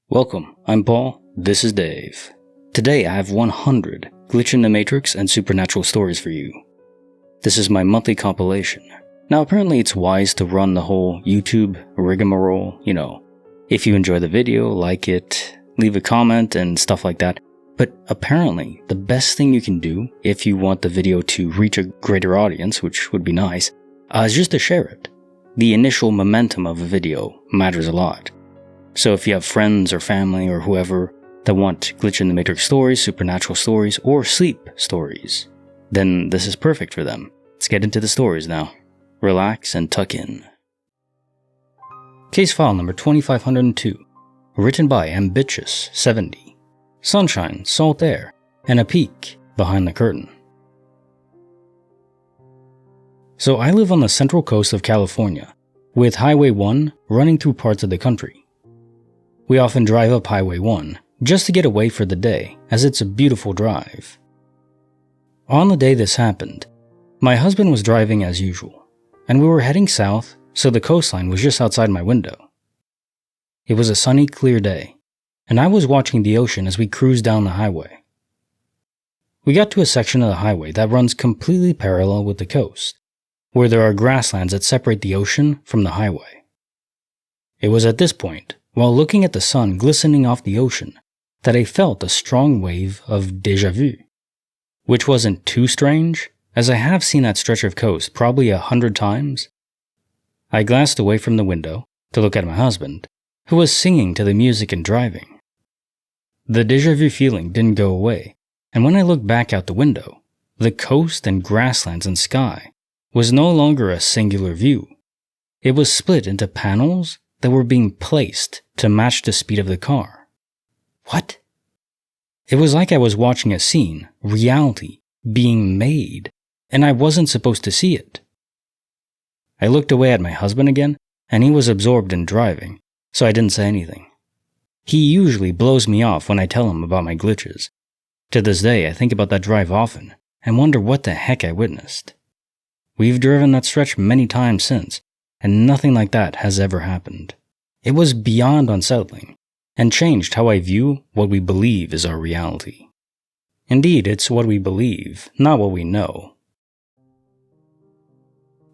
Welcome, I'm Paul, this is Dave. Today I have 100 Glitch in the Matrix and Supernatural stories for you. This is my monthly compilation. Now apparently it's wise to run the whole YouTube rigmarole, if you enjoy the video, like it, leave a comment and stuff like that. But apparently the best thing you can do if you want the video to reach a greater audience, which would be nice, is just to share it. The initial momentum of a video matters a lot. So if you have friends or family or whoever that want Glitch in the Matrix stories, supernatural stories, or sleep stories, then this is perfect for them. Let's get into the stories now. Relax and tuck in. Case file number 2502, written by Ambitious70. Sunshine, salt air, and a peek behind the curtain. So I live on the central coast of California, with Highway 1 running through parts of the country. We often drive up Highway 1 just to get away for the day, as it's a beautiful drive. On the day this happened, my husband was driving as usual, and we were heading south, so the coastline was just outside my window. It was a sunny, clear day, and I was watching the ocean as we cruised down the highway. We got to a section of the highway that runs completely parallel with the coast, where there are grasslands that separate the ocean from the highway. It was at this point, while looking at the sun glistening off the ocean, that I felt a strong wave of déjà vu, which wasn't too strange, as I have seen that stretch of coast probably 100 times. I glanced away from the window to look at my husband, who was singing to the music and driving. The déjà vu feeling didn't go away, and when I looked back out the window, the coast and grasslands and sky was no longer a singular view. It was split into panels that were being placed to match the speed of the car. What? It was like I was watching a scene, reality, being made, and I wasn't supposed to see it. I looked away at my husband again, and he was absorbed in driving, so I didn't say anything. He usually blows me off when I tell him about my glitches. To this day, I think about that drive often, and wonder what the heck I witnessed. We've driven that stretch many times since, and nothing like that has ever happened. It was beyond unsettling, and changed how I view what we believe is our reality. Indeed, it's what we believe, not what we know.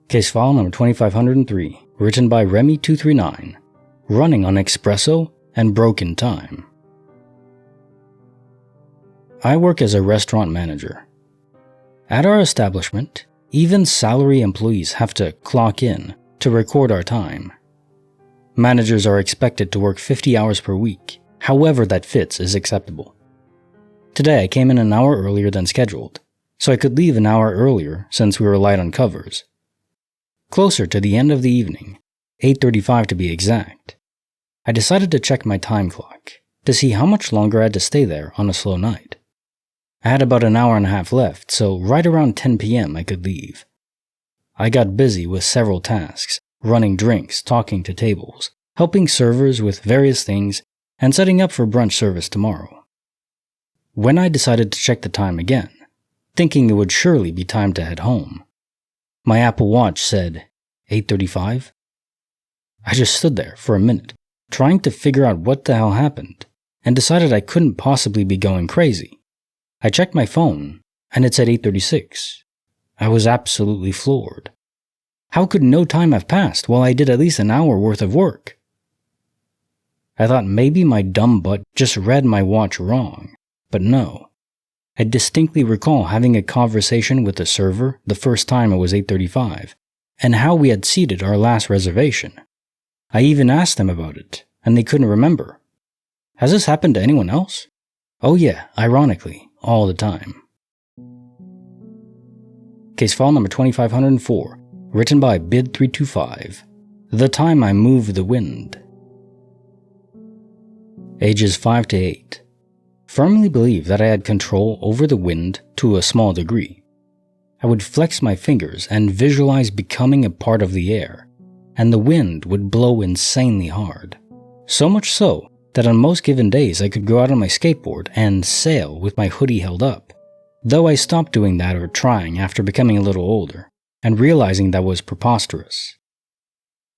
Case file number 2503, written by Remy239, running on espresso and broken time. I work as a restaurant manager. At our establishment, even salary employees have to clock in to record our time. Managers are expected to work 50 hours per week, however that fits is acceptable. Today I came in an hour earlier than scheduled, so I could leave an hour earlier since we were light on covers. Closer to the end of the evening, 8:35 to be exact, I decided to check my time clock to see how much longer I had to stay there on a slow night. I had about an hour and a half left, so right around 10 p.m. I could leave. I got busy with several tasks, running drinks, talking to tables, helping servers with various things, and setting up for brunch service tomorrow. When I decided to check the time again, thinking it would surely be time to head home, my Apple Watch said 8:35. I just stood there for a minute, trying to figure out what the hell happened, and decided I couldn't possibly be going crazy. I checked my phone, and it said 8:36. I was absolutely floored. How could no time have passed while I did at least an hour worth of work? I thought maybe my dumb butt just read my watch wrong, but no. I distinctly recall having a conversation with the server the first time it was 8:35, and how we had seated our last reservation. I even asked them about it, and they couldn't remember. Has this happened to anyone else? Oh yeah, ironically, all the time. Case file number 2504, written by Bid325, The Time I Moved the Wind. Ages 5 to 8. Firmly believed that I had control over the wind to a small degree. I would flex my fingers and visualize becoming a part of the air, and the wind would blow insanely hard. So much so that on most given days I could go out on my skateboard and sail with my hoodie held up, though I stopped doing that or trying after becoming a little older, and realizing that was preposterous.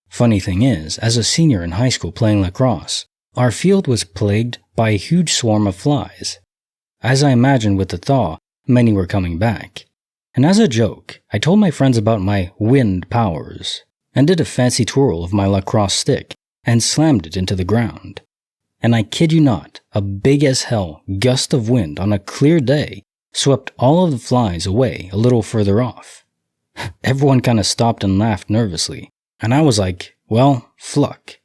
Funny thing is, as a senior in high school playing lacrosse, Our field was plagued by a huge swarm of flies. As I imagined with the thaw, many were coming back. And as a joke, I told my friends about my wind powers, and did a fancy twirl of my lacrosse stick and slammed it into the ground. And I kid you not, a big as hell gust of wind on a clear day swept all of the flies away a little further off. Everyone kind of stopped and laughed nervously, and I was like, well, fluck.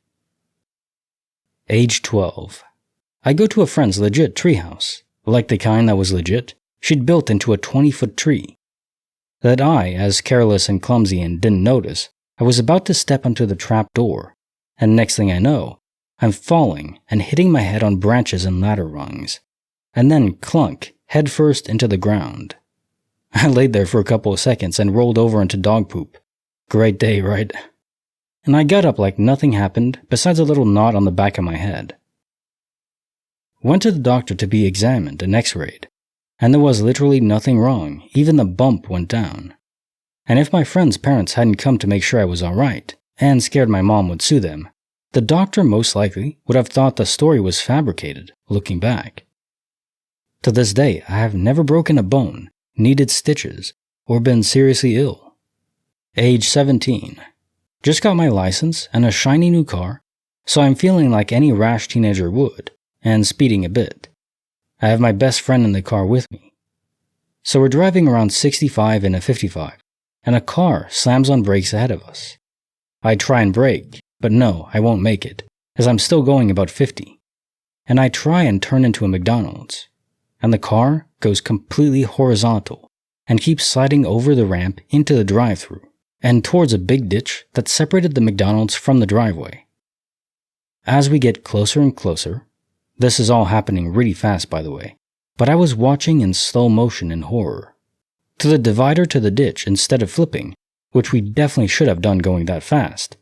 Age 12. I go to a friend's legit treehouse, like the kind that was legit. She'd built into a 20-foot tree. That I, as careless and clumsy and didn't notice, I was about to step onto the trap door, and next thing I know, I'm falling and hitting my head on branches and ladder rungs, and then clunk headfirst into the ground. I laid there for a couple of seconds and rolled over into dog poop. Great day, right? And I got up like nothing happened besides a little knot on the back of my head. Went to the doctor to be examined and x-rayed, and there was literally nothing wrong, even the bump went down. And if my friend's parents hadn't come to make sure I was alright, and scared my mom would sue them, the doctor most likely would have thought the story was fabricated, looking back. To this day, I have never broken a bone, needed stitches, or been seriously ill. Age 17. Just got my license and a shiny new car, so I'm feeling like any rash teenager would, and speeding a bit. I have my best friend in the car with me. So we're driving around 65 in a 55, and a car slams on brakes ahead of us. I try and brake, but no, I won't make it, as I'm still going about 50. And I try and turn into a McDonald's, and the car goes completely horizontal and keeps sliding over the ramp into the drive-thru and towards a big ditch that separated the McDonald's from the driveway. As we get closer and closer, this is all happening really fast by the way, but I was watching in slow motion in horror. To the divider to the ditch instead of flipping, which we definitely should have done going that fast,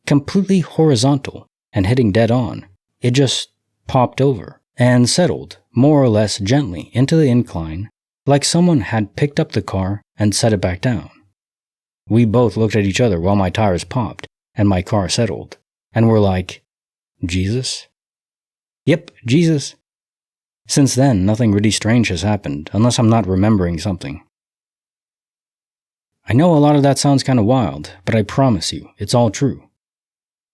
completely horizontal and hitting dead on, it just popped over and settled more or less gently into the incline like someone had picked up the car and set it back down. We both looked at each other while my tires popped and my car settled, and were like, Jesus? Yep, Jesus. Since then, nothing really strange has happened, unless I'm not remembering something. I know a lot of that sounds kind of wild, but I promise you, it's all true.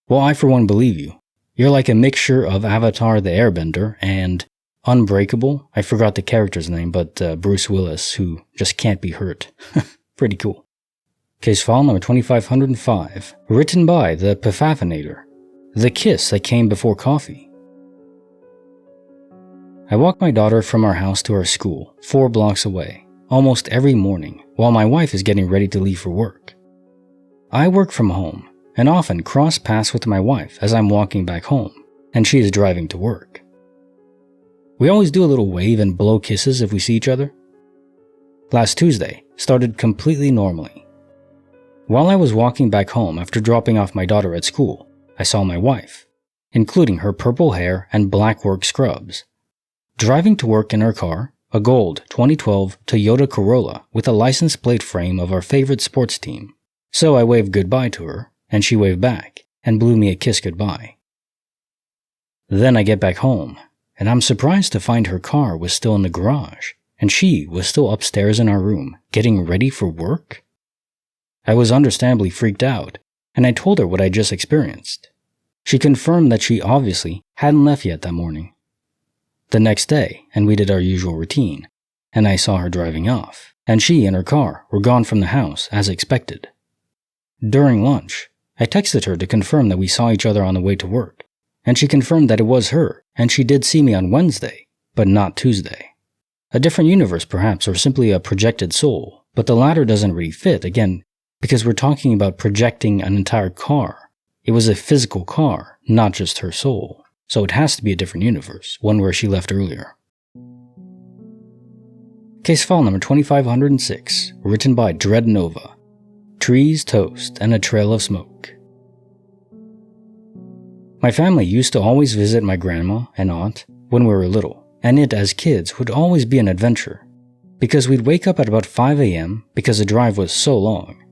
Well, I for one believe you. You're like a mixture of Avatar the Airbender and Unbreakable. I forgot the character's name, but Bruce Willis, who just can't be hurt. Pretty cool. Case file number 2505, written by the Pfaffinator, the kiss that came before coffee. I walk my daughter from our house to our school, 4 blocks away, almost every morning, while my wife is getting ready to leave for work. I work from home, and often cross paths with my wife as I'm walking back home, and she is driving to work. We always do a little wave and blow kisses if we see each other. Last Tuesday started completely normally. While I was walking back home after dropping off my daughter at school, I saw my wife, including her purple hair and black work scrubs, driving to work in her car, a gold 2012 Toyota Corolla with a license plate frame of our favorite sports team. So I waved goodbye to her, and she waved back and blew me a kiss goodbye. Then I get back home, and I'm surprised to find her car was still in the garage, and she was still upstairs in our room, getting ready for work. I was understandably freaked out, and I told her what I just experienced. She confirmed that she obviously hadn't left yet that morning. The next day, and we did our usual routine, and I saw her driving off, and she and her car were gone from the house as expected. During lunch, I texted her to confirm that we saw each other on the way to work, and she confirmed that it was her, and she did see me on Wednesday, but not Tuesday. A different universe perhaps, or simply a projected soul, but the latter doesn't really fit, again, because we're talking about projecting an entire car. It was a physical car, not just her soul, so it has to be a different universe, one where she left earlier. Case file number 2506, written by Dread Nova. Trees, toast, and a trail of smoke. My family used to always visit my grandma and aunt when we were little, and it, as kids, would always be an adventure, because we'd wake up at about 5 a.m. because the drive was so long.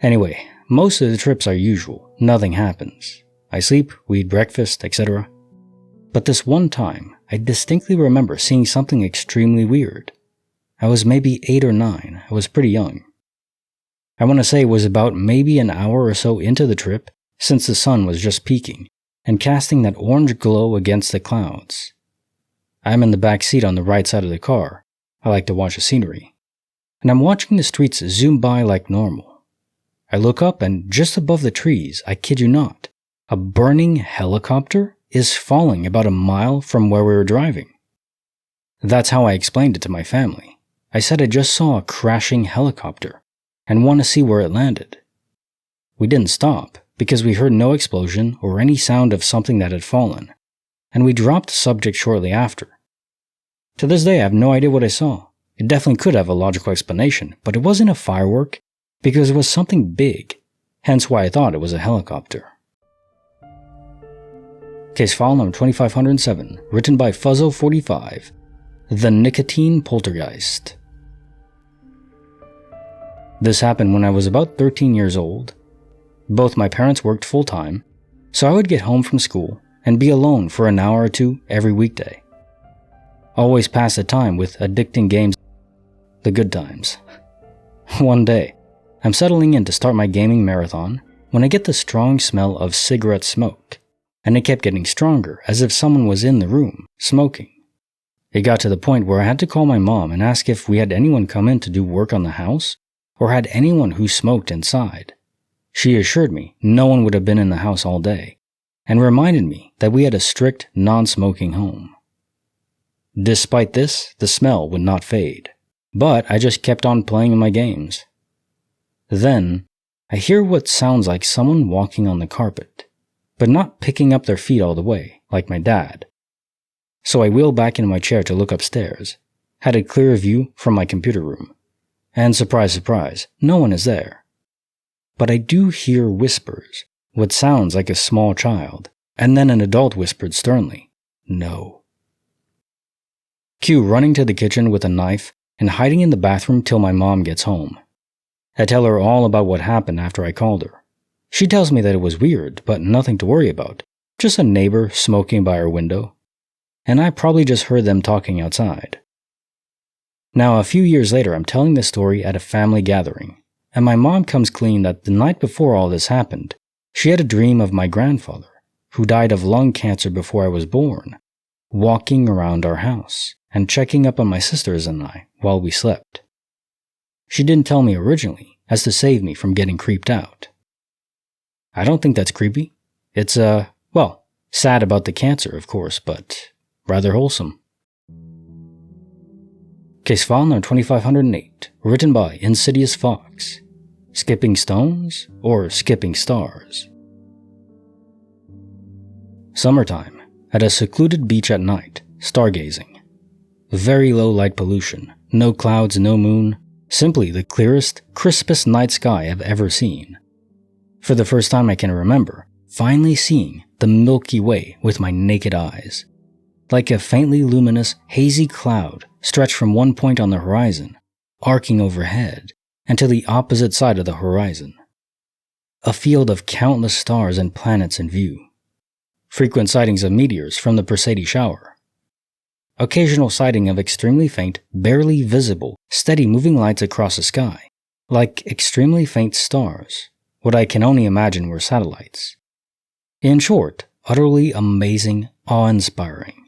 Anyway, most of the trips are usual, nothing happens. I sleep, we eat breakfast, etc. But this one time, I distinctly remember seeing something extremely weird. I was maybe 8 or 9, I was pretty young. I want to say it was about maybe an hour or so into the trip, since the sun was just peaking and casting that orange glow against the clouds. I'm in the back seat on the right side of the car. I like to watch the scenery. And I'm watching the streets zoom by like normal. I look up and just above the trees, I kid you not, a burning helicopter is falling about a mile from where we were driving. That's how I explained it to my family. I said I just saw a crashing helicopter and want to see where it landed. We didn't stop because we heard no explosion or any sound of something that had fallen, and we dropped the subject shortly after. To this day, I have no idea what I saw. It definitely could have a logical explanation, but it wasn't a firework because it was something big, hence why I thought it was a helicopter. Case file number 2507, written by Fuzzo45, The Nicotine Poltergeist. This happened when I was about 13 years old. Both my parents worked full-time, so I would get home from school and be alone for an hour or two every weekday. Always pass the time with addicting games, the good times. One day, I'm settling in to start my gaming marathon when I get the strong smell of cigarette smoke, and it kept getting stronger as if someone was in the room, smoking. It got to the point where I had to call my mom and ask if we had anyone come in to do work on the house, or had anyone who smoked inside. She assured me no one would have been in the house all day, and reminded me that we had a strict non-smoking home. Despite this, the smell would not fade, but I just kept on playing my games. Then, I hear what sounds like someone walking on the carpet, but not picking up their feet all the way, like my dad. So I wheel back into my chair to look upstairs, had a clear view from my computer room, and surprise, surprise, no one is there. But I do hear whispers, what sounds like a small child, and then an adult whispered sternly, "No." Cue running to the kitchen with a knife and hiding in the bathroom till my mom gets home. I tell her all about what happened after I called her. She tells me that it was weird, but nothing to worry about, just a neighbor smoking by her window. And I probably just heard them talking outside. Now, a few years later, I'm telling this story at a family gathering, and my mom comes clean that the night before all this happened, she had a dream of my grandfather, who died of lung cancer before I was born, walking around our house and checking up on my sisters and I while we slept. She didn't tell me originally, as to save me from getting creeped out. I don't think that's creepy. It's, sad about the cancer, of course, but rather wholesome. Case file number 2508, written by Insidious Fox. Skipping stones or skipping stars? Summertime, at a secluded beach at night, stargazing. Very low light pollution, no clouds, no moon, simply the clearest, crispest night sky I've ever seen. For the first time I can remember, finally seeing the Milky Way with my naked eyes. Like a faintly luminous, hazy cloud stretched from one point on the horizon, arcing overhead, and to the opposite side of the horizon. A field of countless stars and planets in view. Frequent sightings of meteors from the Perseids shower. Occasional sighting of extremely faint, barely visible, steady moving lights across the sky, like extremely faint stars, what I can only imagine were satellites. In short, utterly amazing, awe-inspiring.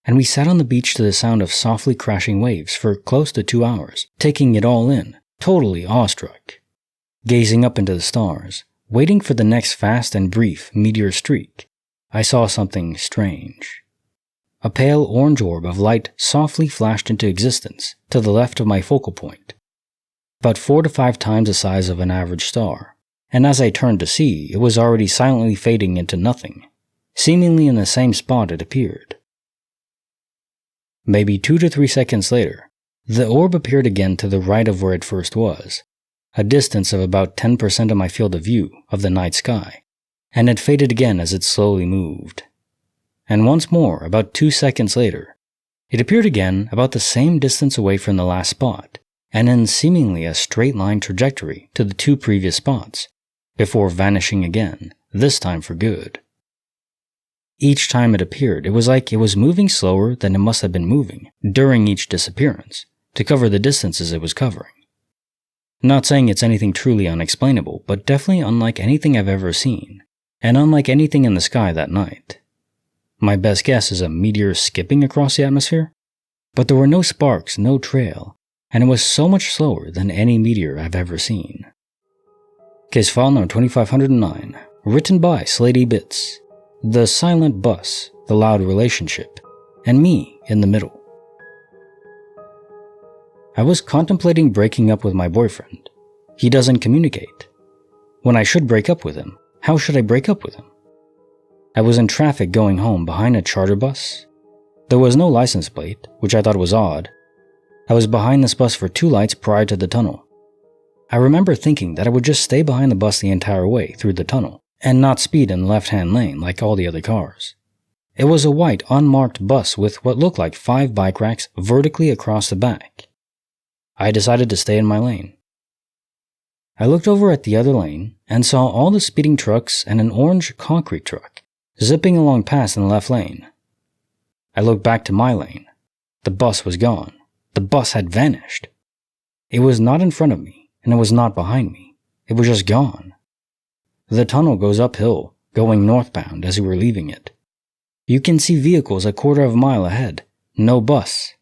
And we sat on the beach to the sound of softly crashing waves for close to 2 hours, taking it all in, totally awestruck. Gazing up into the stars, waiting for the next fast and brief meteor streak, I saw something strange. A pale orange orb of light softly flashed into existence to the left of my focal point, about 4 to 5 times the size of an average star, and as I turned to see, it was already silently fading into nothing, seemingly in the same spot it appeared. Maybe 2 to 3 seconds later, the orb appeared again to the right of where it first was, a distance of about 10% of my field of view of the night sky, and it faded again as it slowly moved. And once more, about 2 seconds later, it appeared again about the same distance away from the last spot, and in seemingly a straight line trajectory to the 2 previous spots, before vanishing again, this time for good. Each time it appeared, it was like it was moving slower than it must have been moving during each disappearance to cover the distances it was covering. Not saying it's anything truly unexplainable, but definitely unlike anything I've ever seen, and unlike anything in the sky that night. My best guess is a meteor skipping across the atmosphere, but there were no sparks, no trail, and it was so much slower than any meteor I've ever seen. Case file number 2509, written by Slady Bits, The Silent Bus, The Loud Relationship, and me in the middle. I was contemplating breaking up with my boyfriend. He doesn't communicate. When I should break up with him, how should I break up with him? I was in traffic going home behind a charter bus. There was no license plate, which I thought was odd. I was behind this bus for 2 lights prior to the tunnel. I remember thinking that I would just stay behind the bus the entire way through the tunnel and not speed in the left-hand lane like all the other cars. It was a white, unmarked bus with what looked like 5 bike racks vertically across the back. I decided to stay in my lane. I looked over at the other lane and saw all the speeding trucks and an orange concrete truck zipping along past in the left lane. I looked back to my lane. The bus was gone. The bus had vanished. It was not in front of me, and it was not behind me. It was just gone. The tunnel goes uphill, going northbound as we were leaving it. You can see vehicles a quarter of a mile ahead. No bus.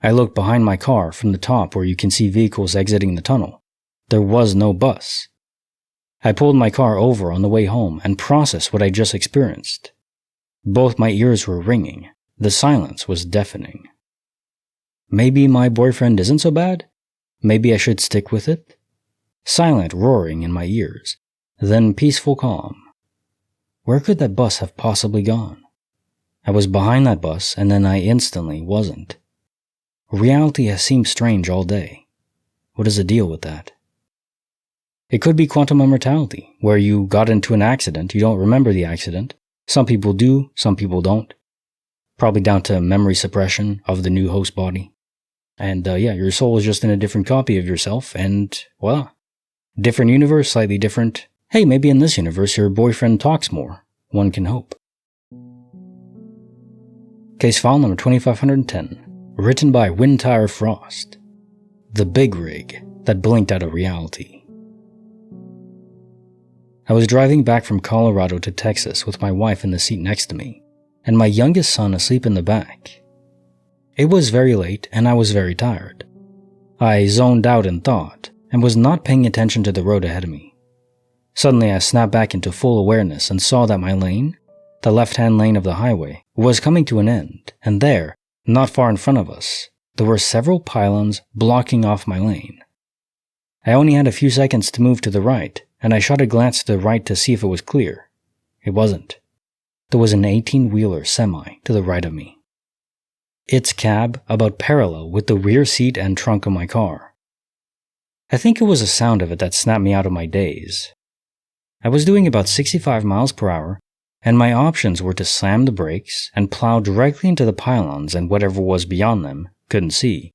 I looked behind my car from the top where you can see vehicles exiting the tunnel. There was no bus. I pulled my car over on the way home and processed what I just experienced. Both my ears were ringing. The silence was deafening. Maybe my boyfriend isn't so bad? Maybe I should stick with it? Silent roaring in my ears, then peaceful calm. Where could that bus have possibly gone? I was behind that bus and then I instantly wasn't. Reality has seemed strange all day. What is the deal with that? It could be quantum immortality, where you got into an accident, you don't remember the accident. Some people do, some people don't. Probably down to memory suppression of the new host body. And your soul is just in a different copy of yourself, and voila. Different universe, slightly different. Hey, maybe in this universe your boyfriend talks more. One can hope. Case file number 2510, written by Windtire Frost. The Big Rig That Blinked Out of Reality. I was driving back from Colorado to Texas with my wife in the seat next to me, and my youngest son asleep in the back. It was very late and I was very tired. I zoned out in thought and was not paying attention to the road ahead of me. Suddenly I snapped back into full awareness and saw that my lane, the left-hand lane of the highway, was coming to an end, and there, not far in front of us, there were several pylons blocking off my lane. I only had a few seconds to move to the right, and I shot a glance to the right to see if it was clear. It wasn't. There was an 18-wheeler semi to the right of me. Its cab about parallel with the rear seat and trunk of my car. I think it was the sound of it that snapped me out of my daze. I was doing about 65 miles per hour, and my options were to slam the brakes and plow directly into the pylons and whatever was beyond them, couldn't see,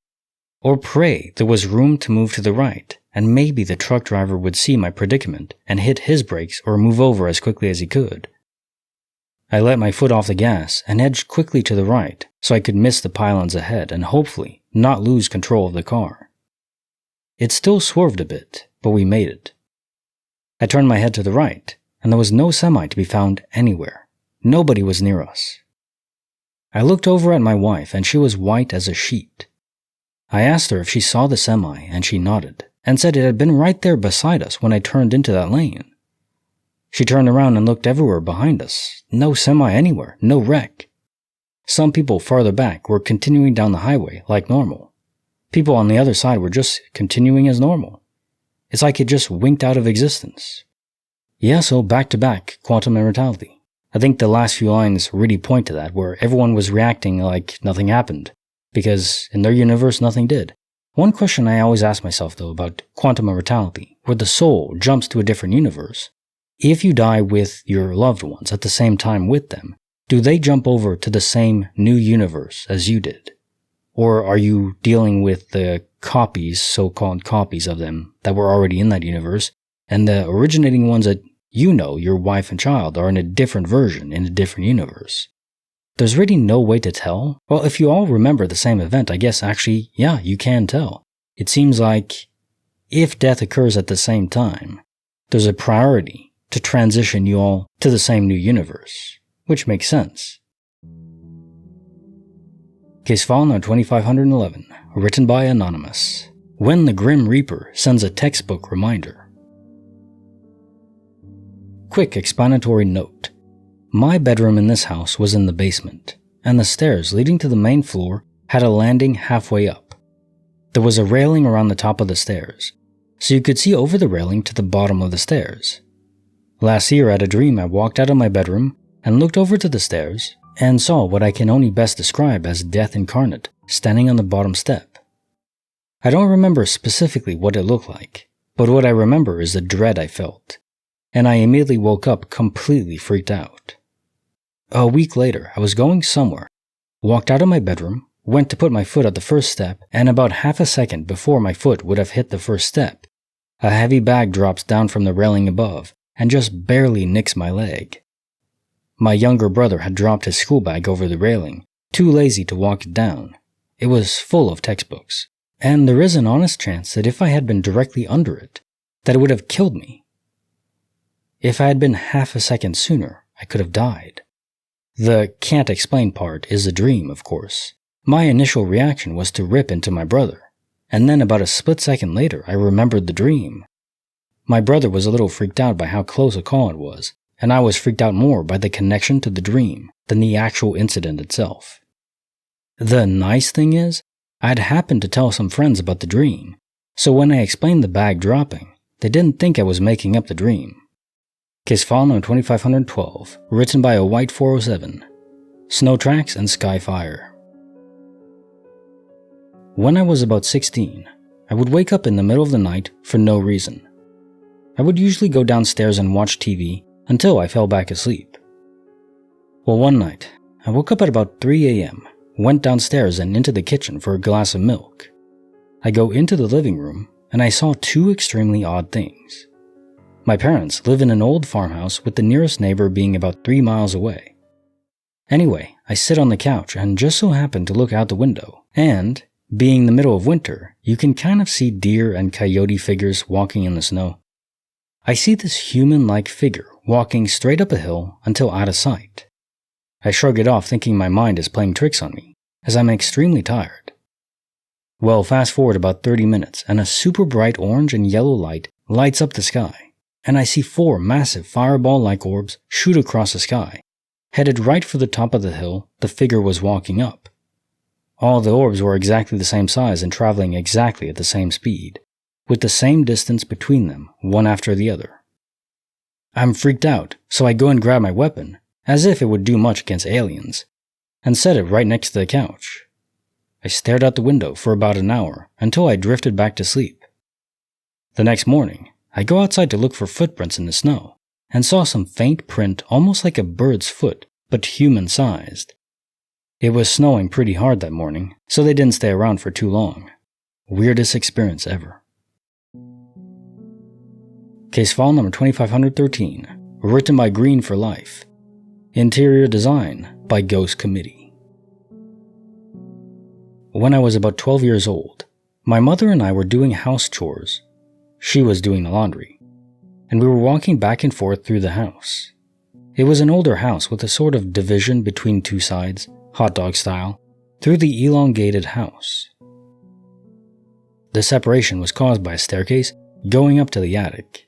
or pray there was room to move to the right, and maybe the truck driver would see my predicament and hit his brakes or move over as quickly as he could. I let my foot off the gas and edged quickly to the right so I could miss the pylons ahead and hopefully not lose control of the car. It still swerved a bit, but we made it. I turned my head to the right, and there was no semi to be found anywhere. Nobody was near us. I looked over at my wife and she was white as a sheet. I asked her if she saw the semi and she nodded and said it had been right there beside us when I turned into that lane. She turned around and looked everywhere behind us. No semi anywhere, no wreck. Some people farther back were continuing down the highway like normal. People on the other side were just continuing as normal. It's like it just winked out of existence. Yeah, so back to back, quantum immortality. I think the last few lines really point to that, where everyone was reacting like nothing happened, because in their universe nothing did. One question I always ask myself though about quantum immortality, where the soul jumps to a different universe, if you die with your loved ones at the same time with them, do they jump over to the same new universe as you did? Or are you dealing with the copies, so-called copies of them, that were already in that universe, and the originating ones that you know your wife and child are in a different version in a different universe. There's really no way to tell. Well, if you all remember the same event, I guess actually, yeah, you can tell. It seems like if death occurs at the same time, there's a priority to transition you all to the same new universe, which makes sense. Case file number 2511, written by Anonymous. When the Grim Reaper sends a textbook reminder. Quick explanatory note. My bedroom in this house was in the basement, and the stairs leading to the main floor had a landing halfway up. There was a railing around the top of the stairs, so you could see over the railing to the bottom of the stairs. Last year I had a dream I walked out of my bedroom and looked over to the stairs and saw what I can only best describe as death incarnate standing on the bottom step. I don't remember specifically what it looked like, but what I remember is the dread I felt, and I immediately woke up completely freaked out. A week later, I was going somewhere, walked out of my bedroom, went to put my foot at the first step, and about half a second before my foot would have hit the first step, a heavy bag drops down from the railing above and just barely nicks my leg. My younger brother had dropped his school bag over the railing, too lazy to walk it down. It was full of textbooks, and there is an honest chance that if I had been directly under it, that it would have killed me. If I had been half a second sooner, I could have died. The can't explain part is a dream, of course. My initial reaction was to rip into my brother, and then about a split second later I remembered the dream. My brother was a little freaked out by how close a call it was, and I was freaked out more by the connection to the dream than the actual incident itself. The nice thing is, I'd happened to tell some friends about the dream, so when I explained the bag dropping, they didn't think I was making up the dream. Case file number 2512, written by a White 407, Snow Tracks and Sky Fire. When I was about 16, I would wake up in the middle of the night for no reason. I would usually go downstairs and watch TV until I fell back asleep. Well, one night, I woke up at about 3 a.m., went downstairs and into the kitchen for a glass of milk. I go into the living room and I saw two extremely odd things. My parents live in an old farmhouse with the nearest neighbor being about 3 miles away. Anyway, I sit on the couch and just so happen to look out the window, and, being the middle of winter, you can kind of see deer and coyote figures walking in the snow. I see this human-like figure walking straight up a hill until out of sight. I shrug it off thinking my mind is playing tricks on me, as I'm extremely tired. Well, fast forward about 30 minutes and a super bright orange and yellow light lights up the sky, and I see 4 massive fireball-like orbs shoot across the sky, headed right for the top of the hill the figure was walking up. All the orbs were exactly the same size and traveling exactly at the same speed, with the same distance between them, one after the other. I'm freaked out, so I go and grab my weapon, as if it would do much against aliens, and set it right next to the couch. I stared out the window for about an hour until I drifted back to sleep. The next morning, I go outside to look for footprints in the snow, and saw some faint print almost like a bird's foot, but human-sized. It was snowing pretty hard that morning, so they didn't stay around for too long. Weirdest experience ever. Case file number 2513, written by Green for Life. Interior design by Ghost Committee. When I was about 12 years old, my mother and I were doing house chores. She was doing the laundry, and we were walking back and forth through the house. It was an older house with a sort of division between 2 sides, hot dog style, through the elongated house. The separation was caused by a staircase going up to the attic.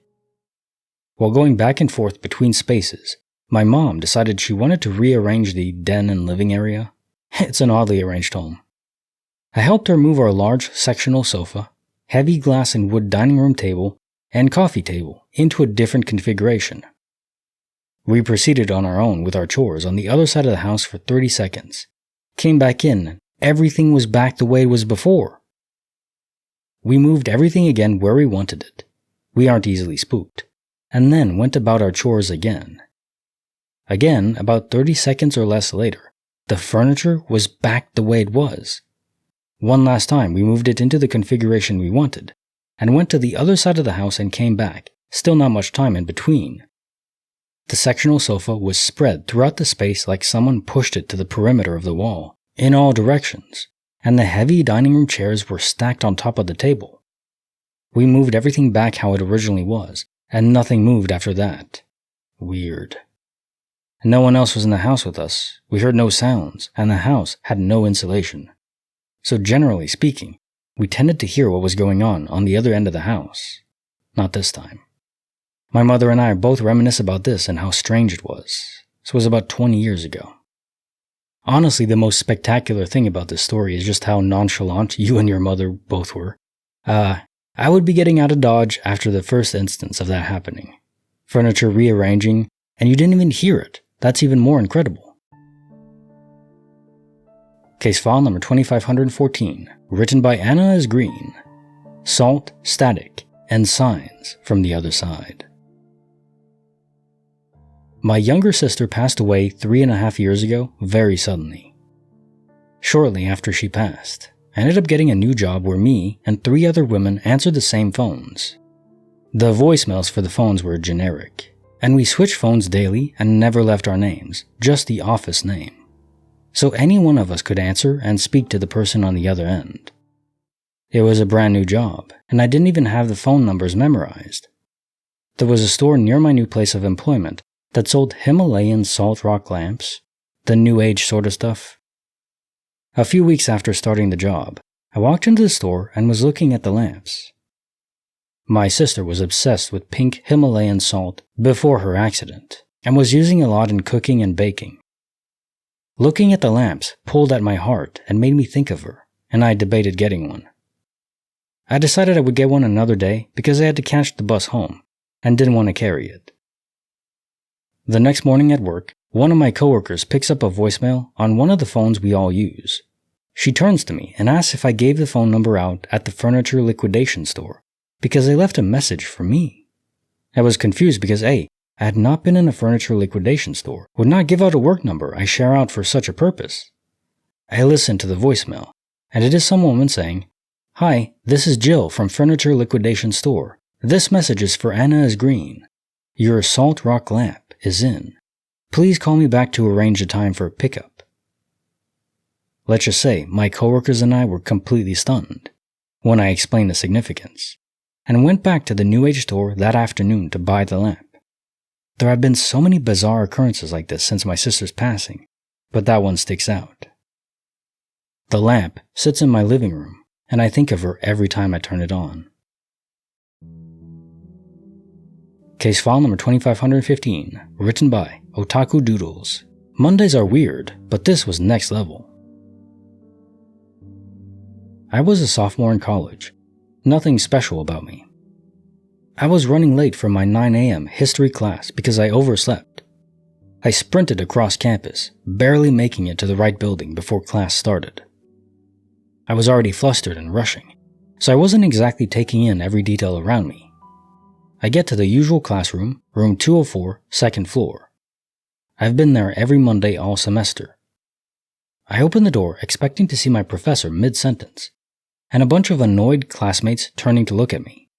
While going back and forth between spaces, my mom decided she wanted to rearrange the den and living area. It's an oddly arranged home. I helped her move our large sectional sofa, heavy glass and wood dining room table, and coffee table into a different configuration. We proceeded on our own with our chores on the other side of the house for 30 seconds. Came back in, everything was back the way it was before. We moved everything again where we wanted it. We aren't easily spooked. And then went about our chores again. Again, about 30 seconds or less later, the furniture was back the way it was. One last time we moved it into the configuration we wanted, and went to the other side of the house and came back, still not much time in between, The sectional sofa was spread throughout the space like someone pushed it to the perimeter of the wall, in all directions, and the heavy dining room chairs were stacked on top of the table. We moved everything back how it originally was, and nothing moved after that. Weird. No one else was in the house with us. We heard no sounds, and the house had no insulation. So generally speaking, we tended to hear what was going on the other end of the house. Not this time. My mother and I both reminisce about this and how strange it was. This was about 20 years ago. Honestly, the most spectacular thing about this story is just how nonchalant you and your mother both were. I would be getting out of Dodge after the first instance of that happening. Furniture rearranging, and you didn't even hear it. That's even more incredible. Case file number 2514, written by Anna S. Green. Salt, static, and signs from the other side. My younger sister passed away 3.5 years ago, very suddenly. Shortly after she passed, I ended up getting a new job where me and 3 other women answered the same phones. The voicemails for the phones were generic, and we switched phones daily and never left our names, just the office name. So any one of us could answer and speak to the person on the other end. It was a brand new job, and I didn't even have the phone numbers memorized. There was a store near my new place of employment that sold Himalayan salt rock lamps, the new age sort of stuff. A few weeks after starting the job, I walked into the store and was looking at the lamps. My sister was obsessed with pink Himalayan salt before her accident, and was using a lot in cooking and baking. Looking at the lamps pulled at my heart and made me think of her, and I debated getting one. I decided I would get one another day because I had to catch the bus home, and didn't want to carry it. The next morning at work, one of my coworkers picks up a voicemail on one of the phones we all use. She turns to me and asks if I gave the phone number out at the furniture liquidation store, because they left a message for me. I was confused because A, I had not been in a furniture liquidation store, would not give out a work number I share out for such a purpose. I listened to the voicemail, and it is some woman saying, "Hi, this is Jill from Furniture Liquidation Store. This message is for Anna S. Green. Your salt rock lamp is in. Please call me back to arrange a time for a pickup." Let's just say my coworkers and I were completely stunned when I explained the significance, and went back to the New Age store that afternoon to buy the lamp. There have been so many bizarre occurrences like this since my sister's passing, but that one sticks out. The lamp sits in my living room, and I think of her every time I turn it on. Case file number 2515, written by Otaku Doodles. Mondays are weird, but this was next level. I was a sophomore in college. Nothing special about me. I was running late for my 9 a.m. history class because I overslept. I sprinted across campus, barely making it to the right building before class started. I was already flustered and rushing, so I wasn't exactly taking in every detail around me. I get to the usual classroom, room 204, second floor. I've been there every Monday all semester. I open the door expecting to see my professor mid-sentence, and a bunch of annoyed classmates turning to look at me.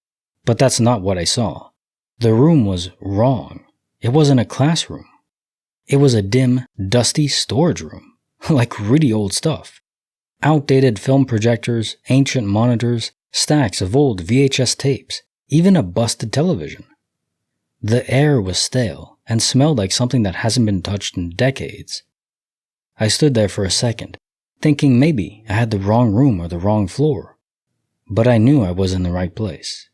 But that's not what I saw. The room was wrong. It wasn't a classroom. It was a dim, dusty storage room, like really old stuff. Outdated film projectors, ancient monitors, stacks of old VHS tapes, even a busted television. The air was stale and smelled like something that hasn't been touched in decades. I stood there for a second, thinking maybe I had the wrong room or the wrong floor, but I knew I was in the right place.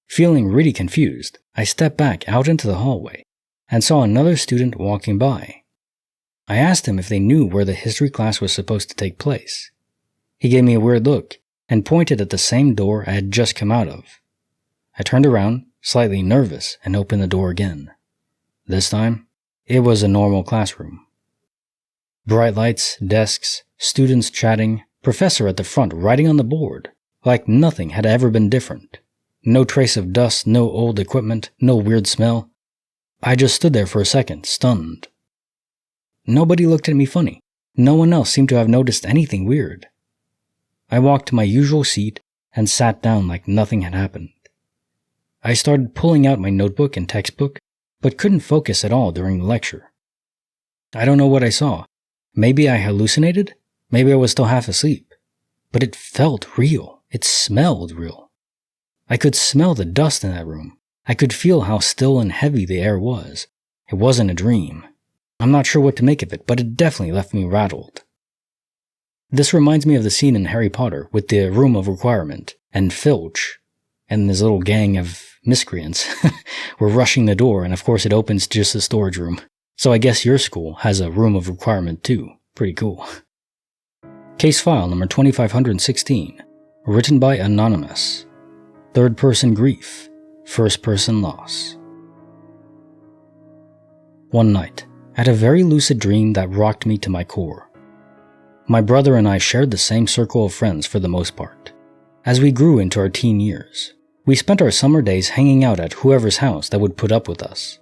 Feeling really confused, I stepped back out into the hallway and saw another student walking by. I asked him if they knew where the history class was supposed to take place. He gave me a weird look and pointed at the same door I had just come out of. I turned around, slightly nervous, and opened the door again. This time, it was a normal classroom. Bright lights, desks, students chatting, professor at the front writing on the board, like nothing had ever been different. No trace of dust, no old equipment, no weird smell. I just stood there for a second, stunned. Nobody looked at me funny. No one else seemed to have noticed anything weird. I walked to my usual seat and sat down like nothing had happened. I started pulling out my notebook and textbook, but couldn't focus at all during the lecture. I don't know what I saw. Maybe I hallucinated? Maybe I was still half asleep. But it felt real. It smelled real. I could smell the dust in that room. I could feel how still and heavy the air was. It wasn't a dream. I'm not sure what to make of it, but it definitely left me rattled. This reminds me of the scene in Harry Potter with the Room of Requirement, and Filch and this little gang of miscreants were rushing the door, and of course it opens just a storage room. So I guess your school has a Room of Requirement too. Pretty cool. Case file number 2516, written by Anonymous. Third person grief, first person loss. One night, I had a very lucid dream that rocked me to my core. My brother and I shared the same circle of friends for the most part. As we grew into our teen years, we spent our summer days hanging out at whoever's house that would put up with us,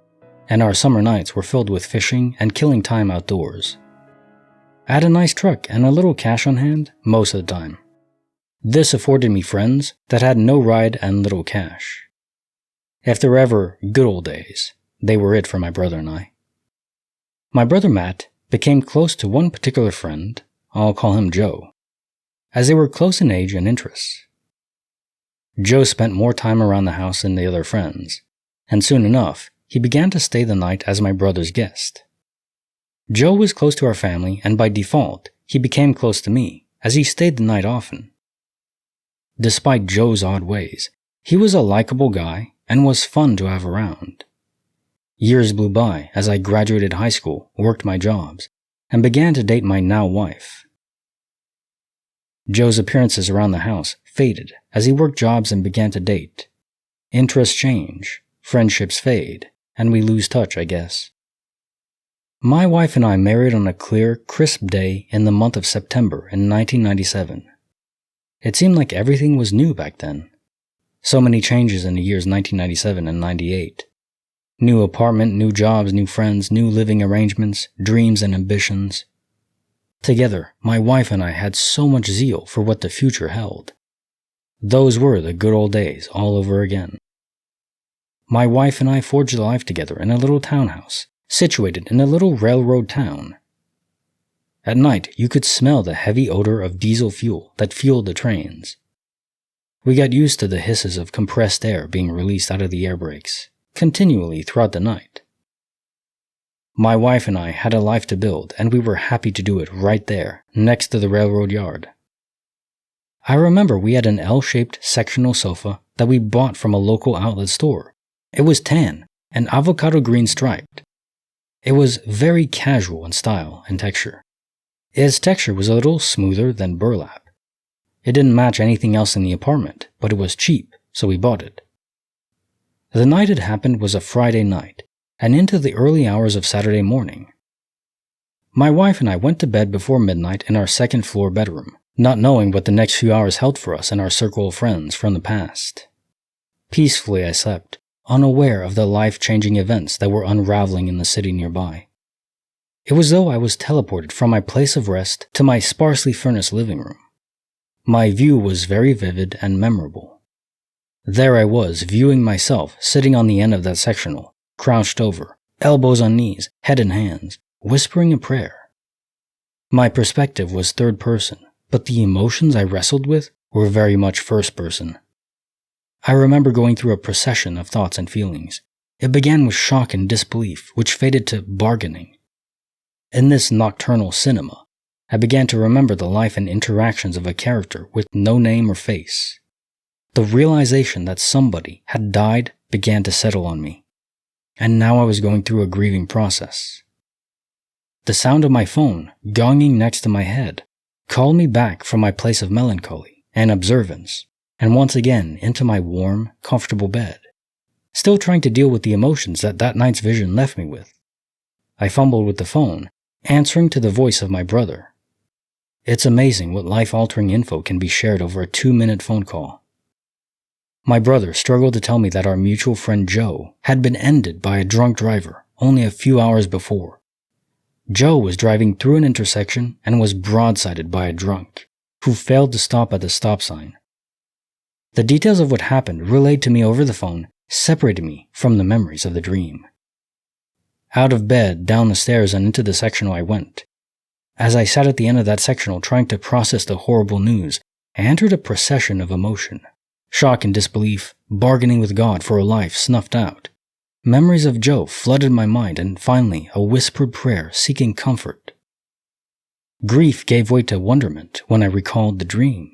and our summer nights were filled with fishing and killing time outdoors. I had a nice truck and a little cash on hand most of the time. This afforded me friends that had no ride and little cash. If there were ever good old days, they were it for my brother and I. My brother Matt became close to one particular friend, I'll call him Joe, as they were close in age and interests. Joe spent more time around the house than the other friends, and soon enough, he began to stay the night as my brother's guest. Joe was close to our family, and by default, he became close to me, as he stayed the night often. Despite Joe's odd ways, he was a likable guy and was fun to have around. Years blew by as I graduated high school, worked my jobs, and began to date my now wife. Joe's appearances around the house faded as he worked jobs and began to date. Interests change, friendships fade, and we lose touch, I guess. My wife and I married on a clear, crisp day in the month of September in 1997. It seemed like everything was new back then. So many changes in the years 1997 and 98. New apartment, new jobs, new friends, new living arrangements, dreams and ambitions. Together, my wife and I had so much zeal for what the future held. Those were the good old days all over again. My wife and I forged life together in a little townhouse, situated in a little railroad town. At night, you could smell the heavy odor of diesel fuel that fueled the trains. We got used to the hisses of compressed air being released out of the air brakes, continually throughout the night. My wife and I had a life to build, and we were happy to do it right there, next to the railroad yard. I remember we had an L-shaped sectional sofa that we bought from a local outlet store. It was tan and avocado green striped. It was very casual in style and texture. Its texture was a little smoother than burlap. It didn't match anything else in the apartment, but it was cheap, so we bought it. The night it happened was a Friday night, and into the early hours of Saturday morning. My wife and I went to bed before midnight in our second-floor bedroom, not knowing what the next few hours held for us and our circle of friends from the past. Peacefully I slept, unaware of the life-changing events that were unraveling in the city nearby. It was as though I was teleported from my place of rest to my sparsely furnished living room. My view was very vivid and memorable. There I was, viewing myself sitting on the end of that sectional, crouched over, elbows on knees, head in hands, whispering a prayer. My perspective was third person, but the emotions I wrestled with were very much first person. I remember going through a procession of thoughts and feelings. It began with shock and disbelief, which faded to bargaining. In this nocturnal cinema, I began to remember the life and interactions of a character with no name or face. The realization that somebody had died began to settle on me, and now I was going through a grieving process. The sound of my phone, gonging next to my head, called me back from my place of melancholy and observance, and once again into my warm, comfortable bed, still trying to deal with the emotions that night's vision left me with. I fumbled with the phone, answering to the voice of my brother. It's amazing what life-altering info can be shared over a 2-minute phone call. My brother struggled to tell me that our mutual friend Joe had been ended by a drunk driver only a few hours before. Joe was driving through an intersection and was broadsided by a drunk, who failed to stop at the stop sign. The details of what happened relayed to me over the phone separated me from the memories of the dream. Out of bed, down the stairs, and into the sectional I went. As I sat at the end of that sectional trying to process the horrible news, I entered a procession of emotion. Shock and disbelief, bargaining with God for a life snuffed out. Memories of Joe flooded my mind, and finally a whispered prayer seeking comfort. Grief gave way to wonderment when I recalled the dream.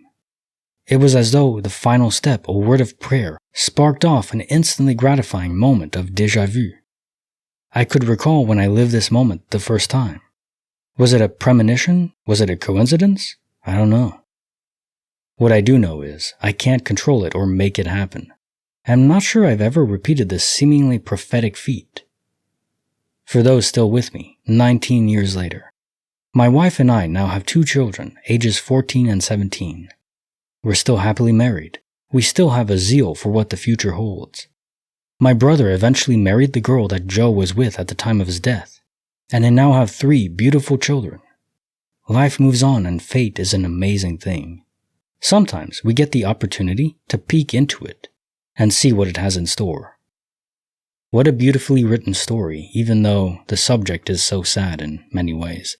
It was as though the final step, a word of prayer, sparked off an instantly gratifying moment of déjà vu. I could recall when I lived this moment the first time. Was it a premonition? Was it a coincidence? I don't know. What I do know is I can't control it or make it happen. I'm not sure I've ever repeated this seemingly prophetic feat. For those still with me, 19 years later, my wife and I now have 2 children, ages 14 and 17. We're still happily married. We still have a zeal for what the future holds. My brother eventually married the girl that Joe was with at the time of his death, and they now have 3 beautiful children. Life moves on, and fate is an amazing thing. Sometimes we get the opportunity to peek into it and see what it has in store. What a beautifully written story, even though the subject is so sad in many ways.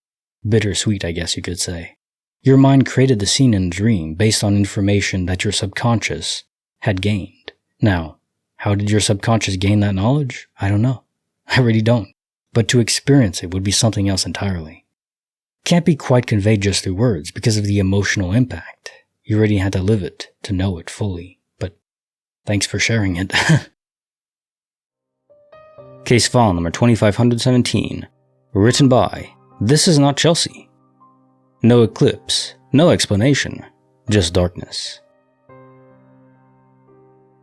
Bittersweet, I guess you could say. Your mind created the scene in a dream based on information that your subconscious had gained. Now, how did your subconscious gain that knowledge? I don't know. I really don't. But to experience it would be something else entirely. Can't be quite conveyed just through words because of the emotional impact. You already had to live it to know it fully. But thanks for sharing it. Case file number 2517. Written by This Is Not Chelsea. No eclipse, no explanation, just darkness.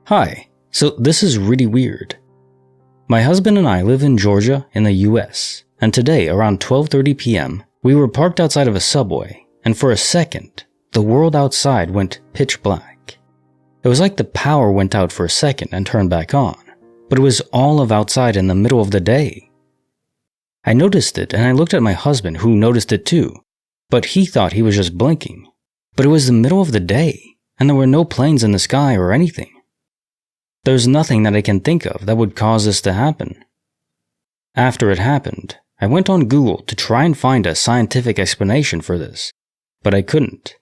Hi. So this is really weird. My husband and I live in Georgia in the US, and today around 12:30 p.m. we were parked outside of a Subway, and for a second, the world outside went pitch black. It was like the power went out for a second and turned back on, but it was all of outside in the middle of the day. I noticed it, and I looked at my husband, who noticed it too, but he thought he was just blinking. But it was the middle of the day, and there were no planes in the sky or anything. There's nothing that I can think of that would cause this to happen. After it happened, I went on Google to try and find a scientific explanation for this, but I couldn't.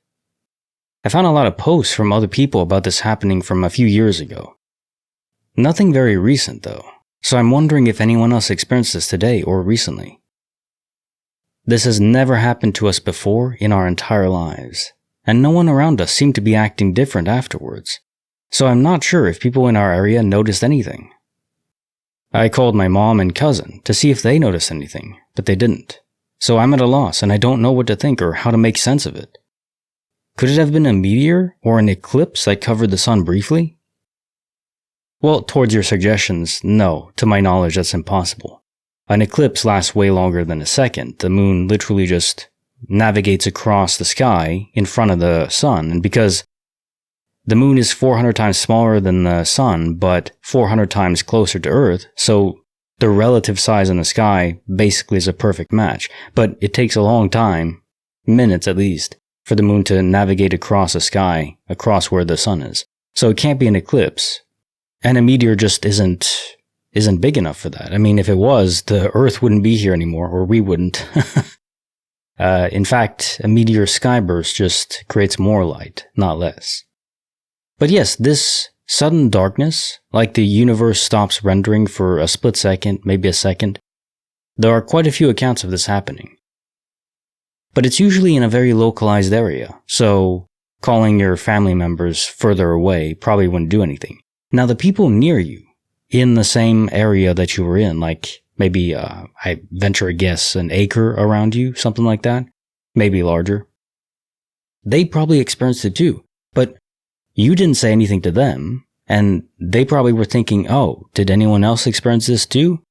I found a lot of posts from other people about this happening from a few years ago. Nothing very recent though, so I'm wondering if anyone else experienced this today or recently. This has never happened to us before in our entire lives, and no one around us seemed to be acting different afterwards. So I'm not sure if people in our area noticed anything. I called my mom and cousin to see if they noticed anything, but they didn't. So I'm at a loss and I don't know what to think or how to make sense of it. Could it have been a meteor or an eclipse that covered the sun briefly? Well, towards your suggestions, no, to my knowledge that's impossible. An eclipse lasts way longer than a second. The moon literally just navigates across the sky in front of the sun, and because the moon is 400 times smaller than the sun, but 400 times closer to Earth, so the relative size in the sky basically is a perfect match. But it takes a long time, minutes at least, for the moon to navigate across the sky, across where the sun is. So it can't be an eclipse. And a meteor just isn't big enough for that. I mean, if it was, the Earth wouldn't be here anymore, or we wouldn't. In fact, a meteor skyburst just creates more light, not less. But yes, this sudden darkness, like the universe stops rendering for a split second, maybe a second, there are quite a few accounts of this happening. But it's usually in a very localized area, so calling your family members further away probably wouldn't do anything. Now the people near you, in the same area that you were in, like maybe, I venture a guess, an acre around you, something like that, maybe larger, they probably experienced it too, but you didn't say anything to them, and they probably were thinking, oh, did anyone else experience this too?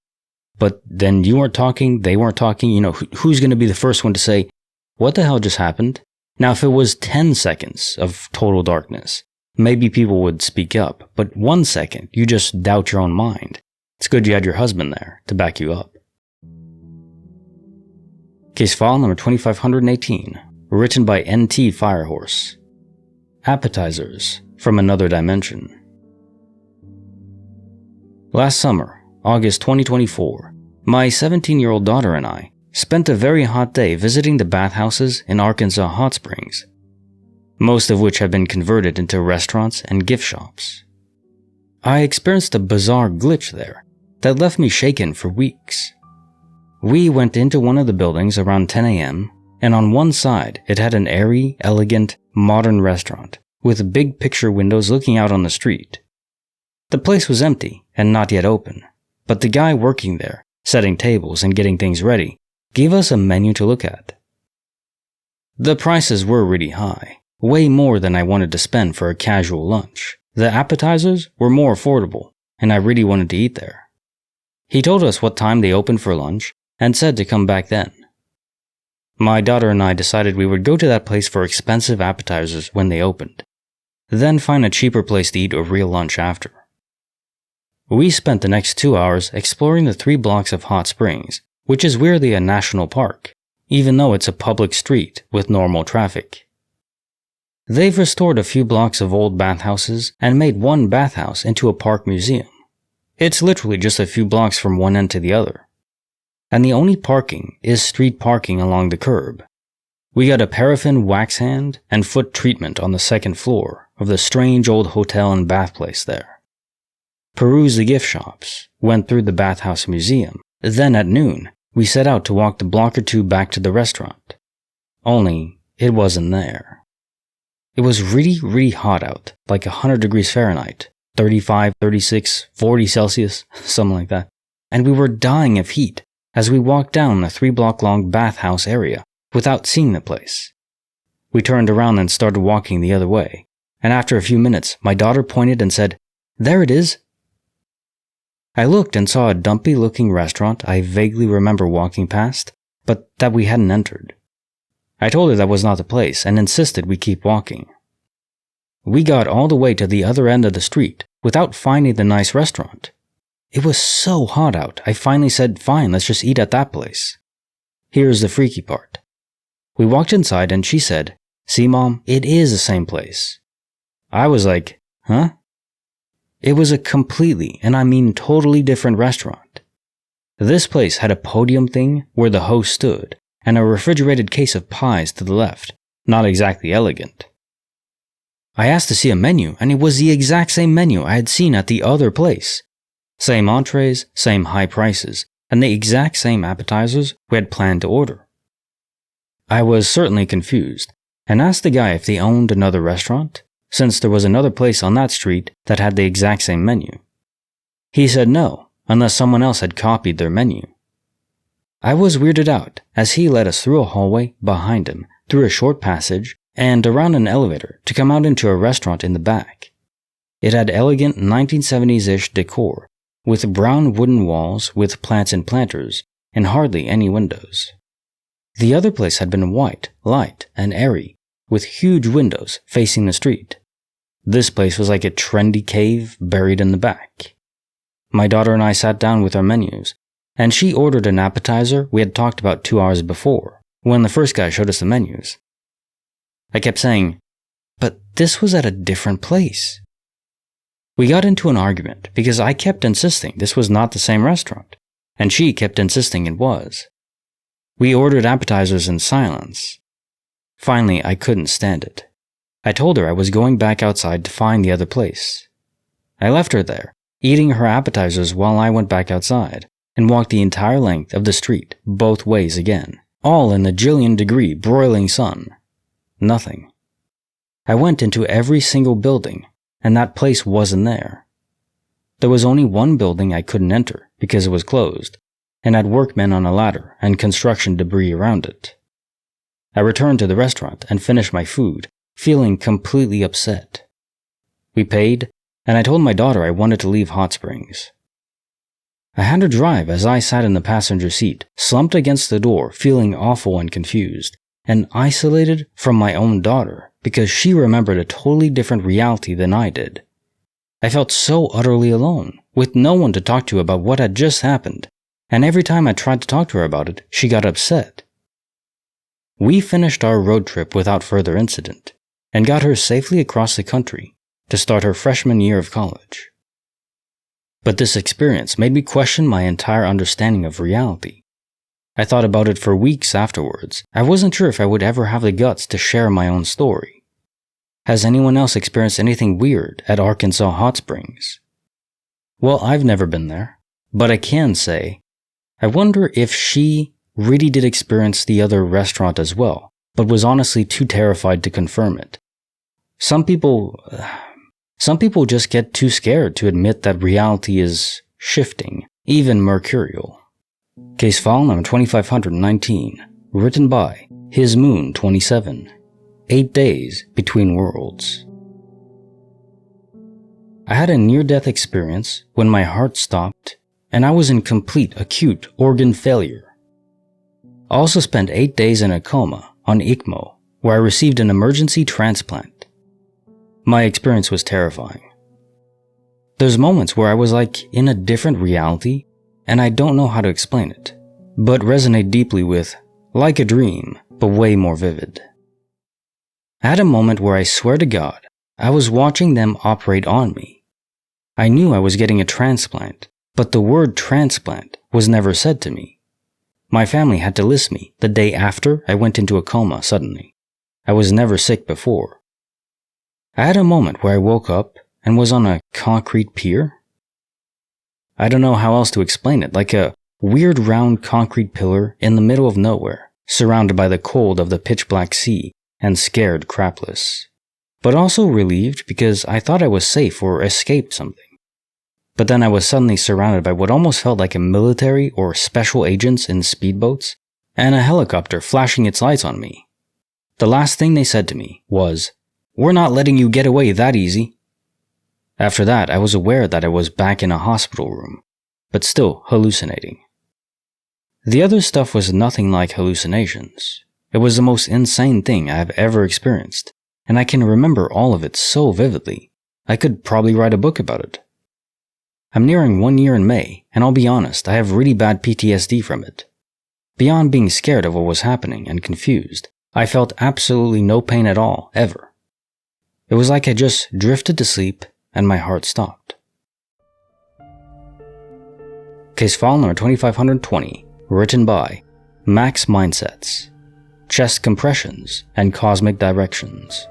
But then you weren't talking, they weren't talking, who's going to be the first one to say, what the hell just happened? Now, if it was 10 seconds of total darkness, maybe people would speak up, but 1 second, you just doubt your own mind. It's good you had your husband there to back you up. Case file number 2518, written by NT Firehorse. Appetizers from Another Dimension. Last summer, August 2024, My 17-year-old daughter and I spent a very hot day visiting the bathhouses in Arkansas hot springs, most of which have been converted into restaurants and gift shops. I experienced a bizarre glitch there that left me shaken for weeks. We went into one of the buildings around 10 a.m., and on one side it had an airy, elegant, modern restaurant with big picture windows looking out on the street. The place was empty and not yet open, but the guy working there, setting tables and getting things ready, gave us a menu to look at. The prices were really high, way more than I wanted to spend for a casual lunch. The appetizers were more affordable, and I really wanted to eat there. He told us what time they opened for lunch and said to come back then. My daughter and I decided we would go to that place for expensive appetizers when they opened, then find a cheaper place to eat a real lunch after. We spent the next 2 hours exploring the 3 blocks of hot springs, which is weirdly a national park, even though it's a public street with normal traffic. They've restored a few blocks of old bathhouses and made one bathhouse into a park museum. It's literally just a few blocks from one end to the other. And the only parking is street parking along the curb. We got a paraffin wax hand and foot treatment on the 2nd floor of the strange old hotel and bath place there. Perused the gift shops, went through the bathhouse museum, then at noon, we set out to walk the block or 2 back to the restaurant. Only, it wasn't there. It was really hot out, like 100 degrees Fahrenheit, 35, 36, 40 Celsius, something like that. And we were dying of heat as we walked down the 3-block-long bathhouse area without seeing the place. We turned around and started walking the other way, and after a few minutes, my daughter pointed and said, "There it is." I looked and saw a dumpy-looking restaurant I vaguely remember walking past, but that we hadn't entered. I told her that was not the place and insisted we keep walking. We got all the way to the other end of the street without finding the nice restaurant. It was so hot out, I finally said, "Fine, let's just eat at that place." Here's the freaky part. We walked inside and she said, "See, Mom, it is the same place." I was like, "Huh?" It was a completely, and I mean totally different restaurant. This place had a podium thing where the host stood, and a refrigerated case of pies to the left, not exactly elegant. I asked to see a menu, and it was the exact same menu I had seen at the other place. Same entrees, same high prices, and the exact same appetizers we had planned to order. I was certainly confused, and asked the guy if they owned another restaurant, since there was another place on that street that had the exact same menu. He said no, unless someone else had copied their menu. I was weirded out as he led us through a hallway behind him, through a short passage, and around an elevator to come out into a restaurant in the back. It had elegant 1970s-ish decor, with brown wooden walls with plants and planters, and hardly any windows. The other place had been white, light, and airy, with huge windows facing the street. This place was like a trendy cave buried in the back. My daughter and I sat down with our menus, and she ordered an appetizer we had talked about 2 hours before, when the first guy showed us the menus. I kept saying, "But this was at a different place." We got into an argument because I kept insisting this was not the same restaurant, and she kept insisting it was. We ordered appetizers in silence. Finally, I couldn't stand it. I told her I was going back outside to find the other place. I left her there, eating her appetizers while I went back outside, and walked the entire length of the street both ways again, all in the jillion-degree broiling sun. Nothing. I went into every single building, and that place wasn't there. There was only one building I couldn't enter because it was closed, and had workmen on a ladder and construction debris around it. I returned to the restaurant and finished my food, feeling completely upset. We paid, and I told my daughter I wanted to leave Hot Springs. I had her drive as I sat in the passenger seat, slumped against the door, feeling awful and confused, and isolated from my own daughter because she remembered a totally different reality than I did. I felt so utterly alone, with no one to talk to about what had just happened, and every time I tried to talk to her about it, she got upset. We finished our road trip without further incident, and got her safely across the country to start her freshman year of college. But this experience made me question my entire understanding of reality. I thought about it for weeks afterwards. I wasn't sure if I would ever have the guts to share my own story. Has anyone else experienced anything weird at Arkansas Hot Springs? Well, I've never been there, but I can say, I wonder if she really did experience the other restaurant as well, but was honestly too terrified to confirm it. Some people just get too scared to admit that reality is shifting, even mercurial. Case file number 2519, written by His Moon 27, 8 Days Between Worlds. I had a near-death experience when my heart stopped and I was in complete acute organ failure. I also spent 8 days in a coma on ECMO, where I received an emergency transplant. My experience was terrifying. There's moments where I was like in a different reality, and I don't know how to explain it, but resonate deeply with like a dream, but way more vivid. I had a moment where I swear to God, I was watching them operate on me. I knew I was getting a transplant, but the word transplant was never said to me. My family had to list me the day after I went into a coma suddenly. I was never sick before. I had a moment where I woke up and was on a concrete pier. I don't know how else to explain it, like a weird round concrete pillar in the middle of nowhere, surrounded by the cold of the pitch black sea and scared crapless. But also relieved because I thought I was safe or escaped something. But then I was suddenly surrounded by what almost felt like a military or special agents in speedboats, and a helicopter flashing its lights on me. The last thing they said to me was, "We're not letting you get away that easy." After that, I was aware that I was back in a hospital room, but still hallucinating. The other stuff was nothing like hallucinations. It was the most insane thing I have ever experienced, and I can remember all of it so vividly, I could probably write a book about it. I'm nearing 1 year in May, and I'll be honest, I have really bad PTSD from it. Beyond being scared of what was happening and confused, I felt absolutely no pain at all, ever. It was like I just drifted to sleep and my heart stopped. Case file number 2520, written by Max Mindsets, Chest Compressions and Cosmic Directions.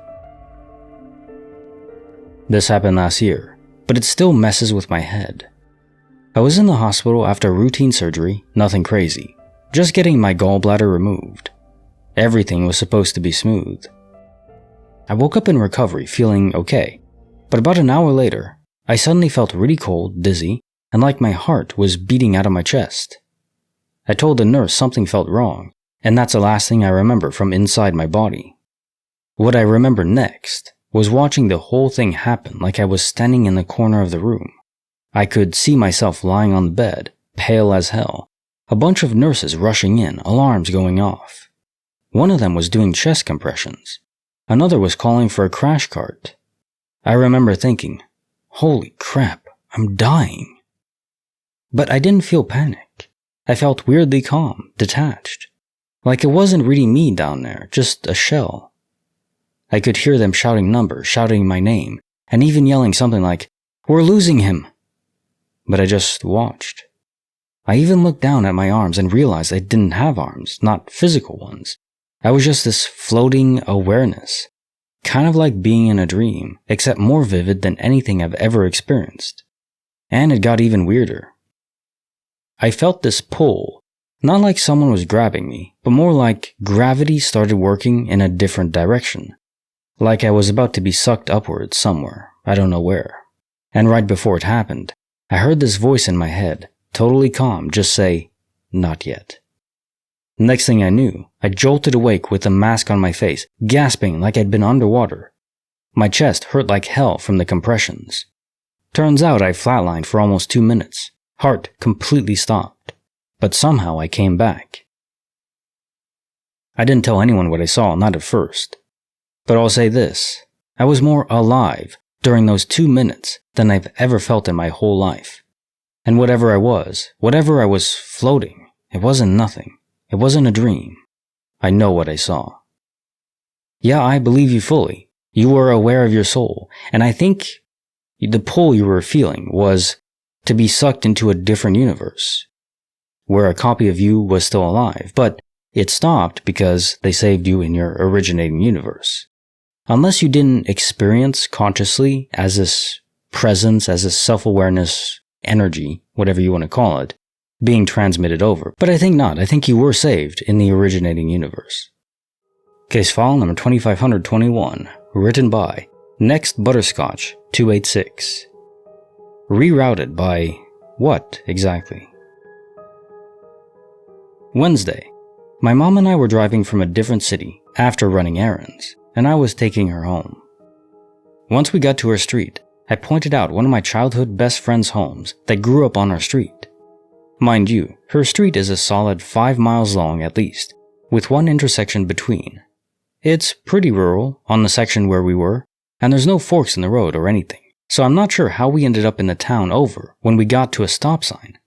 This happened last year, but it still messes with my head. I was in the hospital after routine surgery, nothing crazy, just getting my gallbladder removed. Everything was supposed to be smooth. I woke up in recovery feeling okay, but about an hour later, I suddenly felt really cold, dizzy, and like my heart was beating out of my chest. I told the nurse something felt wrong, and that's the last thing I remember from inside my body. What I remember next was watching the whole thing happen like I was standing in the corner of the room. I could see myself lying on the bed, pale as hell, a bunch of nurses rushing in, alarms going off. One of them was doing chest compressions. Another was calling for a crash cart. I remember thinking, holy crap, I'm dying. But I didn't feel panic. I felt weirdly calm, detached. Like it wasn't really me down there, just a shell. I could hear them shouting numbers, shouting my name, and even yelling something like, "We're losing him!" But I just watched. I even looked down at my arms and realized I didn't have arms, not physical ones. I was just this floating awareness, kind of like being in a dream, except more vivid than anything I've ever experienced. And it got even weirder. I felt this pull, not like someone was grabbing me, but more like gravity started working in a different direction. Like I was about to be sucked upwards somewhere, I don't know where. And right before it happened, I heard this voice in my head, totally calm, just say, "Not yet." Next thing I knew, I jolted awake with a mask on my face, gasping like I'd been underwater. My chest hurt like hell from the compressions. Turns out I flatlined for almost 2 minutes. Heart completely stopped. But somehow I came back. I didn't tell anyone what I saw, not at first. But I'll say this, I was more alive during those 2 minutes than I've ever felt in my whole life. And whatever I was floating, it wasn't nothing. It wasn't a dream. I know what I saw. Yeah, I believe you fully. You were aware of your soul, and I think the pull you were feeling was to be sucked into a different universe, where a copy of you was still alive, but it stopped because they saved you in your originating universe. Unless you didn't experience consciously as this presence, as this self-awareness energy, whatever you want to call it, being transmitted over. But I think not. I think you were saved in the originating universe. Case file number 2521, written by Next Butterscotch 286. Rerouted by what exactly? Wednesday. My mom and I were driving from a different city after running errands, and I was taking her home. Once we got to her street, I pointed out one of my childhood best friend's homes that grew up on our street. Mind you, her street is a solid 5 miles long at least, with one intersection between. It's pretty rural on the section where we were, and there's no forks in the road or anything, so I'm not sure how we ended up in the town over when we got to a stop sign.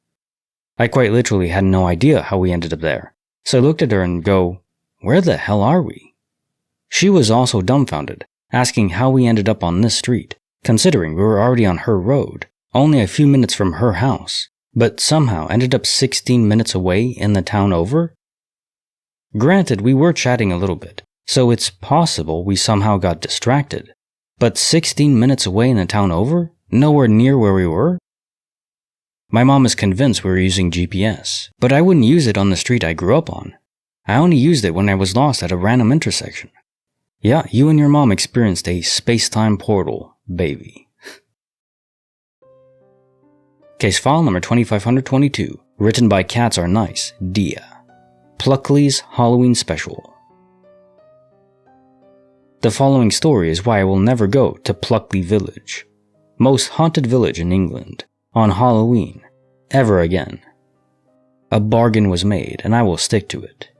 I quite literally had no idea how we ended up there, so I looked at her and go, "Where the hell are we?" She was also dumbfounded, asking how we ended up on this street, considering we were already on her road, only a few minutes from her house, but somehow ended up 16 minutes away in the town over? Granted, we were chatting a little bit, so it's possible we somehow got distracted, but 16 minutes away in the town over? Nowhere near where we were? My mom is convinced we were using GPS, but I wouldn't use it on the street I grew up on. I only used it when I was lost at a random intersection. Yeah, you and your mom experienced a space-time portal, baby. Case file number 2522, written by Cats Are Nice, Dia. Pluckley's Halloween Special. The following story is why I will never go to Pluckley Village, most haunted village in England, on Halloween, ever again. A bargain was made, and I will stick to it.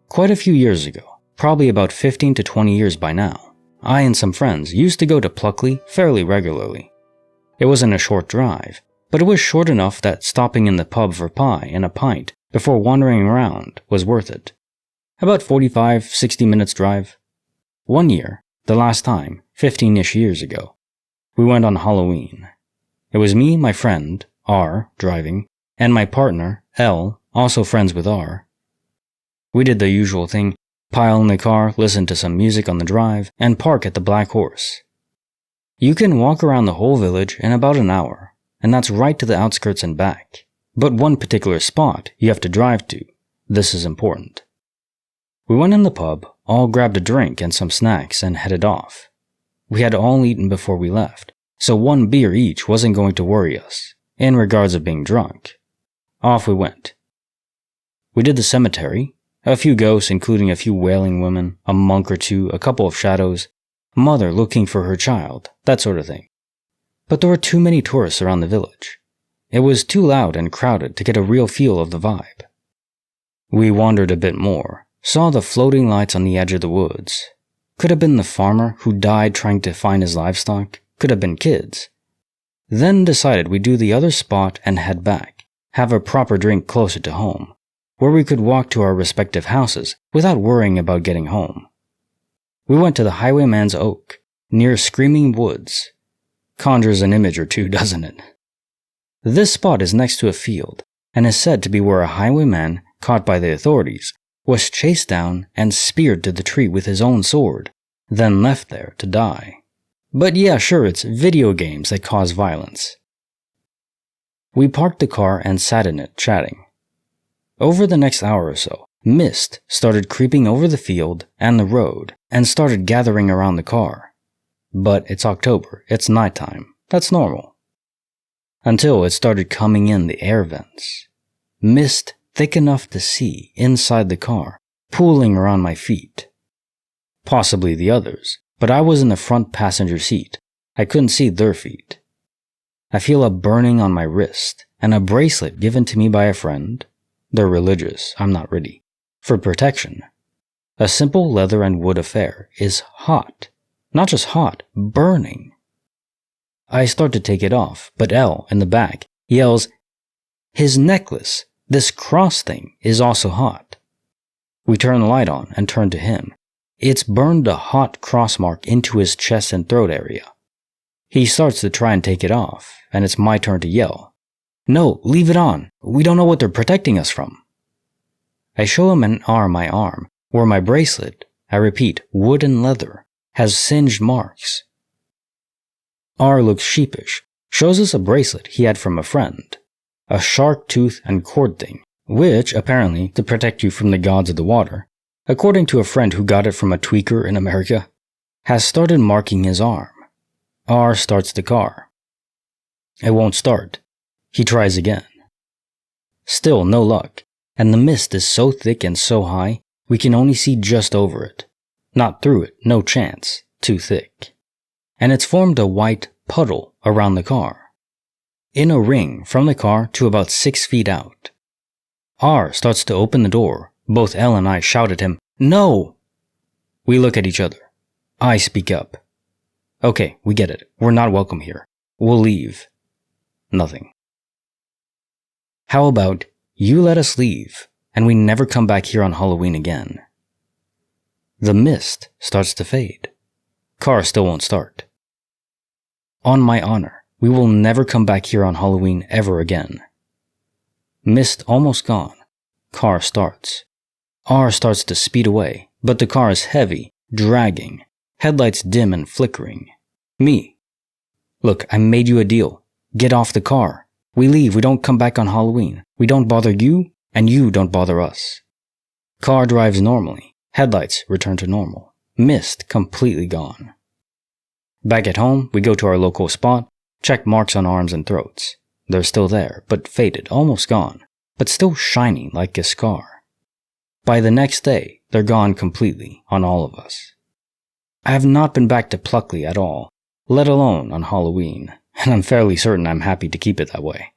Quite a few years ago, probably about 15 to 20 years by now, I and some friends used to go to Pluckley fairly regularly. It wasn't a short drive, but it was short enough that stopping in the pub for pie and a pint before wandering around was worth it. About 45-60 minutes drive. One year, the last time, 15-ish years ago, we went on Halloween. It was me, my friend, R, driving, and my partner, L, also friends with R. We did the usual thing, pile in the car, listen to some music on the drive, and park at the Black Horse. You can walk around the whole village in about an hour, and that's right to the outskirts and back. But one particular spot you have to drive to. This is important. We went in the pub, all grabbed a drink and some snacks, and headed off. We had all eaten before we left, so one beer each wasn't going to worry us, in regards of being drunk. Off we went. We did the cemetery, a few ghosts including a few wailing women, a monk or two, a couple of shadows, a mother looking for her child, that sort of thing. But there were too many tourists around the village. It was too loud and crowded to get a real feel of the vibe. We wandered a bit more, saw the floating lights on the edge of the woods. Could have been the farmer who died trying to find his livestock, could have been kids. Then decided we'd do the other spot and head back, have a proper drink closer to home, where we could walk to our respective houses without worrying about getting home. We went to the Highwayman's Oak, near Screaming Woods. Conjures an image or two, doesn't it? This spot is next to a field, and is said to be where a highwayman, caught by the authorities, was chased down and speared to the tree with his own sword, then left there to die. But yeah, sure, it's video games that cause violence. We parked the car and sat in it, chatting. Over the next hour or so, mist started creeping over the field and the road, and started gathering around the car. But it's October, it's nighttime, that's normal. Until it started coming in the air vents. Mist thick enough to see inside the car, pooling around my feet. Possibly the others, but I was in the front passenger seat. I couldn't see their feet. I feel a burning on my wrist, and a bracelet given to me by a friend. They're religious, I'm not really. For protection. A simple leather and wood affair is hot. Not just hot, burning. I start to take it off, but L, in the back, yells, "His necklace, this cross thing, is also hot." We turn the light on and turn to him. It's burned a hot cross mark into his chest and throat area. He starts to try and take it off, and it's my turn to yell, "No, leave it on. We don't know what they're protecting us from." I show him my arm, where my bracelet, I repeat, wood and leather, has singed marks. R looks sheepish, shows us a bracelet he had from a friend, a shark tooth and cord thing, which, apparently, to protect you from the gods of the water, according to a friend who got it from a tweaker in America, has started marking his arm. R starts the car. It won't start. He tries again. Still no luck, and the mist is so thick and so high, we can only see just over it. Not through it, no chance, too thick. And it's formed a white puddle around the car. In a ring from the car to about 6 feet out. R starts to open the door. Both Elle and I shout at him, "No!" We look at each other. I speak up. "Okay, we get it. We're not welcome here. We'll leave." Nothing. "How about you let us leave, and we never come back here on Halloween again?" The mist starts to fade. Car still won't start. "On my honor, we will never come back here on Halloween ever again." Mist almost gone. Car starts. R starts to speed away, but the car is heavy, dragging, headlights dim and flickering. Me. "Look, I made you a deal. Get off the car. We leave, we don't come back on Halloween. We don't bother you, and you don't bother us." Car drives normally. Headlights return to normal. Mist completely gone. Back at home, we go to our local spot, check marks on arms and throats. They're still there, but faded, almost gone, but still shining like a scar. By the next day, they're gone completely on all of us. I have not been back to Pluckley at all, let alone on Halloween, and I'm fairly certain I'm happy to keep it that way.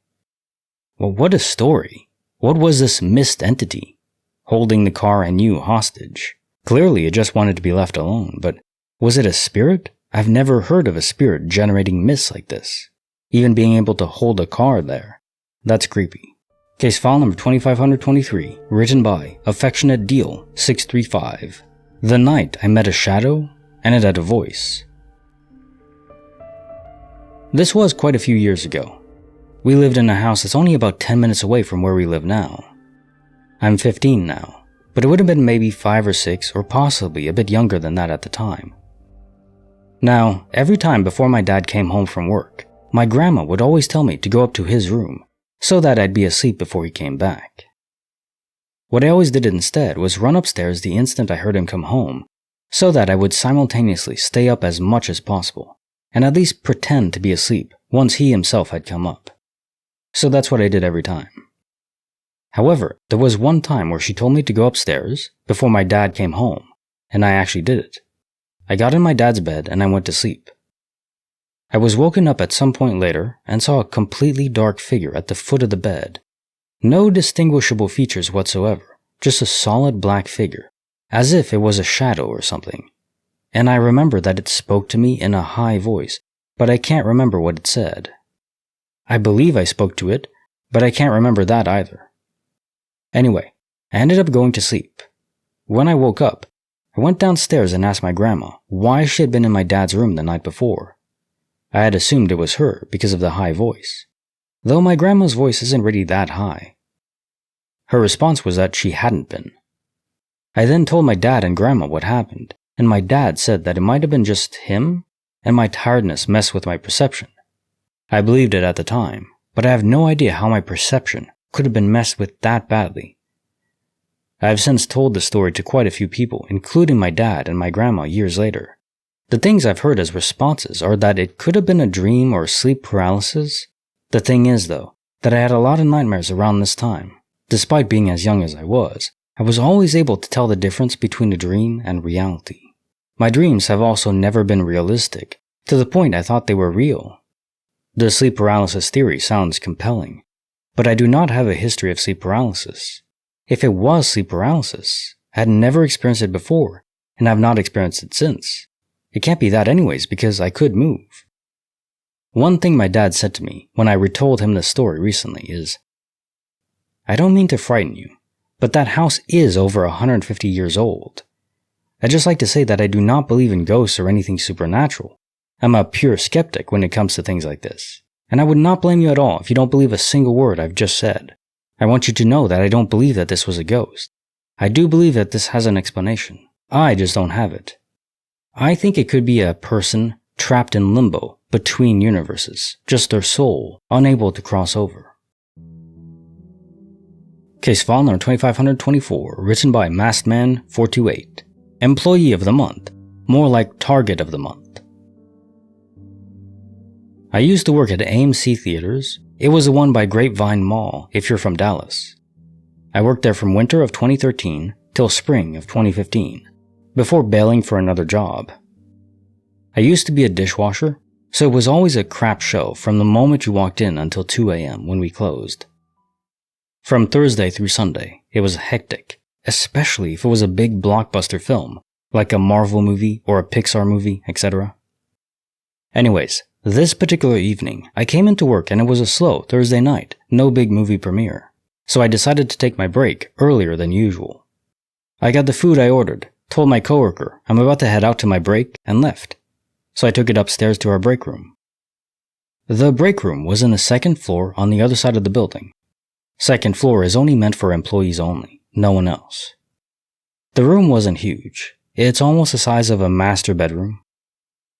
Well, what a story. What was this mist entity? Holding the car and you hostage. Clearly it just wanted to be left alone, but was it a spirit? I've never heard of a spirit generating mist like this. Even being able to hold a car there. That's creepy. Case file number 2523, written by Affectionate Deal 635. The night I met a shadow, and it had a voice. This was quite a few years ago. We lived in a house that's only about 10 minutes away from where we live now. I'm 15 now, but it would have been maybe 5 or 6 or possibly a bit younger than that at the time. Now, every time before my dad came home from work, my grandma would always tell me to go up to his room so that I'd be asleep before he came back. What I always did instead was run upstairs the instant I heard him come home so that I would simultaneously stay up as much as possible and at least pretend to be asleep once he himself had come up. So that's what I did every time. However, there was one time where she told me to go upstairs before my dad came home, and I actually did it. I got in my dad's bed and I went to sleep. I was woken up at some point later and saw a completely dark figure at the foot of the bed. No distinguishable features whatsoever, just a solid black figure, as if it was a shadow or something. And I remember that it spoke to me in a high voice, but I can't remember what it said. I believe I spoke to it, but I can't remember that either. Anyway, I ended up going to sleep. When I woke up, I went downstairs and asked my grandma why she had been in my dad's room the night before. I had assumed it was her because of the high voice, though my grandma's voice isn't really that high. Her response was that she hadn't been. I then told my dad and grandma what happened, and my dad said that it might have been just him, and my tiredness messed with my perception. I believed it at the time, but I have no idea how my perception could have been messed with that badly. I have since told the story to quite a few people, including my dad and my grandma years later. The things I've heard as responses are that it could have been a dream or sleep paralysis. The thing is, though, that I had a lot of nightmares around this time. Despite being as young as I was always able to tell the difference between a dream and reality. My dreams have also never been realistic, to the point I thought they were real. The sleep paralysis theory sounds compelling, but I do not have a history of sleep paralysis. If it was sleep paralysis, I had never experienced it before, and have not experienced it since. It can't be that anyways, because I could move. One thing my dad said to me when I retold him this story recently is, "I don't mean to frighten you, but that house is over 150 years old. I'd just like to say that I do not believe in ghosts or anything supernatural, I'm a pure skeptic when it comes to things like this, and I would not blame you at all if you don't believe a single word I've just said. I want you to know that I don't believe that this was a ghost. I do believe that this has an explanation. I just don't have it. I think it could be a person trapped in limbo between universes, just their soul unable to cross over. Case file number 2524, written by MaskedMan428. Employee of the month, more like target of the month. I used to work at AMC Theaters. It was the one by Grapevine Mall, if you're from Dallas. I worked there from winter of 2013 till spring of 2015, before bailing for another job. I used to be a dishwasher, so it was always a crap show from the moment you walked in until 2 a.m. when we closed. From Thursday through Sunday, it was hectic, especially if it was a big blockbuster film, like a Marvel movie or a Pixar movie, etc. Anyways, this particular evening, I came into work and it was a slow Thursday night, no big movie premiere, so I decided to take my break earlier than usual. I got the food I ordered, told my coworker I'm about to head out to my break, and left. So I took it upstairs to our break room. The break room was in the second floor on the other side of the building. Second floor is only meant for employees only, no one else. The room wasn't huge. It's almost the size of a master bedroom.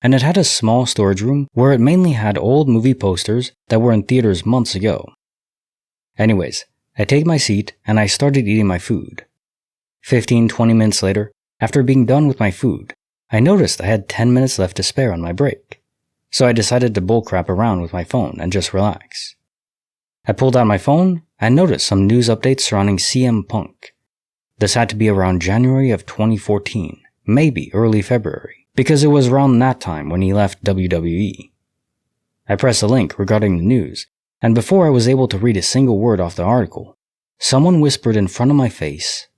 And it had a small storage room where it mainly had old movie posters that were in theaters months ago. Anyways, I take my seat and I started eating my food. 15-20 minutes later, after being done with my food, I noticed I had 10 minutes left to spare on my break. So I decided to bullcrap around with my phone and just relax. I pulled out my phone and noticed some news updates surrounding CM Punk. This had to be around January of 2014, maybe early February, because it was around that time when he left WWE. I pressed a link regarding the news, and before I was able to read a single word off the article, someone whispered in front of my face,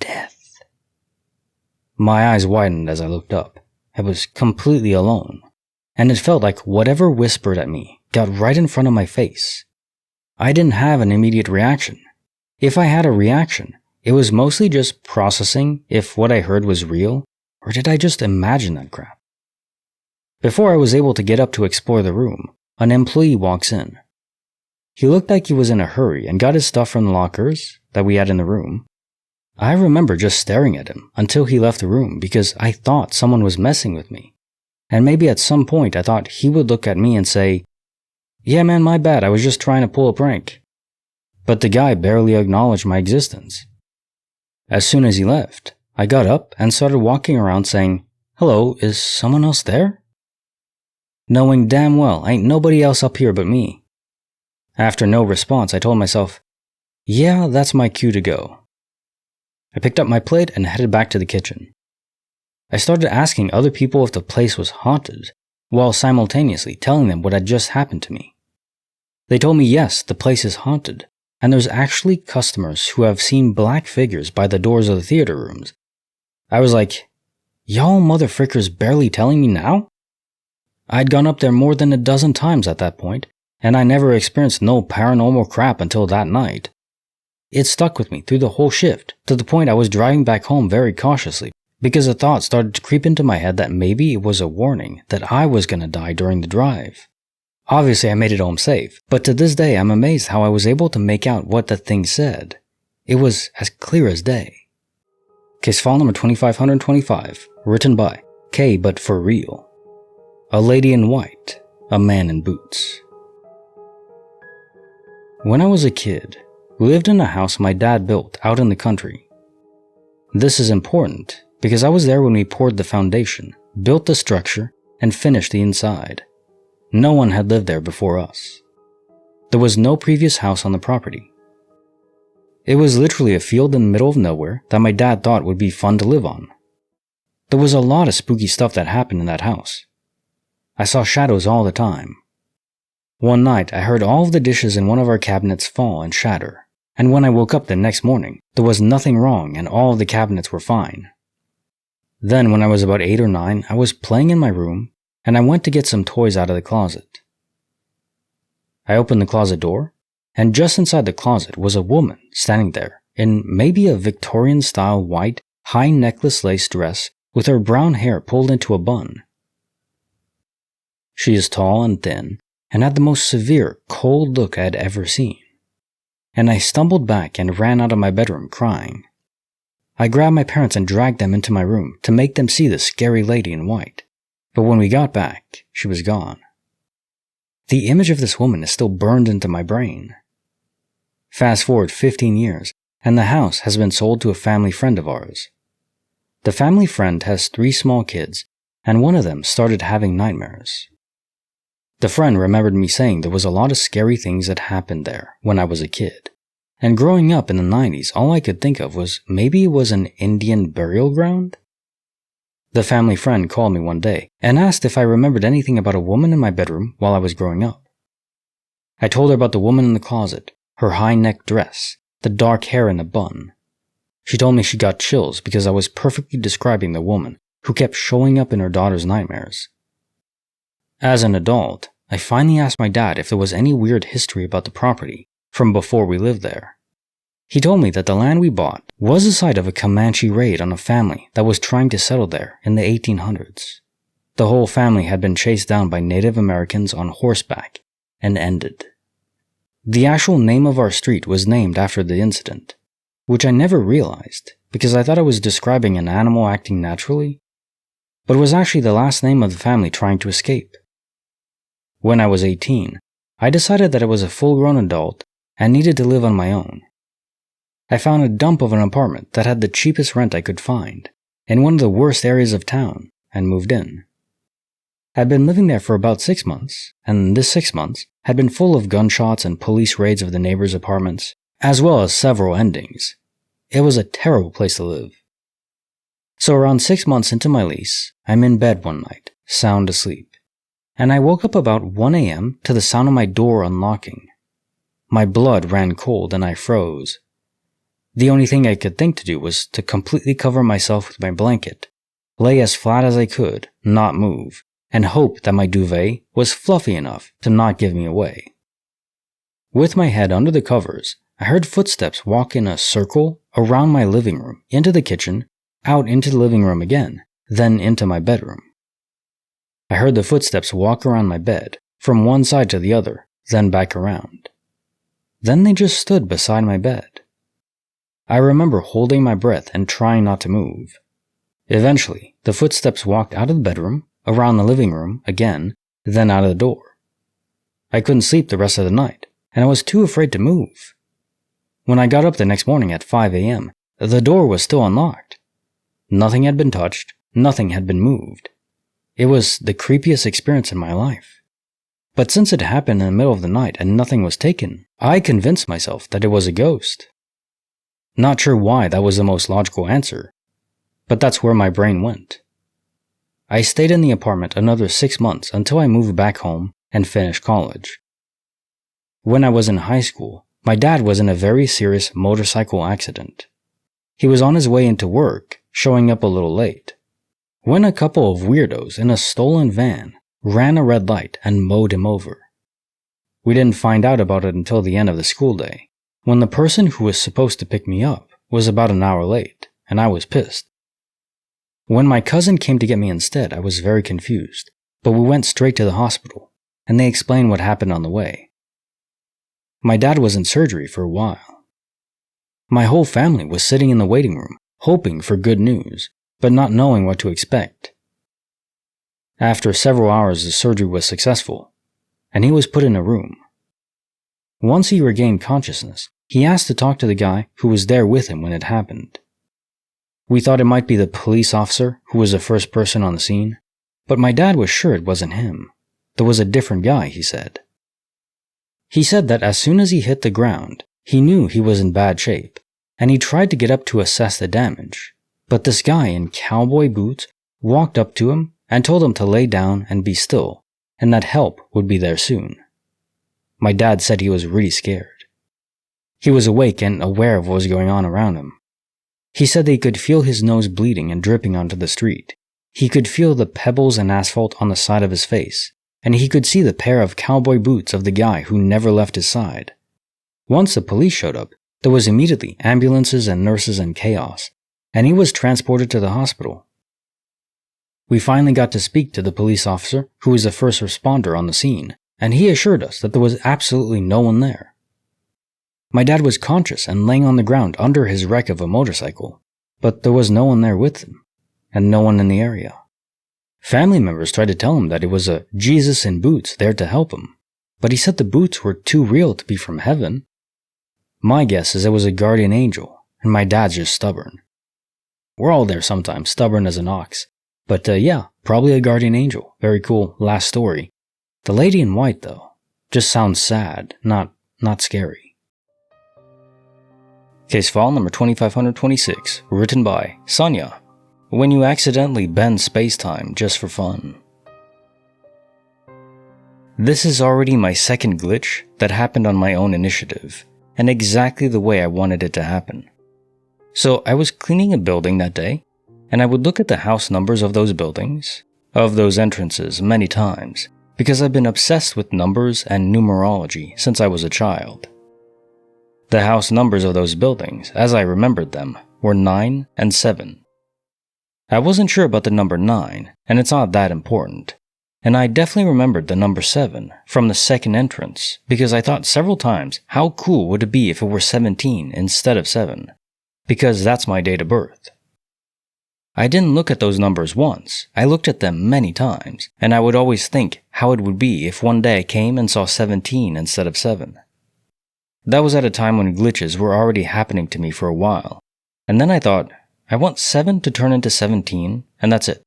"Death." My eyes widened as I looked up. I was completely alone, and it felt like whatever whispered at me got right in front of my face. I didn't have an immediate reaction. If I had a reaction, it was mostly just processing if what I heard was real, or did I just imagine that crap? Before I was able to get up to explore the room, an employee walks in. He looked like he was in a hurry and got his stuff from the lockers that we had in the room. I remember just staring at him until he left the room because I thought someone was messing with me. And maybe at some point I thought he would look at me and say, "Yeah man, my bad, I was just trying to pull a prank." But the guy barely acknowledged my existence. As soon as he left, I got up and started walking around saying, "Hello, is someone else there?" Knowing damn well ain't nobody else up here but me. After no response, I told myself, yeah, that's my cue to go. I picked up my plate and headed back to the kitchen. I started asking other people if the place was haunted, while simultaneously telling them what had just happened to me. They told me yes, the place is haunted, and there's actually customers who have seen black figures by the doors of the theater rooms. I was like, y'all motherfrickers barely telling me now? I'd gone up there more than a dozen times at that point, and I never experienced no paranormal crap until that night. It stuck with me through the whole shift, to the point I was driving back home very cautiously, because a thought started to creep into my head that maybe it was a warning that I was gonna die during the drive. Obviously I made it home safe, but to this day I'm amazed how I was able to make out what the thing said. It was as clear as day. Case file number 2525, written by K but for real. A lady in white, a man in boots. When I was a kid, we lived in a house my dad built out in the country. This is important because I was there when we poured the foundation, built the structure, and finished the inside. No one had lived there before us. There was no previous house on the property. It was literally a field in the middle of nowhere that my dad thought would be fun to live on. There was a lot of spooky stuff that happened in that house. I saw shadows all the time. One night, I heard all of the dishes in one of our cabinets fall and shatter, and when I woke up the next morning, there was nothing wrong and all of the cabinets were fine. Then, when I was about 8 or 9, I was playing in my room, and I went to get some toys out of the closet. I opened the closet door, and just inside the closet was a woman standing there in maybe a Victorian-style white, high necklace lace dress with her brown hair pulled into a bun. She is tall and thin, and had the most severe, cold look I had ever seen. And I stumbled back and ran out of my bedroom crying. I grabbed my parents and dragged them into my room to make them see the scary lady in white. But when we got back, she was gone. The image of this woman is still burned into my brain. Fast forward 15 years, and the house has been sold to a family friend of ours. The family friend has 3 small kids, and one of them started having nightmares. The friend remembered me saying there was a lot of scary things that happened there when I was a kid. And growing up in the 90s, all I could think of was maybe it was an Indian burial ground? The family friend called me one day and asked if I remembered anything about a woman in my bedroom while I was growing up. I told her about the woman in the closet, her high-neck dress, the dark hair in a bun. She told me she got chills because I was perfectly describing the woman who kept showing up in her daughter's nightmares. As an adult, I finally asked my dad if there was any weird history about the property from before we lived there. He told me that the land we bought was the site of a Comanche raid on a family that was trying to settle there in the 1800s. The whole family had been chased down by Native Americans on horseback and ended. The actual name of our street was named after the incident, which I never realized because I thought I was describing an animal acting naturally, but it was actually the last name of the family trying to escape. When I was 18, I decided that I was a full-grown adult and needed to live on my own. I found a dump of an apartment that had the cheapest rent I could find in one of the worst areas of town and moved in. I'd been living there for about 6 months, and this 6 months had been full of gunshots and police raids of the neighbors' apartments, as well as several endings. It was a terrible place to live. So around 6 months into my lease, I'm in bed one night, sound asleep, and I woke up about 1 a.m. to the sound of my door unlocking. My blood ran cold and I froze. The only thing I could think to do was to completely cover myself with my blanket, lay as flat as I could, not move, and hope that my duvet was fluffy enough to not give me away. With my head under the covers, I heard footsteps walk in a circle around my living room, into the kitchen, out into the living room again, then into my bedroom. I heard the footsteps walk around my bed, from one side to the other, then back around. Then they just stood beside my bed. I remember holding my breath and trying not to move. Eventually, the footsteps walked out of the bedroom, around the living room again, then out of the door. I couldn't sleep the rest of the night, and I was too afraid to move. When I got up the next morning at 5 a.m., the door was still unlocked. Nothing had been touched, nothing had been moved. It was the creepiest experience in my life. But since it happened in the middle of the night and nothing was taken, I convinced myself that it was a ghost. Not sure why that was the most logical answer, but that's where my brain went. I stayed in the apartment another 6 months until I moved back home and finished college. When I was in high school, my dad was in a very serious motorcycle accident. He was on his way into work, showing up a little late, when a couple of weirdos in a stolen van ran a red light and mowed him over. We didn't find out about it until the end of the school day, when the person who was supposed to pick me up was about an hour late, and I was pissed. When my cousin came to get me instead, I was very confused, but we went straight to the hospital, and they explained what happened on the way. My dad was in surgery for a while. My whole family was sitting in the waiting room, hoping for good news, but not knowing what to expect. After several hours, the surgery was successful, and he was put in a room. Once he regained consciousness, he asked to talk to the guy who was there with him when it happened. We thought it might be the police officer who was the first person on the scene, but my dad was sure it wasn't him. There was a different guy, he said. He said that as soon as he hit the ground, he knew he was in bad shape, and he tried to get up to assess the damage. But this guy in cowboy boots walked up to him and told him to lay down and be still, and that help would be there soon. My dad said he was really scared. He was awake and aware of what was going on around him. He said that he could feel his nose bleeding and dripping onto the street. He could feel the pebbles and asphalt on the side of his face, and he could see the pair of cowboy boots of the guy who never left his side. Once the police showed up, there was immediately ambulances and nurses and chaos, and he was transported to the hospital. We finally got to speak to the police officer who was the first responder on the scene, and he assured us that there was absolutely no one there. My dad was conscious and laying on the ground under his wreck of a motorcycle, but there was no one there with him, and no one in the area. Family members tried to tell him that it was a Jesus in boots there to help him, but he said the boots were too real to be from heaven. My guess is it was a guardian angel, and my dad's just stubborn. We're all there sometimes, stubborn as an ox. But yeah, probably a guardian angel. Very cool last story. The lady in white, though, just sounds sad, not scary. Case file number 2526, written by Sonia. When you accidentally bend space-time just for fun. This is already my second glitch that happened on my own initiative, and exactly the way I wanted it to happen. So I was cleaning a building that day, and I would look at the house numbers of those buildings, of those entrances many times, because I've been obsessed with numbers and numerology since I was a child. The house numbers of those buildings, as I remembered them, were 9 and 7. I wasn't sure about the number 9, and it's not that important, and I definitely remembered the number 7 from the second entrance because I thought several times how cool would it be if it were 17 instead of 7, because that's my date of birth. I didn't look at those numbers once, I looked at them many times, and I would always think how it would be if one day I came and saw 17 instead of 7. That was at a time when glitches were already happening to me for a while, and then I thought, I want 7 to turn into 17, and that's it.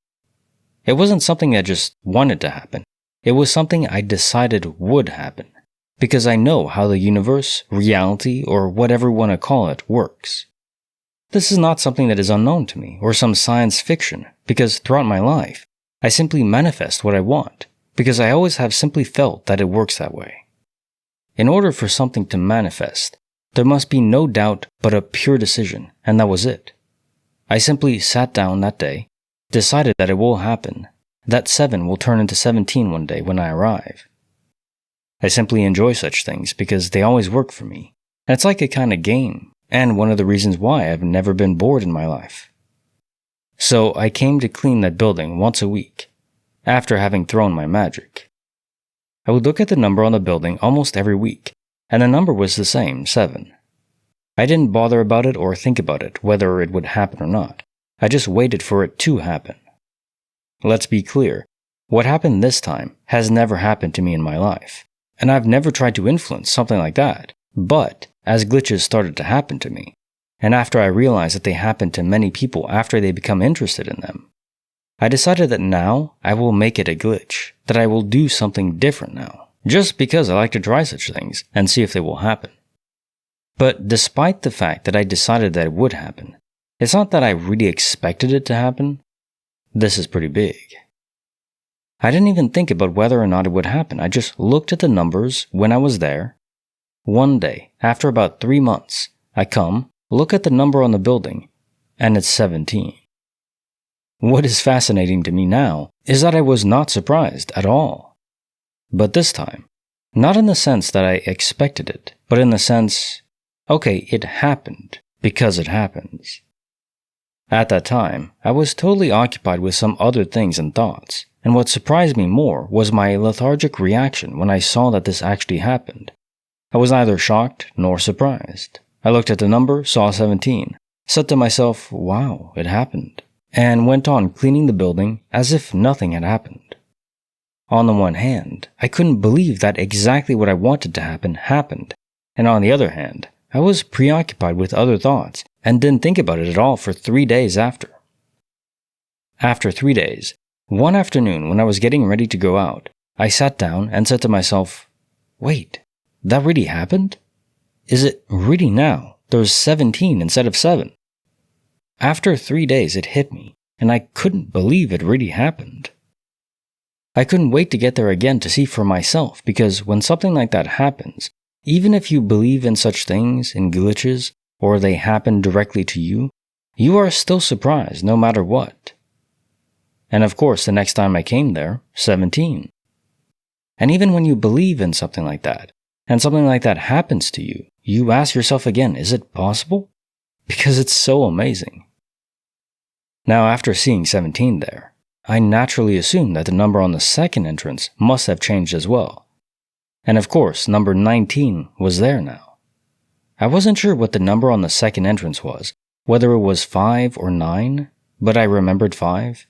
It wasn't something I just wanted to happen, it was something I decided would happen, because I know how the universe, reality, or whatever you want to call it, works. This is not something that is unknown to me, or some science fiction, because throughout my life, I simply manifest what I want, because I always have simply felt that it works that way. In order for something to manifest, there must be no doubt but a pure decision, and that was it. I simply sat down that day, decided that it will happen, that 7 will turn into 17 one day when I arrive. I simply enjoy such things because they always work for me, and it's like a kind of game, and one of the reasons why I've never been bored in my life. So I came to clean that building once a week, after having thrown my magic. I would look at the number on the building almost every week, and the number was the same, 7. I didn't bother about it or think about it, whether it would happen or not. I just waited for it to happen. Let's be clear, what happened this time has never happened to me in my life, and I've never tried to influence something like that, but as glitches started to happen to me, and after I realized that they happen to many people after they become interested in them, I decided that now I will make it a glitch, that I will do something different now, just because I like to try such things and see if they will happen. But despite the fact that I decided that it would happen, it's not that I really expected it to happen. This is pretty big. I didn't even think about whether or not it would happen. I just looked at the numbers when I was there. One day, after about 3 months, I come, look at the number on the building, and it's 17. What is fascinating to me now is that I was not surprised at all. But this time, not in the sense that I expected it, but in the sense, okay, it happened because it happens. At that time, I was totally occupied with some other things and thoughts, and what surprised me more was my lethargic reaction when I saw that this actually happened. I was neither shocked nor surprised. I looked at the number, saw 17, said to myself, wow, it happened, and went on cleaning the building as if nothing had happened. On the one hand, I couldn't believe that exactly what I wanted to happen happened, and on the other hand, I was preoccupied with other thoughts and didn't think about it at all for 3 days after. After 3 days, one afternoon when I was getting ready to go out, I sat down and said to myself, wait, that really happened? Is it really now? There's 17 instead of 7. After 3 days it hit me, and I couldn't believe it really happened. I couldn't wait to get there again to see for myself, because when something like that happens, even if you believe in such things, in glitches, or they happen directly to you, you are still surprised no matter what. And of course, the next time I came there, 17. And even when you believe in something like that, and something like that happens to you, you ask yourself again, is it possible? Because it's so amazing. Now, after seeing 17 there, I naturally assumed that the number on the second entrance must have changed as well. And of course, number 19 was there now. I wasn't sure what the number on the second entrance was, whether it was 5 or 9, but I remembered 5.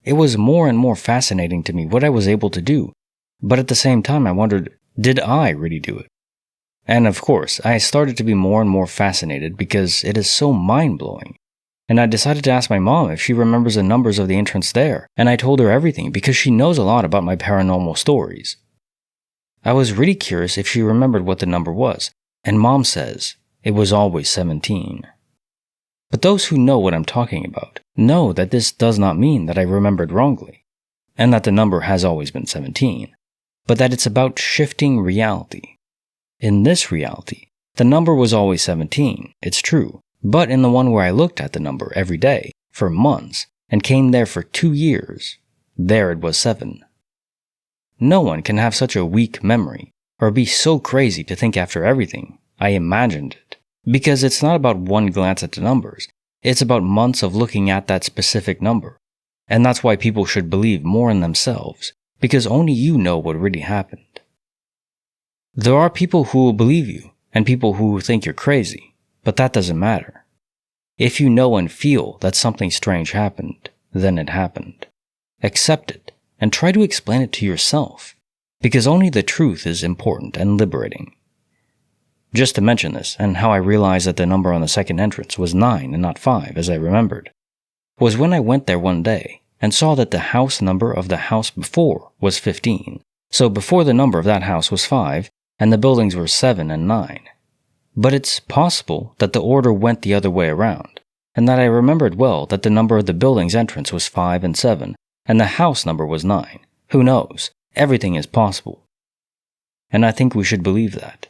It was more and more fascinating to me what I was able to do, but at the same time I wondered, did I really do it? And of course, I started to be more and more fascinated because it is so mind-blowing. And I decided to ask my mom if she remembers the numbers of the entrance there, and I told her everything because she knows a lot about my paranormal stories. I was really curious if she remembered what the number was, and Mom says it was always 17. But those who know what I'm talking about know that this does not mean that I remembered wrongly, and that the number has always been 17, but that it's about shifting reality. In this reality, the number was always 17, it's true, but in the one where I looked at the number every day, for months, and came there for 2 years, there it was 7. No one can have such a weak memory, or be so crazy to think after everything. I imagined it. Because it's not about one glance at the numbers, it's about months of looking at that specific number. And that's why people should believe more in themselves, because only you know what really happened. There are people who will believe you, and people who think you're crazy, but that doesn't matter. If you know and feel that something strange happened, then it happened. Accept it, and try to explain it to yourself, because only the truth is important and liberating. Just to mention this, and how I realized that the number on the second entrance was 9 and not 5 as I remembered, was when I went there one day and saw that the house number of the house before was 15, so before the number of that house was 5, and the buildings were 7 and 9. But it's possible that the order went the other way around, and that I remembered well that the number of the building's entrance was 5 and 7, and the house number was 9. Who knows? Everything is possible. And I think we should believe that.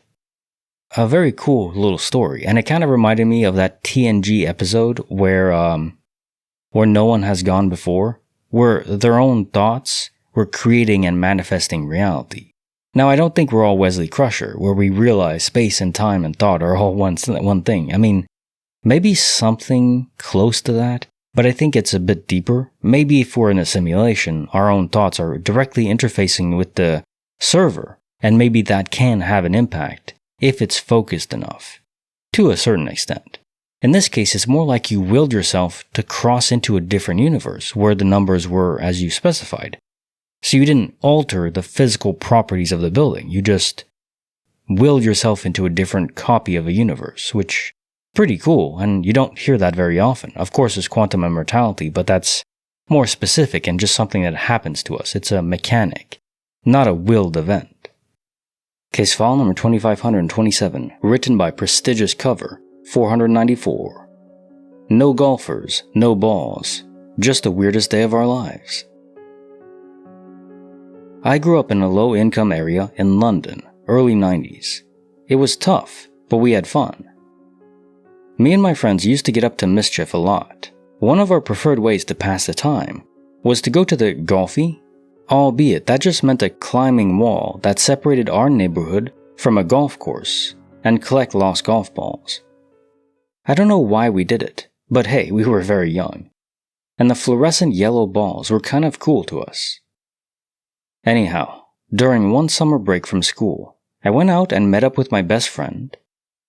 A very cool little story, and it kind of reminded me of that TNG episode where no one has gone before, where their own thoughts were creating and manifesting reality. Now, I don't think we're all Wesley Crusher, where we realize space and time and thought are all one thing. I mean, maybe something close to that, but I think it's a bit deeper. Maybe if we're in a simulation, our own thoughts are directly interfacing with the server, and maybe that can have an impact if it's focused enough, to a certain extent. In this case, it's more like you willed yourself to cross into a different universe where the numbers were as you specified. So you didn't alter the physical properties of the building, you just willed yourself into a different copy of a universe, which pretty cool, and you don't hear that very often. Of course, there's quantum immortality, but that's more specific and just something that happens to us. It's a mechanic, not a willed event. Case file number 2527, written by prestigious cover 494. No golfers, no balls, just the weirdest day of our lives. I grew up in a low-income area in London, early 90s. It was tough, but we had fun. Me and my friends used to get up to mischief a lot. One of our preferred ways to pass the time was to go to the golfy, albeit that just meant a climbing wall that separated our neighborhood from a golf course, and collect lost golf balls. I don't know why we did it, but hey, we were very young. And the fluorescent yellow balls were kind of cool to us. Anyhow, during one summer break from school, I went out and met up with my best friend.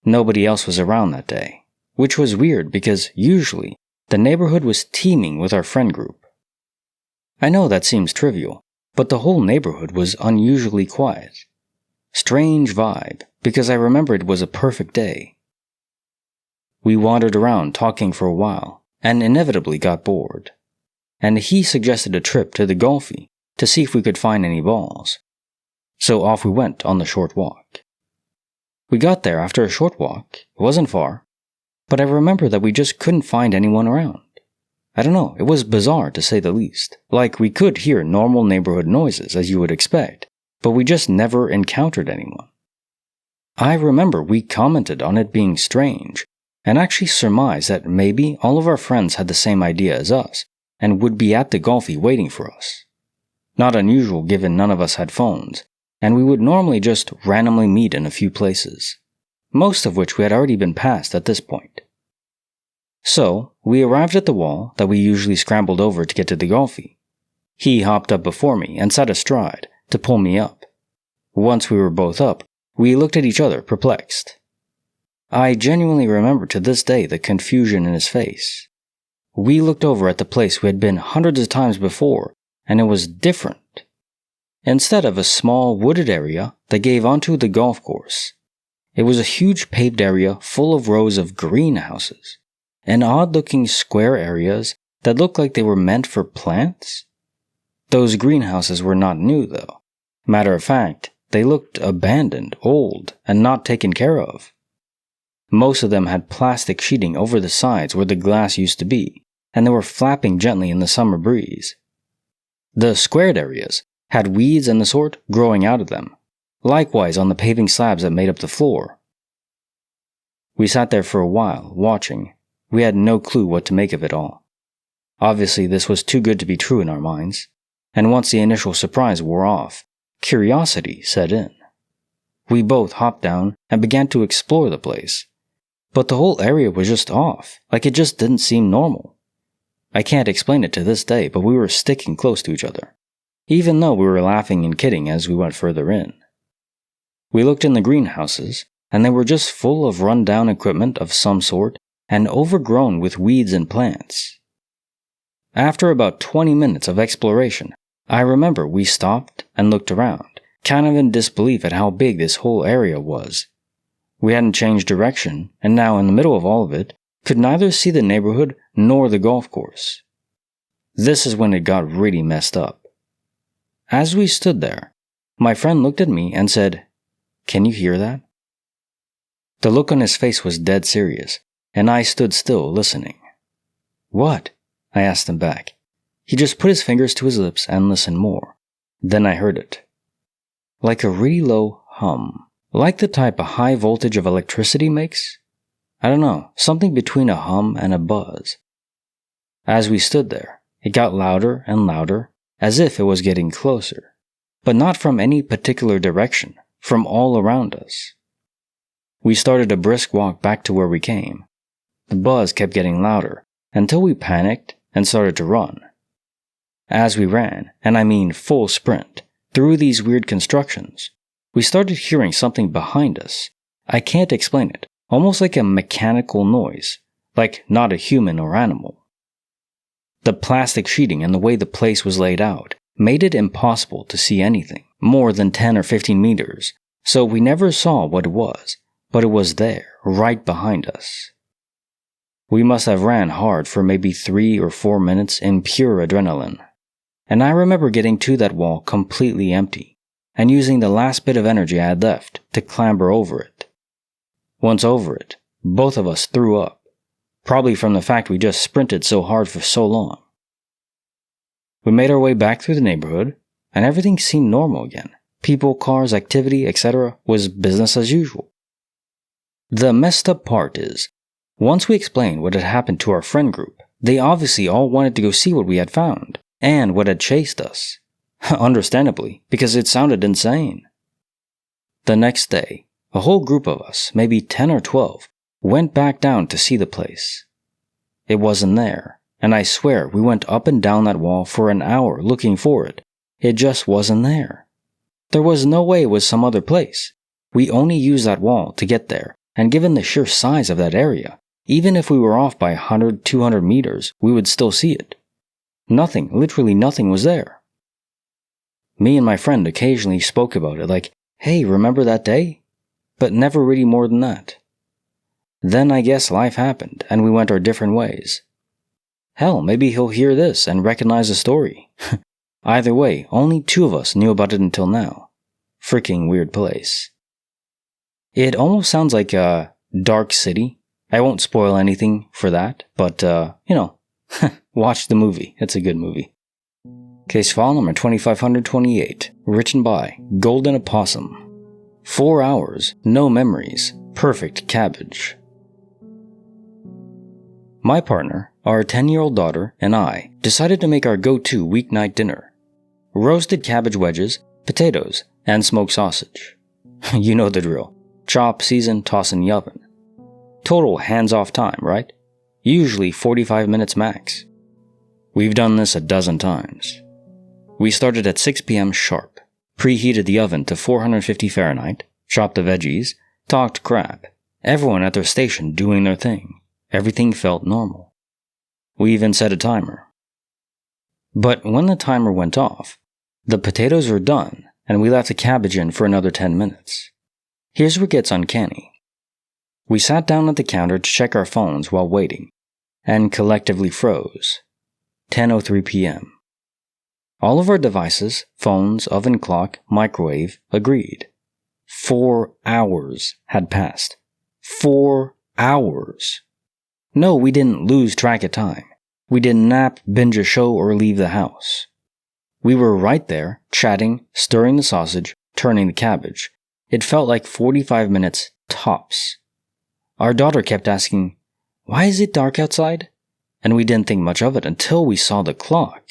Nobody else was around that day, which was weird because usually the neighborhood was teeming with our friend group. I know that seems trivial, but the whole neighborhood was unusually quiet. Strange vibe, because I remember it was a perfect day. We wandered around talking for a while, and inevitably got bored. And he suggested a trip to the golfy to see if we could find any balls. So off we went on the short walk. We got there after a short walk, it wasn't far, but I remember that we just couldn't find anyone around. I don't know, it was bizarre to say the least. Like we could hear normal neighborhood noises as you would expect, but we just never encountered anyone. I remember we commented on it being strange, and actually surmised that maybe all of our friends had the same idea as us, and would be at the golfy waiting for us. Not unusual given none of us had phones, and we would normally just randomly meet in a few places, most of which we had already been past at this point. So, we arrived at the wall that we usually scrambled over to get to the golfy, He hopped up before me and sat astride to pull me up. Once we were both up, we looked at each other, perplexed. I genuinely remember to this day the confusion in his face. We looked over at the place we had been hundreds of times before, and it was different. Instead of a small wooded area that gave onto the golf course, it was a huge paved area full of rows of greenhouses, and odd-looking square areas that looked like they were meant for plants. Those greenhouses were not new, though. Matter of fact, they looked abandoned, old, and not taken care of. Most of them had plastic sheeting over the sides where the glass used to be, and they were flapping gently in the summer breeze. The squared areas had weeds and the sort growing out of them, likewise on the paving slabs that made up the floor. We sat there for a while, watching. We had no clue what to make of it all. Obviously, this was too good to be true in our minds, and once the initial surprise wore off, curiosity set in. We both hopped down and began to explore the place. But the whole area was just off, like it just didn't seem normal. I can't explain it to this day, but we were sticking close to each other, even though we were laughing and kidding as we went further in. We looked in the greenhouses, and they were just full of run-down equipment of some sort and overgrown with weeds and plants. After about 20 minutes of exploration, I remember we stopped and looked around, kind of in disbelief at how big this whole area was. We hadn't changed direction, and now in the middle of all of it, could neither see the neighborhood nor the golf course. This is when it got really messed up. As we stood there, my friend looked at me and said, "Can you hear that?" The look on his face was dead serious, and I stood still listening. "What?" I asked him back. He just put his fingers to his lips and listened more. Then I heard it. Like a really low hum. Like the type a high voltage of electricity makes? I don't know, something between a hum and a buzz. As we stood there, it got louder and louder, as if it was getting closer. But not from any particular direction, from all around us. We started a brisk walk back to where we came. The buzz kept getting louder, until we panicked and started to run. As we ran, and I mean full sprint, through these weird constructions, we started hearing something behind us. I can't explain it, almost like a mechanical noise, like not a human or animal. The plastic sheeting and the way the place was laid out made it impossible to see anything more than 10 or 15 meters, so we never saw what it was, but it was there, right behind us. We must have ran hard for maybe 3 or 4 minutes in pure adrenaline, and I remember getting to that wall completely empty, and using the last bit of energy I had left to clamber over it. Once over it, both of us threw up, probably from the fact we just sprinted so hard for so long. We made our way back through the neighborhood, and everything seemed normal again. People, cars, activity, etc. was business as usual. The messed up part is, once we explained what had happened to our friend group, they obviously all wanted to go see what we had found, and what had chased us. Understandably, because it sounded insane. The next day, a whole group of us, maybe 10 or 12, went back down to see the place. It wasn't there, and I swear we went up and down that wall for an hour looking for it. It just wasn't there. There was no way it was some other place. We only used that wall to get there, and given the sheer size of that area, even if we were off by 100, 200 meters, we would still see it. Nothing, literally nothing was there. Me and my friend occasionally spoke about it like, "Hey, remember that day?" But never really more than that. Then I guess life happened, and we went our different ways. Hell, maybe he'll hear this and recognize the story. Either way, only 2 of us knew about it until now. Freaking weird place. It almost sounds like a dark city. I won't spoil anything for that, but, watch the movie. It's a good movie. Case file number 2528, written by Golden Opossum. 4 hours, no memories, perfect cabbage. My partner, our 10-year-old daughter, and I decided to make our go-to weeknight dinner. Roasted cabbage wedges, potatoes, and smoked sausage. You know the drill. Chop, season, toss in the oven. Total hands-off time, right? Usually 45 minutes max. We've done this a dozen times. We started at 6 p.m. sharp, preheated the oven to 450 Fahrenheit, chopped the veggies, talked crap, everyone at their station doing their thing. Everything felt normal. We even set a timer. But when the timer went off, the potatoes were done and we left the cabbage in for another 10 minutes. Here's where it gets uncanny. We sat down at the counter to check our phones while waiting, and collectively froze. 10:03 p.m. All of our devices, phones, oven clock, microwave, agreed. 4 hours had passed. 4 hours! No, we didn't lose track of time. We didn't nap, binge a show, or leave the house. We were right there, chatting, stirring the sausage, turning the cabbage. It felt like 45 minutes tops. Our daughter kept asking, "Why is it dark outside?" And we didn't think much of it until we saw the clock.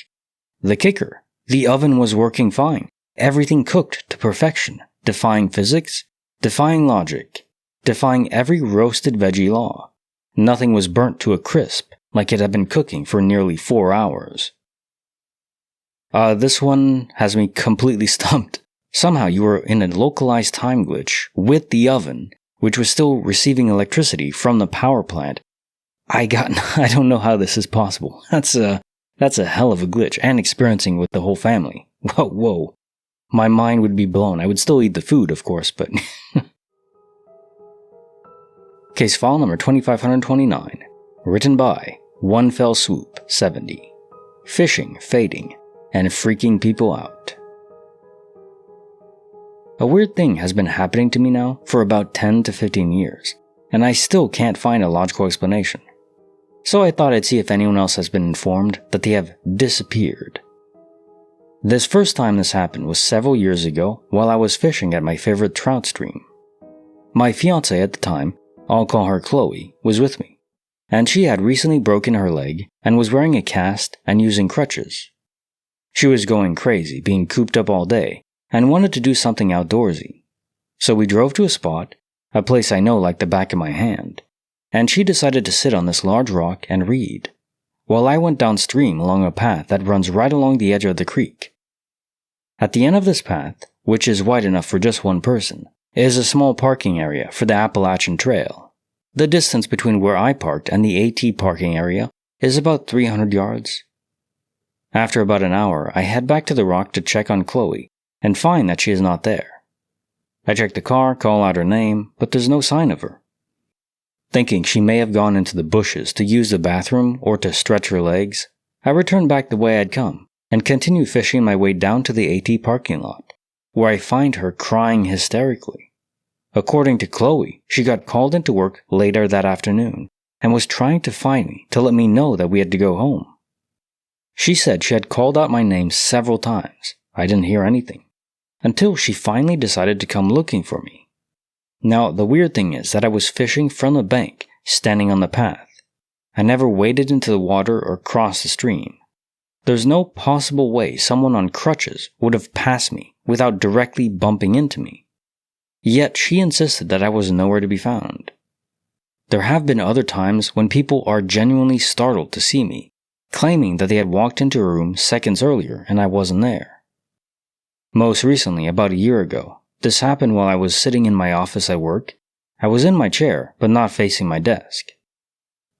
The kicker, the oven was working fine. Everything cooked to perfection, defying physics, defying logic, defying every roasted veggie law. Nothing was burnt to a crisp, like it had been cooking for nearly 4 hours. This one has me completely stumped. Somehow you were in a localized time glitch with the oven, which was still receiving electricity from the power plant. I don't know how this is possible. That's a hell of a glitch, and experiencing with the whole family. Whoa. My mind would be blown. I would still eat the food, of course, but... Case file number 2529. Written by One Fell Swoop 70. Fishing, fading, and freaking people out. A weird thing has been happening to me now for about 10 to 15 years, and I still can't find a logical explanation. So I thought I'd see if anyone else has been informed that they have disappeared. This first time this happened was several years ago while I was fishing at my favorite trout stream. My fiancée at the time, I'll call her Chloe, was with me, and she had recently broken her leg and was wearing a cast and using crutches. She was going crazy, being cooped up all day, and wanted to do something outdoorsy. So we drove to a spot, a place I know like the back of my hand, and she decided to sit on this large rock and read, while I went downstream along a path that runs right along the edge of the creek. At the end of this path, which is wide enough for just one person, is a small parking area for the Appalachian Trail. The distance between where I parked and the AT parking area is about 300 yards. After about an hour, I head back to the rock to check on Chloe and find that she is not there. I check the car, call out her name, but there's no sign of her. Thinking she may have gone into the bushes to use the bathroom or to stretch her legs, I return back the way I'd come and continue fishing my way down to the AT parking lot, where I find her crying hysterically. According to Chloe, she got called into work later that afternoon and was trying to find me to let me know that we had to go home. She said she had called out my name several times. I didn't hear anything, until she finally decided to come looking for me. Now, the weird thing is that I was fishing from the bank, standing on the path. I never waded into the water or crossed the stream. There's no possible way someone on crutches would have passed me without directly bumping into me. Yet she insisted that I was nowhere to be found. There have been other times when people are genuinely startled to see me, claiming that they had walked into a room seconds earlier and I wasn't there. Most recently, about a year ago, this happened while I was sitting in my office at work. I was in my chair, but not facing my desk.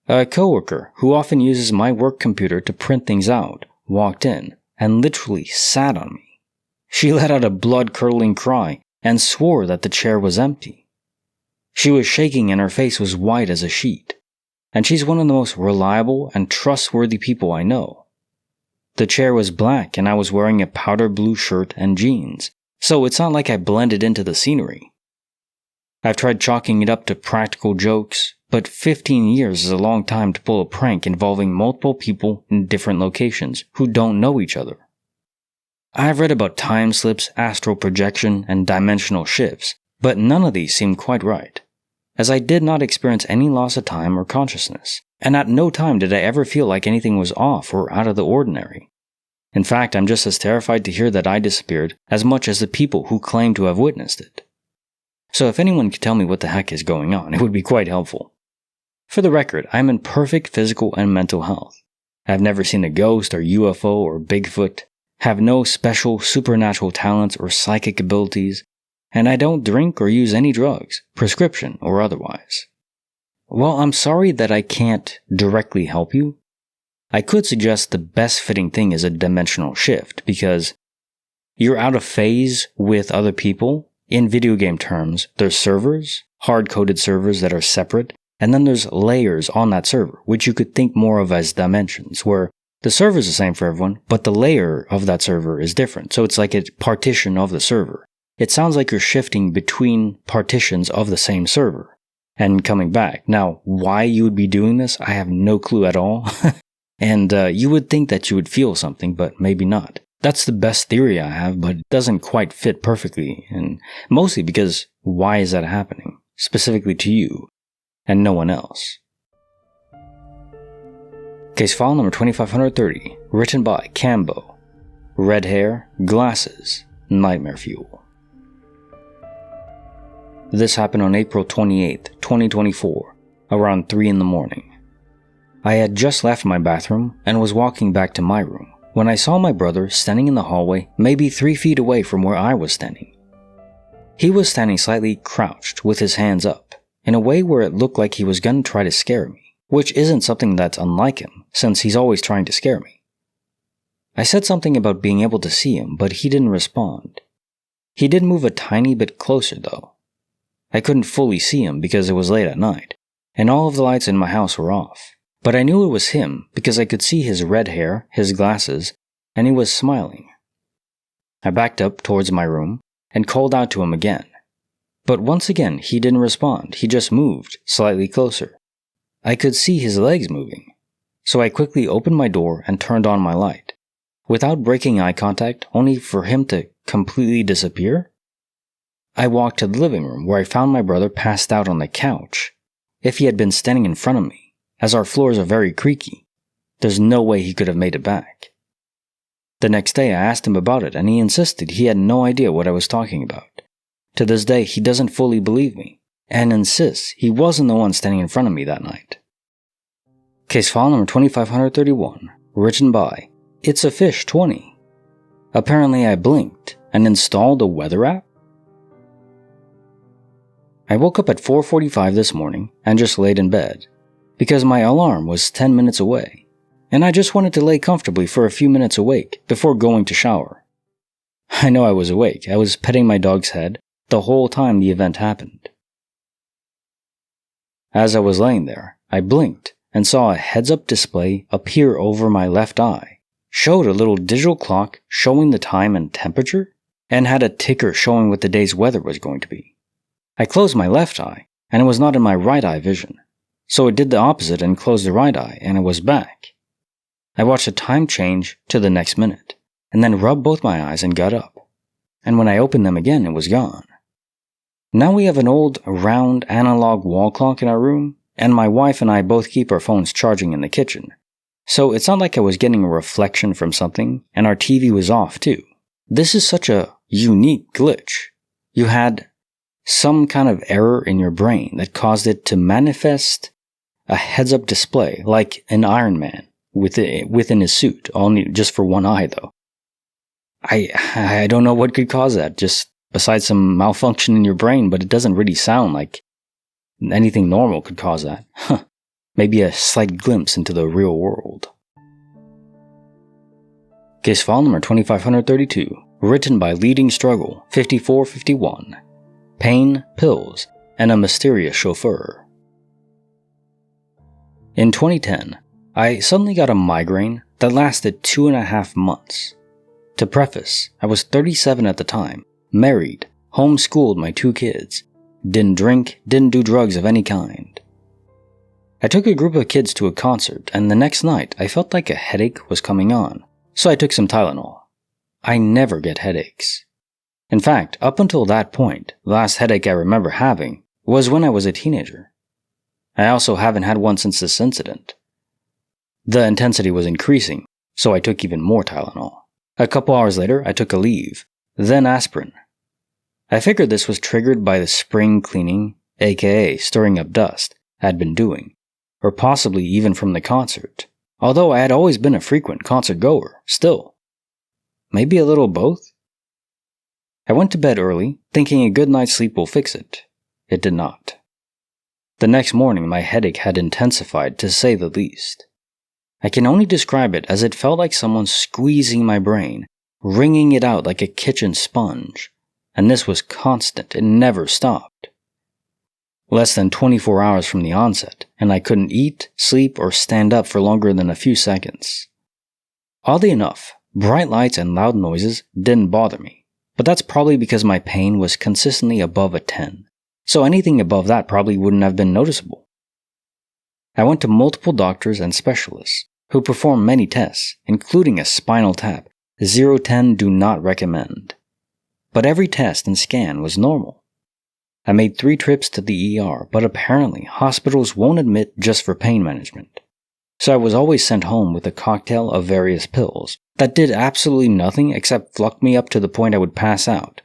A coworker, who often uses my work computer to print things out, walked in and literally sat on me. She let out a blood-curdling cry and swore that the chair was empty. She was shaking and her face was white as a sheet, and she's one of the most reliable and trustworthy people I know. The chair was black and I was wearing a powder blue shirt and jeans, so it's not like I blended into the scenery. I've tried chalking it up to practical jokes, but 15 years is a long time to pull a prank involving multiple people in different locations who don't know each other. I've read about time slips, astral projection, and dimensional shifts, but none of these seemed quite right, as I did not experience any loss of time or consciousness, and at no time did I ever feel like anything was off or out of the ordinary. In fact, I'm just as terrified to hear that I disappeared as much as the people who claim to have witnessed it. So if anyone could tell me what the heck is going on, it would be quite helpful. For the record, I'm in perfect physical and mental health. I've never seen a ghost or UFO or Bigfoot. have no special supernatural talents or psychic abilities, and I don't drink or use any drugs, prescription or otherwise. While I'm sorry that I can't directly help you, I could suggest the best fitting thing is a dimensional shift, because you're out of phase with other people. In video game terms, there's servers, hard-coded servers that are separate, and then there's layers on that server, which you could think more of as dimensions, where the server is the same for everyone, but the layer of that server is different. So it's like a partition of the server. It sounds like you're shifting between partitions of the same server and coming back. Now, why you would be doing this, I have no clue at all. And you would think that you would feel something, but maybe not. That's the best theory I have, but it doesn't quite fit perfectly. And mostly because why is that happening? Specifically to you and no one else. Case file number 2530, written by Cambo. Red hair, glasses, nightmare fuel. This happened on April 28th, 2024, around 3 in the morning. I had just left my bathroom and was walking back to my room when I saw my brother standing in the hallway, maybe 3 feet away from where I was standing. He was standing slightly crouched with his hands up, in a way where it looked like he was going to try to scare me, which isn't something that's unlike him, since he's always trying to scare me. I said something about being able to see him, but he didn't respond. He did move a tiny bit closer, though. I couldn't fully see him because it was late at night, and all of the lights in my house were off. But I knew it was him because I could see his red hair, his glasses, and he was smiling. I backed up towards my room and called out to him again. But once again, he didn't respond. He just moved slightly closer. I could see his legs moving. So I quickly opened my door and turned on my light. Without breaking eye contact, only for him to completely disappear, I walked to the living room where I found my brother passed out on the couch. If he had been standing in front of me, as our floors are very creaky, there's no way he could have made it back. The next day I asked him about it and he insisted he had no idea what I was talking about. To this day he doesn't fully believe me and insists he wasn't the one standing in front of me that night. Case file number 2531, written by It's a Fish 20. Apparently I blinked and installed a weather app. I woke up at 4:45 this morning and just laid in bed, because my alarm was 10 minutes away, and I just wanted to lay comfortably for a few minutes awake before going to shower. I know I was awake. I was petting my dog's head the whole time the event happened. As I was laying there, I blinked and saw a heads-up display appear over my left eye, showed a little digital clock showing the time and temperature, and had a ticker showing what the day's weather was going to be. I closed my left eye, and it was not in my right eye vision. So it did the opposite and closed the right eye, and it was back. I watched the time change to the next minute, and then rubbed both my eyes and got up. And when I opened them again, it was gone. Now we have an old, round, analog wall clock in our room, and my wife and I both keep our phones charging in the kitchen. So it's not like I was getting a reflection from something, and our TV was off too. This is such a unique glitch. You had some kind of error in your brain that caused it to manifest a heads-up display, like an Iron Man within his suit, only just for one eye though. I don't know what could cause that, just besides some malfunction in your brain, but it doesn't really sound like anything normal could cause that. Maybe a slight glimpse into the real world. Case file number 2532, written by Leading Struggle 5451. Pain, pills, and a mysterious chauffeur. In 2010, I suddenly got a migraine that lasted 2.5 months. To preface, I was 37 at the time, married, homeschooled my 2 kids, didn't drink, didn't do drugs of any kind. I took a group of kids to a concert, and the next night I felt like a headache was coming on, so I took some Tylenol. I never get headaches. In fact, up until that point, the last headache I remember having was when I was a teenager. I also haven't had one since this incident. The intensity was increasing, so I took even more Tylenol. A couple hours later, I took a leave, then aspirin. I figured this was triggered by the spring cleaning, aka stirring up dust, I'd been doing, or possibly even from the concert, although I had always been a frequent concert goer, still. Maybe a little both? I went to bed early, thinking a good night's sleep will fix it. It did not. The next morning, my headache had intensified, to say the least. I can only describe it as it felt like someone squeezing my brain, wringing it out like a kitchen sponge, and this was constant, it never stopped. Less than 24 hours from the onset, and I couldn't eat, sleep, or stand up for longer than a few seconds. Oddly enough, bright lights and loud noises didn't bother me, but that's probably because my pain was consistently above a 10, so anything above that probably wouldn't have been noticeable. I went to multiple doctors and specialists, who performed many tests, including a spinal tap, 0-10 do not recommend. But every test and scan was normal. I made 3 trips to the ER, but apparently hospitals won't admit just for pain management. So I was always sent home with a cocktail of various pills that did absolutely nothing except fluck me up to the point I would pass out,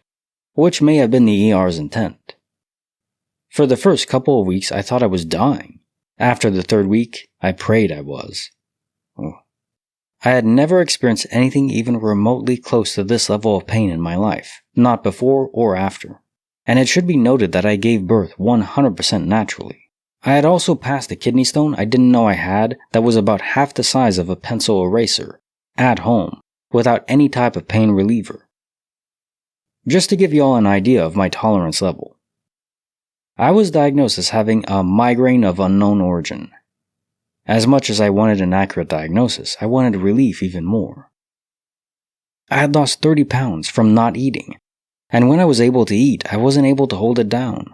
which may have been the ER's intent. For the first couple of weeks, I thought I was dying. After the 3rd week, I prayed I was. I had never experienced anything even remotely close to this level of pain in my life, not before or after. And it should be noted that I gave birth 100% naturally. I had also passed a kidney stone I didn't know I had that was about half the size of a pencil eraser, at home, without any type of pain reliever. Just to give you all an idea of my tolerance level. I was diagnosed as having a migraine of unknown origin. As much as I wanted an accurate diagnosis, I wanted relief even more. I had lost 30 pounds from not eating, and when I was able to eat, I wasn't able to hold it down.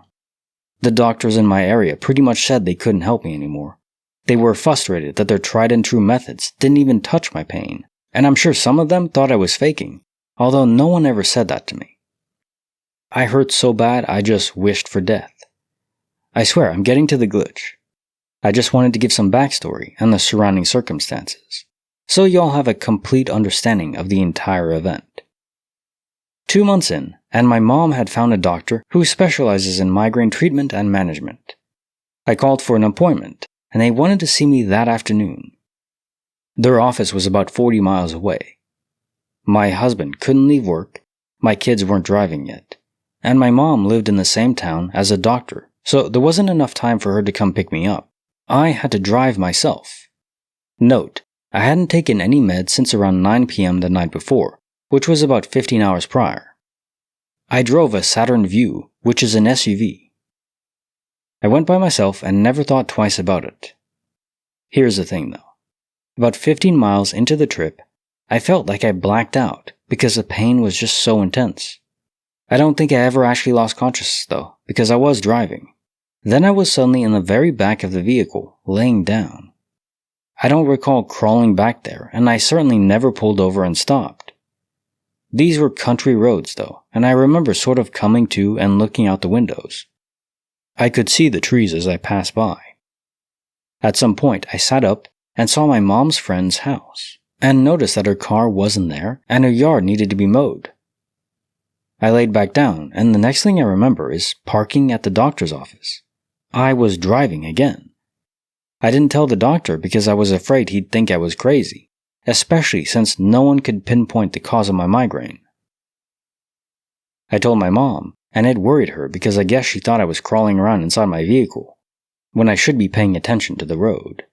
The doctors in my area pretty much said they couldn't help me anymore. They were frustrated that their tried and true methods didn't even touch my pain, and I'm sure some of them thought I was faking, although no one ever said that to me. I hurt so bad I just wished for death. I swear I'm getting to the glitch. I just wanted to give some backstory and the surrounding circumstances, so y'all have a complete understanding of the entire event. 2 months in, and my mom had found a doctor who specializes in migraine treatment and management. I called for an appointment, and they wanted to see me that afternoon. Their office was about 40 miles away. My husband couldn't leave work, my kids weren't driving yet, and my mom lived in the same town as a doctor, so there wasn't enough time for her to come pick me up. I had to drive myself. Note, I hadn't taken any meds since around 9 p.m. the night before, which was about 15 hours prior. I drove a Saturn Vue, which is an SUV. I went by myself and never thought twice about it. Here's the thing though. About 15 miles into the trip, I felt like I blacked out because the pain was just so intense. I don't think I ever actually lost consciousness though, because I was driving. Then I was suddenly in the very back of the vehicle, laying down. I don't recall crawling back there, and I certainly never pulled over and stopped. These were country roads though, and I remember sort of coming to and looking out the windows. I could see the trees as I passed by. At some point, I sat up and saw my mom's friend's house, and noticed that her car wasn't there and her yard needed to be mowed. I laid back down, and the next thing I remember is parking at the doctor's office. I was driving again. I didn't tell the doctor because I was afraid he'd think I was crazy, especially since no one could pinpoint the cause of my migraine. I told my mom, and it worried her because I guess she thought I was crawling around inside my vehicle, when I should be paying attention to the road.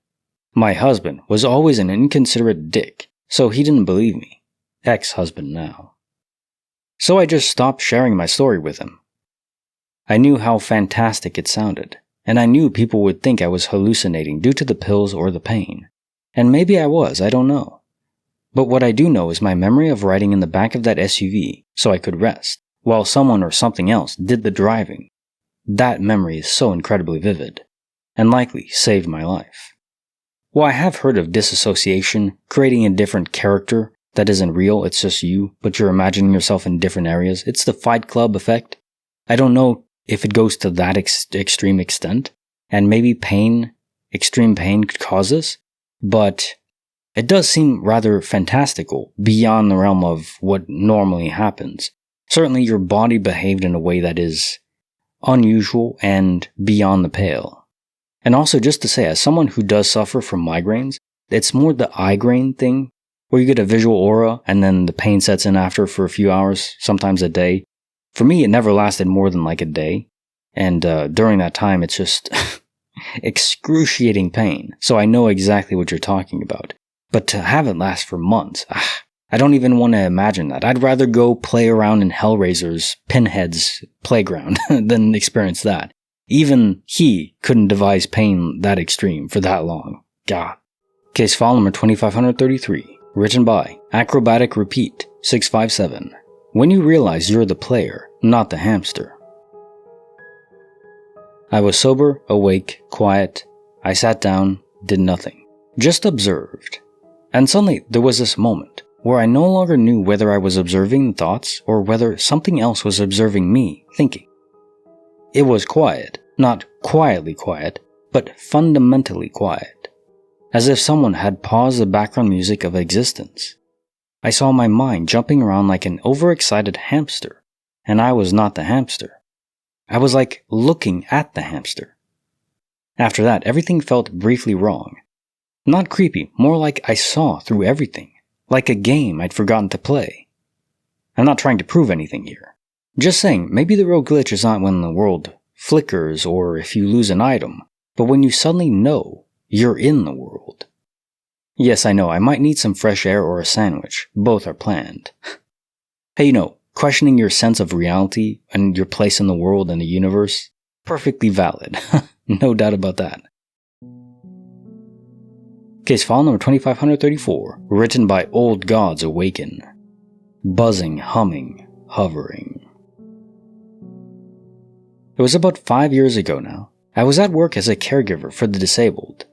My husband was always an inconsiderate dick, so he didn't believe me. Ex-husband now. So I just stopped sharing my story with him. I knew how fantastic it sounded, and I knew people would think I was hallucinating due to the pills or the pain. And maybe I was, I don't know. But what I do know is my memory of riding in the back of that SUV so I could rest, while someone or something else did the driving. That memory is so incredibly vivid, and likely saved my life. While I have heard of disassociation, creating a different character that isn't real, it's just you, but you're imagining yourself in different areas, it's the Fight Club effect. I don't know if it goes to that extreme extent, and maybe extreme pain could cause this, but it does seem rather fantastical, beyond the realm of what normally happens. Certainly your body behaved in a way that is unusual and beyond the pale. And also just to say, as someone who does suffer from migraines, it's more the eye grain thing, where you get a visual aura and then the pain sets in after for a few hours, sometimes a day. For me, it never lasted more than like a day. And during that time, it's just excruciating pain. So I know exactly what you're talking about. But to have it last for months, I don't even want to imagine that. I'd rather go play around in Hellraiser's Pinhead's playground than experience that. Even he couldn't devise pain that extreme for that long. God. Case file number 2533, written by Acrobatic Repeat 657. When you realize you're the player, not the hamster. I was sober, awake, quiet. I sat down, did nothing. Just observed. And suddenly there was this moment where I no longer knew whether I was observing thoughts or whether something else was observing me thinking. It was quiet, not quietly quiet, but fundamentally quiet, as if someone had paused the background music of existence. I saw my mind jumping around like an overexcited hamster, and I was not the hamster. I was like looking at the hamster. After that, everything felt briefly wrong. Not creepy, more like I saw through everything, like a game I'd forgotten to play. I'm not trying to prove anything here. Just saying, maybe the real glitch is not when the world flickers or if you lose an item, but when you suddenly know you're in the world. Yes, I know, I might need some fresh air or a sandwich. Both are planned. Hey, questioning your sense of reality and your place in the world and the universe, perfectly valid. No doubt about that. Case file number 2534, written by Old Gods Awaken. Buzzing, humming, hovering. It was about 5 years ago now. I was at work as a caregiver for the disabled.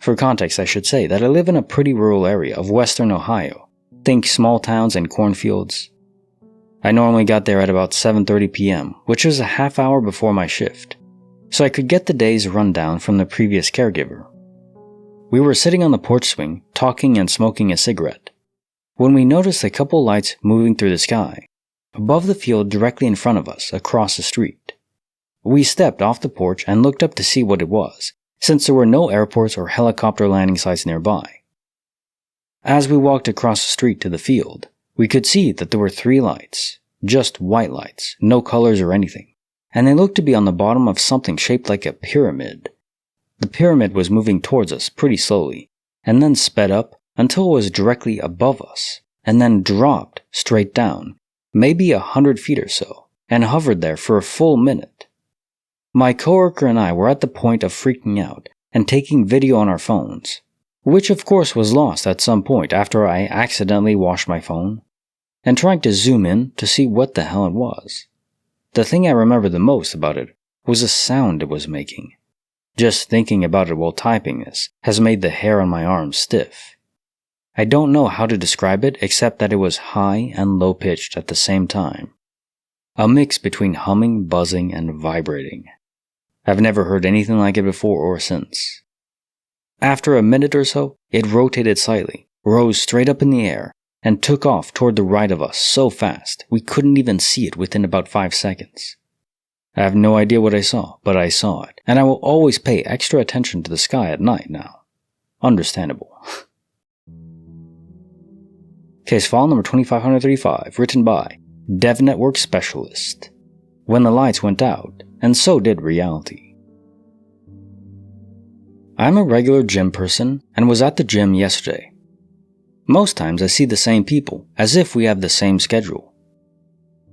For context, I should say that I live in a pretty rural area of western Ohio. Think small towns and cornfields. I normally got there at about 7:30 p.m., which was a half hour before my shift, so I could get the day's rundown from the previous caregiver. We were sitting on the porch swing, talking and smoking a cigarette, when we noticed a couple lights moving through the sky, above the field directly in front of us, across the street. We stepped off the porch and looked up to see what it was, since there were no airports or helicopter landing sites nearby. As we walked across the street to the field, we could see that there were 3 lights, just white lights, no colors or anything, and they looked to be on the bottom of something shaped like a pyramid. The pyramid was moving towards us pretty slowly, and then sped up until it was directly above us, and then dropped straight down, maybe 100 feet or so, and hovered there for a full minute. My coworker and I were at the point of freaking out and taking video on our phones, which of course was lost at some point after I accidentally washed my phone, and trying to zoom in to see what the hell it was. The thing I remember the most about it was the sound it was making. Just thinking about it while typing this has made the hair on my arms stiff. I don't know how to describe it except that it was high and low-pitched at the same time. A mix between humming, buzzing, and vibrating. I've never heard anything like it before or since. After a minute or so, it rotated slightly, rose straight up in the air, and took off toward the right of us so fast we couldn't even see it within about 5 seconds. I have no idea what I saw, but I saw it, and I will always pay extra attention to the sky at night now. Understandable. Case file number 2535, written by Dev Network Specialist. When the lights went out, and so did reality. I'm a regular gym person and was at the gym yesterday. Most times I see the same people, as if we have the same schedule.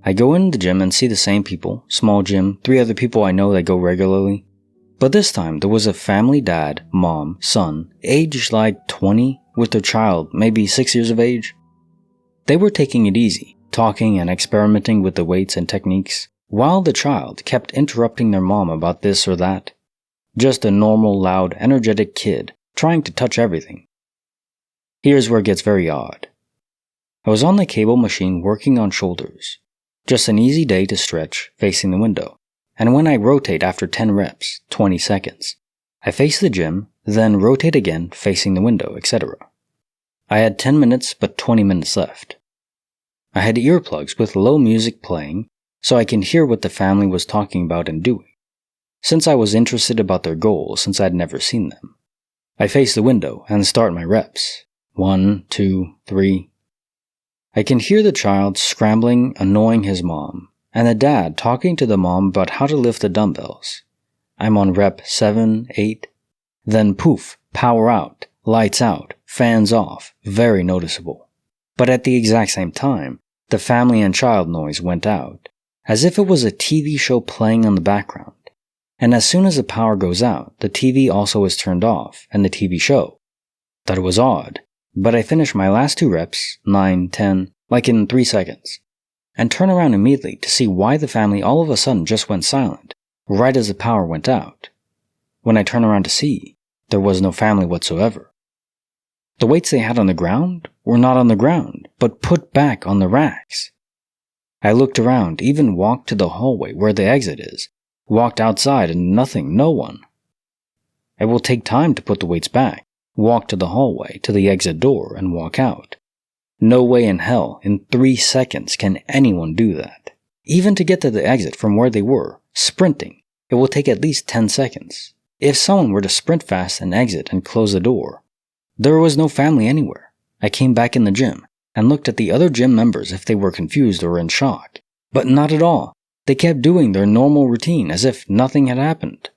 I go in the gym and see the same people, small gym, 3 other people I know that go regularly. But this time there was a family dad, mom, son, aged like 20, with their child, maybe 6 years of age. They were taking it easy, talking and experimenting with the weights and techniques, while the child kept interrupting their mom about this or that. Just a normal, loud, energetic kid, trying to touch everything. Here's where it gets very odd. I was on the cable machine working on shoulders. Just an easy day to stretch, facing the window. And when I rotate after 10 reps, 20 seconds, I face the gym, then rotate again, facing the window, etc. I had 10 minutes but 20 minutes left. I had earplugs with low music playing, so I can hear what the family was talking about and doing, since I was interested about their goals since I'd never seen them. I face the window and start my reps. 1, 2, 3. I can hear the child scrambling, annoying his mom, and the dad talking to the mom about how to lift the dumbbells. I'm on rep 7, 8. Then poof, power out, lights out, fans off, very noticeable. But at the exact same time, the family and child noise went out, as if it was a TV show playing on the background. And as soon as the power goes out, the TV also is turned off, and the TV show. That was odd, but I finished my last 2 reps, 9, 10, like in 3 seconds, and turn around immediately to see why the family all of a sudden just went silent, right as the power went out. When I turn around to see, there was no family whatsoever. The weights they had on the ground were not on the ground, but put back on the racks. I looked around, even walked to the hallway where the exit is, walked outside and nothing, no one. It will take time to put the weights back, walk to the hallway, to the exit door, and walk out. No way in hell, in 3 seconds, can anyone do that. Even to get to the exit from where they were, sprinting, it will take at least 10 seconds. If someone were to sprint fast and exit and close the door, there was no family anywhere. I came back in the gym and looked at the other gym members if they were confused or in shock. But not at all. They kept doing their normal routine as if nothing had happened.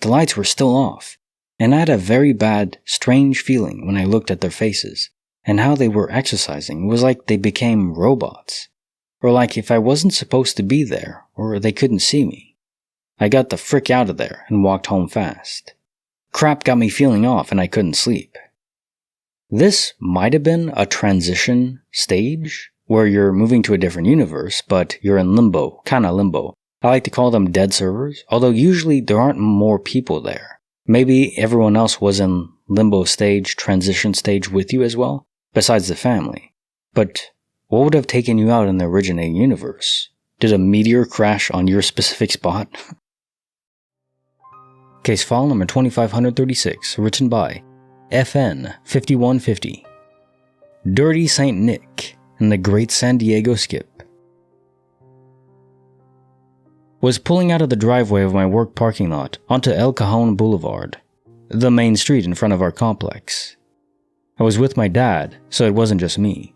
The lights were still off, and I had a very bad, strange feeling when I looked at their faces, and how they were exercising was like they became robots, or like if I wasn't supposed to be there, or they couldn't see me. I got the frick out of there and walked home fast. Crap got me feeling off and I couldn't sleep. This might have been a transition stage, where you're moving to a different universe, but you're in limbo, kinda limbo. I like to call them dead servers, although usually there aren't more people there. Maybe everyone else was in limbo stage, transition stage with you as well, besides the family. But what would have taken you out in the originating universe? Did a meteor crash on your specific spot? Case file number 2536, written by FN 5150. Dirty Saint Nick and the Great San Diego Skip. Was pulling out of the driveway of my work parking lot onto El Cajon Boulevard, the main street in front of our complex. I was with my dad, so it wasn't just me.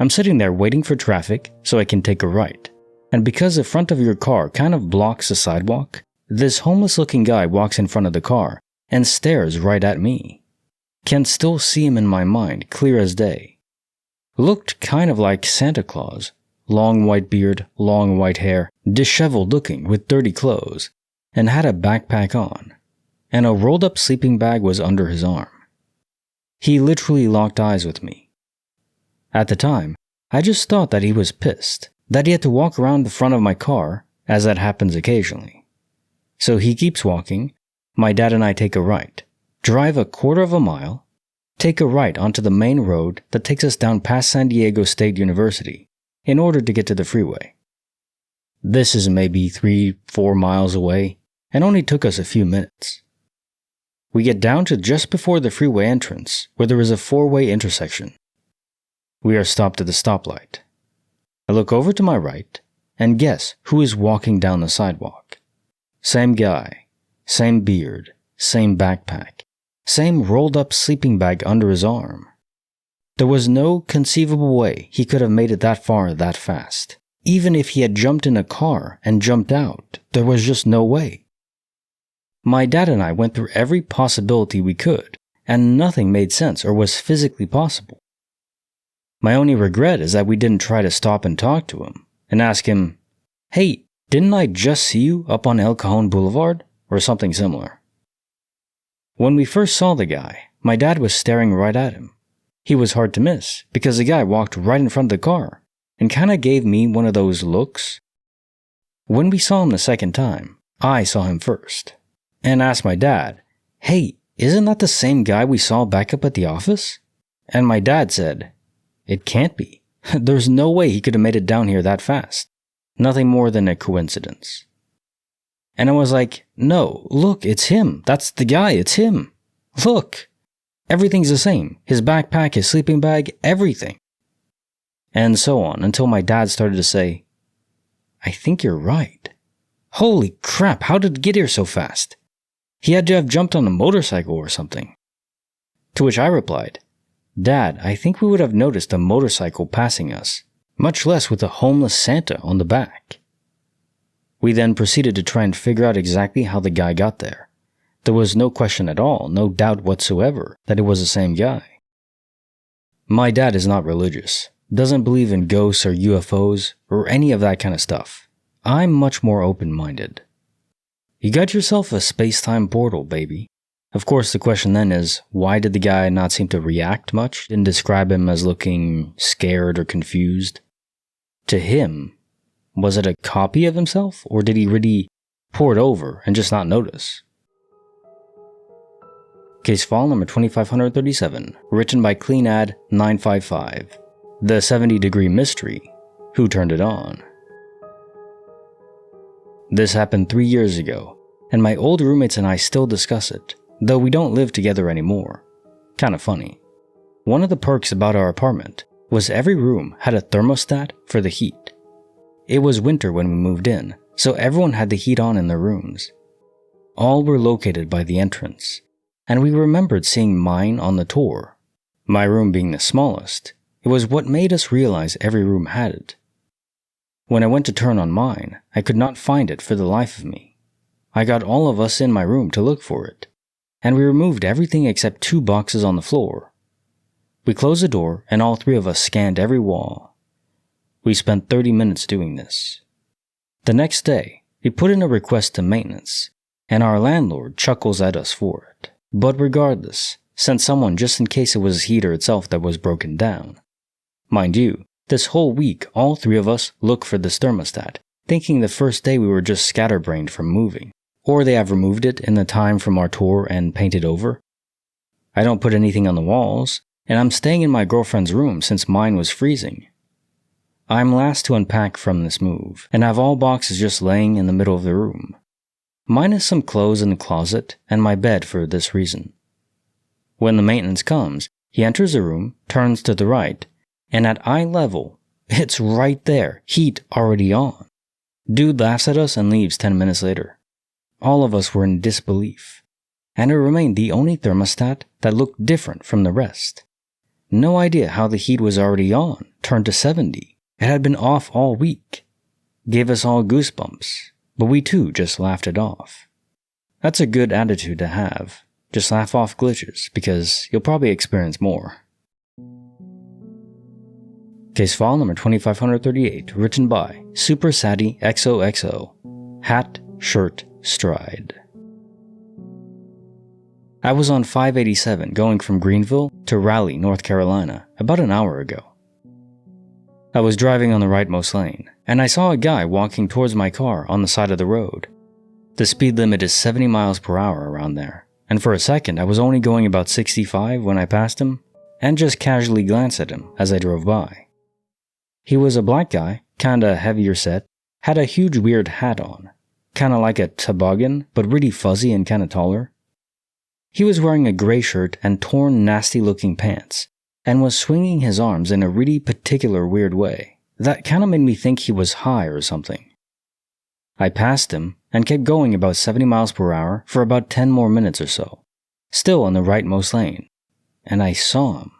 I'm sitting there waiting for traffic so I can take a right, and because the front of your car kind of blocks the sidewalk, this homeless-looking guy walks in front of the car and stares right at me. Can still see him in my mind, clear as day. Looked kind of like Santa Claus. Long white beard, long white hair, disheveled looking with dirty clothes, and had a backpack on, and a rolled-up sleeping bag was under his arm. He literally locked eyes with me. At the time, I just thought that he was pissed, that he had to walk around the front of my car, as that happens occasionally. So he keeps walking, my dad and I take a right, drive a quarter of a mile, take a right onto the main road that takes us down past San Diego State University, in order to get to the freeway. This is maybe 3-4 miles away, and only took us a few minutes. We get down to just before the freeway entrance, where there is a 4-way intersection. We are stopped at the stoplight. I look over to my right, and guess who is walking down the sidewalk? Same guy, same beard, same backpack, same rolled-up sleeping bag under his arm. There was no conceivable way he could have made it that far that fast. Even if he had jumped in a car and jumped out, there was just no way. My dad and I went through every possibility we could, and nothing made sense or was physically possible. My only regret is that we didn't try to stop and talk to him, and ask him, "Hey, didn't I just see you up on El Cajon Boulevard?" or something similar. When we first saw the guy, my dad was staring right at him. He was hard to miss, because the guy walked right in front of the car, and kinda gave me one of those looks. When we saw him the second time, I saw him first, and asked my dad, "Hey, isn't that the same guy we saw back up at the office?" And my dad said, "It can't be. There's no way he could have made it down here that fast. Nothing more than a coincidence." And I was like, "No, look, it's him. That's the guy, it's him. Look. Everything's the same. His backpack, his sleeping bag, everything." And so on, until my dad started to say, "I think you're right. Holy crap, how did it get here so fast? He had to have jumped on a motorcycle or something." To which I replied, Dad, I think we would have noticed a motorcycle passing us, much less with a homeless Santa on the back. We then proceeded to try and figure out exactly how the guy got there. There was no question at all, no doubt whatsoever, that it was the same guy. My dad is not religious, doesn't believe in ghosts or UFOs or any of that kind of stuff. I'm much more open-minded. You got yourself a space-time portal, baby. Of course, the question then is, why did the guy not seem to react much? Didn't describe him as looking scared or confused? To him, was it a copy of himself, or did he really pour it over and just not notice? Case file number 2537, written by CleanAd955. The 70-degree mystery. Who turned it on? This happened 3 years ago, and my old roommates and I still discuss it, though we don't live together anymore. Kinda funny. One of the perks about our apartment was every room had a thermostat for the heat. It was winter when we moved in, so everyone had the heat on in their rooms. All were located by the entrance, and we remembered seeing mine on the tour. My room being the smallest, it was what made us realize every room had it. When I went to turn on mine, I could not find it for the life of me. I got all of us in my room to look for it, and we removed everything except 2 boxes on the floor. We closed the door and all 3 of us scanned every wall. We spent 30 minutes doing this. The next day, we put in a request to maintenance, and our landlord chuckles at us for it, but regardless, sent someone just in case it was the heater itself that was broken down. Mind you, this whole week all 3 of us look for this thermostat, thinking the first day we were just scatterbrained from moving, or they have removed it in the time from our tour and painted over. I don't put anything on the walls, and I'm staying in my girlfriend's room since mine was freezing. I'm last to unpack from this move, and have all boxes just laying in the middle of the room, minus some clothes in the closet and my bed for this reason. When the maintenance comes, he enters the room, turns to the right, and at eye level, it's right there, heat already on. Dude laughs at us and leaves 10 minutes later. All of us were in disbelief, and it remained the only thermostat that looked different from the rest. No idea how the heat was already on, turned to 70. It had been off all week. Gave us all goosebumps, but we too just laughed it off. That's a good attitude to have. Just laugh off glitches, because you'll probably experience more. Case file number 2538, written by Super Saddy XOXO. Hat, shirt, stride. I was on 587 going from Greenville to Raleigh, North Carolina, about an hour ago. I was driving on the rightmost lane, and I saw a guy walking towards my car on the side of the road. The speed limit is 70 miles per hour around there, and for a second I was only going about 65 when I passed him, and just casually glanced at him as I drove by. He was a black guy, kinda heavier set, had a huge weird hat on, kinda like a toboggan, but really fuzzy and kinda taller. He was wearing a gray shirt and torn, nasty-looking pants, and was swinging his arms in a really particular weird way that kinda made me think he was high or something. I passed him and kept going about 70 miles per hour for about 10 more minutes or so, still on the rightmost lane, and I saw him.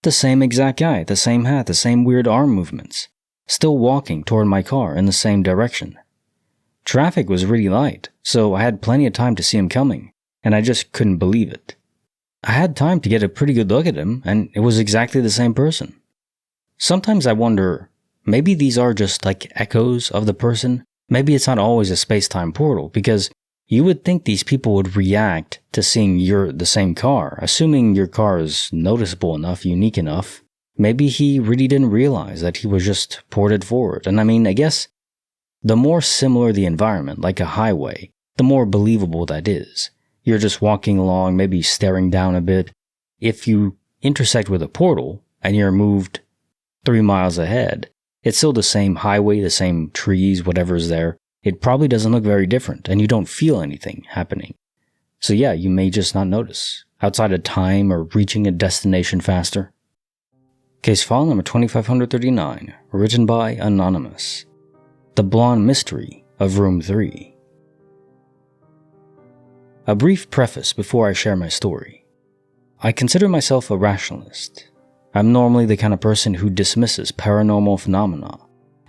The same exact guy, the same hat, the same weird arm movements, still walking toward my car in the same direction. Traffic was really light, so I had plenty of time to see him coming, and I just couldn't believe it. I had time to get a pretty good look at him, and it was exactly the same person. Sometimes I wonder, maybe these are just like echoes of the person. Maybe it's not always a space-time portal, because you would think these people would react to seeing the same car, assuming your car is noticeable enough, unique enough. Maybe he really didn't realize that he was just ported forward. And I mean, I guess the more similar the environment, like a highway, the more believable that is. You're just walking along, maybe staring down a bit. If you intersect with a portal and you're moved 3 miles ahead, it's still the same highway, the same trees, whatever's there. It probably doesn't look very different, and you don't feel anything happening. So yeah, you may just not notice, outside of time or reaching a destination faster. Case file number 2539, written by Anonymous. The Blonde Mystery of Room 3. A brief preface before I share my story. I consider myself a rationalist. I'm normally the kind of person who dismisses paranormal phenomena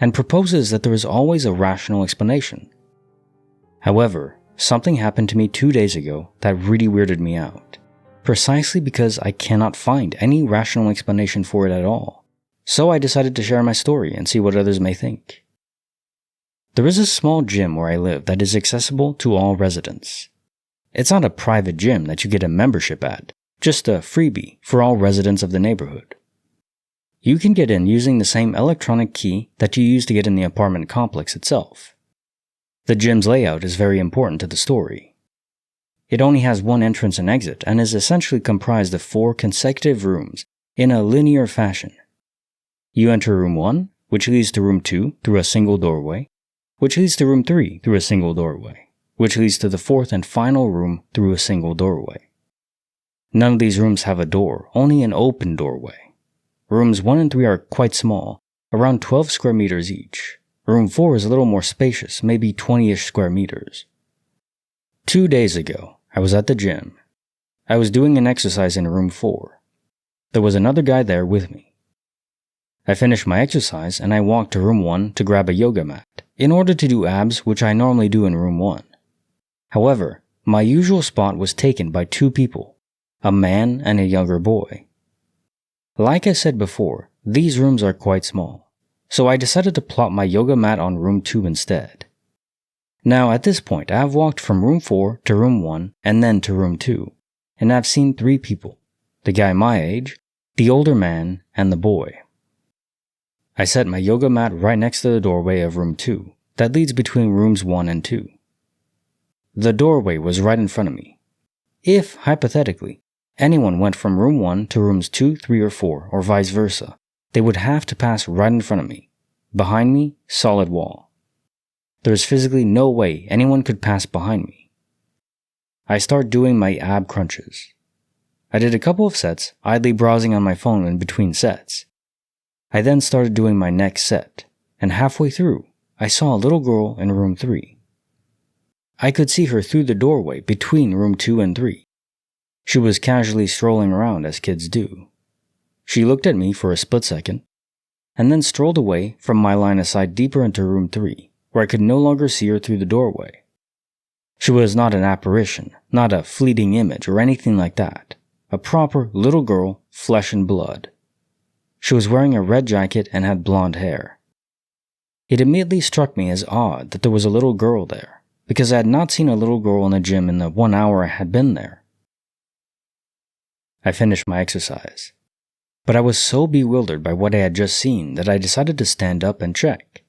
and proposes that there is always a rational explanation. However, something happened to me 2 days ago that really weirded me out, precisely because I cannot find any rational explanation for it at all. So I decided to share my story and see what others may think. There is a small gym where I live that is accessible to all residents. It's not a private gym that you get a membership at, just a freebie for all residents of the neighborhood. You can get in using the same electronic key that you use to get in the apartment complex itself. The gym's layout is very important to the story. It only has one entrance and exit and is essentially comprised of 4 consecutive rooms in a linear fashion. You enter room 1, which leads to room 2 through a single doorway, which leads to room 3 through a single doorway, which leads to the 4th and final room through a single doorway. None of these rooms have a door, only an open doorway. Rooms 1 and 3 are quite small, around 12 square meters each. Room 4 is a little more spacious, maybe 20-ish square meters. 2 days ago, I was at the gym. I was doing an exercise in room 4. There was another guy there with me. I finished my exercise and I walked to room 1 to grab a yoga mat in order to do abs, which I normally do in room 1. However, my usual spot was taken by 2 people, a man and a younger boy. Like I said before, these rooms are quite small, so I decided to plop my yoga mat on room 2 instead. Now at this point, I have walked from room 4 to room 1 and then to room 2, and I've seen 3 people, the guy my age, the older man, and the boy. I set my yoga mat right next to the doorway of room 2 that leads between rooms 1 and 2. The doorway was right in front of me. If, hypothetically, anyone went from room 1 to rooms 2, 3, or 4, or vice versa, they would have to pass right in front of me. Behind me, solid wall. There is physically no way anyone could pass behind me. I start doing my ab crunches. I did a couple of sets, idly browsing on my phone in between sets. I then started doing my next set, and halfway through, I saw a little girl in room 3. I could see her through the doorway between room 2 and 3. She was casually strolling around as kids do. She looked at me for a split second, and then strolled away from my line of sight deeper into room 3, where I could no longer see her through the doorway. She was not an apparition, not a fleeting image or anything like that. A proper little girl, flesh and blood. She was wearing a red jacket and had blonde hair. It immediately struck me as odd that there was a little girl there, because I had not seen a little girl in the gym in the 1 hour I had been there. I finished my exercise, but I was so bewildered by what I had just seen that I decided to stand up and check.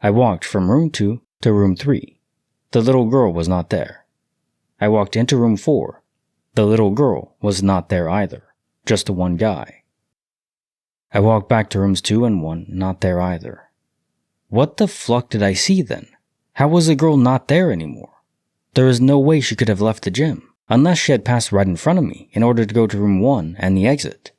I walked from room 2 to room 3. The little girl was not there. I walked into room 4. The little girl was not there either, just the one guy. I walked back to rooms 2 and 1, not there either. What the fuck did I see then? How was the girl not there anymore? There is no way she could have left the gym, unless she had passed right in front of me in order to go to room 1 and the exit.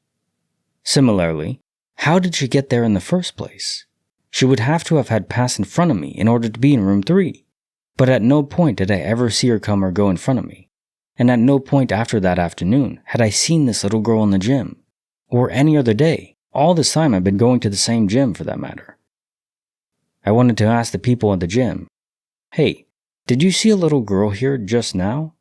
Similarly, how did she get there in the first place? She would have to have had passed in front of me in order to be in room 3, but at no point did I ever see her come or go in front of me, and at no point after that afternoon had I seen this little girl in the gym, or any other day. All this time I've been going to the same gym for that matter. I wanted to ask the people at the gym, "Hey, did you see a little girl here just now?"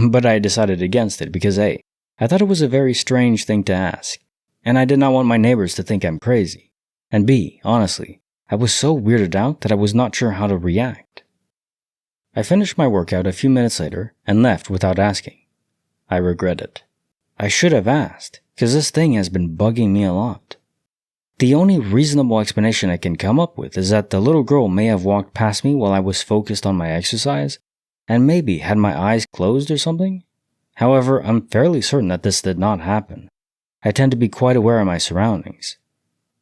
But I decided against it because A, I thought it was a very strange thing to ask, and I did not want my neighbors to think I'm crazy, and B, honestly, I was so weirded out that I was not sure how to react. I finished my workout a few minutes later and left without asking. I regret it. I should have asked, because this thing has been bugging me a lot. The only reasonable explanation I can come up with is that the little girl may have walked past me while I was focused on my exercise, and maybe had my eyes closed or something. However, I'm fairly certain that this did not happen. I tend to be quite aware of my surroundings.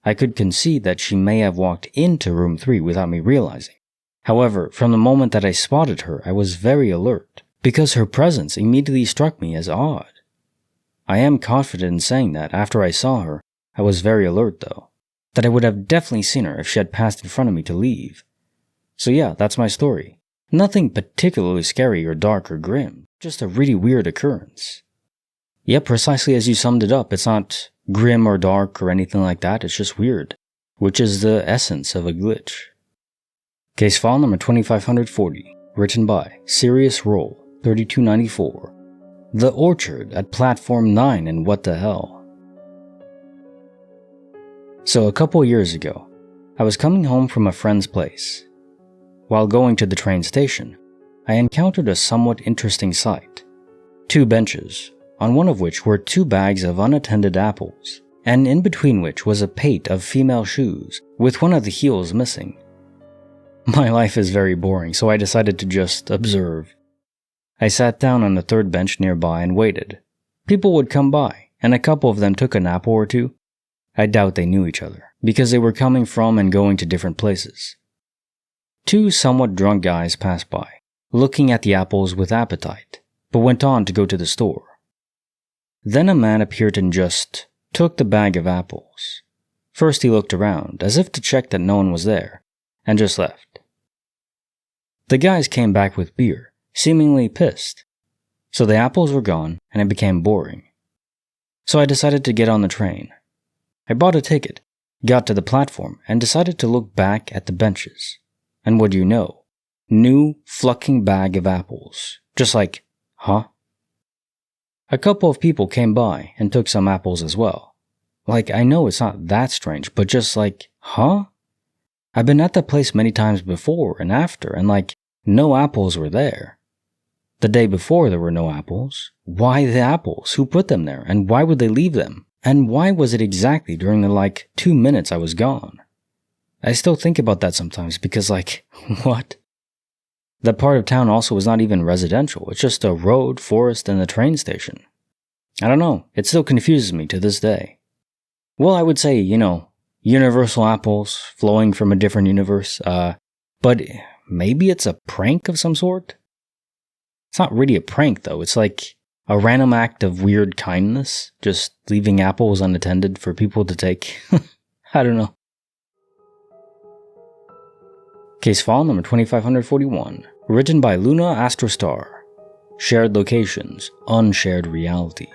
I could concede that she may have walked into room 3 without me realizing. However, from the moment that I spotted her, I was very alert, because her presence immediately struck me as odd. I am confident in saying that after I saw her, I was very alert though, that I would have definitely seen her if she had passed in front of me to leave. So yeah, that's my story. Nothing particularly scary or dark or grim, just a really weird occurrence. Yep, precisely as you summed it up. It's not grim or dark or anything like that. It's just weird, which is the essence of a glitch. Case file number 2540, written by Serious Roll 3294. The Orchard at Platform 9 in What the Hell. So a couple years ago, I was coming home from a friend's place. While going to the train station, I encountered a somewhat interesting sight. 2 benches, on one of which were 2 bags of unattended apples, and in between which was a pate of female shoes with one of the heels missing. My life is very boring, so I decided to just observe. I sat down on the 3rd bench nearby and waited. People would come by, and a couple of them took an apple or 2. I doubt they knew each other, because they were coming from and going to different places. 2 somewhat drunk guys passed by, looking at the apples with appetite, but went on to go to the store. Then a man appeared and just took the bag of apples. First he looked around, as if to check that no one was there, and just left. The guys came back with beer, seemingly pissed. So the apples were gone, and it became boring. So I decided to get on the train. I bought a ticket, got to the platform, and decided to look back at the benches. And what do you know? New fucking bag of apples. Just like, huh? A couple of people came by and took some apples as well. Like, I know it's not that strange, but just like, huh? I've been at that place many times before and after, and like, no apples were there. The day before there were no apples. Why the apples? Who put them there? And why would they leave them? And why was it exactly during the 2 minutes I was gone? I still think about that sometimes because what? That part of town also was not even residential. It's just a road, forest, and a train station. I don't know. It still confuses me to this day. Well, I would say, universal apples flowing from a different universe. But maybe it's a prank of some sort? It's not really a prank, though. It's like a random act of weird kindness, just leaving apples unattended for people to take. I don't know. Case file number 2541, written by Luna Astrostar. Shared locations, unshared reality.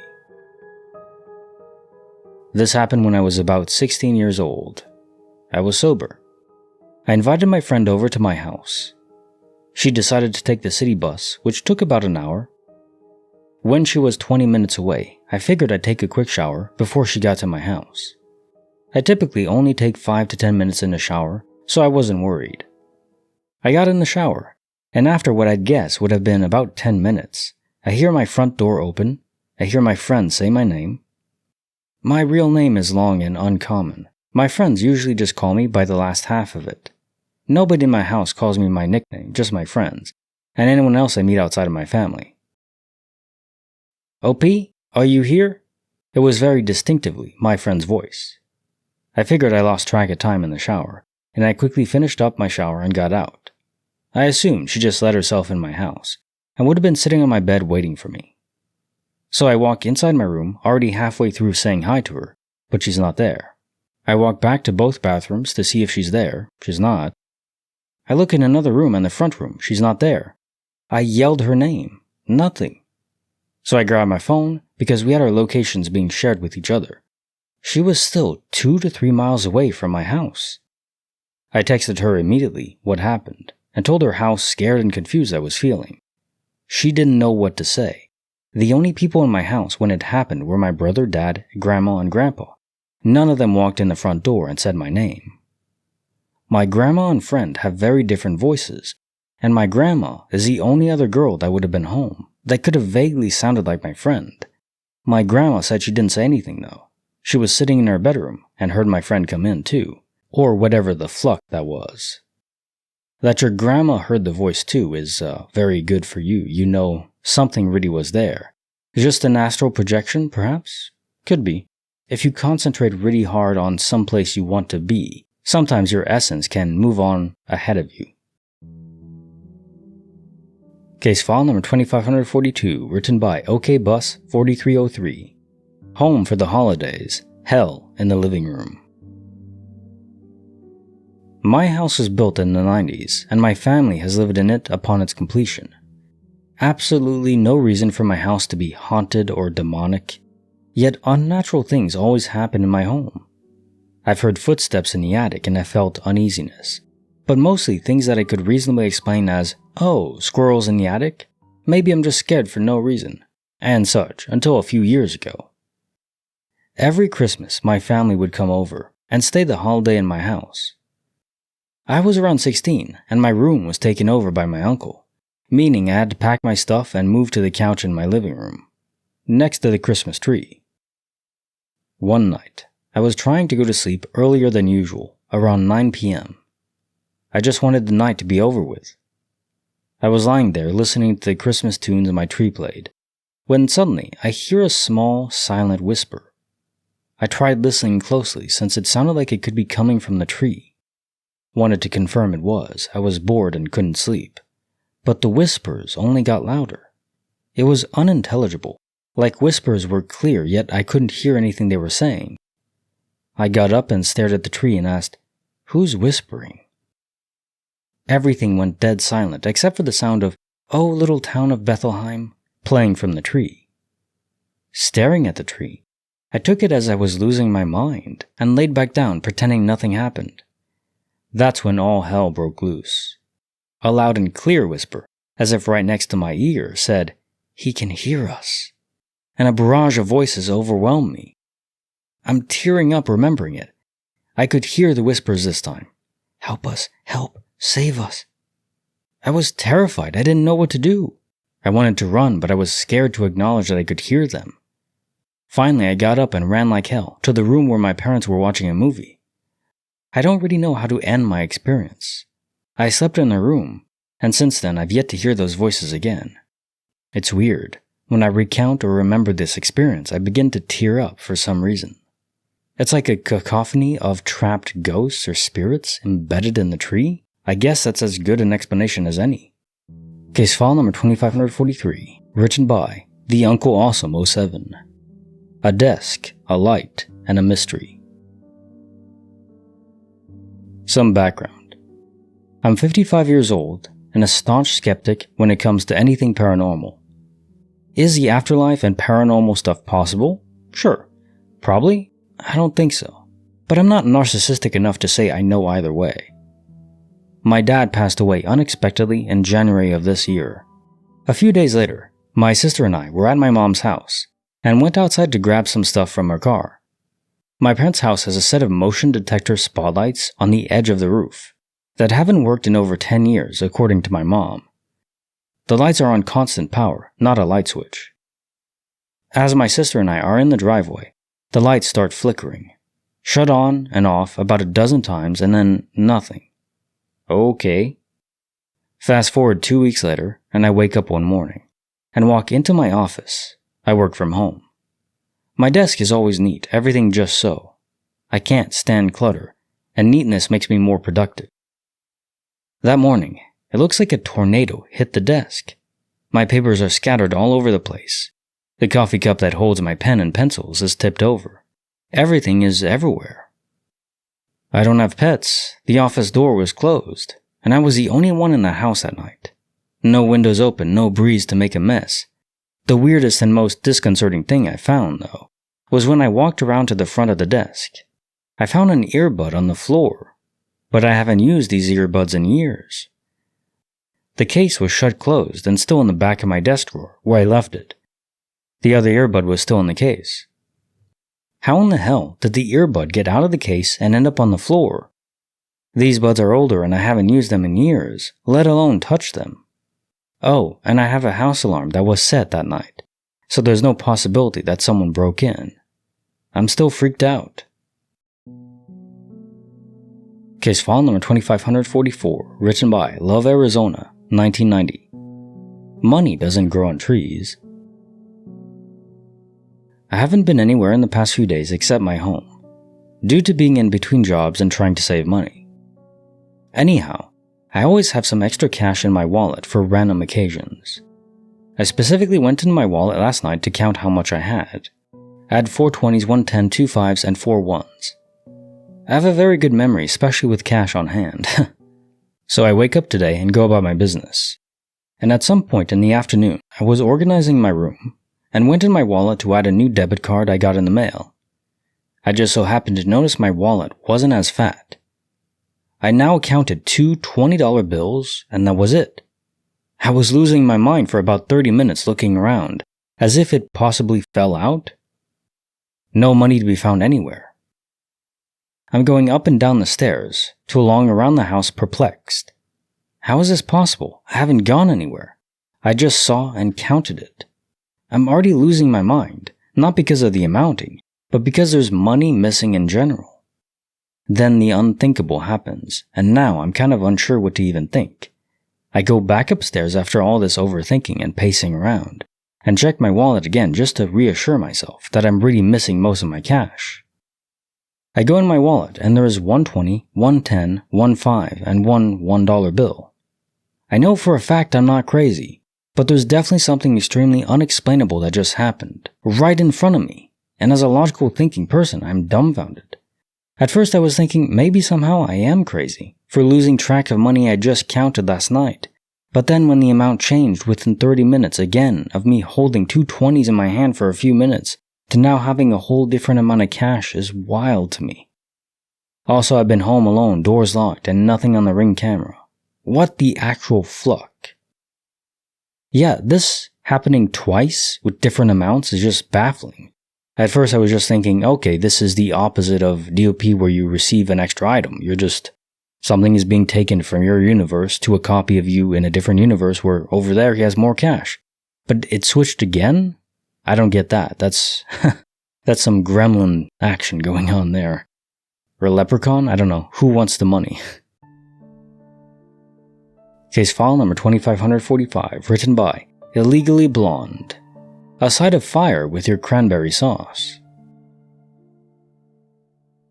This happened when I was about 16 years old. I was sober. I invited my friend over to my house. She decided to take the city bus, which took about an hour. When she was 20 minutes away, I figured I'd take a quick shower before she got to my house. I typically only take 5 to 10 minutes in the shower, so I wasn't worried. I got in the shower, and after what I'd guess would have been about 10 minutes, I hear my front door open, I hear my friend say my name. My real name is long and uncommon. My friends usually just call me by the last half of it. Nobody in my house calls me my nickname, just my friends, and anyone else I meet outside of my family. OP, are you here? It was very distinctively my friend's voice. I figured I lost track of time in the shower, and I quickly finished up my shower and got out. I assumed she just let herself in my house, and would have been sitting on my bed waiting for me. So I walk inside my room, already halfway through saying hi to her, but she's not there. I walk back to both bathrooms to see if she's there. She's not. I look in another room and the front room. She's not there. I yelled her name. Nothing. So I grabbed my phone, because we had our locations being shared with each other. She was still 2 to 3 miles away from my house. I texted her immediately what happened, and told her how scared and confused I was feeling. She didn't know what to say. The only people in my house when it happened were my brother, dad, grandma, and grandpa. None of them walked in the front door and said my name. My grandma and friend have very different voices, and my grandma is the only other girl that would have been home that could have vaguely sounded like my friend. My grandma said she didn't say anything though. She was sitting in her bedroom and heard my friend come in too, or whatever the fluck that was. That your grandma heard the voice too is very good for you. You know something really was there. Just an astral projection, perhaps? Could be. If you concentrate really hard on some place you want to be, sometimes your essence can move on ahead of you. Case file number 2542, written by OKBus4303. Home for the holidays, hell in the living room. My house was built in the 90s, and my family has lived in it upon its completion. absolutely no reason for my house to be haunted or demonic, yet unnatural things always happen in my home. I've heard footsteps in the attic and I felt uneasiness, but mostly things that I could reasonably explain as, oh, squirrels in the attic? Maybe I'm just scared for no reason, and such, until a few years ago. Every Christmas, my family would come over and stay the holiday in my house. I was around 16 and my room was taken over by my uncle, meaning I had to pack my stuff and move to the couch in my living room, next to the Christmas tree. One night, I was trying to go to sleep earlier than usual, around 9 p.m. I just wanted the night to be over with. I was lying there listening to the Christmas tunes my tree played, when suddenly I hear a small, silent whisper. I tried listening closely since it sounded like it could be coming from the tree. Wanted to confirm it was. I was bored and couldn't sleep. But the whispers only got louder. It was unintelligible, like whispers were clear yet I couldn't hear anything they were saying. I got up and stared at the tree and asked, "Who's whispering?" Everything went dead silent except for the sound of "Oh, Little Town of Bethlehem" playing from the tree. Staring at the tree, I took it as I was losing my mind and laid back down pretending nothing happened. That's when all hell broke loose. A loud and clear whisper, as if right next to my ear, said, "He can hear us." And a barrage of voices overwhelmed me. I'm tearing up remembering it. I could hear the whispers this time. "Help us, help, save us." I was terrified. I didn't know what to do. I wanted to run, but I was scared to acknowledge that I could hear them. Finally, I got up and ran like hell to the room where my parents were watching a movie. I don't really know how to end my experience. I slept in their room, and since then I've yet to hear those voices again. It's weird. When I recount or remember this experience, I begin to tear up for some reason. It's like a cacophony of trapped ghosts or spirits embedded in the tree. I guess that's as good an explanation as any. Case file number 2543, written by The Uncle Awesome 07. A desk, a light, and a mystery. Some background. I'm 55 years old and a staunch skeptic when it comes to anything paranormal. Is the afterlife and paranormal stuff possible? Sure. Probably? I don't think so. But I'm not narcissistic enough to say I know either way. My dad passed away unexpectedly in January of this year. A few days later, my sister and I were at my mom's house and went outside to grab some stuff from her car. My parents' house has a set of motion detector spotlights on the edge of the roof that haven't worked in over 10 years, according to my mom. The lights are on constant power, not a light switch. As my sister and I are in the driveway, the lights start flickering, shut on and off about a dozen times and then nothing. Okay. Fast forward 2 weeks later, and I wake up one morning and walk into my office. I work from home. My desk is always neat, everything just so. I can't stand clutter, and neatness makes me more productive. That morning, it looks like a tornado hit the desk. My papers are scattered all over the place. The coffee cup that holds my pen and pencils is tipped over. Everything is everywhere. I don't have pets, the office door was closed, and I was the only one in the house that night. No windows open, no breeze to make a mess. The weirdest and most disconcerting thing I found, though, was when I walked around to the front of the desk. I found an earbud on the floor, but I haven't used these earbuds in years. The case was shut closed and still in the back of my desk drawer, where I left it. The other earbud was still in the case. How in the hell did the earbud get out of the case and end up on the floor? These buds are older and I haven't used them in years, let alone touched them. Oh, and I have a house alarm that was set that night, so there's no possibility that someone broke in. I'm still freaked out. Case file number 2544, written by Love Arizona, 1990. Money doesn't grow on trees. I haven't been anywhere in the past few days except my home, due to being in between jobs and trying to save money. Anyhow, I always have some extra cash in my wallet for random occasions. I specifically went into my wallet last night to count how much I had. I had 4 20s, 1 10, 2 5s, and 4 1s. I have a very good memory, especially with cash on hand. So I wake up today and go about my business. and at some point in the afternoon, I was organizing my room and went in my wallet to add a new debit card I got in the mail. I just so happened to notice my wallet wasn't as fat. I now counted two $20 bills, and that was it. I was losing my mind for about 30 minutes looking around, as if it possibly fell out. No money to be found anywhere. I'm going up and down the stairs, to along around the house perplexed. How is this possible? I haven't gone anywhere. I just saw and counted it. I'm already losing my mind, not because of the amounting, but because there's money missing in general. Then the unthinkable happens, and now I'm kind of unsure what to even think. I go back upstairs after all this overthinking and pacing around, and check my wallet again just to reassure myself that I'm really missing most of my cash. I go in my wallet and there is $1.20, $1.10, $1.05, and one $1 bill. I know for a fact I'm not crazy, but there's definitely something extremely unexplainable that just happened, right in front of me, and as a logical thinking person, I'm dumbfounded. At first I was thinking maybe somehow I am crazy for losing track of money I just counted last night, but then when the amount changed within 30 minutes again of me holding two 20s in my hand for a few minutes to now having a whole different amount of cash is wild to me. Also, I've been home alone, doors locked, and nothing on the Ring camera. What the actual fluck? Yeah, this happening twice with different amounts is just baffling. At first I was just thinking, okay, this is the opposite of DOP where you receive an extra item. Something is being taken from your universe to a copy of you in a different universe where over there he has more cash. But it switched again? I don't get that. That's some gremlin action going on there. Or a leprechaun? I don't know. Who wants the money? Case file number 2545, written by Illegally Blonde. A side of fire with your cranberry sauce.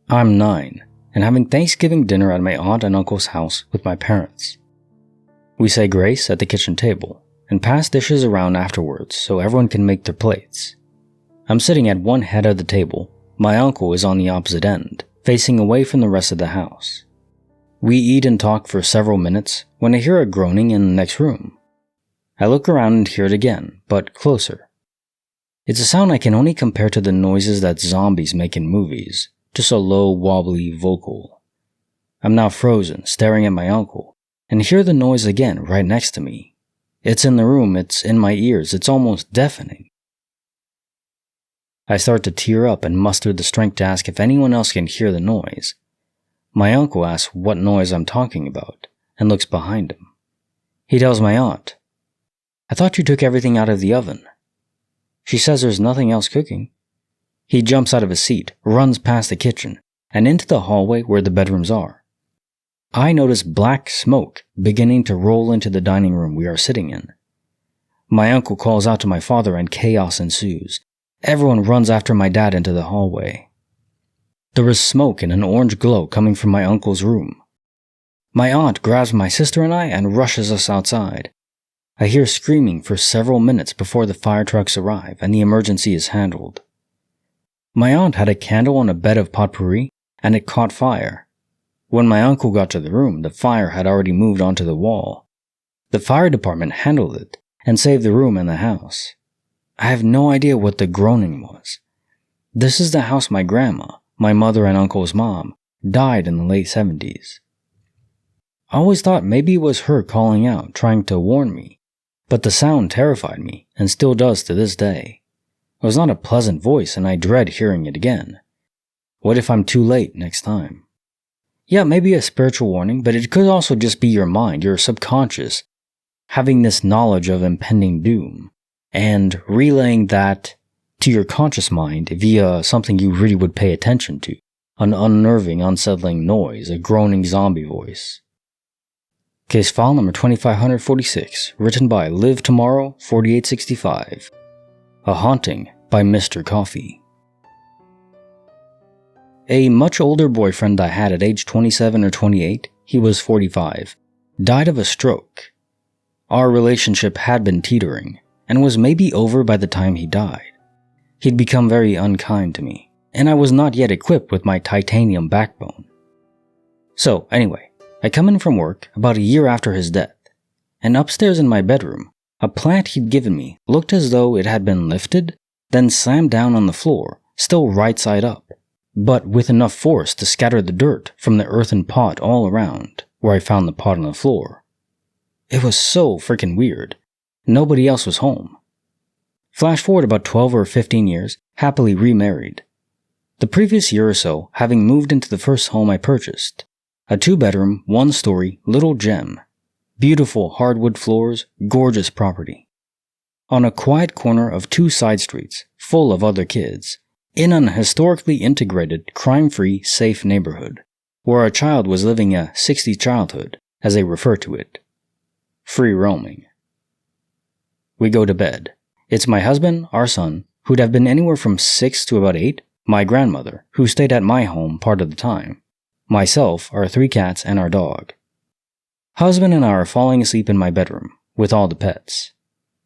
I'm 9, and having Thanksgiving dinner at my aunt and uncle's house with my parents. We say grace at the kitchen table, and pass dishes around afterwards so everyone can make their plates. I'm sitting at one head of the table, my uncle is on the opposite end, facing away from the rest of the house. We eat and talk for several minutes when I hear a groaning in the next room. I look around and hear it again, but closer. It's a sound I can only compare to the noises that zombies make in movies, just a low, wobbly vocal. I'm now frozen, staring at my uncle, and hear the noise again right next to me. It's in the room, it's in my ears, it's almost deafening. I start to tear up and muster the strength to ask if anyone else can hear the noise. My uncle asks what noise I'm talking about, and looks behind him. He tells my aunt, "I thought you took everything out of the oven." She says there's nothing else cooking. He jumps out of his seat, runs past the kitchen, and into the hallway where the bedrooms are. I notice black smoke beginning to roll into the dining room we are sitting in. My uncle calls out to my father and chaos ensues. Everyone runs after my dad into the hallway. There is smoke and an orange glow coming from my uncle's room. My aunt grabs my sister and I and rushes us outside. I hear screaming for several minutes before the fire trucks arrive and the emergency is handled. My aunt had a candle on a bed of potpourri and it caught fire. When my uncle got to the room, the fire had already moved onto the wall. The fire department handled it and saved the room and the house. I have no idea what the groaning was. This is the house my grandma, my mother and uncle's mom, died in the late 70s. I always thought maybe it was her calling out, trying to warn me, but the sound terrified me and still does to this day. It was not a pleasant voice and I dread hearing it again. What if I'm too late next time? Yeah, maybe a spiritual warning, but it could also just be your mind, your subconscious, having this knowledge of impending doom, and relaying that to your conscious mind via something you really would pay attention to, an unnerving, unsettling noise, a groaning zombie voice. Case file number 2546, written by Live Tomorrow 4865. A Haunting by Mr. Coffee. A much older boyfriend I had at age 27 or 28, he was 45, died of a stroke. Our relationship had been teetering, and was maybe over by the time he died. He'd become very unkind to me, and I was not yet equipped with my titanium backbone. So, anyway, I come in from work about a year after his death, and upstairs in my bedroom, a plant he'd given me looked as though it had been lifted, then slammed down on the floor, still right side up, but with enough force to scatter the dirt from the earthen pot all around, where I found the pot on the floor. It was so freaking weird. Nobody else was home. Flash forward about 12 or 15 years, happily remarried. The previous year or so, having moved into the first home I purchased, a 2-bedroom, 1-story little gem. Beautiful hardwood floors, gorgeous property. On a quiet corner of 2 side streets, full of other kids, in an historically integrated, crime-free, safe neighborhood, where a child was living a 60s childhood, as they refer to it. Free roaming. We go to bed. It's my husband, our son, who'd have been anywhere from 6 to about 8, my grandmother, who stayed at my home part of the time, myself, our 3 cats, and our dog. Husband and I are falling asleep in my bedroom, with all the pets.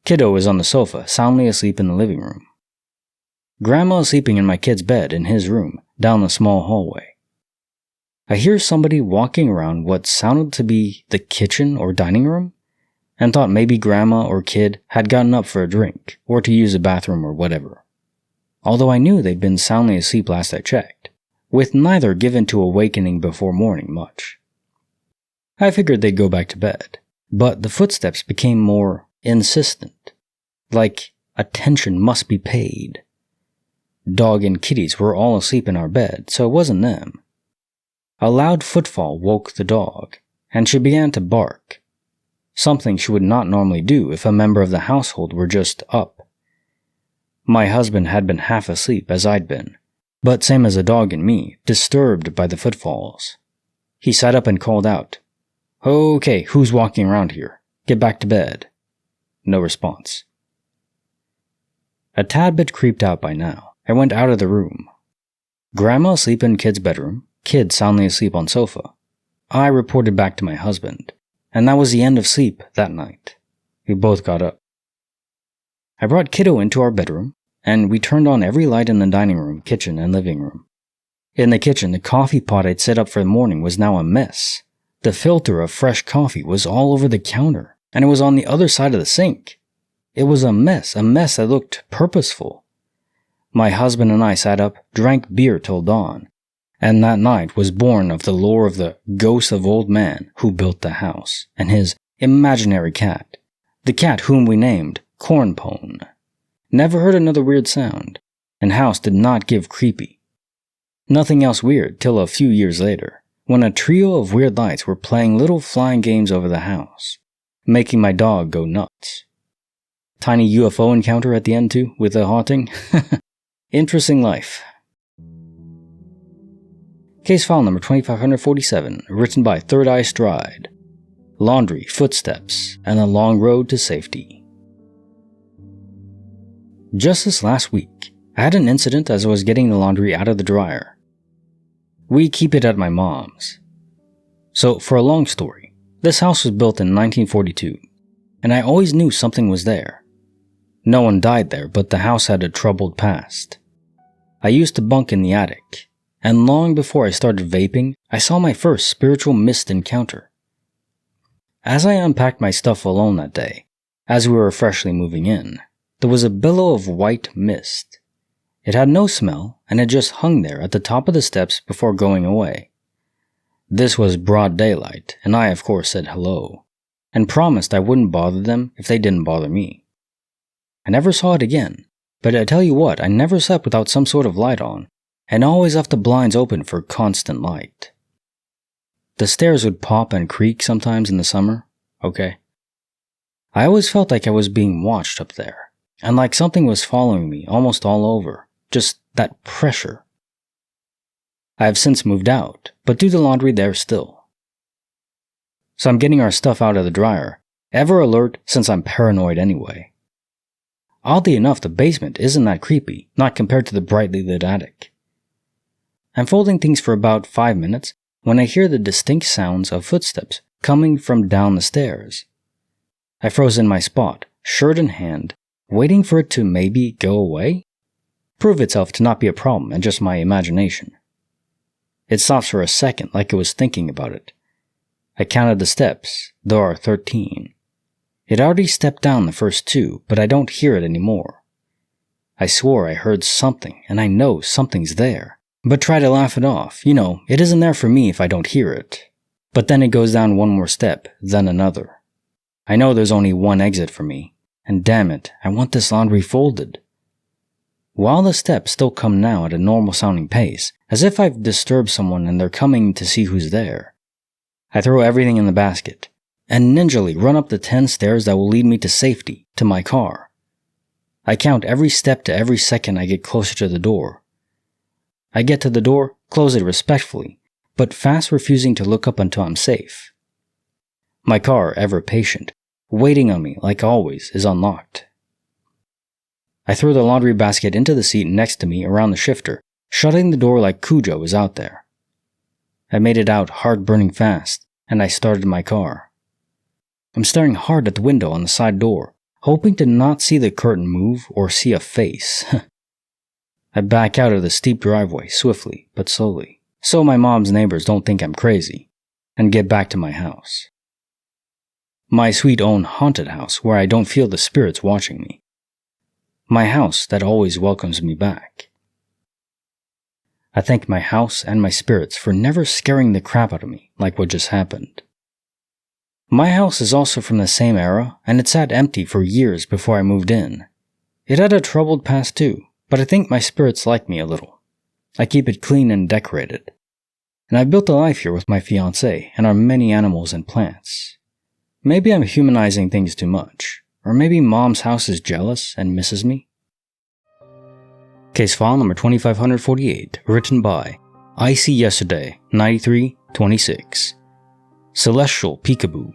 Kiddo is on the sofa, soundly asleep in the living room. Grandma is sleeping in my kid's bed in his room, down the small hallway. I hear somebody walking around what sounded to be the kitchen or dining room, and thought maybe Grandma or kid had gotten up for a drink, or to use the bathroom or whatever. Although I knew they'd been soundly asleep last I checked, with neither given to awakening before morning much. I figured they'd go back to bed, but the footsteps became more insistent, like attention must be paid. Dog and kitties were all asleep in our bed, so it wasn't them. A loud footfall woke the dog, and she began to bark, something she would not normally do if a member of the household were just up. My husband had been half asleep as I'd been, but same as the dog and me, disturbed by the footfalls. He sat up and called out, "Okay, who's walking around here? Get back to bed." No response. A tad bit creeped out by now, I went out of the room. Grandma asleep in kid's bedroom, kid soundly asleep on sofa. I reported back to my husband, and that was the end of sleep that night. We both got up. I brought kiddo into our bedroom, and we turned on every light in the dining room, kitchen, and living room. In the kitchen, the coffee pot I'd set up for the morning was now a mess. The filter of fresh coffee was all over the counter, and it was on the other side of the sink. It was a mess that looked purposeful. My husband and I sat up, drank beer till dawn, and that night was born of the lore of the ghost of old man who built the house, and his imaginary cat, the cat whom we named Cornpone. Never heard another weird sound, and house did not give creepy. Nothing else weird till a few years later, when a trio of weird lights were playing little flying games over the house, making my dog go nuts. Tiny UFO encounter at the end too, with the haunting. Interesting life. Case file number 2547, written by Third Eye Stride. Laundry, footsteps, and a long road to safety. Just this last week, I had an incident as I was getting the laundry out of the dryer. We keep it at my mom's. So, for a long story, this house was built in 1942, and I always knew something was there. No one died there, but the house had a troubled past. I used to bunk in the attic, and long before I started vaping, I saw my first spiritual mist encounter. As I unpacked my stuff alone that day, as we were freshly moving in, there was a billow of white mist. It had no smell, and it just hung there at the top of the steps before going away. This was broad daylight, and I of course said hello, and promised I wouldn't bother them if they didn't bother me. I never saw it again, but I tell you what, I never slept without some sort of light on, and always left the blinds open for constant light. The stairs would pop and creak sometimes in the summer, okay? I always felt like I was being watched up there, and like something was following me almost all over, just that pressure. I have since moved out, but do the laundry there still. So I'm getting our stuff out of the dryer, ever alert since I'm paranoid anyway. Oddly enough, the basement isn't that creepy, not compared to the brightly lit attic. I'm folding things for about 5 minutes when I hear the distinct sounds of footsteps coming from down the stairs. I froze in my spot, shirt in hand, waiting for it to maybe go away? Prove itself to not be a problem and just my imagination. It stops for a second like it was thinking about it. I counted the steps. There are 13. It already stepped down the first two, but I don't hear it anymore. I swore I heard something, and I know something's there. But try to laugh it off. It isn't there for me if I don't hear it. But then it goes down one more step, then another. I know there's only one exit for me, and damn it, I want this laundry folded. While the steps still come now at a normal sounding pace, as if I've disturbed someone and they're coming to see who's there, I throw everything in the basket, and ninjally run up the 10 stairs that will lead me to safety, to my car. I count every step to every second I get closer to the door. I get to the door, close it respectfully, but fast refusing to look up until I'm safe. My car, ever patient, waiting on me like always, is unlocked. I throw the laundry basket into the seat next to me around the shifter, shutting the door like Cujo is out there. I made it out heart-burning fast, and I started my car. I'm staring hard at the window on the side door, hoping to not see the curtain move or see a face. I back out of the steep driveway swiftly but slowly, so my mom's neighbors don't think I'm crazy, and get back to my house. My sweet own haunted house where I don't feel the spirits watching me. My house that always welcomes me back. I thank my house and my spirits for never scaring the crap out of me like what just happened. My house is also from the same era, and it sat empty for years before I moved in. It had a troubled past too, but I think my spirits like me a little. I keep it clean and decorated. And I've built a life here with my fiancée and our many animals and plants. Maybe I'm humanizing things too much. Or maybe Mom's house is jealous and misses me? Case file number 2548, written by I See Yesterday, 9326. Celestial Peekaboo.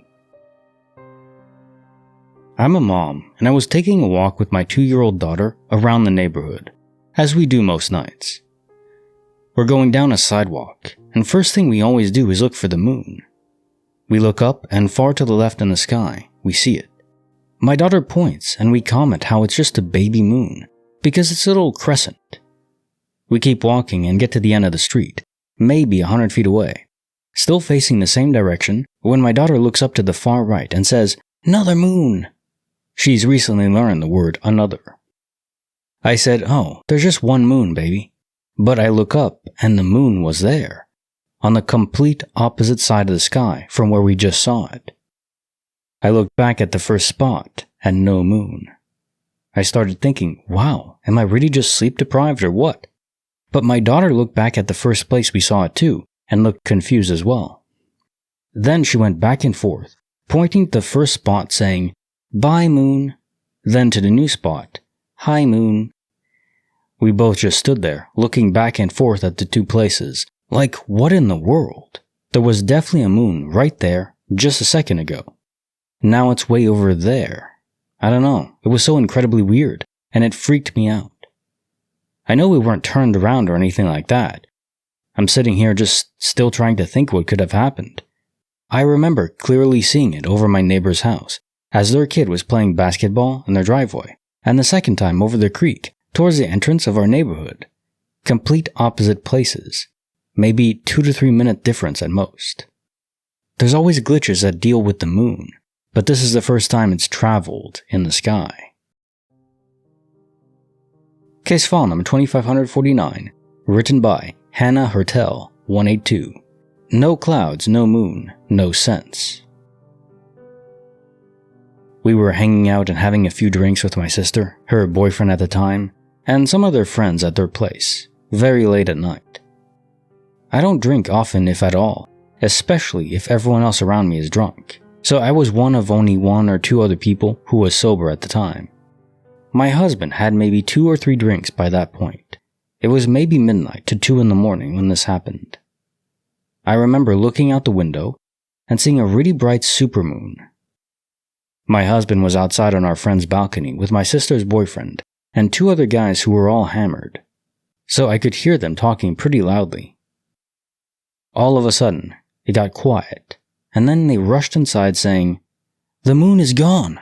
I'm a mom, and I was taking a walk with my 2-year-old daughter around the neighborhood, as we do most nights. We're going down a sidewalk, and first thing we always do is look for the moon. We look up, and far to the left in the sky, we see it. My daughter points, and we comment how it's just a baby moon, because it's a little crescent. We keep walking and get to the end of the street, maybe 100 feet away, still facing the same direction, when my daughter looks up to the far right and says, "Another moon!" She's recently learned the word another. I said, "Oh, there's just one moon, baby." But I look up, and the moon was there, on the complete opposite side of the sky from where we just saw it. I looked back at the first spot, and no moon. I started thinking, wow, am I really just sleep deprived or what? But my daughter looked back at the first place we saw it too, and looked confused as well. Then she went back and forth, pointing to the first spot saying, "Bye moon," then to the new spot, "Hi moon." We both just stood there, looking back and forth at the two places, like what in the world? There was definitely a moon right there, just a second ago. Now it's way over there. I don't know, it was so incredibly weird, and it freaked me out. I know we weren't turned around or anything like that. I'm sitting here just still trying to think what could have happened. I remember clearly seeing it over my neighbor's house, as their kid was playing basketball in their driveway, and the second time over the creek, towards the entrance of our neighborhood. Complete opposite places. Maybe 2 to 3 minute difference at most. There's always glitches that deal with the moon, but this is the first time it's traveled in the sky. Case file number 2549, written by Hannah Hertel, 182. No clouds, no moon, no sense. We were hanging out and having a few drinks with my sister, her boyfriend at the time, and some other friends at their place, very late at night. I don't drink often if at all, especially if everyone else around me is drunk. So I was one of only 1 or 2 other people who was sober at the time. My husband had maybe 2 or 3 drinks by that point. It was maybe midnight to 2 in the morning when this happened. I remember looking out the window and seeing a really bright supermoon. My husband was outside on our friend's balcony with my sister's boyfriend and 2 other guys who were all hammered, so I could hear them talking pretty loudly. All of a sudden, it got quiet. And then they rushed inside saying, "The moon is gone."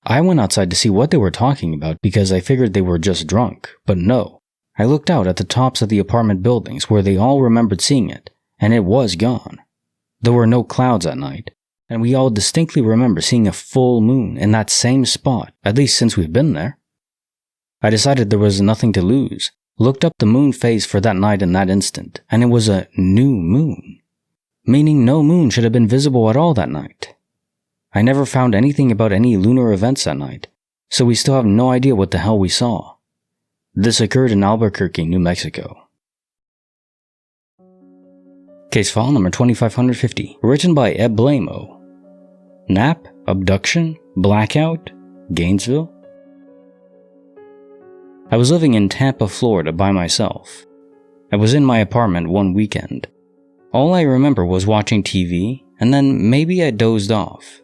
I went outside to see what they were talking about because I figured they were just drunk, but no. I looked out at the tops of the apartment buildings where they all remembered seeing it, and it was gone. There were no clouds at night, and we all distinctly remember seeing a full moon in that same spot, at least since we've been there. I decided there was nothing to lose, looked up the moon phase for that night in that instant, and it was a new moon, meaning no moon should have been visible at all that night. I never found anything about any lunar events that night, so we still have no idea what the hell we saw. This occurred in Albuquerque, New Mexico. Case file number 2550, written by Eb Blamo. Nap, abduction, blackout, Gainesville. I was living in Tampa, Florida by myself. I was in my apartment one weekend. All I remember was watching TV, and then maybe I dozed off.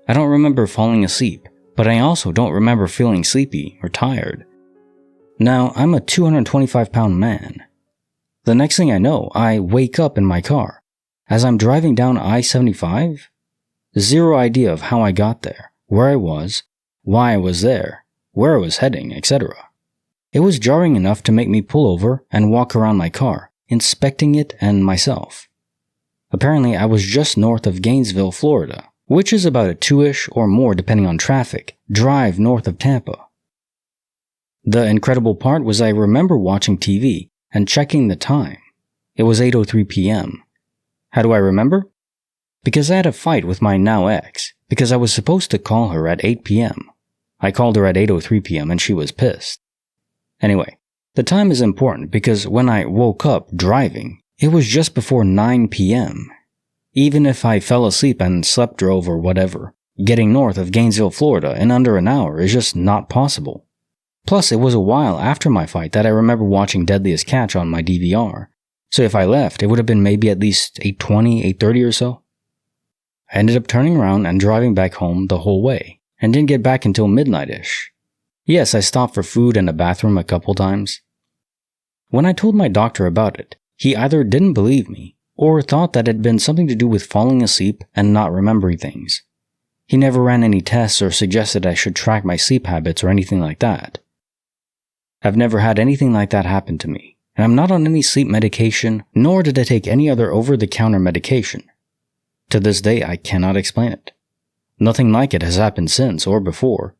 I don't remember falling asleep, but I also don't remember feeling sleepy or tired. Now, I'm a 225-pound man. The next thing I know, I wake up in my car. As I'm driving down I-75, zero idea of how I got there, where I was, why I was there, where I was heading, etc. It was jarring enough to make me pull over and walk around my car, inspecting it and myself. Apparently, I was just north of Gainesville, Florida, which is about a 2-ish or more depending on traffic, drive north of Tampa. The incredible part was I remember watching TV and checking the time. It was 8:03 p.m. How do I remember? Because I had a fight with my now ex, because I was supposed to call her at 8 p.m. I called her at 8:03 p.m. and she was pissed. Anyway, the time is important because when I woke up driving, it was just before 9 p.m. Even if I fell asleep and slept drove or whatever, getting north of Gainesville, Florida in under an hour is just not possible. Plus, it was a while after my fight that I remember watching Deadliest Catch on my DVR, so if I left, it would have been maybe at least 8:20, 8:30 or so. I ended up turning around and driving back home the whole way, and didn't get back until midnight-ish. Yes, I stopped for food and a bathroom a couple times. When I told my doctor about it, he either didn't believe me, or thought that it had been something to do with falling asleep and not remembering things. He never ran any tests or suggested I should track my sleep habits or anything like that. I've never had anything like that happen to me, and I'm not on any sleep medication, nor did I take any other over-the-counter medication. To this day, I cannot explain it. Nothing like it has happened since or before.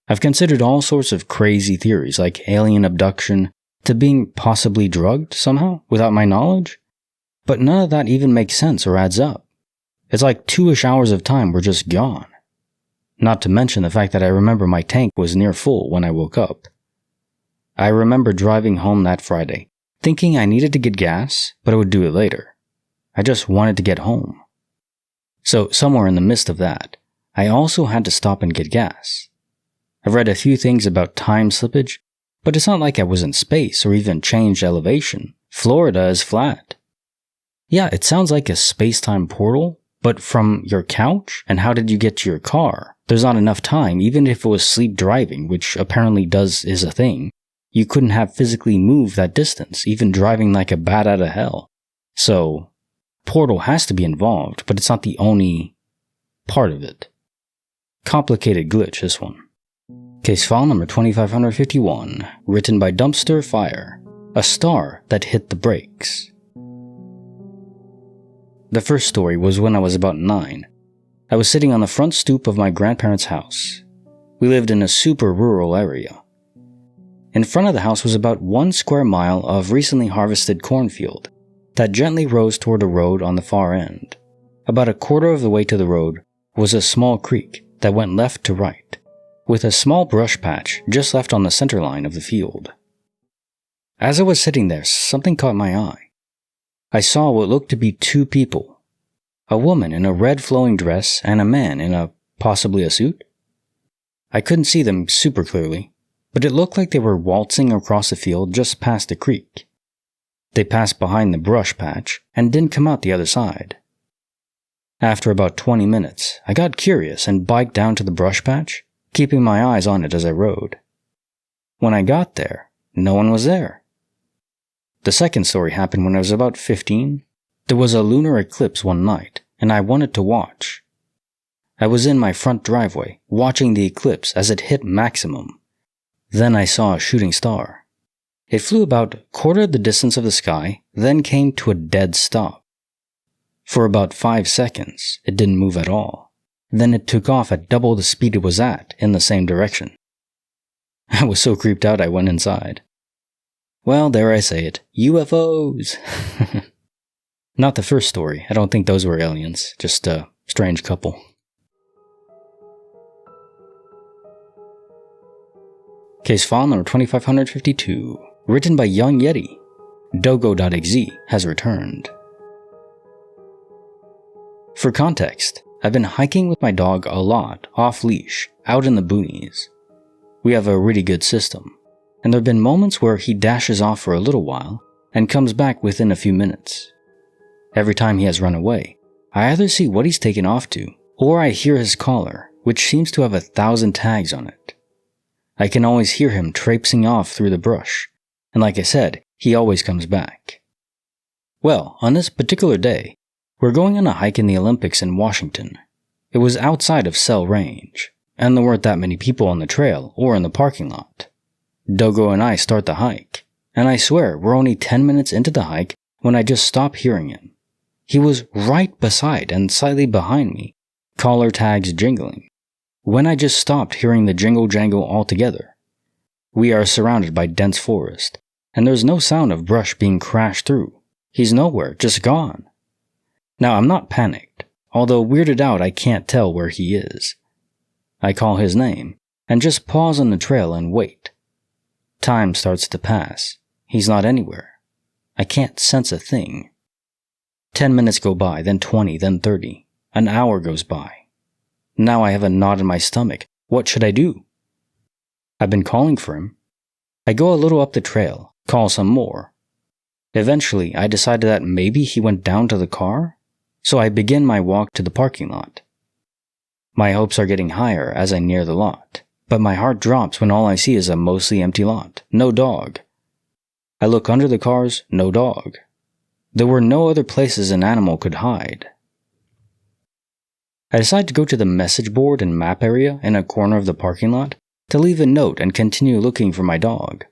I've considered all sorts of crazy theories like alien abduction to being possibly drugged somehow without my knowledge, but none of that even makes sense or adds up. It's like 2-ish hours of time were just gone. Not to mention the fact that I remember my tank was near full when I woke up. I remember driving home that Friday, thinking I needed to get gas, but I would do it later. I just wanted to get home. So somewhere in the midst of that, I also had to stop and get gas. I've read a few things about time slippage, but it's not like I was in space or even changed elevation. Florida is flat. Yeah, it sounds like a space-time portal, but from your couch? And how did you get to your car? There's not enough time, even if it was sleep driving, which apparently is a thing. You couldn't have physically moved that distance, even driving like a bat out of hell. So, portal has to be involved, but it's not the only part of it. Complicated glitch, this one. Case file number 2551, written by Dumpster Fire, a star that hit the brakes. The first story was when I was about 9. I was sitting on the front stoop of my grandparents' house. We lived in a super rural area. In front of the house was about 1 square mile of recently harvested cornfield that gently rose toward a road on the far end. About a quarter of the way to the road was a small creek that went left to right, with a small brush patch just left on the center line of the field. As I was sitting there, something caught my eye. I saw what looked to be 2 people, a woman in a red flowing dress and a man in possibly a suit. I couldn't see them super clearly, but it looked like they were waltzing across the field just past the creek. They passed behind the brush patch and didn't come out the other side. After about 20 minutes, I got curious and biked down to the brush patch, keeping my eyes on it as I rode. When I got there, no one was there. The second story happened when I was about 15. There was a lunar eclipse one night, and I wanted to watch. I was in my front driveway, watching the eclipse as it hit maximum. Then I saw a shooting star. It flew about quarter the distance of the sky, then came to a dead stop. For about 5 seconds, it didn't move at all. Then it took off at double the speed it was at in the same direction. I was so creeped out I went inside. Well, dare I say it, UFOs! Not the first story, I don't think those were aliens, just a strange couple. Case file number 2552, written by Young Yeti. Dogo.exe has returned. For context, I've been hiking with my dog a lot, off-leash, out in the boonies. We have a really good system, and there have been moments where he dashes off for a little while and comes back within a few minutes. Every time he has run away, I either see what he's taken off to, or I hear his collar, which seems to have 1,000 tags on it. I can always hear him traipsing off through the brush, and like I said, he always comes back. Well, on this particular day, we're going on a hike in the Olympics in Washington. It was outside of cell range, and there weren't that many people on the trail or in the parking lot. Dogo and I start the hike, and I swear we're only 10 minutes into the hike when I just stop hearing him. He was right beside and slightly behind me, collar tags jingling, when I just stopped hearing the jingle jangle altogether. We are surrounded by dense forest, and there's no sound of brush being crashed through. He's nowhere, just gone. Now I'm not panicked, although weirded out I can't tell where he is. I call his name, and just pause on the trail and wait. Time starts to pass. He's not anywhere. I can't sense a thing. 10 minutes go by, then 20, then 30. An hour goes by. Now I have a knot in my stomach. What should I do? I've been calling for him. I go a little up the trail, call some more. Eventually, I decided that maybe he went down to the car, so I begin my walk to the parking lot. My hopes are getting higher as I near the lot, but my heart drops when all I see is a mostly empty lot, no dog. I look under the cars, no dog. There were no other places an animal could hide. I decide to go to the message board and map area in a corner of the parking lot to leave a note and continue looking for my dog.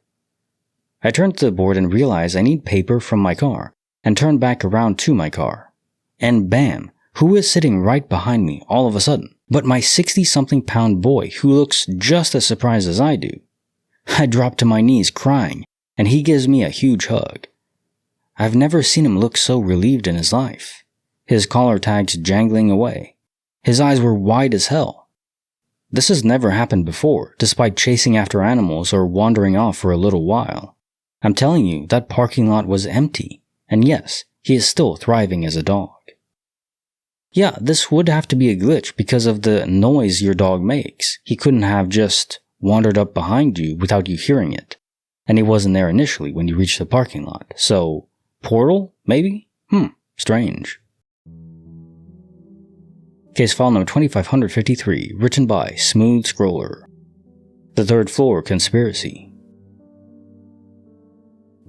I turn to the board and realize I need paper from my car and turn back around to my car. And bam, who is sitting right behind me all of a sudden but my 60-something pound boy who looks just as surprised as I do. I drop to my knees crying and he gives me a huge hug. I've never seen him look so relieved in his life. His collar tags jangling away. His eyes were wide as hell. This has never happened before, despite chasing after animals or wandering off for a little while. I'm telling you, that parking lot was empty, and yes, he is still thriving as a dog. Yeah, this would have to be a glitch because of the noise your dog makes. He couldn't have just wandered up behind you without you hearing it, and he wasn't there initially when you reached the parking lot. So, portal, maybe? Strange. Case file number 2553, written by Smooth Scroller. The Third Floor Conspiracy.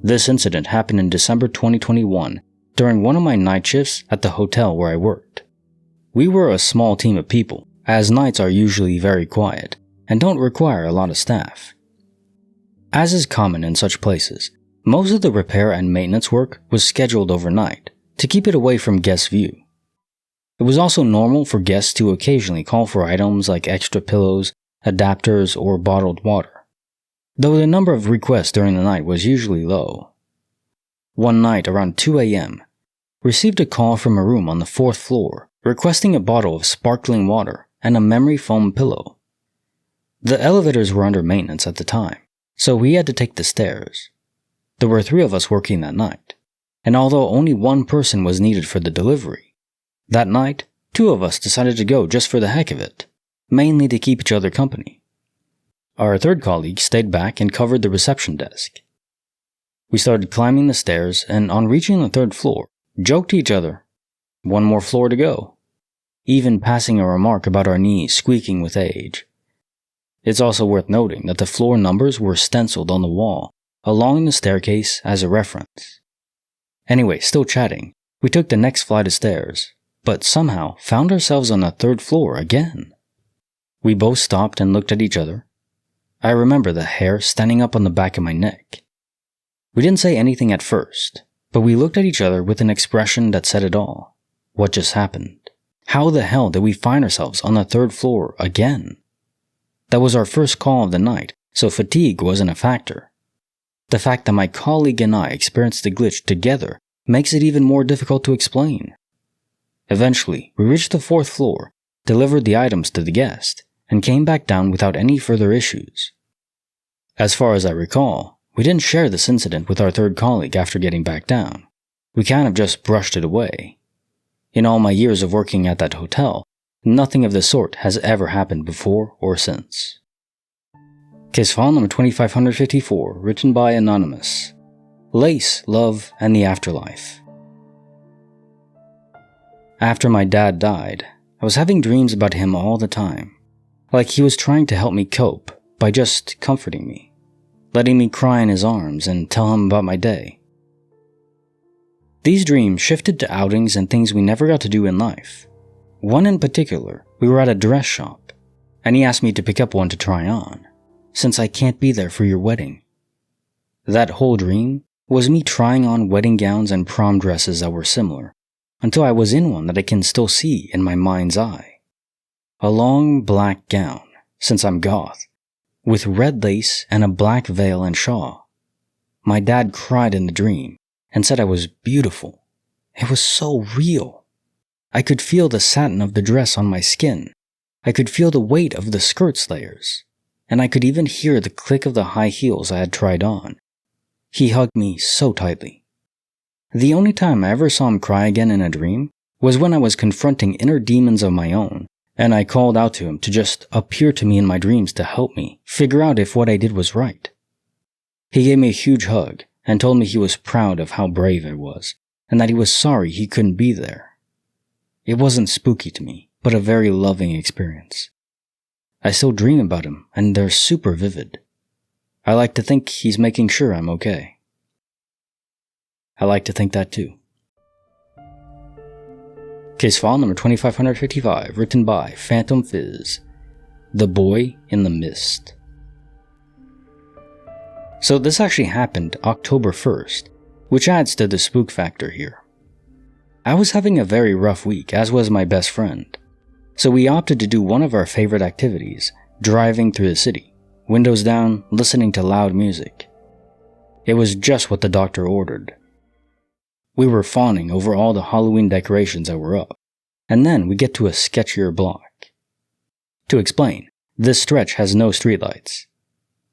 This incident happened in December 2021 during one of my night shifts at the hotel where I worked. We were a small team of people, as nights are usually very quiet and don't require a lot of staff. As is common in such places, most of the repair and maintenance work was scheduled overnight to keep it away from guest view. It was also normal for guests to occasionally call for items like extra pillows, adapters, or bottled water, though the number of requests during the night was usually low. One night around 2 a.m., received a call from a room on the 4th floor requesting a bottle of sparkling water and a memory foam pillow. The elevators were under maintenance at the time, so we had to take the stairs. There were 3 of us working that night, and although only one person was needed for the delivery, that night, 2 of us decided to go just for the heck of it, mainly to keep each other company. Our 3rd colleague stayed back and covered the reception desk. We started climbing the stairs and on reaching the 3rd floor, joked to each other, "One more floor to go," even passing a remark about our knees squeaking with age. It's also worth noting that the floor numbers were stenciled on the wall along the staircase as a reference. Anyway, still chatting, we took the next flight of stairs, but somehow found ourselves on the 3rd floor again. We both stopped and looked at each other. I remember the hair standing up on the back of my neck. We didn't say anything at first, but we looked at each other with an expression that said it all. What just happened? How the hell did we find ourselves on the 3rd floor again? That was our first call of the night, so fatigue wasn't a factor. The fact that my colleague and I experienced the glitch together makes it even more difficult to explain. Eventually, we reached the 4th floor, delivered the items to the guest, and came back down without any further issues. As far as I recall, we didn't share this incident with our 3rd colleague after getting back down. We kind of just brushed it away. In all my years of working at that hotel, nothing of the sort has ever happened before or since. Case file number 2554, written by Anonymous. Lace, Love, and the Afterlife. After my dad died, I was having dreams about him all the time. Like he was trying to help me cope by just comforting me, letting me cry in his arms and tell him about my day. These dreams shifted to outings and things we never got to do in life. One in particular, we were at a dress shop, and he asked me to pick up one to try on, since I can't be there for your wedding. That whole dream was me trying on wedding gowns and prom dresses that were similar, until I was in one that I can still see in my mind's eye. A long black gown, since I'm goth, with red lace and a black veil and shawl. My dad cried in the dream and said I was beautiful. It was so real. I could feel the satin of the dress on my skin. I could feel the weight of the skirt's layers, and I could even hear the click of the high heels I had tried on. He hugged me so tightly. The only time I ever saw him cry again in a dream was when I was confronting inner demons of my own, and I called out to him to just appear to me in my dreams to help me figure out if what I did was right. He gave me a huge hug and told me he was proud of how brave I was, and that he was sorry he couldn't be there. It wasn't spooky to me, but a very loving experience. I still dream about him, and they're super vivid. I like to think he's making sure I'm okay. I like to think that too. Case file number 2555, written by Phantom Fizz. The Boy in the Mist. So this actually happened October 1st, which adds to the spook factor here. I was having a very rough week, as was my best friend. So we opted to do one of our favorite activities, driving through the city, windows down, listening to loud music. It was just what the doctor ordered. We were fawning over all the Halloween decorations that were up, and then we get to a sketchier block. To explain, this stretch has no streetlights.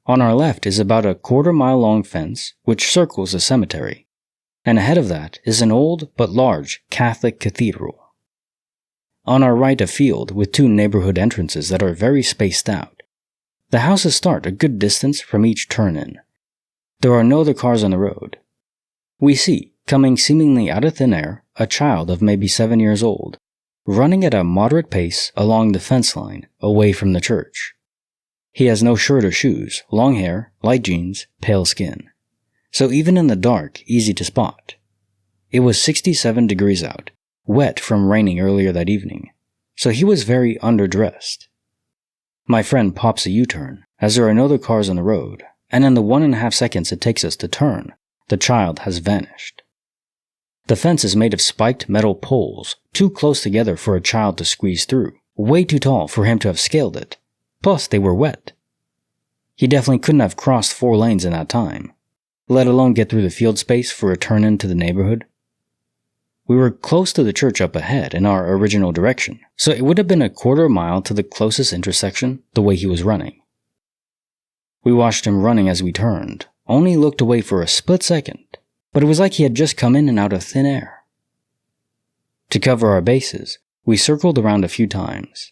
On our left is about a quarter-mile-long fence which circles a cemetery, and ahead of that is an old but large Catholic cathedral. On our right a field with 2 neighborhood entrances that are very spaced out. The houses start a good distance from each turn-in. There are no other cars on the road. We see, coming seemingly out of thin air, a child of maybe 7 years old, running at a moderate pace along the fence line, away from the church. He has no shirt or shoes, long hair, light jeans, pale skin. So even in the dark, easy to spot. It was 67 degrees out, wet from raining earlier that evening, so he was very underdressed. My friend pops a U-turn, as there are no other cars on the road, and in the 1.5 seconds it takes us to turn, the child has vanished. The fence is made of spiked metal poles, too close together for a child to squeeze through, way too tall for him to have scaled it. Plus, they were wet. He definitely couldn't have crossed 4 lanes in that time, let alone get through the field space for a turn into the neighborhood. We were close to the church up ahead in our original direction, so it would have been a quarter mile to the closest intersection the way he was running. We watched him running as we turned, only looked away for a split second, but it was like he had just come in and out of thin air. To cover our bases, we circled around a few times.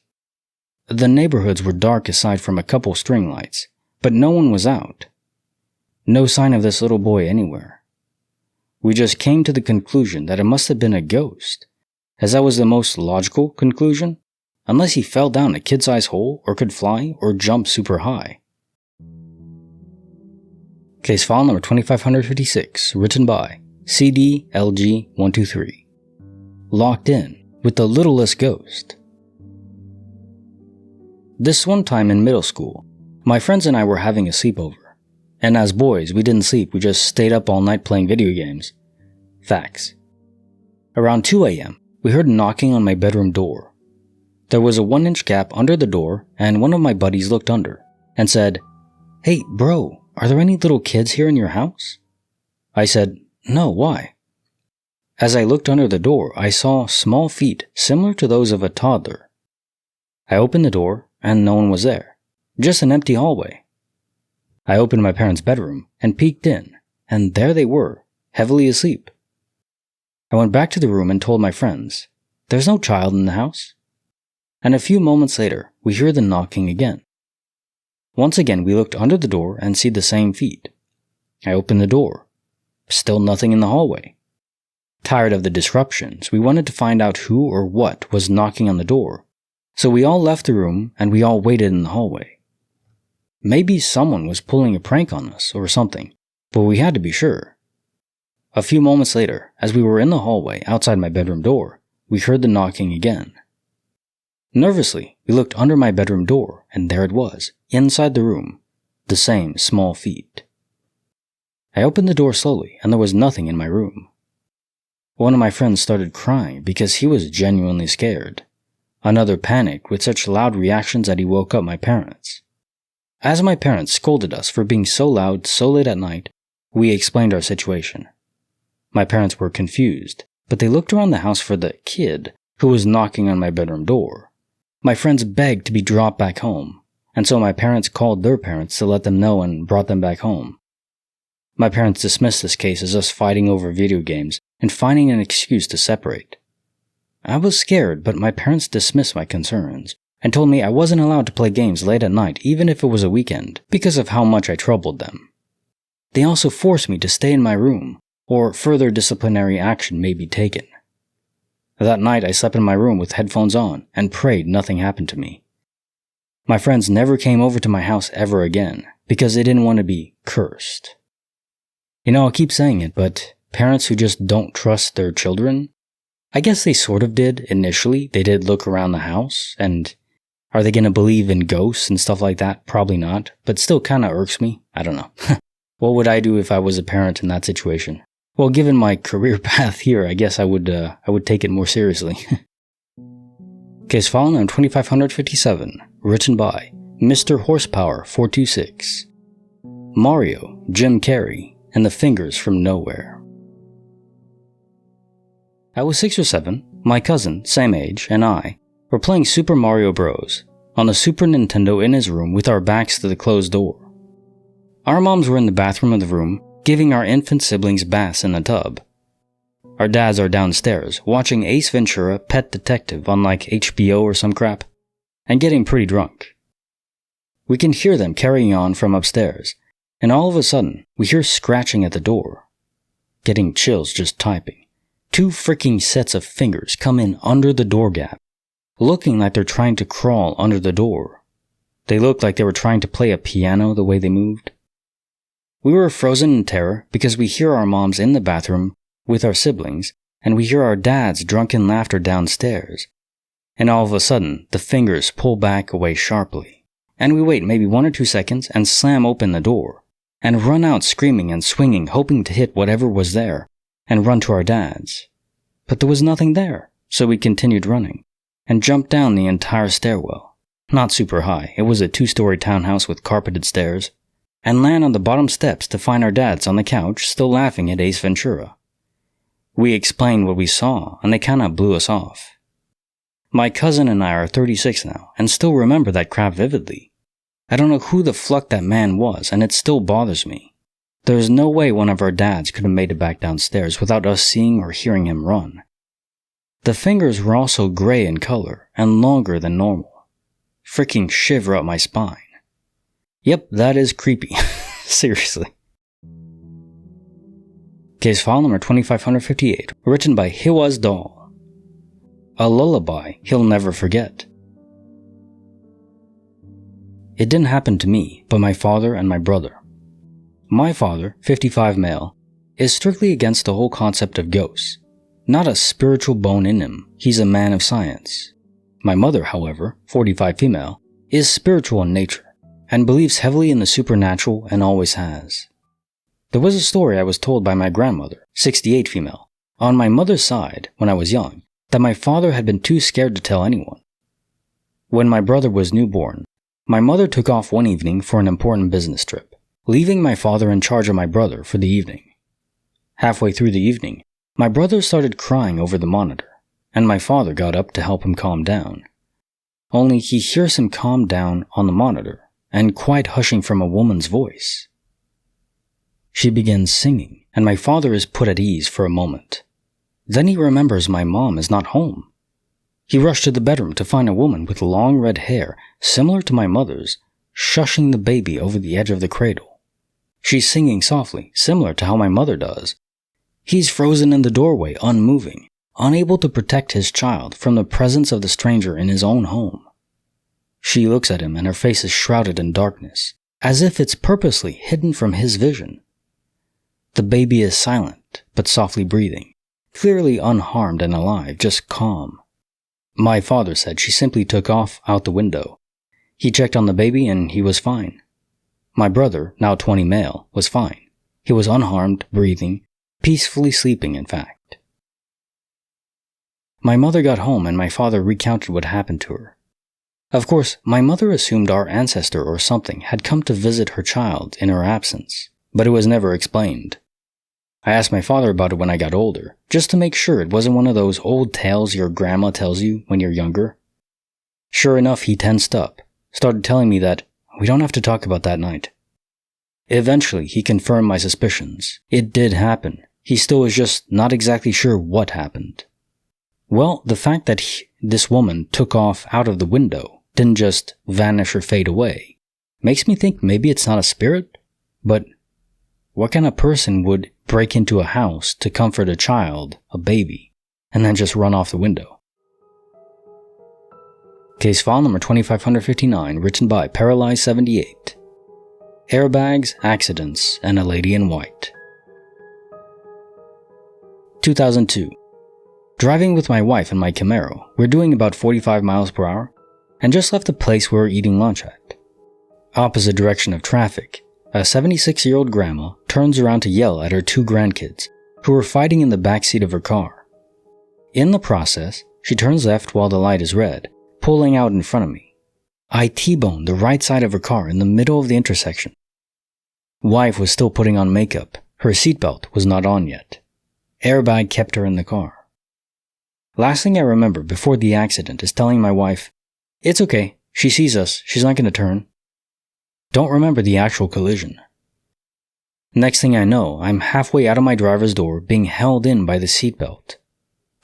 The neighborhoods were dark aside from a couple string lights, but no one was out. No sign of this little boy anywhere. We just came to the conclusion that it must have been a ghost, as that was the most logical conclusion, unless he fell down a kid-sized hole or could fly or jump super high. Case file number 2556, written by CDLG123. Locked in with the littlest ghost. This one time in middle school, my friends and I were having a sleepover. And as boys, we didn't sleep, we just stayed up all night playing video games. Facts. Around 2 a.m., we heard knocking on my bedroom door. There was a 1-inch gap under the door, and one of my buddies looked under and said, "Hey, bro, are there any little kids here in your house?" I said, "No, why?" As I looked under the door, I saw small feet similar to those of a toddler. I opened the door, and no one was there, just an empty hallway. I opened my parents' bedroom and peeked in, and there they were, heavily asleep. I went back to the room and told my friends, "There's no child in the house." And a few moments later, we hear the knocking again. Once again, we looked under the door and see the same feet. I opened the door. Still nothing in the hallway. Tired of the disruptions, we wanted to find out who or what was knocking on the door. So we all left the room and we all waited in the hallway. Maybe someone was pulling a prank on us or something, but we had to be sure. A few moments later, as we were in the hallway outside my bedroom door, we heard the knocking again. Nervously, we looked under my bedroom door, and there it was, inside the room, the same small feet. I opened the door slowly, and there was nothing in my room. One of my friends started crying because he was genuinely scared. Another panicked with such loud reactions that he woke up my parents. As my parents scolded us for being so loud so late at night, we explained our situation. My parents were confused, but they looked around the house for the kid who was knocking on my bedroom door. My friends begged to be dropped back home, and so my parents called their parents to let them know and brought them back home. My parents dismissed this case as us fighting over video games and finding an excuse to separate. I was scared, but my parents dismissed my concerns and told me I wasn't allowed to play games late at night even if it was a weekend because of how much I troubled them. They also forced me to stay in my room, or further disciplinary action may be taken. That night I slept in my room with headphones on and prayed nothing happened to me. My friends never came over to my house ever again because they didn't want to be cursed. I'll keep saying it, but parents who just don't trust their children, I guess they sort of did initially. They did look around the house, and are they going to believe in ghosts and stuff like that? Probably not, but still kind of irks me. I don't know. What would I do if I was a parent in that situation? Well, given my career path here, I guess I would take it more seriously. Case file number 2557, written by Mr. Horsepower 426, Mario, Jim Carrey, and the Fingers from Nowhere. I was 6 or 7, my cousin, same age, and I were playing Super Mario Bros. On the Super Nintendo in his room with our backs to the closed door. Our moms were in the bathroom of the room, giving our infant siblings baths in the tub. Our dads are downstairs, watching Ace Ventura: Pet Detective on like HBO or some crap, and getting pretty drunk. We can hear them carrying on from upstairs, and all of a sudden, we hear scratching at the door. Getting chills just typing. 2 freaking sets of fingers come in under the door gap, looking like they're trying to crawl under the door. They looked like they were trying to play a piano the way they moved. We were frozen in terror because we hear our moms in the bathroom with our siblings, and we hear our dad's drunken laughter downstairs. And all of a sudden, the fingers pull back away sharply, and we wait maybe 1 or 2 seconds and slam open the door, and run out screaming and swinging, hoping to hit whatever was there, and run to our dads. But there was nothing there, so we continued running, and jumped down the entire stairwell. Not super high, it was a 2-story townhouse with carpeted stairs, and land on the bottom steps to find our dads on the couch still laughing at Ace Ventura. We explained what we saw, and they kinda blew us off. My cousin and I are 36 now, and still remember that crap vividly. I don't know who the fuck that man was, and it still bothers me. There's no way one of our dads could have made it back downstairs without us seeing or hearing him run. The fingers were also gray in color, and longer than normal. Freaking shiver up my spine. Yep, that is creepy. Seriously. Case file number 2558, written by Hiwaz Doll. A lullaby he'll never forget. It didn't happen to me, but my father and my brother. My father, 55 male, is strictly against the whole concept of ghosts. Not a spiritual bone in him, he's a man of science. My mother, however, 45 female, is spiritual in nature, and believes heavily in the supernatural and always has. There was a story I was told by my grandmother, 68 female, on my mother's side when I was young, that my father had been too scared to tell anyone. When my brother was newborn, my mother took off one evening for an important business trip, leaving my father in charge of my brother for the evening. Halfway through the evening, my brother started crying over the monitor, and my father got up to help him calm down. Only he hears him calm down on the monitor, and quiet hushing from a woman's voice. She begins singing, and my father is put at ease for a moment. Then he remembers my mom is not home. He rushed to the bedroom to find a woman with long red hair, similar to my mother's, shushing the baby over the edge of the cradle. She's singing softly, similar to how my mother does. He's frozen in the doorway, unmoving, unable to protect his child from the presence of the stranger in his own home. She looks at him and her face is shrouded in darkness, as if it's purposely hidden from his vision. The baby is silent, but softly breathing, clearly unharmed and alive, just calm. My father said she simply took off out the window. He checked on the baby and he was fine. My brother, now 20 male, was fine. He was unharmed, breathing, peacefully sleeping in fact. My mother got home and my father recounted what happened to her. Of course, my mother assumed our ancestor or something had come to visit her child in her absence, but it was never explained. I asked my father about it when I got older, just to make sure it wasn't one of those old tales your grandma tells you when you're younger. Sure enough, he tensed up, started telling me that we don't have to talk about that night. Eventually, he confirmed my suspicions. It did happen. He still was just not exactly sure what happened. Well, the fact that this woman took off out of the window, didn't just vanish or fade away, makes me think maybe it's not a spirit, but what kind of person would break into a house to comfort a child, a baby, and then just run off the window? Case file number 2559, written by Paralyzed78. Airbags, accidents, and a lady in white. 2002. Driving with my wife in my Camaro, we're doing about 45 miles per hour, and just left the place we were eating lunch at. Opposite direction of traffic, a 76-year-old grandma turns around to yell at her two grandkids, who were fighting in the backseat of her car. In the process, she turns left while the light is red, pulling out in front of me. I T-boned the right side of her car in the middle of the intersection. Wife was still putting on makeup. Her seatbelt was not on yet. Airbag kept her in the car. Last thing I remember before the accident is telling my wife, "It's okay, she sees us, she's not going to turn." Don't remember the actual collision. Next thing I know, I'm halfway out of my driver's door being held in by the seatbelt.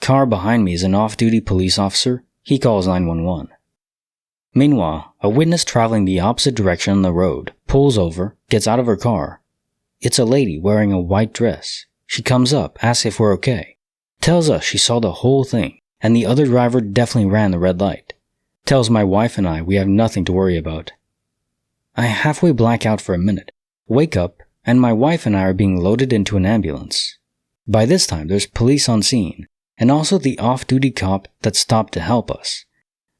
Car behind me is an off-duty police officer. He calls 911. Meanwhile, a witness traveling the opposite direction on the road pulls over, gets out of her car. It's a lady wearing a white dress. She comes up, asks if we're okay. Tells us she saw the whole thing, and the other driver definitely ran the red light. Tells my wife and I we have nothing to worry about. I halfway black out for a minute, wake up, and my wife and I are being loaded into an ambulance. By this time, there's police on scene, and also the off-duty cop that stopped to help us.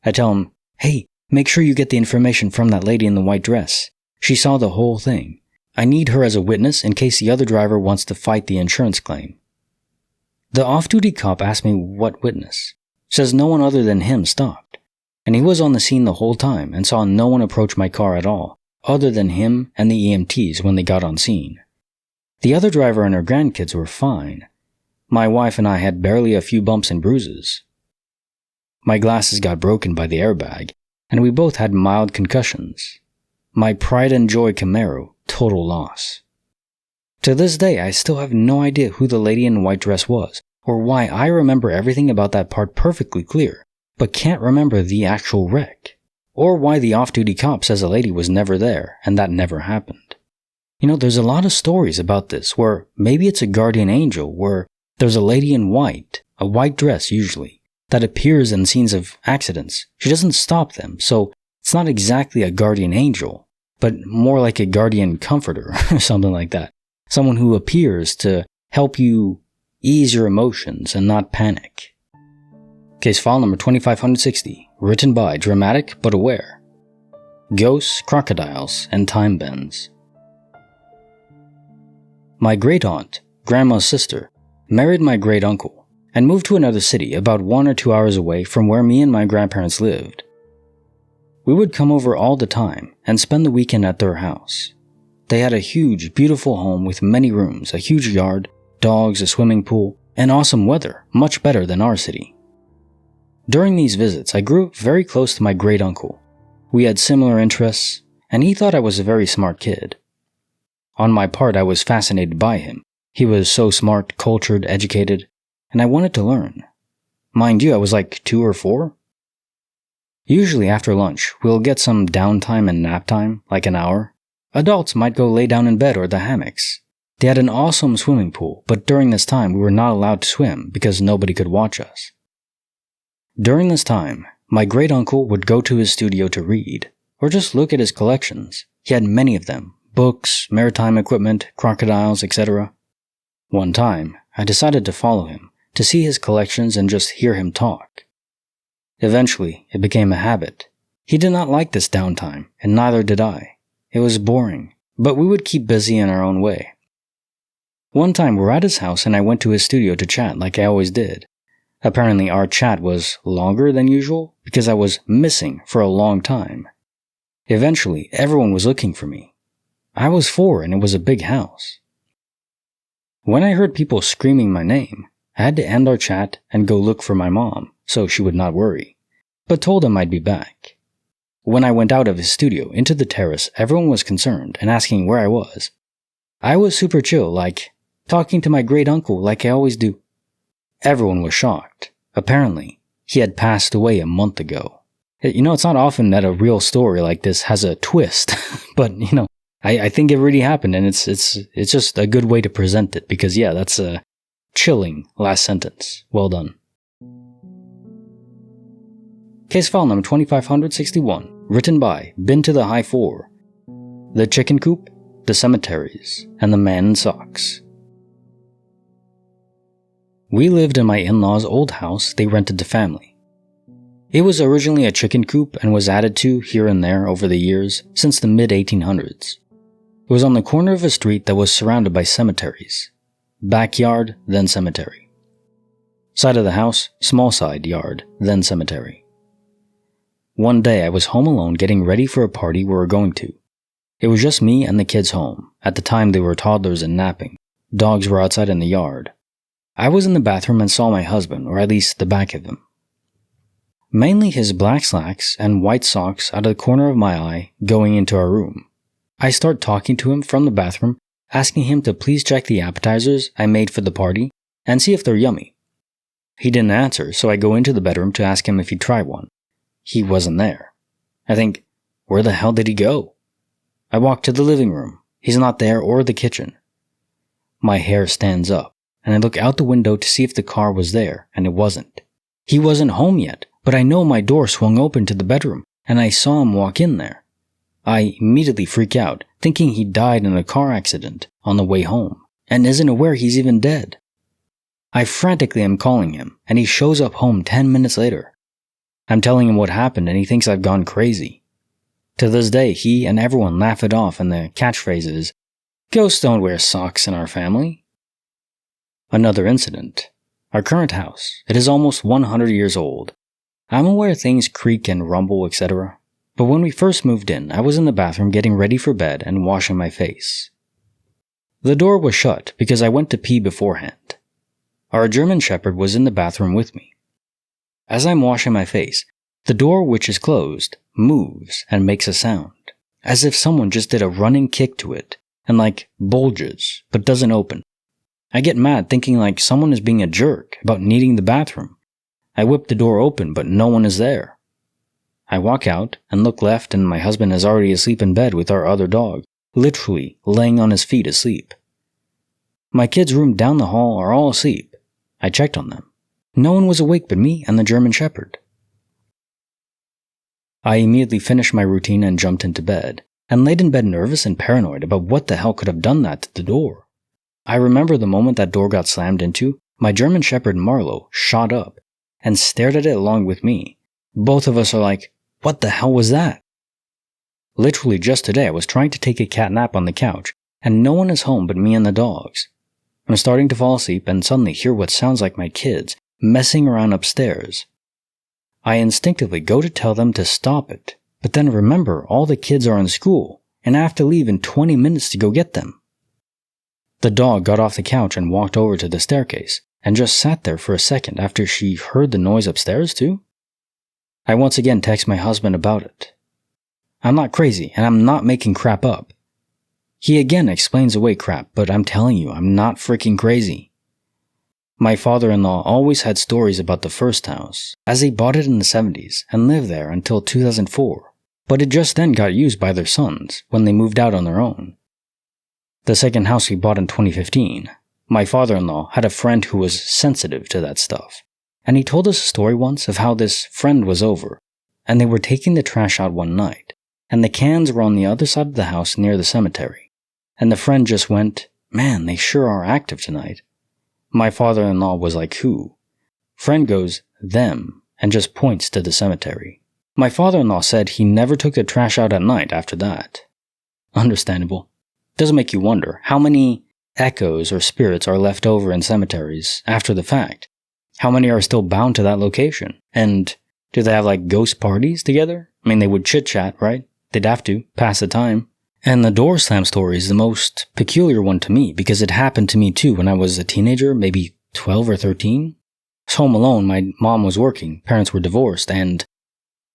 I tell him, "Hey, make sure you get the information from that lady in the white dress. She saw the whole thing. I need her as a witness in case the other driver wants to fight the insurance claim." The off-duty cop asked me what witness. Says no one other than him stopped, and he was on the scene the whole time and saw no one approach my car at all, other than him and the EMTs when they got on scene. The other driver and her grandkids were fine. My wife and I had barely a few bumps and bruises. My glasses got broken by the airbag, and we both had mild concussions. My pride and joy Camaro, total loss. To this day, I still have no idea who the lady in white dress was, or why I remember everything about that part perfectly clear, but can't remember the actual wreck, or why the off-duty cop says the lady was never there and that never happened. You know, there's a lot of stories about this where maybe it's a guardian angel, where there's a lady in white, a white dress usually, that appears in scenes of accidents. She doesn't stop them, so it's not exactly a guardian angel, but more like a guardian comforter or something like that. Someone who appears to help you ease your emotions and not panic. Case file number 2560, written by Dramatic but Aware. Ghosts, crocodiles, and time bends. My great-aunt, grandma's sister, married my great-uncle, and moved to another city about 1 or 2 hours away from where me and my grandparents lived. We would come over all the time and spend the weekend at their house. They had a huge, beautiful home with many rooms, a huge yard, dogs, a swimming pool, and awesome weather, much better than our city. During these visits, I grew up very close to my great-uncle. We had similar interests, and he thought I was a very smart kid. On my part, I was fascinated by him. He was so smart, cultured, educated, and I wanted to learn. Mind you, I was like 2 or 4. Usually after lunch, we'll get some downtime and nap time, like an hour. Adults might go lay down in bed or the hammocks. They had an awesome swimming pool, but during this time we were not allowed to swim because nobody could watch us. During this time, my great-uncle would go to his studio to read, or just look at his collections. He had many of them, books, maritime equipment, crocodiles, etc. One time, I decided to follow him, to see his collections and just hear him talk. Eventually, it became a habit. He did not like this downtime, and neither did I. It was boring, but we would keep busy in our own way. One time we were at his house and I went to his studio to chat like I always did. Apparently our chat was longer than usual because I was missing for a long time. Eventually, everyone was looking for me. I was 4 and it was a big house. When I heard people screaming my name, I had to end our chat and go look for my mom so she would not worry, but told them I'd be back. When I went out of his studio into the terrace, everyone was concerned and asking where I was. I was super chill, like talking to my great-uncle like I always do. Everyone was shocked. Apparently, he had passed away a month ago. It's not often that a real story like this has a twist, but I think it really happened, and it's just a good way to present it because that's a chilling last sentence. Well done. Case file number 2561, written by Been to the High 4, The Chicken Coop, The Cemeteries, and The Man in Socks. We lived in my in-laws' old house they rented to family. It was originally a chicken coop and was added to here and there over the years since the mid-1800s. It was on the corner of a street that was surrounded by cemeteries. Backyard, then cemetery. Side of the house, small side yard, then cemetery. One day I was home alone getting ready for a party we were going to. It was just me and the kids home. At the time they were toddlers and napping. Dogs were outside in the yard. I was in the bathroom and saw my husband, or at least the back of him. Mainly his black slacks and white socks out of the corner of my eye going into our room. I start talking to him from the bathroom, asking him to please check the appetizers I made for the party and see if they're yummy. He didn't answer, so I go into the bedroom to ask him if he'd try one. He wasn't there. I think, where the hell did he go? I walk to the living room. He's not there or the kitchen. My hair stands up, and I look out the window to see if the car was there, and it wasn't. He wasn't home yet, but I know my door swung open to the bedroom, and I saw him walk in there. I immediately freak out, thinking he died in a car accident on the way home, and isn't aware he's even dead. I frantically am calling him, and he shows up home 10 minutes later. I'm telling him what happened, and he thinks I've gone crazy. To this day, he and everyone laugh it off, and the catchphrase is, "Ghosts don't wear socks in our family." Another incident. Our current house. It is almost 100 years old. I'm aware things creak and rumble, etc. But when we first moved in, I was in the bathroom getting ready for bed and washing my face. The door was shut because I went to pee beforehand. Our German Shepherd was in the bathroom with me. As I'm washing my face, the door, which is closed, moves and makes a sound, as if someone just did a running kick to it, and bulges, but doesn't open. I get mad thinking someone is being a jerk about needing the bathroom. I whip the door open, but no one is there. I walk out and look left, and my husband is already asleep in bed with our other dog, literally laying on his feet asleep. My kids' room down the hall are all asleep. I checked on them. No one was awake but me and the German Shepherd. I immediately finished my routine and jumped into bed, and laid in bed nervous and paranoid about what the hell could have done that to the door. I remember the moment that door got slammed into, my German Shepherd Marlowe shot up and stared at it along with me. Both of us are like, what the hell was that? Literally just today I was trying to take a cat nap on the couch, and no one is home but me and the dogs. I'm starting to fall asleep and suddenly hear what sounds like my kids messing around upstairs. I instinctively go to tell them to stop it, but then remember all the kids are in school, and I have to leave in 20 minutes to go get them. The dog got off the couch and walked over to the staircase, and just sat there for a second after she heard the noise upstairs too. I once again text my husband about it. I'm not crazy, and I'm not making crap up. He again explains away crap, but I'm telling you, I'm not freaking crazy. My father-in-law always had stories about the first house, as they bought it in the 70s and lived there until 2004, but it just then got used by their sons when they moved out on their own. The second house we bought in 2015, my father-in-law had a friend who was sensitive to that stuff, and he told us a story once of how this friend was over, and they were taking the trash out one night, and the cans were on the other side of the house near the cemetery, and the friend just went, "Man, they sure are active tonight." My father-in-law was like, "Who?" Friend goes, "Them," and just points to the cemetery. My father-in-law said he never took the trash out at night after that. Understandable. Doesn't make you wonder how many echoes or spirits are left over in cemeteries after the fact. How many are still bound to that location? And do they have like ghost parties together? I mean, they would chit-chat, right? They'd have to, pass the time. And the door slam story is the most peculiar one to me because it happened to me too when I was a teenager, maybe 12 or 13. I was home alone, my mom was working, parents were divorced, and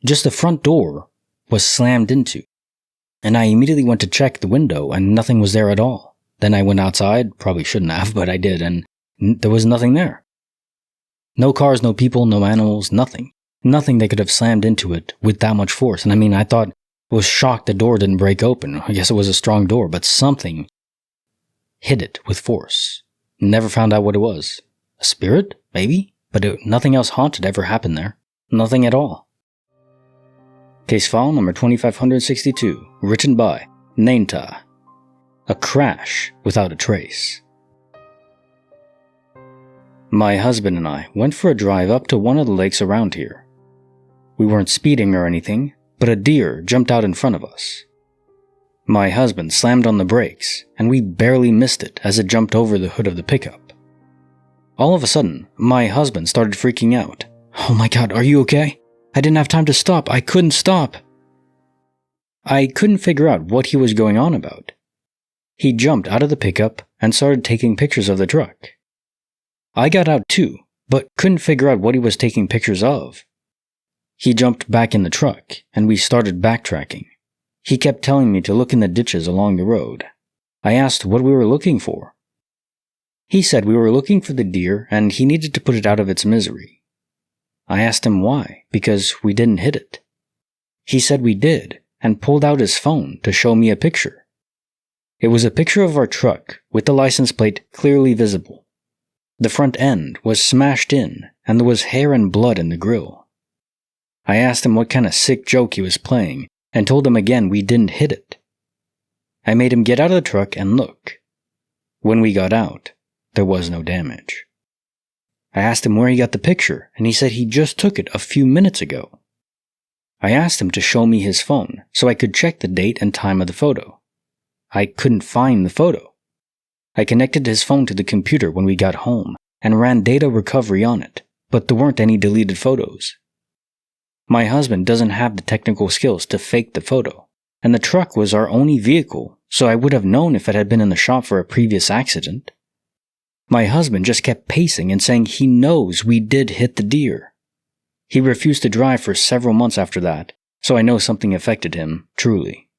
just the front door was slammed into. And I immediately went to check the window and nothing was there at all. Then I went outside, probably shouldn't have, but I did, and there was nothing there. No cars, no people, no animals, nothing. Nothing that could have slammed into it with that much force. And I mean, I was shocked the door didn't break open. I guess it was a strong door, but something hit it with force. Never found out what it was. A spirit? Maybe? But nothing else haunted ever happened there. Nothing at all. Case file number 2562, written by Nainta. A crash without a trace. My husband and I went for a drive up to one of the lakes around here. We weren't speeding or anything, but a deer jumped out in front of us. My husband slammed on the brakes, and we barely missed it as it jumped over the hood of the pickup. All of a sudden, my husband started freaking out. "Oh my God, are you okay? I didn't have time to stop. I couldn't stop." I couldn't figure out what he was going on about. He jumped out of the pickup and started taking pictures of the truck. I got out too, but couldn't figure out what he was taking pictures of. He jumped back in the truck, and we started backtracking. He kept telling me to look in the ditches along the road. I asked what we were looking for. He said we were looking for the deer, and he needed to put it out of its misery. I asked him why, because we didn't hit it. He said we did, and pulled out his phone to show me a picture. It was a picture of our truck, with the license plate clearly visible. The front end was smashed in, and there was hair and blood in the grill. I asked him what kind of sick joke he was playing, and told him again we didn't hit it. I made him get out of the truck and look. When we got out, there was no damage. I asked him where he got the picture, and he said he just took it a few minutes ago. I asked him to show me his phone, so I could check the date and time of the photo. I couldn't find the photo. I connected his phone to the computer when we got home, and ran data recovery on it, but there weren't any deleted photos. My husband doesn't have the technical skills to fake the photo, and the truck was our only vehicle, so I would have known if it had been in the shop for a previous accident. My husband just kept pacing and saying he knows we did hit the deer. He refused to drive for several months after that, so I know something affected him, truly.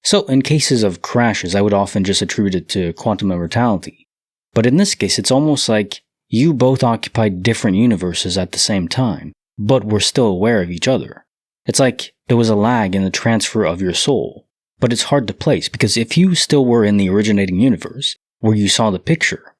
So in cases of crashes, I would often just attribute it to quantum immortality. But in this case, it's almost like you both occupied different universes at the same time, but were still aware of each other. It's like there was a lag in the transfer of your soul, but it's hard to place because if you still were in the originating universe, where you saw the picture,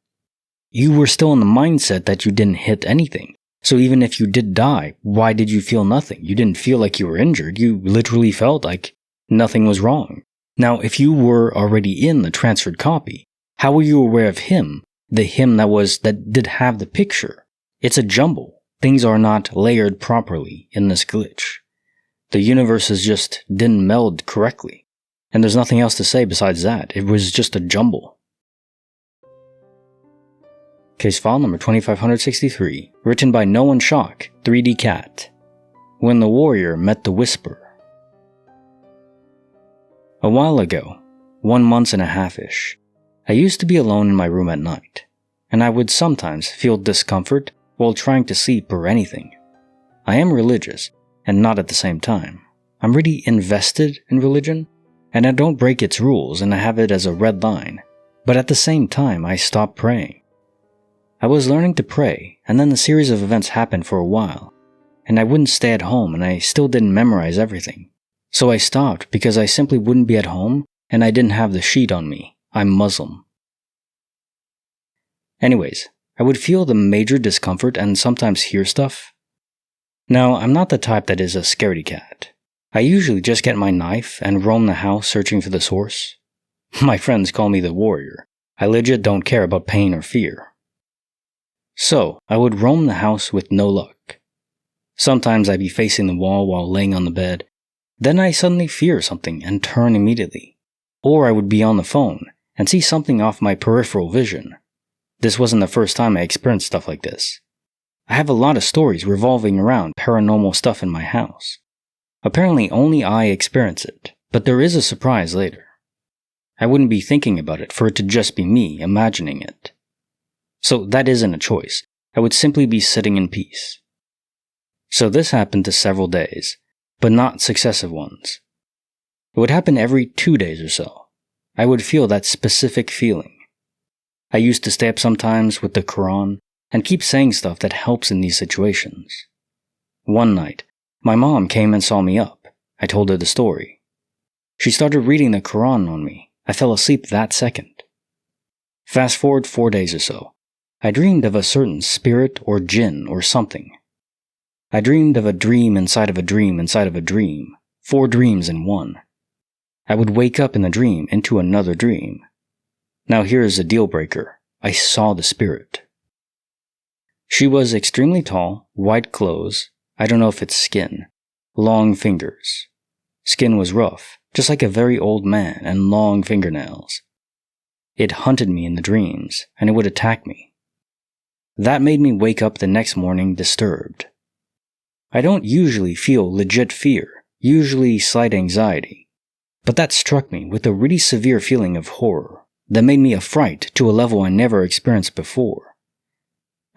you were still in the mindset that you didn't hit anything. So even if you did die, why did you feel nothing? You didn't feel like you were injured. You literally felt like nothing was wrong. Now, if you were already in the transferred copy, how were you aware of him, the him that did have the picture? It's a jumble. Things are not layered properly in this glitch. The universes just didn't meld correctly. And there's nothing else to say besides that. It was just a jumble. Case file number 2563, written by No One Shock, 3D Cat. When the Warrior Met the Whisper. A while ago, 1 month and a half-ish, I used to be alone in my room at night, and I would sometimes feel discomfort while trying to sleep or anything. I am religious, and not at the same time. I'm really invested in religion, and I don't break its rules and I have it as a red line, but at the same time I stopped praying. I was learning to pray, and then a series of events happened for a while, and I wouldn't stay at home and I still didn't memorize everything. So I stopped because I simply wouldn't be at home and I didn't have the sheet on me. I'm Muslim. Anyways, I would feel the major discomfort and sometimes hear stuff. Now, I'm not the type that is a scaredy cat. I usually just get my knife and roam the house searching for the source. My friends call me the warrior. I legit don't care about pain or fear. So, I would roam the house with no luck. Sometimes I'd be facing the wall while laying on the bed. Then I suddenly fear something and turn immediately. Or I would be on the phone and see something off my peripheral vision. This wasn't the first time I experienced stuff like this. I have a lot of stories revolving around paranormal stuff in my house. Apparently only I experience it, but there is a surprise later. I wouldn't be thinking about it for it to just be me imagining it. So that isn't a choice. I would simply be sitting in peace. So this happened to several days, but not successive ones. It would happen every 2 days or so. I would feel that specific feeling. I used to stay up sometimes with the Quran and keep saying stuff that helps in these situations. One night, my mom came and saw me up. I told her the story. She started reading the Quran on me. I fell asleep that second. Fast forward 4 days or so. I dreamed of a certain spirit or jinn or something. I dreamed of a dream inside of a dream inside of a dream. 4 dreams in one. I would wake up in the dream into another dream. Now here is a deal breaker. I saw the spirit. She was extremely tall, white clothes, I don't know if it's skin, long fingers. Skin was rough, just like a very old man, and long fingernails. It hunted me in the dreams, and it would attack me. That made me wake up the next morning disturbed. I don't usually feel legit fear, usually slight anxiety, but that struck me with a really severe feeling of horror that made me a fright to a level I never experienced before.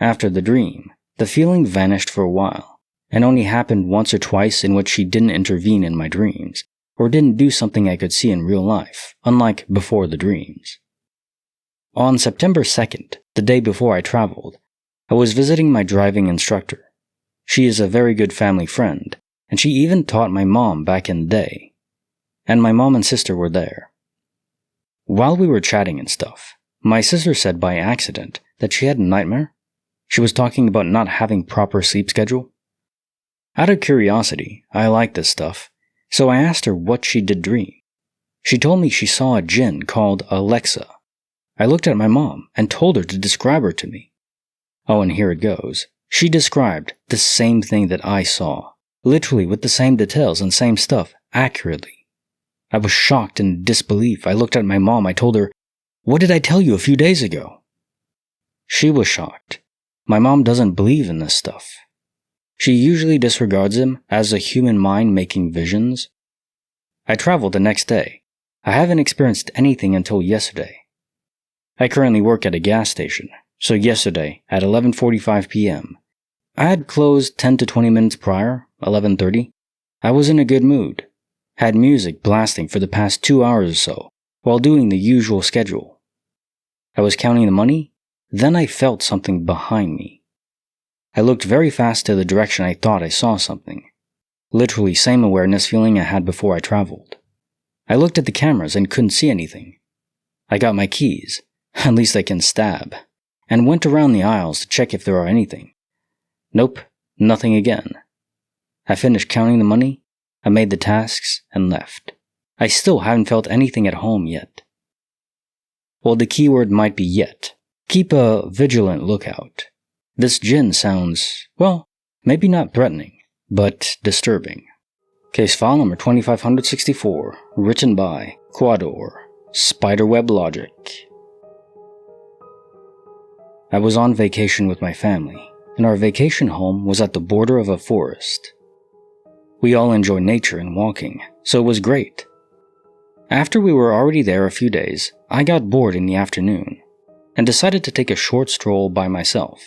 After the dream, the feeling vanished for a while, and only happened once or twice in which she didn't intervene in my dreams, or didn't do something I could see in real life, unlike before the dreams. On September 2nd, the day before I traveled, I was visiting my driving instructor. She is a very good family friend, and she even taught my mom back in the day. And my mom and sister were there. While we were chatting and stuff, my sister said by accident that she had a nightmare. She was talking about not having proper sleep schedule. Out of curiosity, I like this stuff, so I asked her what she did dream. She told me she saw a jinn called Alexa. I looked at my mom and told her to describe her to me. Oh, and here it goes. She described the same thing that I saw, literally with the same details and same stuff, accurately. I was shocked in disbelief. I looked at my mom. I told her, "What did I tell you a few days ago?" She was shocked. My mom doesn't believe in this stuff. She usually disregards him as a human mind making visions. I traveled the next day. I haven't experienced anything until yesterday. I currently work at a gas station, so yesterday at 11:45 p.m., I had closed 10 to 20 minutes prior, 11:30. I was in a good mood. Had music blasting for the past 2 hours or so, while doing the usual schedule. I was counting the money, then I felt something behind me. I looked very fast to the direction I thought I saw something. Literally same awareness feeling I had before I traveled. I looked at the cameras and couldn't see anything. I got my keys, at least I can stab, and went around the aisles to check if there are anything. Nope, nothing again. I finished counting the money, I made the tasks, and left. I still haven't felt anything at home yet. Well, the keyword might be yet. Keep a vigilant lookout. This jinn sounds, well, maybe not threatening, but disturbing. Case file number 2564, written by Quador, Spiderweb Logic. I was on vacation with my family, and our vacation home was at the border of a forest. We all enjoy nature and walking, so it was great. After we were already there a few days, I got bored in the afternoon, and decided to take a short stroll by myself.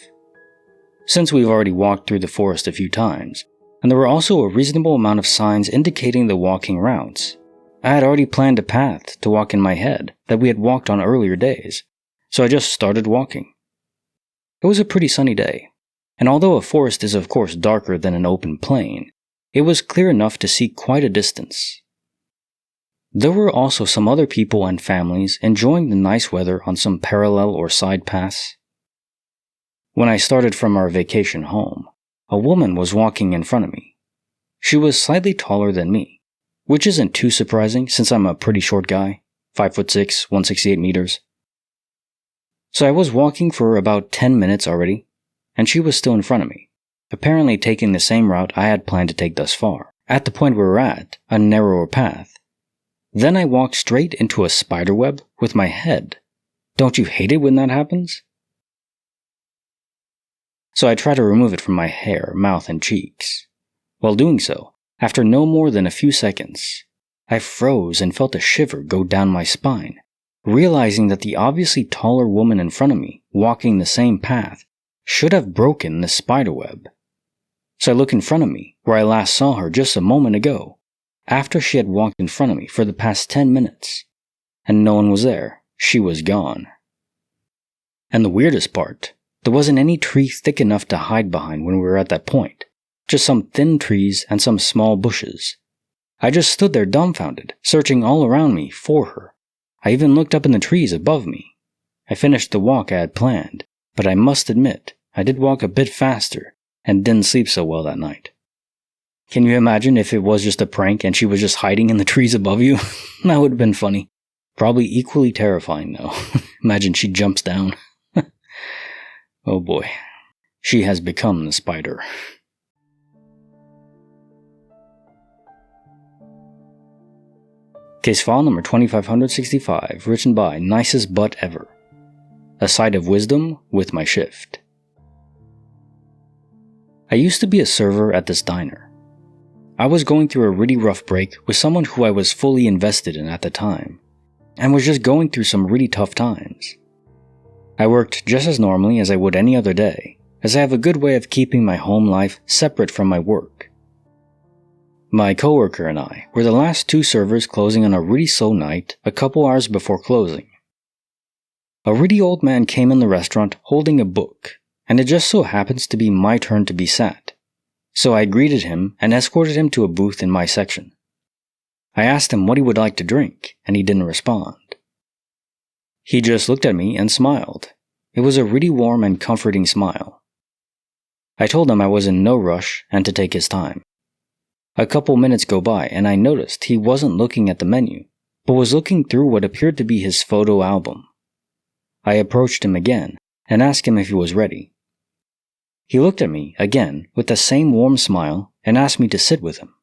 Since we've already walked through the forest a few times, and there were also a reasonable amount of signs indicating the walking routes, I had already planned a path to walk in my head that we had walked on earlier days, so I just started walking. It was a pretty sunny day, and although a forest is of course darker than an open plain, it was clear enough to see quite a distance. There were also some other people and families enjoying the nice weather on some parallel or side paths. When I started from our vacation home, a woman was walking in front of me. She was slightly taller than me, which isn't too surprising since I'm a pretty short guy, 5'6", 168 meters. So I was walking for about 10 minutes already, and she was still in front of me, apparently taking the same route I had planned to take thus far, at the point we were at, a narrower path. Then I walked straight into a spiderweb with my head. Don't you hate it when that happens? So I tried to remove it from my hair, mouth, and cheeks. While doing so, after no more than a few seconds, I froze and felt a shiver go down my spine, realizing that the obviously taller woman in front of me, walking the same path, should have broken the spiderweb. So I look in front of me, where I last saw her just a moment ago, after she had walked in front of me for the past 10 minutes, and no one was there. She was gone. And the weirdest part, there wasn't any tree thick enough to hide behind when we were at that point, just some thin trees and some small bushes. I just stood there dumbfounded, searching all around me for her. I even looked up in the trees above me. I finished the walk I had planned, but I must admit, I did walk a bit faster and didn't sleep so well that night. Can you imagine if it was just a prank and she was just hiding in the trees above you? That would have been funny. Probably equally terrifying though. Imagine she jumps down. Oh boy. She has become the spider. Case file number 2565, written by Nicest Butt Ever. A Side of Wisdom with my shift. I used to be a server at this diner. I was going through a really rough break with someone who I was fully invested in at the time, and was just going through some really tough times. I worked just as normally as I would any other day, as I have a good way of keeping my home life separate from my work. My coworker and I were the last two servers closing on a really slow night a couple hours before closing. A really old man came in the restaurant holding a book, and it just so happens to be my turn to be sat. So I greeted him and escorted him to a booth in my section. I asked him what he would like to drink, and he didn't respond. He just looked at me and smiled. It was a really warm and comforting smile. I told him I was in no rush and to take his time. A couple minutes go by and I noticed he wasn't looking at the menu, but was looking through what appeared to be his photo album. I approached him again and asked him if he was ready. He looked at me again with the same warm smile and asked me to sit with him.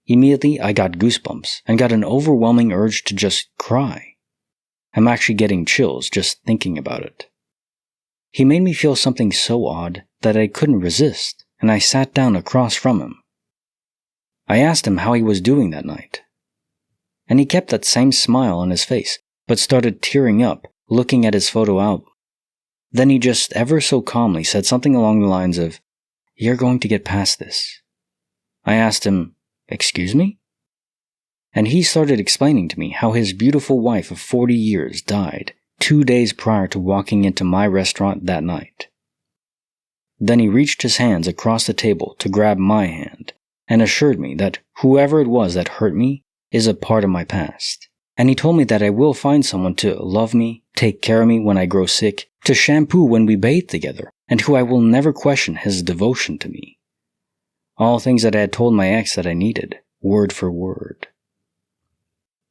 Immediately I got goosebumps and got an overwhelming urge to just cry. I'm actually getting chills just thinking about it. He made me feel something so odd that I couldn't resist, and I sat down across from him. I asked him how he was doing that night, and he kept that same smile on his face, but started tearing up, looking at his photo album. Then he just ever so calmly said something along the lines of, "You're going to get past this." I asked him, "Excuse me?" And he started explaining to me how his beautiful wife of 40 years died 2 days prior to walking into my restaurant that night. Then he reached his hands across the table to grab my hand, and assured me that whoever it was that hurt me is a part of my past. And he told me that I will find someone to love me, take care of me when I grow sick, to shampoo when we bathe together, and who I will never question his devotion to me. All things that I had told my ex that I needed, word for word.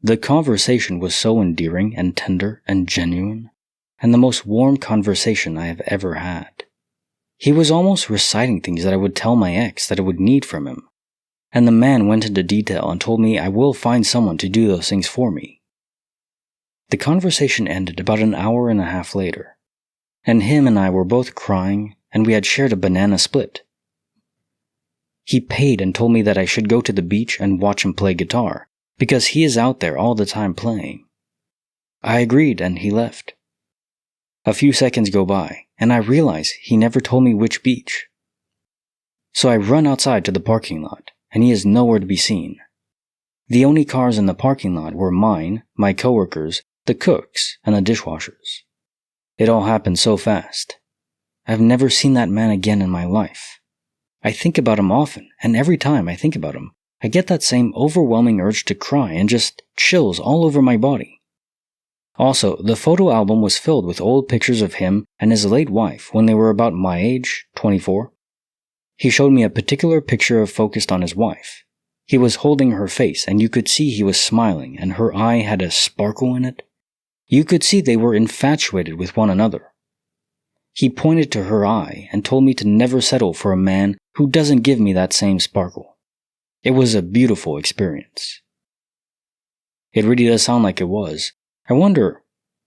The conversation was so endearing and tender and genuine, and the most warm conversation I have ever had. He was almost reciting things that I would tell my ex that I would need from him. And the man went into detail and told me I will find someone to do those things for me. The conversation ended about an hour and a half later. and him and I were both crying, and we had shared a banana split. He paid and told me that I should go to the beach and watch him play guitar, because he is out there all the time playing. I agreed and he left. A few seconds go by, and I realize he never told me which beach. So I run outside to the parking lot, and he is nowhere to be seen. The only cars in the parking lot were mine, my coworkers, the cooks, and the dishwashers. It all happened so fast. I've never seen that man again in my life. I think about him often, and every time I think about him, I get that same overwhelming urge to cry and just chills all over my body. Also, the photo album was filled with old pictures of him and his late wife when they were about my age, 24. He showed me a particular picture focused on his wife. He was holding her face and you could see he was smiling and her eye had a sparkle in it. You could see they were infatuated with one another. He pointed to her eye and told me to never settle for a man who doesn't give me that same sparkle. It was a beautiful experience. It really does sound like it was. I wonder,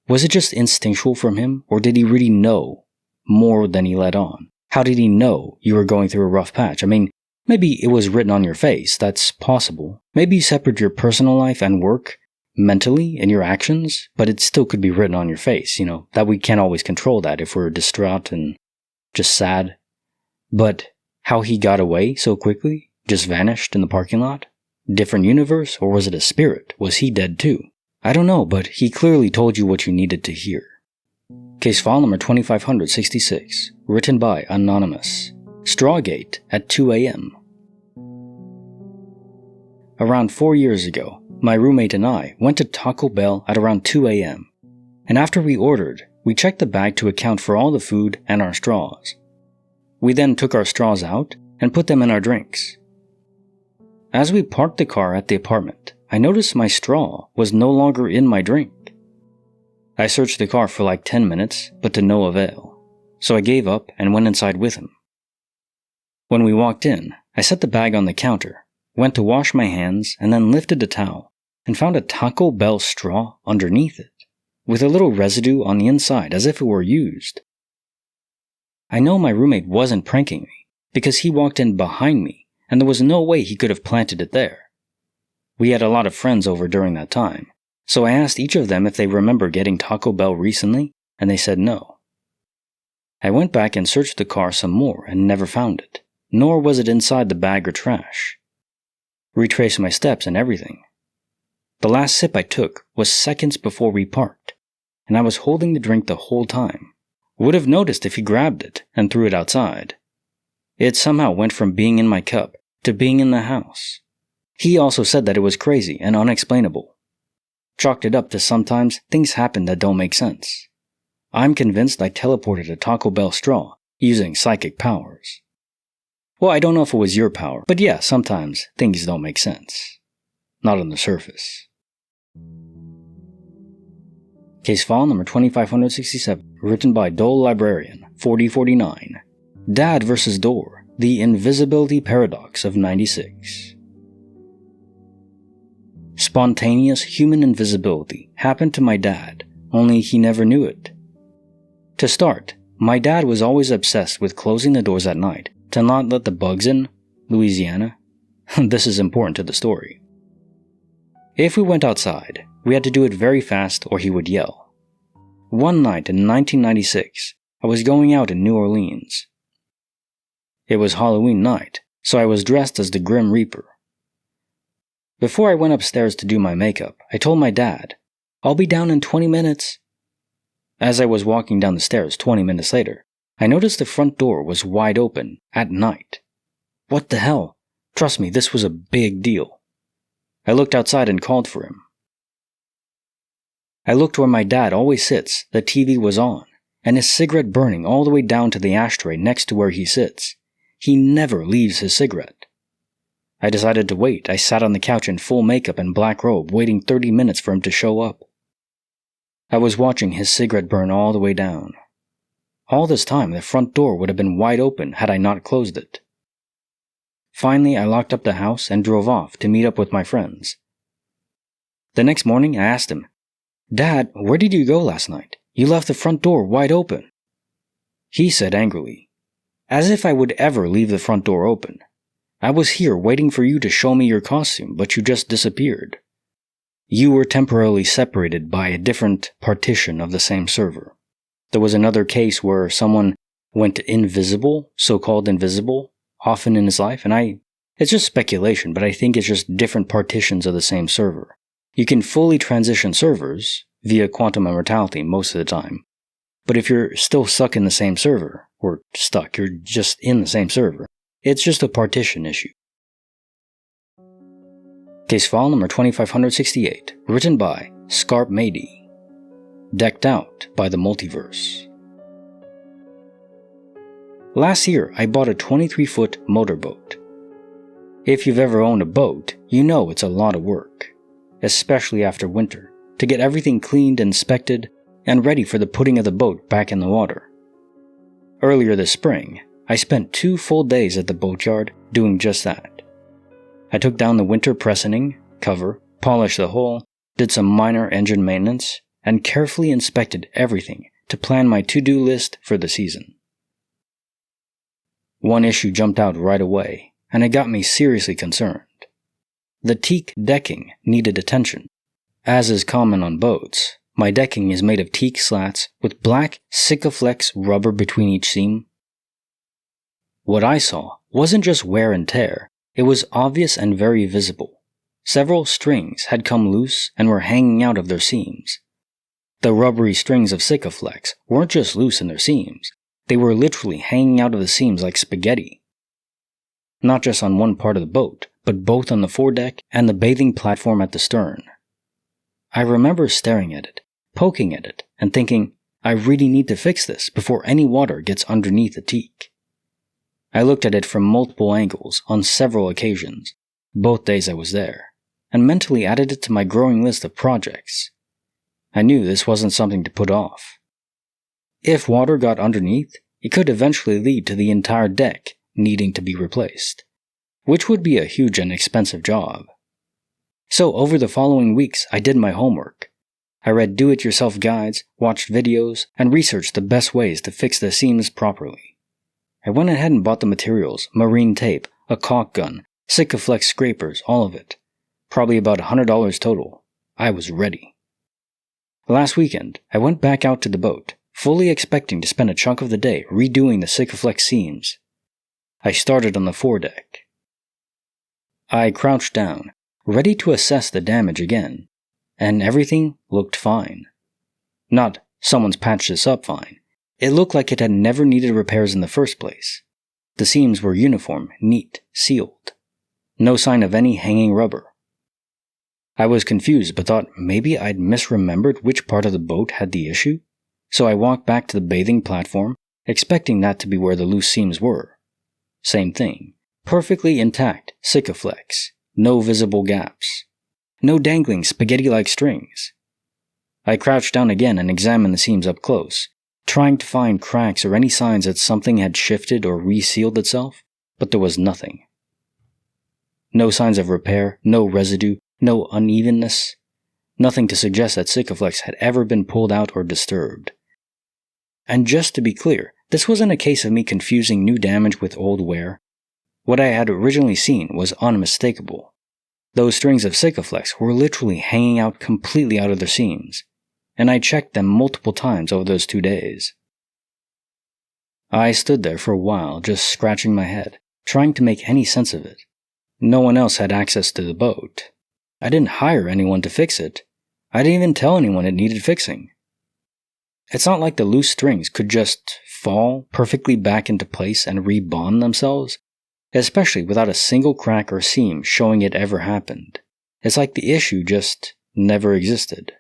was it just instinctual from him, or did he really know more than he let on? How did he know you were going through a rough patch? I mean, maybe it was written on your face, that's possible. Maybe you separate your personal life and work mentally in your actions, but it still could be written on your face, that we can't always control that if we're distraught and just sad. But how he got away so quickly, just vanished in the parking lot? Different universe, or was it a spirit? Was he dead too? I don't know, but he clearly told you what you needed to hear. Case file number 2566, written by Anonymous. Strawgate at 2 a.m. Around 4 years ago, my roommate and I went to Taco Bell at around 2 a.m. And after we ordered, we checked the bag to account for all the food and our straws. We then took our straws out and put them in our drinks. As we parked the car at the apartment, I noticed my straw was no longer in my drink. I searched the car for like 10 minutes, but to no avail, so I gave up and went inside with him. When we walked in, I set the bag on the counter, went to wash my hands, and then lifted the towel, and found a Taco Bell straw underneath it, with a little residue on the inside as if it were used. I know my roommate wasn't pranking me, because he walked in behind me, and there was no way he could have planted it there. We had a lot of friends over during that time, so I asked each of them if they remember getting Taco Bell recently, and they said no. I went back and searched the car some more and never found it, nor was it inside the bag or trash. Retraced my steps and everything. The last sip I took was seconds before we parked, and I was holding the drink the whole time. Would have noticed if he grabbed it and threw it outside. It somehow went from being in my cup to being in the house. He also said that it was crazy and unexplainable. Chalked it up to sometimes things happen that don't make sense. I'm convinced I teleported a Taco Bell straw using psychic powers. Well, I don't know if it was your power, but yeah, sometimes things don't make sense. Not on the surface. Case file number 2567, written by Dole Librarian, 4049. Dad vs. Door, the Invisibility Paradox of 96. Spontaneous human invisibility happened to my dad, only he never knew it. To start, my dad was always obsessed with closing the doors at night to not let the bugs in, Louisiana. This is important to the story. If we went outside, we had to do it very fast or he would yell. One night in 1996, I was going out in New Orleans. It was Halloween night, so I was dressed as the Grim Reaper. Before I went upstairs to do my makeup, I told my dad, "I'll be down in 20 minutes. As I was walking down the stairs 20 minutes later, I noticed the front door was wide open at night. What the hell? Trust me, this was a big deal. I looked outside and called for him. I looked where my dad always sits, the TV was on, and his cigarette burning all the way down to the ashtray next to where he sits. He never leaves his cigarette. I decided to wait. I sat on the couch in full makeup and black robe, waiting 30 minutes for him to show up. I was watching his cigarette burn all the way down. All this time, the front door would have been wide open had I not closed it. Finally, I locked up the house and drove off to meet up with my friends. The next morning, I asked him, "Dad, where did you go last night? You left the front door wide open." He said angrily, "As if I would ever leave the front door open. I was here waiting for you to show me your costume, but you just disappeared. You were temporarily separated by a different partition of the same server." There was another case where someone went invisible, so-called invisible, often in his life, and it's just speculation, but I think it's just different partitions of the same server. You can fully transition servers via quantum immortality most of the time, but if you're still stuck in the same server, you're just in the same server, it's just a partition issue. Case file number 2568, written by Scarp Mady. Decked Out by the Multiverse. Last year, I bought a 23-foot motorboat. If you've ever owned a boat, you know it's a lot of work, especially after winter, to get everything cleaned, inspected, and ready for the putting of the boat back in the water. Earlier this spring, I spent 2 full days at the boatyard doing just that. I took down the winter pressing cover, polished the hull, did some minor engine maintenance, and carefully inspected everything to plan my to-do list for the season. One issue jumped out right away, and it got me seriously concerned. The teak decking needed attention. As is common on boats, my decking is made of teak slats with black Sikaflex rubber between each seam. What I saw wasn't just wear and tear, it was obvious and very visible. Several strings had come loose and were hanging out of their seams. The rubbery strings of Sikaflex weren't just loose in their seams, they were literally hanging out of the seams like spaghetti. Not just on one part of the boat, but both on the foredeck and the bathing platform at the stern. I remember staring at it, poking at it, and thinking, I really need to fix this before any water gets underneath the teak. I looked at it from multiple angles on several occasions, both days I was there, and mentally added it to my growing list of projects. I knew this wasn't something to put off. If water got underneath, it could eventually lead to the entire deck needing to be replaced, which would be a huge and expensive job. So over the following weeks, I did my homework. I read do-it-yourself guides, watched videos, and researched the best ways to fix the seams properly. I went ahead and bought the materials, marine tape, a caulk gun, Sikaflex scrapers, all of it. Probably about $100 total. I was ready. Last weekend, I went back out to the boat, fully expecting to spend a chunk of the day redoing the Sikaflex seams. I started on the foredeck. I crouched down, ready to assess the damage again, and everything looked fine. Not, someone's patched this up fine. It looked like it had never needed repairs in the first place. The seams were uniform, neat, sealed. No sign of any hanging rubber. I was confused but thought maybe I'd misremembered which part of the boat had the issue, so I walked back to the bathing platform, expecting that to be where the loose seams were. Same thing. Perfectly intact Sikaflex. No visible gaps. No dangling spaghetti-like strings. I crouched down again and examined the seams up close, trying to find cracks or any signs that something had shifted or resealed itself, but there was nothing. No signs of repair, no residue, no unevenness. Nothing to suggest that Sikaflex had ever been pulled out or disturbed. And just to be clear, this wasn't a case of me confusing new damage with old wear. What I had originally seen was unmistakable. Those strings of Sikaflex were literally hanging out completely out of their seams, and I checked them multiple times over those 2 days. I stood there for a while, just scratching my head, trying to make any sense of it. No one else had access to the boat. I didn't hire anyone to fix it. I didn't even tell anyone it needed fixing. It's not like the loose strings could just fall perfectly back into place and rebond themselves, especially without a single crack or seam showing it ever happened. It's like the issue just never existed,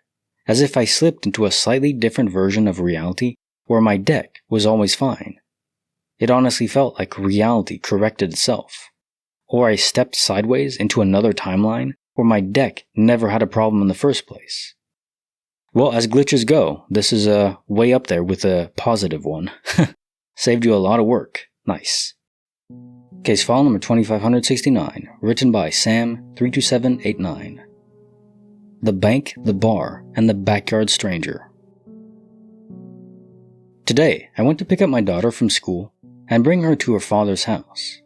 as if I slipped into a slightly different version of reality where my deck was always fine. It honestly felt like reality corrected itself, or I stepped sideways into another timeline where my deck never had a problem in the first place. Well, as glitches go, this is way up there with a positive one. Saved you a lot of work. Nice. Case file number 2569, written by Sam32789. The Bank, the Bar, and the Backyard Stranger. Today, I went to pick up my daughter from school and bring her to her father's house.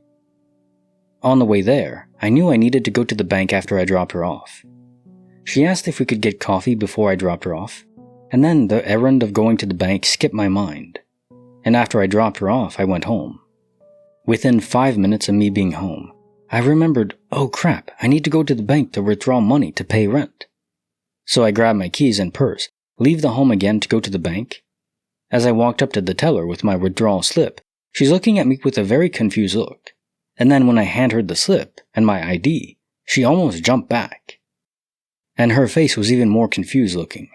On the way there, I knew I needed to go to the bank after I dropped her off. She asked if we could get coffee before I dropped her off, and then the errand of going to the bank skipped my mind. And after I dropped her off, I went home. Within 5 minutes of me being home, I remembered, oh crap, I need to go to the bank to withdraw money to pay rent. So I grabbed my keys and purse, leave the home again to go to the bank. As I walked up to the teller with my withdrawal slip, she's looking at me with a very confused look. And then when I hand her the slip and my ID, she almost jumped back. And her face was even more confused looking.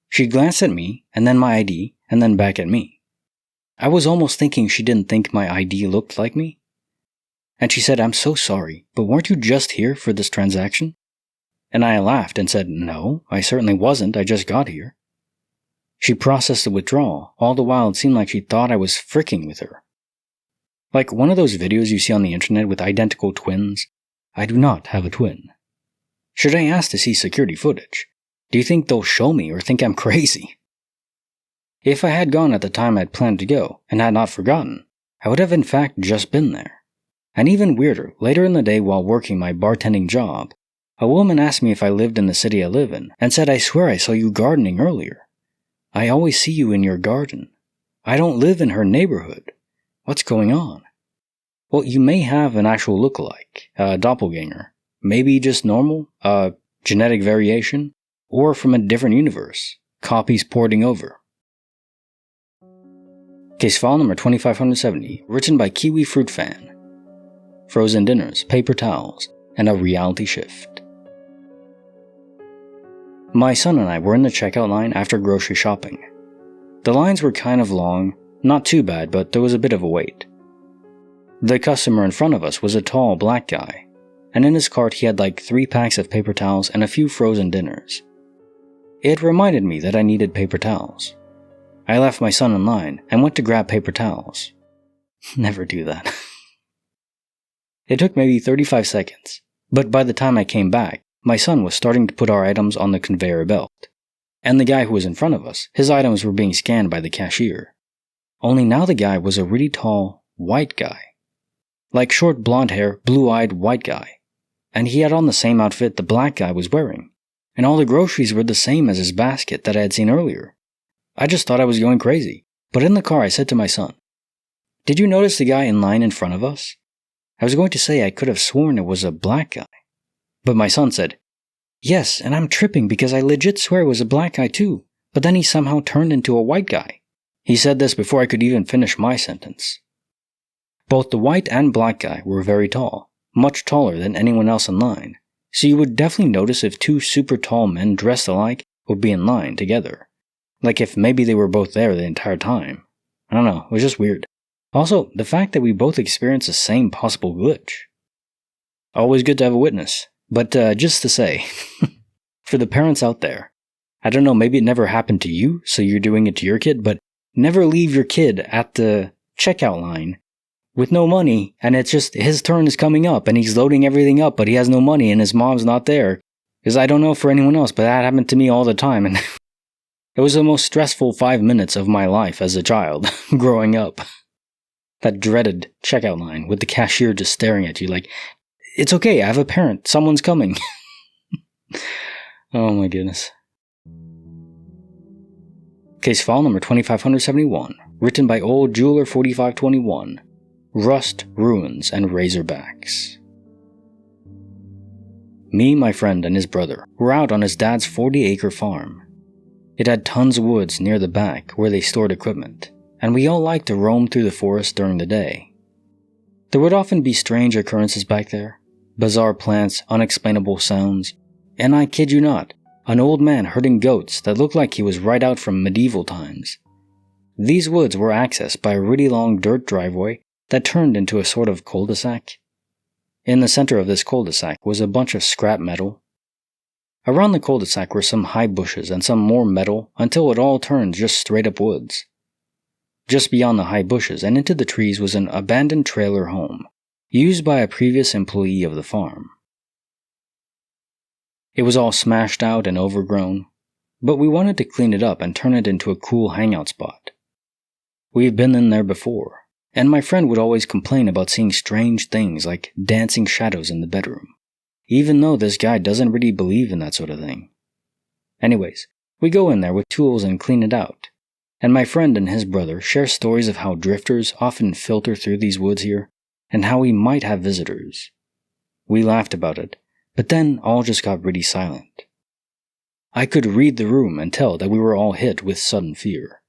She glanced at me, and then my ID, and then back at me. I was almost thinking she didn't think my ID looked like me. And she said, "I'm so sorry, but weren't you just here for this transaction?" And I laughed and said, "No, I certainly wasn't, I just got here." She processed the withdrawal, all the while it seemed like she thought I was fricking with her. Like one of those videos you see on the internet with identical twins. I do not have a twin. Should I ask to see security footage? Do you think they'll show me or think I'm crazy? If I had gone at the time I'd planned to go, and had not forgotten, I would have in fact just been there. And even weirder, later in the day while working my bartending job, a woman asked me if I lived in the city I live in, and said, "I swear I saw you gardening earlier. I always see you in your garden. I don't live in her neighborhood. What's going on?" Well, you may have an actual look-alike, a doppelganger, maybe just normal, a genetic variation, or from a different universe, copies porting over. Case file number 2570, written by Kiwi Fruit Fan. Frozen dinners, paper towels, and a reality shift. My son and I were in the checkout line after grocery shopping. The lines were kind of long, not too bad, but there was a bit of a wait. The customer in front of us was a tall black guy, and in his cart he had like 3 packs of paper towels and a few frozen dinners. It reminded me that I needed paper towels. I left my son in line and went to grab paper towels. Never do that. It took maybe 35 seconds, but by the time I came back, my son was starting to put our items on the conveyor belt. And the guy who was in front of us, his items were being scanned by the cashier. Only now the guy was a really tall, white guy. Like short blonde hair, blue-eyed white guy. And he had on the same outfit the black guy was wearing. And all the groceries were the same as his basket that I had seen earlier. I just thought I was going crazy. But in the car I said to my son, "Did you notice the guy in line in front of us?" I was going to say I could have sworn it was a black guy. But my son said, "Yes, and I'm tripping because I legit swear it was a black guy too, but then he somehow turned into a white guy." He said this before I could even finish my sentence. Both the white and black guy were very tall, much taller than anyone else in line, so you would definitely notice if 2 super tall men dressed alike would be in line together. Like if maybe they were both there the entire time. I don't know, it was just weird. Also, the fact that we both experienced the same possible glitch. Always good to have a witness. But just to say, for the parents out there, I don't know, maybe it never happened to you, so you're doing it to your kid, but never leave your kid at the checkout line with no money, and it's just his turn is coming up, and he's loading everything up, but he has no money, and his mom's not there. Because I don't know for anyone else, but that happened to me all the time, and it was the most stressful 5 minutes of my life as a child, growing up. That dreaded checkout line with the cashier just staring at you like, "It's okay, I have a parent, someone's coming." Oh my goodness. Case file number 2571, written by Old Jeweler 4521, Rust, Ruins, and Razorbacks. Me, my friend, and his brother were out on his dad's 40-acre farm. It had tons of woods near the back where they stored equipment, and we all liked to roam through the forest during the day. There would often be strange occurrences back there, bizarre plants, unexplainable sounds, and I kid you not, an old man herding goats that looked like he was right out from medieval times. These woods were accessed by a really long dirt driveway that turned into a sort of cul-de-sac. In the center of this cul-de-sac was a bunch of scrap metal. Around the cul-de-sac were some high bushes and some more metal until it all turned just straight up woods. Just beyond the high bushes and into the trees was an abandoned trailer home, used by a previous employee of the farm. It was all smashed out and overgrown, but we wanted to clean it up and turn it into a cool hangout spot. We've been in there before, and my friend would always complain about seeing strange things like dancing shadows in the bedroom, even though this guy doesn't really believe in that sort of thing. Anyways, we go in there with tools and clean it out, and my friend and his brother share stories of how drifters often filter through these woods here, and how we might have visitors. We laughed about it, but then all just got really silent. I could read the room and tell that we were all hit with sudden fear,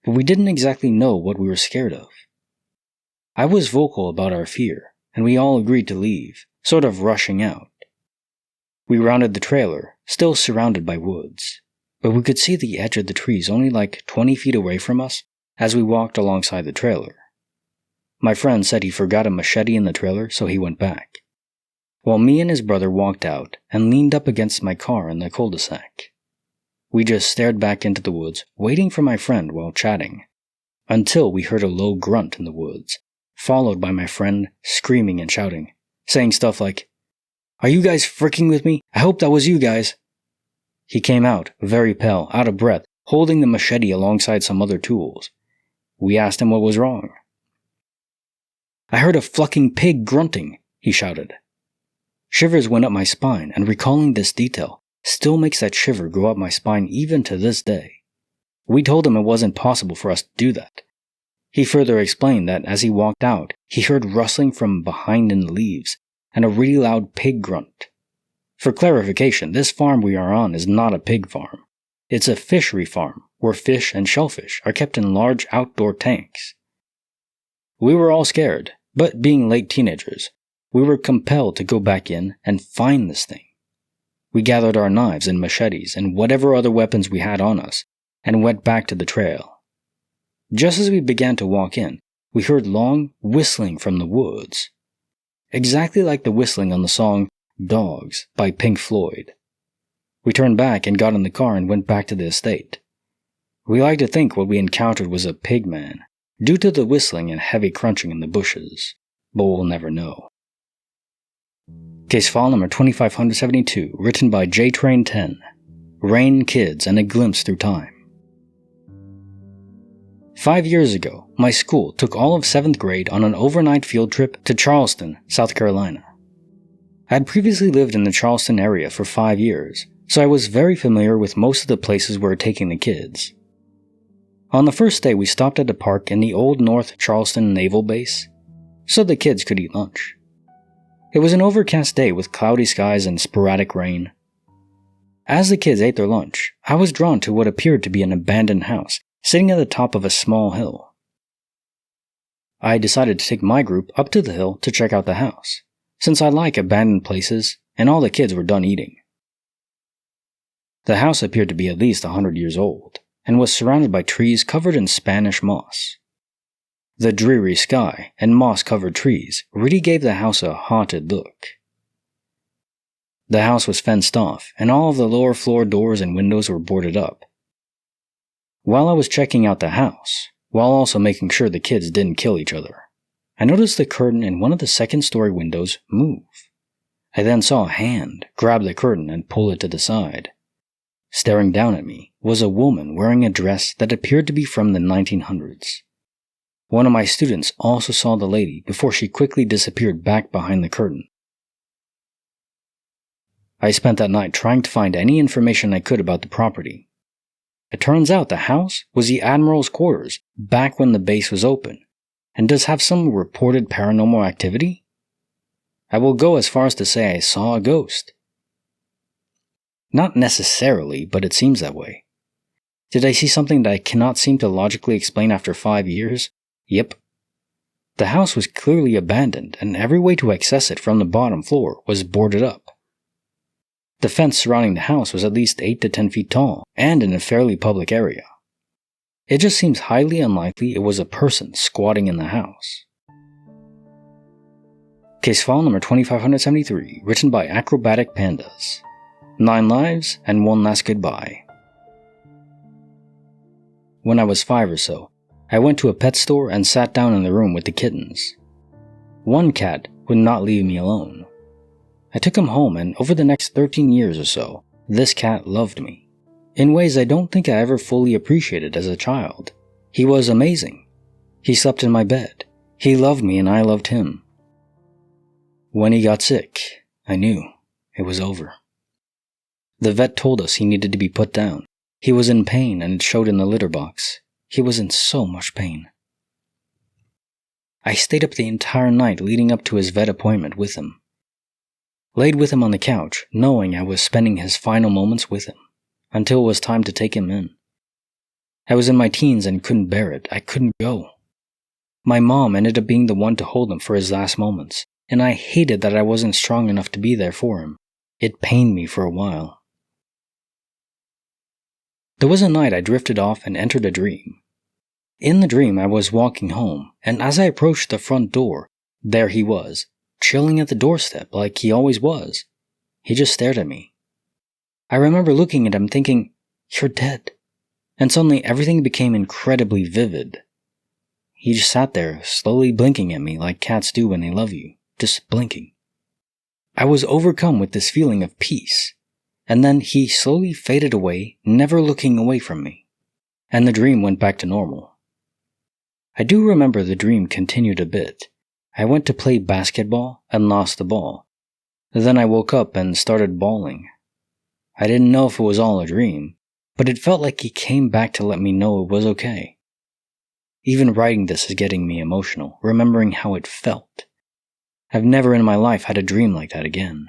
but we didn't exactly know what we were scared of. I was vocal about our fear, and we all agreed to leave, sort of rushing out. We rounded the trailer, still surrounded by woods, but we could see the edge of the trees only like 20 feet away from us as we walked alongside the trailer. My friend said he forgot a machete in the trailer, so he went back, while me and his brother walked out and leaned up against my car in the cul-de-sac. We just stared back into the woods, waiting for my friend while chatting, until we heard a low grunt in the woods, followed by my friend screaming and shouting, saying stuff like, "Are you guys freaking with me? I hope that was you guys." He came out, very pale, out of breath, holding the machete alongside some other tools. We asked him what was wrong. "I heard a fucking pig grunting," he shouted. Shivers went up my spine, and recalling this detail still makes that shiver go up my spine even to this day. We told him it wasn't possible for us to do that. He further explained that as he walked out, he heard rustling from behind in the leaves, and a really loud pig grunt. For clarification, this farm we are on is not a pig farm. It's a fishery farm, where fish and shellfish are kept in large outdoor tanks. We were all scared, but being late teenagers, we were compelled to go back in and find this thing. We gathered our knives and machetes and whatever other weapons we had on us, and went back to the trail. Just as we began to walk in, we heard long whistling from the woods, exactly like the whistling on the song Dogs by Pink Floyd. We turned back and got in the car and went back to the estate. We like to think what we encountered was a pig man, due to the whistling and heavy crunching in the bushes, but we'll never know. Case file number 2572, written by JTrain10, Rain, Kids, and a Glimpse Through Time. 5 years ago, my school took all of 7th grade on an overnight field trip to Charleston, South Carolina. I had previously lived in the Charleston area for 5 years, so I was very familiar with most of the places we were taking the kids. On the first day, we stopped at a park in the old North Charleston Naval Base, so the kids could eat lunch. It was an overcast day with cloudy skies and sporadic rain. As the kids ate their lunch, I was drawn to what appeared to be an abandoned house sitting at the top of a small hill. I decided to take my group up to the hill to check out the house, since I like abandoned places and all the kids were done eating. The house appeared to be at least 100 years old, and was surrounded by trees covered in Spanish moss. The dreary sky and moss-covered trees really gave the house a haunted look. The house was fenced off, and all of the lower floor doors and windows were boarded up. While I was checking out the house, while also making sure the kids didn't kill each other, I noticed the curtain in one of the second-story windows move. I then saw a hand grab the curtain and pull it to the side. Staring down at me was a woman wearing a dress that appeared to be from the 1900s. One of my students also saw the lady before she quickly disappeared back behind the curtain. I spent that night trying to find any information I could about the property. It turns out the house was the Admiral's quarters back when the base was open, and does have some reported paranormal activity. I will go as far as to say I saw a ghost. Not necessarily, but it seems that way. Did I see something that I cannot seem to logically explain after 5 years? Yep. The house was clearly abandoned, and every way to access it from the bottom floor was boarded up. The fence surrounding the house was at least 8 to 10 feet tall, and in a fairly public area. It just seems highly unlikely it was a person squatting in the house. Case file number 2573, written by Acrobatic Pandas. 9 lives and 1 last goodbye. When I was 5 or so, I went to a pet store and sat down in the room with the kittens. One cat would not leave me alone. I took him home, and over the next 13 years or so, this cat loved me, in ways I don't think I ever fully appreciated as a child. He was amazing. He slept in my bed. He loved me and I loved him. When he got sick, I knew it was over. The vet told us he needed to be put down. He was in pain and it showed in the litter box. He was in so much pain. I stayed up the entire night leading up to his vet appointment with him. Laid with him on the couch, knowing I was spending his final moments with him, until it was time to take him in. I was in my teens and couldn't bear it. I couldn't go. My mom ended up being the one to hold him for his last moments, and I hated that I wasn't strong enough to be there for him. It pained me for a while. There was a night I drifted off and entered a dream. In the dream, I was walking home, and as I approached the front door, there he was, chilling at the doorstep like he always was. He just stared at me. I remember looking at him thinking, "You're dead." And suddenly everything became incredibly vivid. He just sat there, slowly blinking at me like cats do when they love you, just blinking. I was overcome with this feeling of peace, and then he slowly faded away, never looking away from me, and the dream went back to normal. I do remember the dream continued a bit. I went to play basketball and lost the ball. Then I woke up and started bawling. I didn't know if it was all a dream, but it felt like he came back to let me know it was okay. Even writing this is getting me emotional, remembering how it felt. I've never in my life had a dream like that again.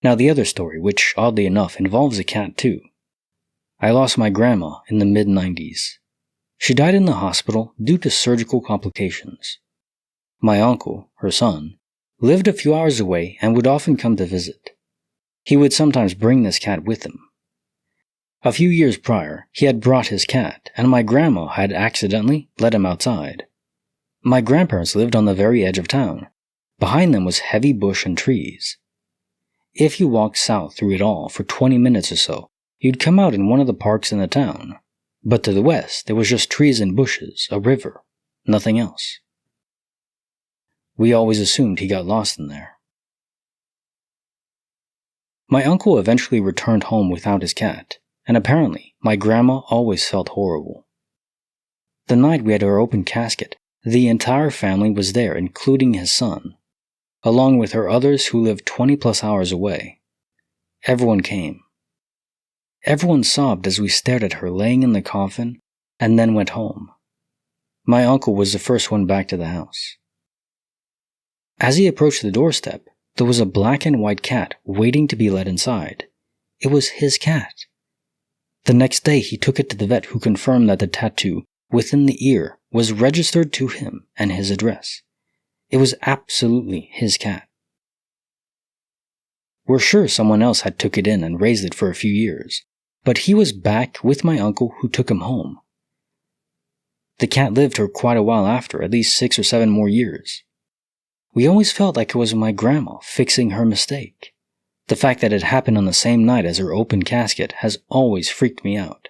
Now the other story, which oddly enough involves a cat too. I lost my grandma in the mid-90s. She died in the hospital due to surgical complications. My uncle, her son, lived a few hours away and would often come to visit. He would sometimes bring this cat with him. A few years prior, he had brought his cat, and my grandma had accidentally let him outside. My grandparents lived on the very edge of town. Behind them was heavy bush and trees. If you walked south through it all for 20 minutes or so, you'd come out in one of the parks in the town. But to the west, there was just trees and bushes, a river, nothing else. We always assumed he got lost in there. My uncle eventually returned home without his cat, and apparently my grandma always felt horrible. The night we had our open casket, the entire family was there, including his son, along with her others who lived 20+ hours away. Everyone came. Everyone sobbed as we stared at her laying in the coffin, and then went home. My uncle was the first one back to the house. As he approached the doorstep, there was a black and white cat waiting to be let inside. It was his cat. The next day he took it to the vet, who confirmed that the tattoo within the ear was registered to him and his address. It was absolutely his cat. We're sure someone else had took it in and raised it for a few years, but he was back with my uncle who took him home. The cat lived for quite a while after, at least 6 or 7 more years. We always felt like it was my grandma fixing her mistake. The fact that it happened on the same night as her open casket has always freaked me out.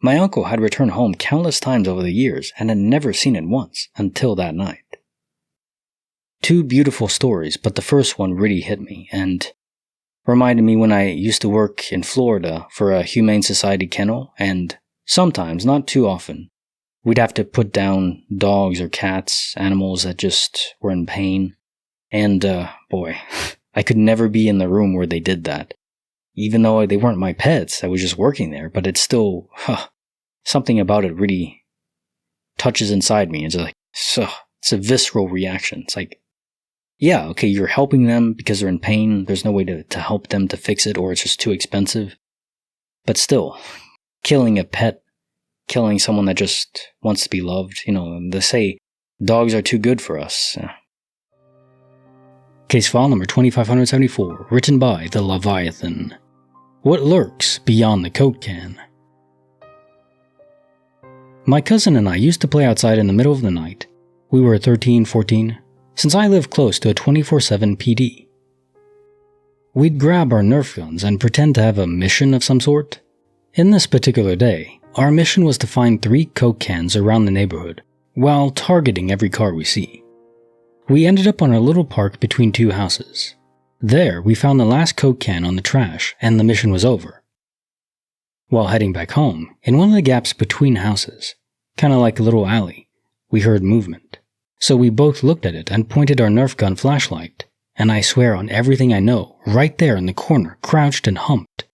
My uncle had returned home countless times over the years and had never seen it once until that night. 2 beautiful stories, but the first one really hit me and reminded me when I used to work in Florida for a Humane Society kennel, and sometimes, not too often, we'd have to put down dogs or cats, animals that just were in pain. And, boy, I could never be in the room where they did that. Even though they weren't my pets, I was just working there, but it's still, something about it really touches inside me. It's like, it's a visceral reaction. It's like, yeah, okay, you're helping them because they're in pain. There's no way to help them to fix it, or it's just too expensive. But still, killing a pet, killing someone that just wants to be loved, they say dogs are too good for us. Case file number 2574, written by the Leviathan. What lurks beyond the Coke can? My cousin and I used to play outside in the middle of the night. We were 13, 14, since I lived close to a 24/7 PD. We'd grab our Nerf guns and pretend to have a mission of some sort. In this particular day, our mission was to find 3 Coke cans around the neighborhood, while targeting every car we see. We ended up on a little park between 2 houses. There, we found the last Coke can on the trash, and the mission was over. While heading back home, in one of the gaps between houses, kinda like a little alley, we heard movement. So we both looked at it and pointed our Nerf gun flashlight. And I swear on everything I know, right there in the corner, crouched and humped,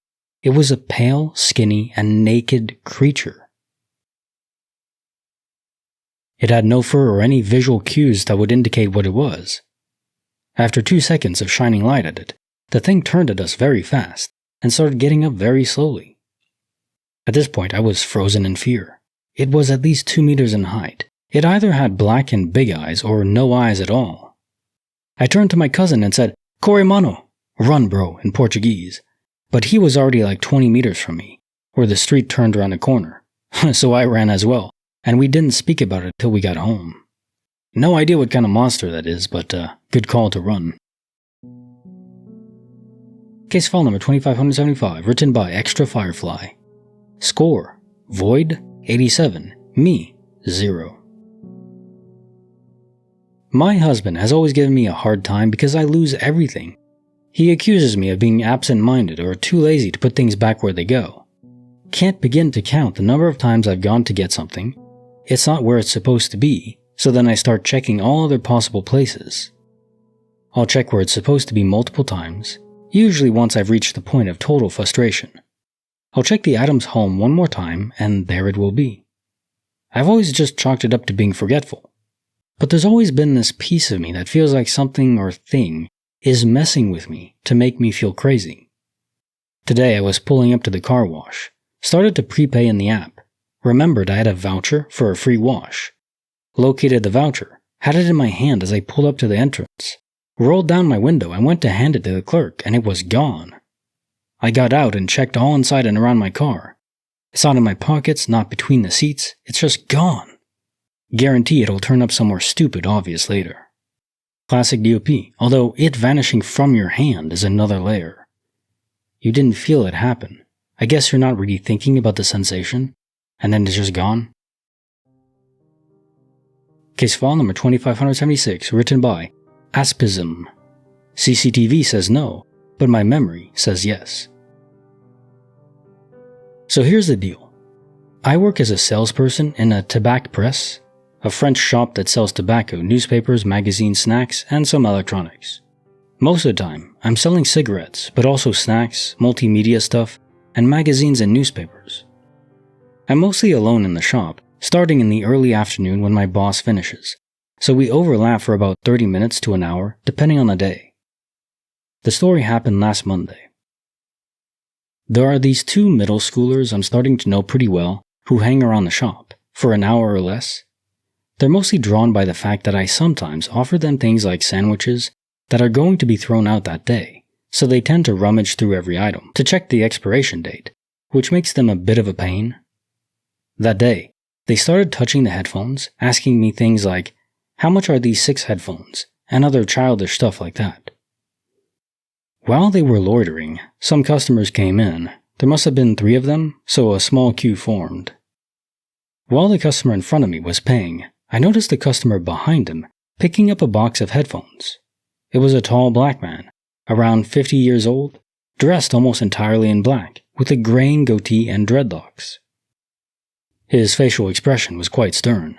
it was a pale, skinny, and naked creature. It had no fur or any visual cues that would indicate what it was. After 2 seconds of shining light at it, the thing turned at us very fast and started getting up very slowly. At this point, I was frozen in fear. It was at least 2 meters in height. It either had black and big eyes or no eyes at all. I turned to my cousin and said, "Corre mano," run bro, in Portuguese. But he was already like 20 meters from me, where the street turned around a corner. So I ran as well, and we didn't speak about it till we got home. No idea what kind of monster that is, but good call to run. Case file number 2575, written by Extra Firefly. Score: Void 87, me 0. My husband has always given me a hard time because I lose everything. He accuses me of being absent-minded or too lazy to put things back where they go. Can't begin to count the number of times I've gone to get something. It's not where it's supposed to be, so then I start checking all other possible places. I'll check where it's supposed to be multiple times, usually once I've reached the point of total frustration. I'll check the item's home one more time, and there it will be. I've always just chalked it up to being forgetful. But there's always been this piece of me that feels like something or thing is messing with me to make me feel crazy. Today I was pulling up to the car wash, started to prepay in the app, remembered I had a voucher for a free wash, located the voucher, had it in my hand as I pulled up to the entrance, rolled down my window and went to hand it to the clerk, and it was gone. I got out and checked all inside and around my car. It's not in my pockets, not between the seats, it's just gone. Guarantee it'll turn up somewhere stupid obvious later. Classic DOP, although it vanishing from your hand is another layer. You didn't feel it happen. I guess you're not really thinking about the sensation, and then it's just gone. Case file number 2576, written by Aspism. CCTV says no, but my memory says yes. So here's the deal. I work as a salesperson in a tobacco press, a French shop that sells tobacco, newspapers, magazines, snacks, and some electronics. Most of the time, I'm selling cigarettes, but also snacks, multimedia stuff, and magazines and newspapers. I'm mostly alone in the shop, starting in the early afternoon when my boss finishes, so we overlap for about 30 minutes to an hour, depending on the day. The story happened last Monday. There are these 2 middle schoolers I'm starting to know pretty well who hang around the shop for an hour or less. They're mostly drawn by the fact that I sometimes offer them things like sandwiches that are going to be thrown out that day, so they tend to rummage through every item to check the expiration date, which makes them a bit of a pain. That day, they started touching the headphones, asking me things like, "How much are these 6 headphones?" and other childish stuff like that. While they were loitering, some customers came in. There must have been 3 of them, so a small queue formed. While the customer in front of me was paying, I noticed the customer behind him picking up a box of headphones. It was a tall black man, around 50 years old, dressed almost entirely in black, with a graying goatee and dreadlocks. His facial expression was quite stern.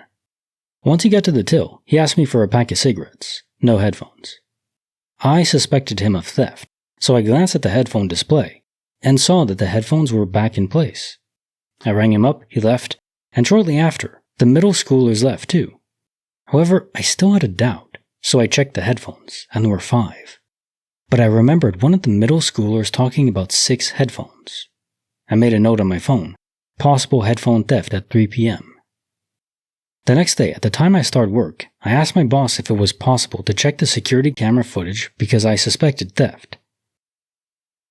Once he got to the till, he asked me for a pack of cigarettes, no headphones. I suspected him of theft, so I glanced at the headphone display and saw that the headphones were back in place. I rang him up, he left, and shortly after, the middle schoolers left too. However, I still had a doubt, so I checked the headphones, and there were 5. But I remembered one of the middle schoolers talking about 6 headphones. I made a note on my phone, possible headphone theft at 3 p.m. The next day, at the time I started work, I asked my boss if it was possible to check the security camera footage because I suspected theft.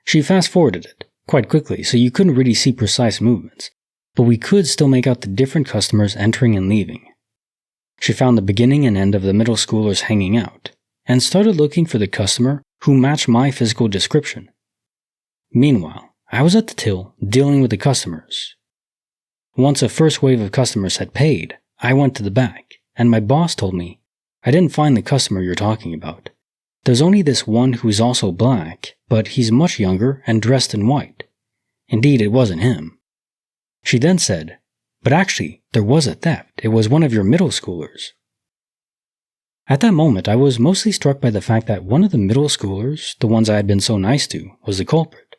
She fast-forwarded it, quite quickly, so you couldn't really see precise movements, but we could still make out the different customers entering and leaving. She found the beginning and end of the middle schoolers hanging out, and started looking for the customer who matched my physical description. Meanwhile, I was at the till, dealing with the customers. Once a first wave of customers had paid, I went to the back, and my boss told me, "I didn't find the customer you're talking about. There's only this one who's also black, but he's much younger and dressed in white. Indeed, it wasn't him." She then said, But actually, there was a theft. It was one of your middle schoolers. At that moment, I was mostly struck by the fact that one of the middle schoolers, the ones I had been so nice to, was the culprit.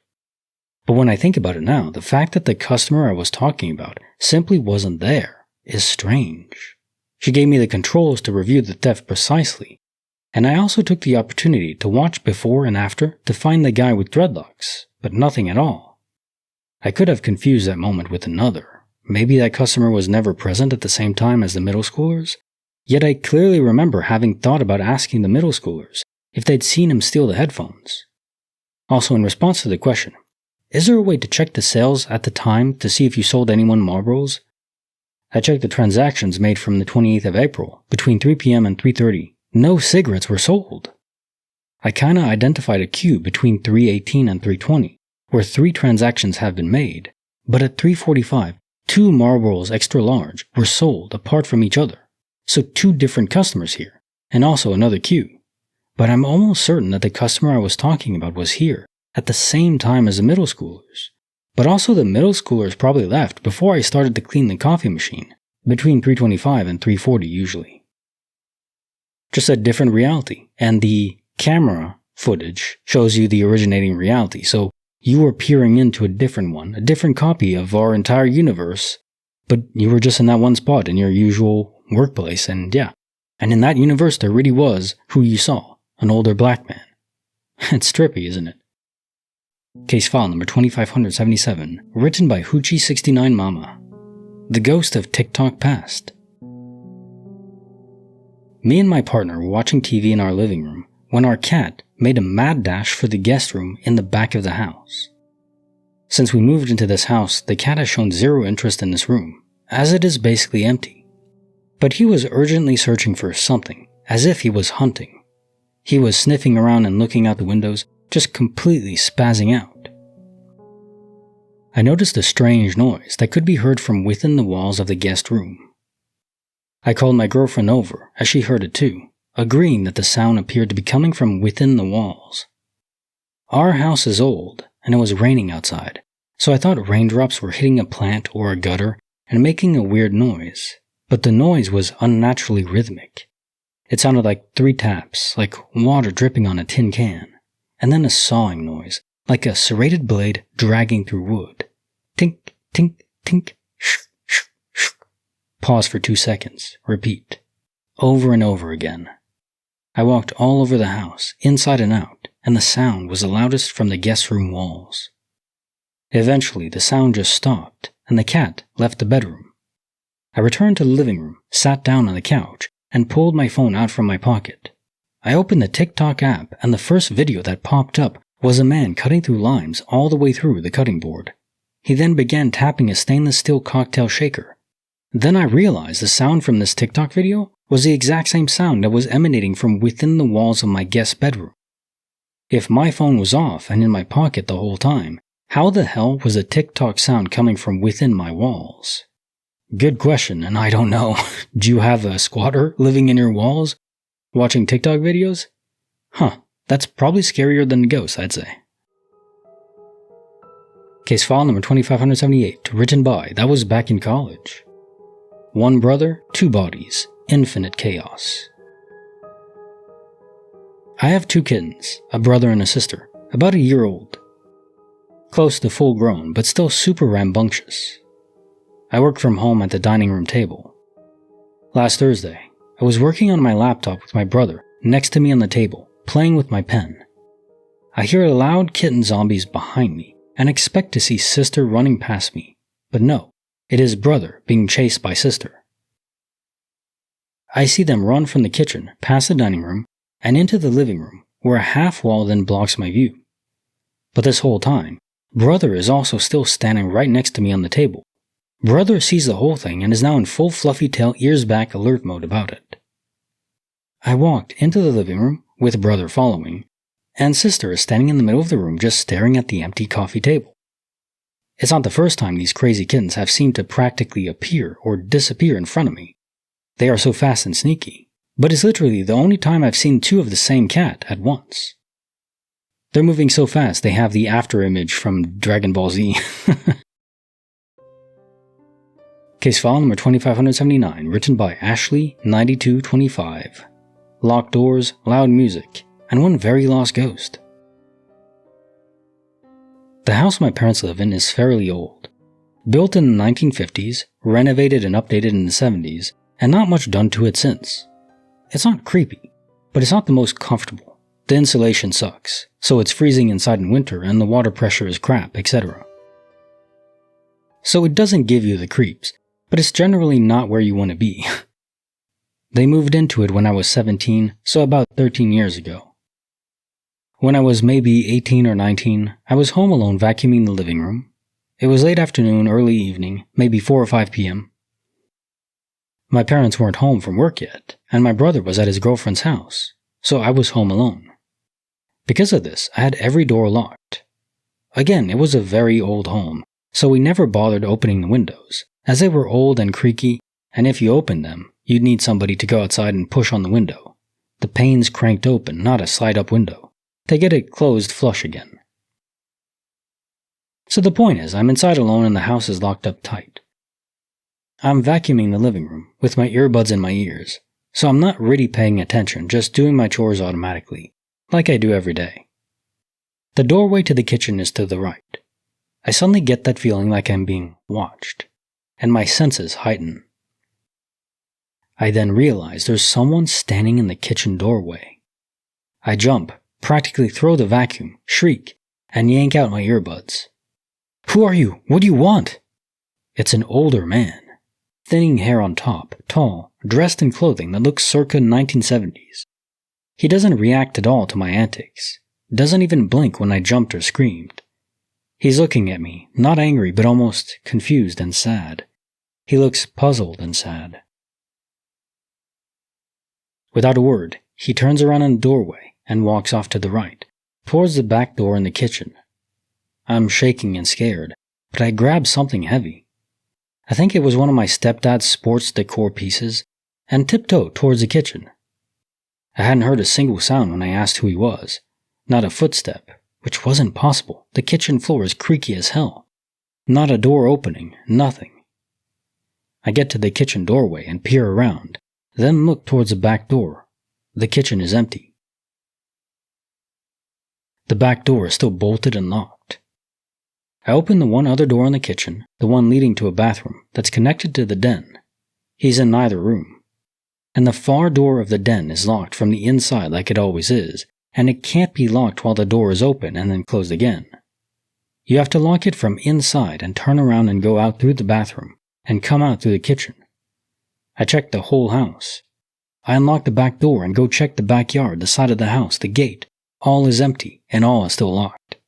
But when I think about it now, the fact that the customer I was talking about simply wasn't there is strange. She gave me the controls to review the theft precisely, and I also took the opportunity to watch before and after to find the guy with dreadlocks, but nothing at all. I could have confused that moment with another. Maybe that customer was never present at the same time as the middle schoolers? Yet I clearly remember having thought about asking the middle schoolers if they'd seen him steal the headphones. Also, in response to the question, is there a way to check the sales at the time to see if you sold anyone Marlboros? I checked the transactions made from the 28th of April, between 3 p.m. and 3:30. No cigarettes were sold. I kinda identified a queue between 3:18 and 3:20, where 3 transactions have been made, but at 3:45, 2 Marlboros extra large were sold apart from each other. So 2 different customers here, and also another queue. But I'm almost certain that the customer I was talking about was here at the same time as the middle schoolers. But also the middle schoolers probably left before I started to clean the coffee machine, between 3:25 and 3:40 usually. Just a different reality, and the camera footage shows you the originating reality, so you were peering into a different one, a different copy of our entire universe, but you were just in that one spot in your usual workplace, and yeah. And in that universe there really was who you saw, an older black man. It's trippy, isn't it? Case file number 2577, written by Hoochie69 Mama. The Ghost of TikTok Past. Me and my partner were watching TV in our living room when our cat made a mad dash for the guest room in the back of the house. Since we moved into this house, the cat has shown zero interest in this room, as it is basically empty. But he was urgently searching for something, as if he was hunting. He was sniffing around and looking out the windows, just completely spazzing out. I noticed a strange noise that could be heard from within the walls of the guest room. I called my girlfriend over, as she heard it too, agreeing that the sound appeared to be coming from within the walls. Our house is old, and it was raining outside, so I thought raindrops were hitting a plant or a gutter and making a weird noise. But the noise was unnaturally rhythmic. It sounded like 3 taps, like water dripping on a tin can, and then a sawing noise, like a serrated blade dragging through wood. Tink, tink, tink, sh, sh, sh. Pause for 2 seconds. Repeat. Over and over again. I walked all over the house, inside and out, and the sound was the loudest from the guest room walls. Eventually, the sound just stopped, and the cat left the bedroom. I returned to the living room, sat down on the couch, and pulled my phone out from my pocket. I opened the TikTok app, and the first video that popped up was a man cutting through limes all the way through the cutting board. He then began tapping a stainless steel cocktail shaker. Then I realized the sound from this TikTok video was the exact same sound that was emanating from within the walls of my guest bedroom. If my phone was off and in my pocket the whole time, how the hell was the TikTok sound coming from within my walls? Good question, and I don't know. Do you have a squatter living in your walls, watching TikTok videos? Huh, that's probably scarier than ghosts, I'd say. Case file number 2578, written by That Was Back in College. 1 brother, 2 bodies, infinite chaos. I have 2 kittens, a brother and a sister, about a year old. Close to full grown, but still super rambunctious. I work from home at the dining room table. Last Thursday, I was working on my laptop with my brother next to me on the table, playing with my pen. I hear loud kitten zombies behind me and expect to see sister running past me, but no, it is brother being chased by sister. I see them run from the kitchen, past the dining room, and into the living room, where a half wall then blocks my view. But this whole time, brother is also still standing right next to me on the table. Brother sees the whole thing and is now in full fluffy tail ears back alert mode about it. I walked into the living room, with brother following, and sister is standing in the middle of the room just staring at the empty coffee table. It's not the first time these crazy kittens have seemed to practically appear or disappear in front of me. They are so fast and sneaky, but it's literally the only time I've seen 2 of the same cat at once. They're moving so fast they have the after image from Dragon Ball Z. Case file number 2579, written by Ashley9225. Locked doors, loud music, and one very lost ghost. The house my parents live in is fairly old. Built in the 1950s, renovated and updated in the 70s, and not much done to it since. It's not creepy, but it's not the most comfortable. The insulation sucks, so it's freezing inside in winter and the water pressure is crap, etc. So it doesn't give you the creeps, but it's generally not where you want to be. They moved into it when I was 17, so about 13 years ago. When I was maybe 18 or 19, I was home alone vacuuming the living room. It was late afternoon, early evening, maybe 4 or 5 p.m. My parents weren't home from work yet, and my brother was at his girlfriend's house, so I was home alone. Because of this, I had every door locked. Again, it was a very old home, so we never bothered opening the windows, as they were old and creaky, and if you opened them, you'd need somebody to go outside and push on the window. The panes cranked open, not a slide-up window, to get it closed flush again. So the point is, I'm inside alone and the house is locked up tight. I'm vacuuming the living room, with my earbuds in my ears, so I'm not really paying attention, just doing my chores automatically, like I do every day. The doorway to the kitchen is to the right. I suddenly get that feeling like I'm being watched, and my senses heighten. I then realize there's someone standing in the kitchen doorway. I jump, practically throw the vacuum, shriek, and yank out my earbuds. "Who are you? What do you want?" It's an older man. Thinning hair on top, tall, dressed in clothing that looks circa 1970s. He doesn't react at all to my antics. Doesn't even blink when I jumped or screamed. He's looking at me, not angry but almost confused and sad. He looks puzzled and sad. Without a word, he turns around in the doorway and walks off to the right, towards the back door in the kitchen. I'm shaking and scared, but I grab something heavy. I think it was one of my stepdad's sports decor pieces, and tiptoe towards the kitchen. I hadn't heard a single sound when I asked who he was. Not a footstep, which wasn't possible. The kitchen floor is creaky as hell. Not a door opening, nothing. I get to the kitchen doorway and peer around, then look towards the back door. The kitchen is empty. The back door is still bolted and locked. I open the one other door in the kitchen, the one leading to a bathroom that's connected to the den. He's in neither room. And the far door of the den is locked from the inside like it always is, and it can't be locked while the door is open and then closed again. You have to lock it from inside and turn around and go out through the bathroom and come out through the kitchen. I check the whole house. I unlock the back door and go check the backyard, the side of the house, the gate. All is empty and all is still locked.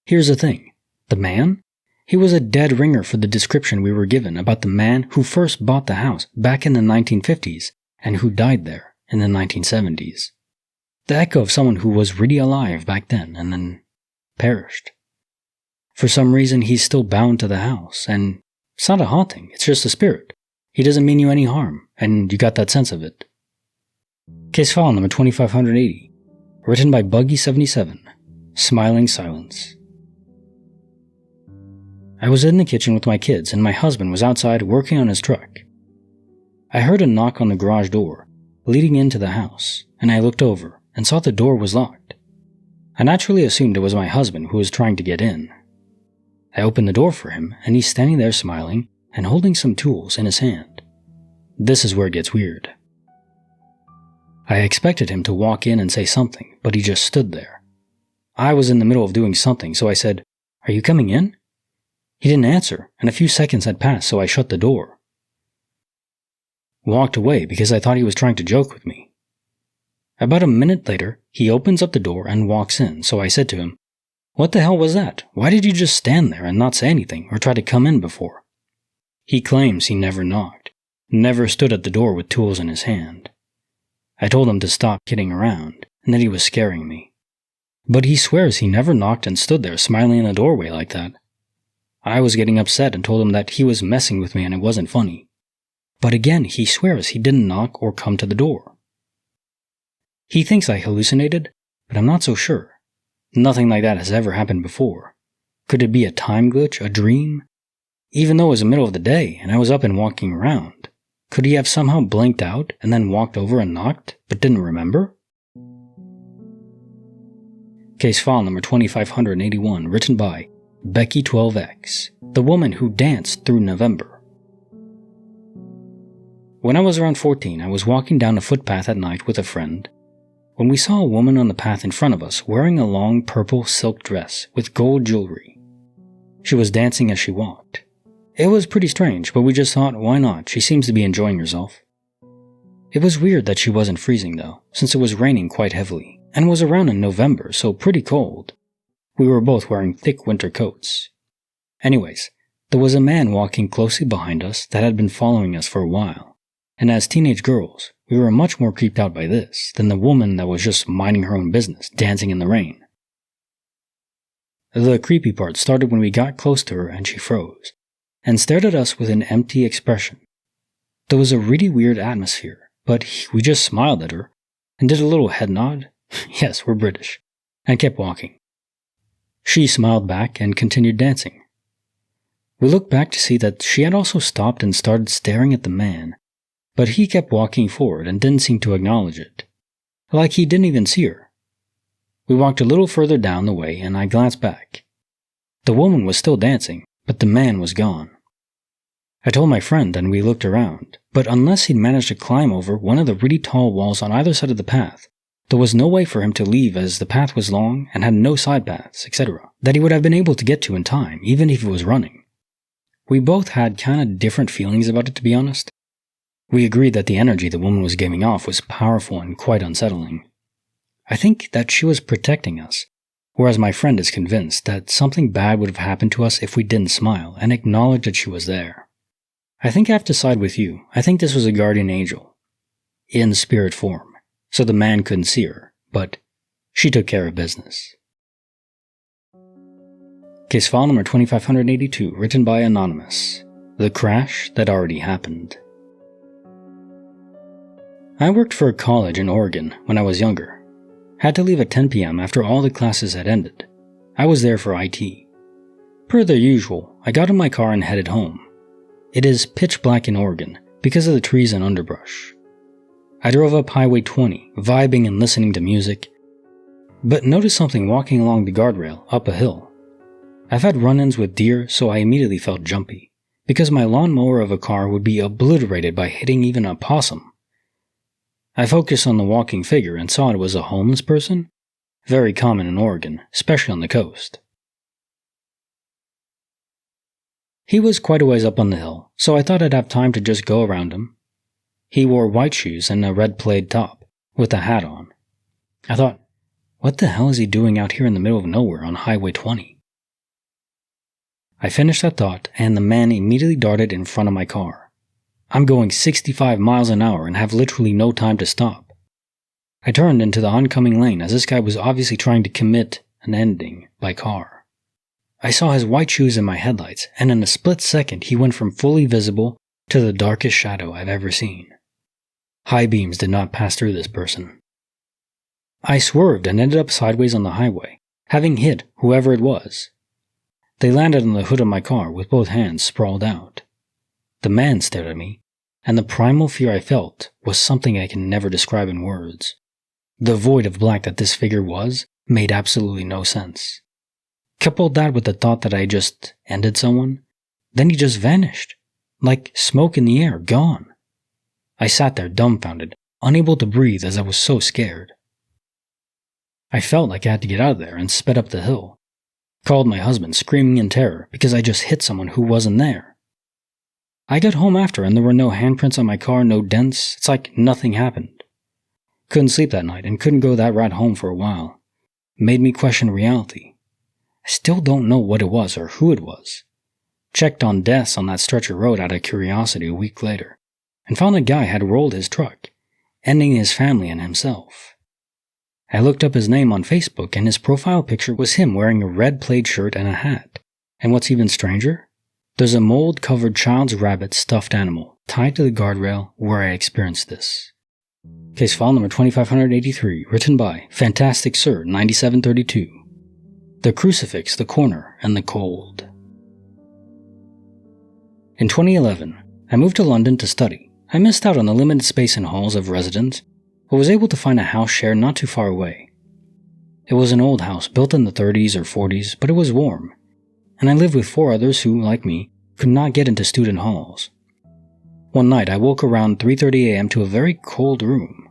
Here's the thing. The man? He was a dead ringer for the description we were given about the man who first bought the house back in the 1950s and who died there in the 1970s. The echo of someone who was really alive back then and then perished. For some reason, he's still bound to the house, and it's not a haunting, it's just a spirit. He doesn't mean you any harm, and you got that sense of it. Case file number 2580, written by Buggy77, Smiling Silence. I was in the kitchen with my kids, and my husband was outside working on his truck. I heard a knock on the garage door, leading into the house, and I looked over and saw the door was locked. I naturally assumed it was my husband who was trying to get in. I opened the door for him, and he's standing there smiling and holding some tools in his hand. This is where it gets weird. I expected him to walk in and say something, but he just stood there. I was in the middle of doing something, so I said, "Are you coming in?" He didn't answer, and a few seconds had passed, so I shut the door. Walked away because I thought he was trying to joke with me. About a minute later, he opens up the door and walks in, so I said to him, "What the hell was that? Why did you just stand there and not say anything or try to come in before?" He claims he never knocked, never stood at the door with tools in his hand. I told him to stop kidding around, and that he was scaring me. But he swears he never knocked and stood there smiling in the doorway like that. I was getting upset and told him that he was messing with me and it wasn't funny. But again, he swears he didn't knock or come to the door. He thinks I hallucinated, but I'm not so sure. Nothing like that has ever happened before. Could it be a time glitch, a dream? even though it was the middle of the day and I was up and walking around. Could he have somehow blinked out and then walked over and knocked, but didn't remember? Case file number 2581, written by Becky 12X, the woman who danced through November. When I was around 14, I was walking down a footpath at night with a friend when we saw a woman on the path in front of us wearing a long purple silk dress with gold jewelry. She was dancing as she walked. It was pretty strange, but we just thought, why not? She seems to be enjoying herself. It was weird that she wasn't freezing though, since it was raining quite heavily, and was around in November, so pretty cold. We were both wearing thick winter coats. Anyways, there was a man walking closely behind us that had been following us for a while, and as teenage girls, we were much more creeped out by this than the woman that was just minding her own business, dancing in the rain. The creepy part started when we got close to her and she froze, and stared at us with an empty expression. There was a really weird atmosphere, but we just smiled at her and did a little head nod, yes, we're British, and kept walking. She smiled back and continued dancing. We looked back to see that she had also stopped and started staring at the man, but he kept walking forward and didn't seem to acknowledge it, like he didn't even see her. We walked a little further down the way and I glanced back. The woman was still dancing, but the man was gone. I told my friend and we looked around, but unless he'd managed to climb over one of the really tall walls on either side of the path, there was no way for him to leave as the path was long and had no side paths, etc., that he would have been able to get to in time, even if he was running. We both had kinda different feelings about it, to be honest. We agreed that the energy the woman was giving off was powerful and quite unsettling. I think that she was protecting us, whereas my friend is convinced that something bad would have happened to us if we didn't smile and acknowledge that she was there. I think I have to side with you. I think this was a guardian angel, in spirit form, so the man couldn't see her, but she took care of business. Case file number 2582, written by Anonymous, the crash that already happened. I worked for a college in Oregon when I was younger. Had to leave at 10 p.m. after all the classes had ended. I was there for IT. Per the usual, I got in my car and headed home. It is pitch black in Oregon because of the trees and underbrush. I drove up Highway 20, vibing and listening to music, but noticed something walking along the guardrail up a hill. I've had run-ins with deer, so I immediately felt jumpy, because my lawnmower of a car would be obliterated by hitting even a possum. I focused on the walking figure and saw it was a homeless person, very common in Oregon, especially on the coast. He was quite a ways up on the hill, so I thought I'd have time to just go around him. He wore white shoes and a red plaid top, with a hat on. I thought, what the hell is he doing out here in the middle of nowhere on Highway 20? I finished that thought, and the man immediately darted in front of my car. I'm going 65 miles an hour and have literally no time to stop. I turned into the oncoming lane as this guy was obviously trying to commit an ending by car. I saw his white shoes in my headlights, and in a split second he went from fully visible to the darkest shadow I've ever seen. High beams did not pass through this person. I swerved and ended up sideways on the highway, having hit whoever it was. They landed on the hood of my car with both hands sprawled out. The man stared at me, and the primal fear I felt was something I can never describe in words. The void of black that this figure was made absolutely no sense. Coupled that with the thought that I just ended someone, then he just vanished, like smoke in the air, gone. I sat there dumbfounded, unable to breathe as I was so scared. I felt like I had to get out of there and sped up the hill. Called my husband, screaming in terror because I just hit someone who wasn't there. I got home after and there were no handprints on my car, no dents. It's like nothing happened. Couldn't sleep that night and couldn't go that ride home for a while. Made me question reality. I still don't know what it was or who it was. Checked on deaths on that stretch of road out of curiosity a week later, and found a guy had rolled his truck, ending his family and himself. I looked up his name on Facebook and his profile picture was him wearing a red plaid shirt and a hat. And what's even stranger? There's a mold-covered child's rabbit stuffed animal tied to the guardrail where I experienced this. Case file number 2583, written by Fantastic Sir 9732. The Crucifix, the Corner, and the Cold. In 2011, I moved to London to study. I missed out on the limited space in halls of residence, but was able to find a house share not too far away. It was an old house built in the 30s or 40s, but it was warm, and I lived with 4 others who, like me, could not get into student halls. One night I woke around 3:30 a.m. to a very cold room.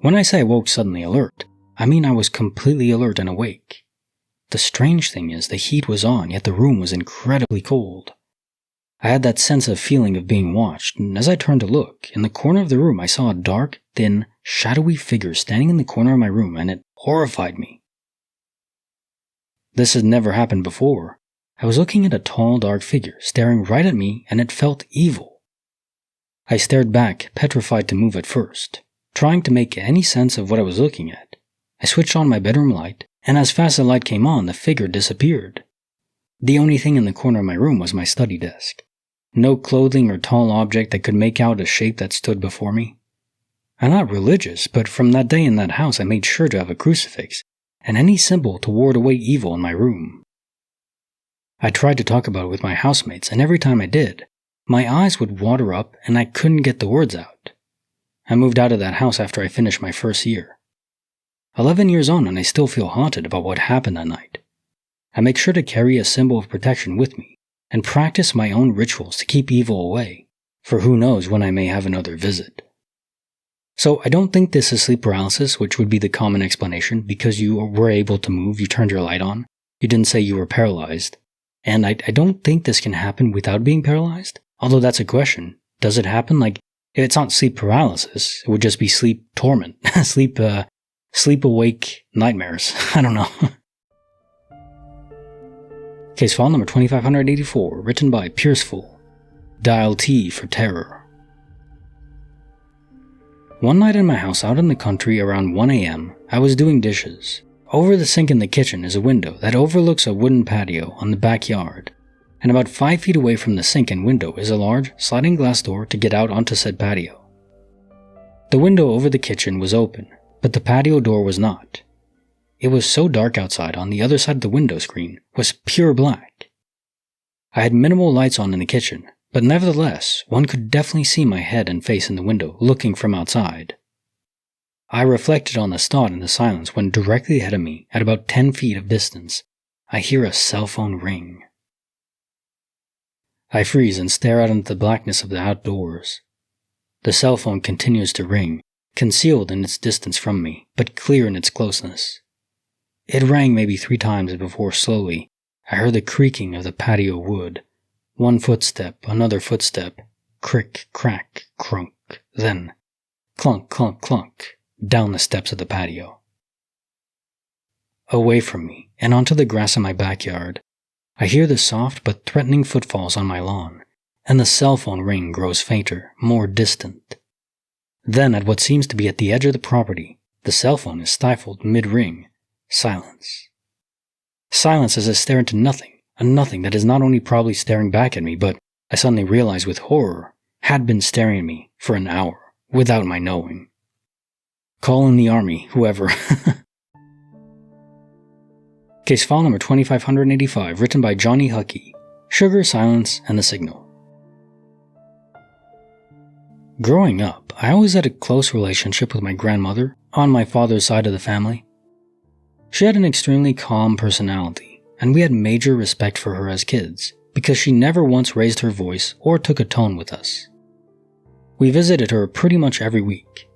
When I say I woke suddenly alert, I mean I was completely alert and awake. The strange thing is the heat was on, yet the room was incredibly cold. I had that sense of feeling of being watched, and as I turned to look, in the corner of the room I saw a dark, thin, shadowy figure standing in the corner of my room, and it horrified me. This had never happened before. I was looking at a tall, dark figure staring right at me, and it felt evil. I stared back, petrified to move at first, trying to make any sense of what I was looking at. I switched on my bedroom light, and as fast as the light came on, the figure disappeared. The only thing in the corner of my room was my study desk. No clothing or tall object that could make out a shape that stood before me. I'm not religious, but from that day in that house I made sure to have a crucifix and any symbol to ward away evil in my room. I tried to talk about it with my housemates, and every time I did, my eyes would water up and I couldn't get the words out. I moved out of that house after I finished my first year. 11 years on and I still feel haunted about what happened that night. I make sure to carry a symbol of protection with me and practice my own rituals to keep evil away, for who knows when I may have another visit. So I don't think this is sleep paralysis, which would be the common explanation, because you were able to move, you turned your light on, you didn't say you were paralyzed. And I don't think this can happen without being paralyzed, although that's a question. Does it happen? Like, if it's not sleep paralysis, it would just be sleep torment, sleep awake nightmares. I don't know. Case file number 2584, written by Pierceful. Dial T for terror. One night in my house out in the country around 1 a.m., I was doing dishes. Over the sink in the kitchen is a window that overlooks a wooden patio on the backyard, and about 5 feet away from the sink and window is a large sliding glass door to get out onto said patio. The window over the kitchen was open, but the patio door was not. It was so dark outside, on the other side of the window screen was pure black. I had minimal lights on in the kitchen, but nevertheless, one could definitely see my head and face in the window looking from outside. I reflected on this thought in the silence when directly ahead of me, at about 10 feet of distance, I hear a cell phone ring. I freeze and stare out into the blackness of the outdoors. The cell phone continues to ring, concealed in its distance from me, but clear in its closeness. It rang maybe 3 times before slowly I heard the creaking of the patio wood. One footstep, another footstep, crick, crack, crunk, then clunk, clunk, clunk, down the steps of the patio. Away from me, and onto the grass in my backyard, I hear the soft but threatening footfalls on my lawn, and the cell phone ring grows fainter, more distant. Then, at what seems to be at the edge of the property, the cell phone is stifled mid-ring. Silence. Silence as I stare into nothing, a nothing that is not only probably staring back at me, but, I suddenly realize with horror, had been staring at me for an hour, without my knowing. Call in the army, whoever. Case file number 2585, written by Johnny Huckey. Sugar, Silence, and the Signal. Growing up, I always had a close relationship with my grandmother, on my father's side of the family. She had an extremely calm personality, and we had major respect for her as kids, because she never once raised her voice or took a tone with us. We visited her pretty much every week.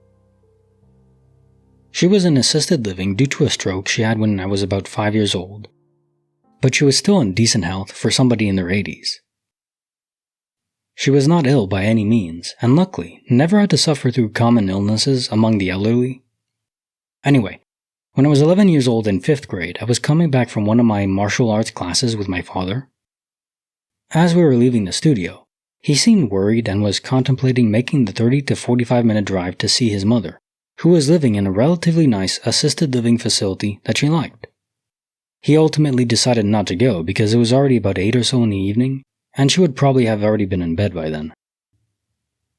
She was in assisted living due to a stroke she had when I was about 5 years old, but she was still in decent health for somebody in their 80s. She was not ill by any means, and luckily never had to suffer through common illnesses among the elderly. Anyway, when I was 11 years old in 5th grade, I was coming back from one of my martial arts classes with my father. As we were leaving the studio, he seemed worried and was contemplating making the 30 to 45 minute drive to see his mother, who was living in a relatively nice assisted living facility that she liked. He ultimately decided not to go because it was already about 8 or so in the evening, and she would probably have already been in bed by then.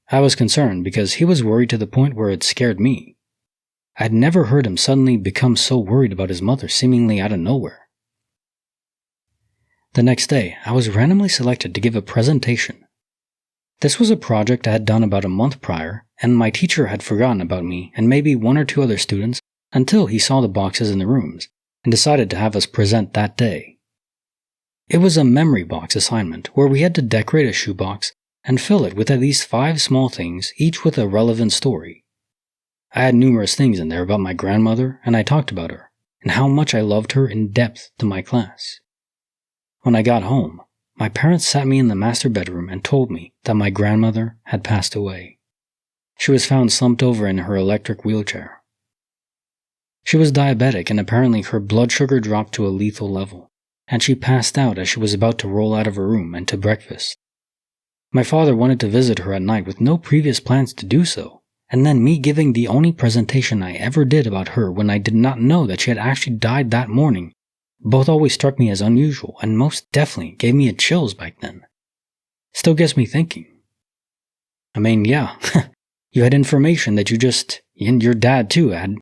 I was concerned because he was worried to the point where it scared me. I had never heard him suddenly become so worried about his mother seemingly out of nowhere. The next day, I was randomly selected to give a presentation. This was a project I had done about a month prior, and my teacher had forgotten about me and maybe one or two other students until he saw the boxes in the rooms and decided to have us present that day. It was a memory box assignment where we had to decorate a shoebox and fill it with at least 5 small things, each with a relevant story. I had numerous things in there about my grandmother, and I talked about her, and how much I loved her in depth to my class. When I got home, my parents sat me in the master bedroom and told me that my grandmother had passed away. She was found slumped over in her electric wheelchair. She was diabetic and apparently her blood sugar dropped to a lethal level, and she passed out as she was about to roll out of her room and to breakfast. My father wanted to visit her at night with no previous plans to do so, and then me giving the only presentation I ever did about her when I did not know that she had actually died that morning both always struck me as unusual and most definitely gave me a chills back then. Still gets me thinking. I mean, yeah, you had information that and your dad too had.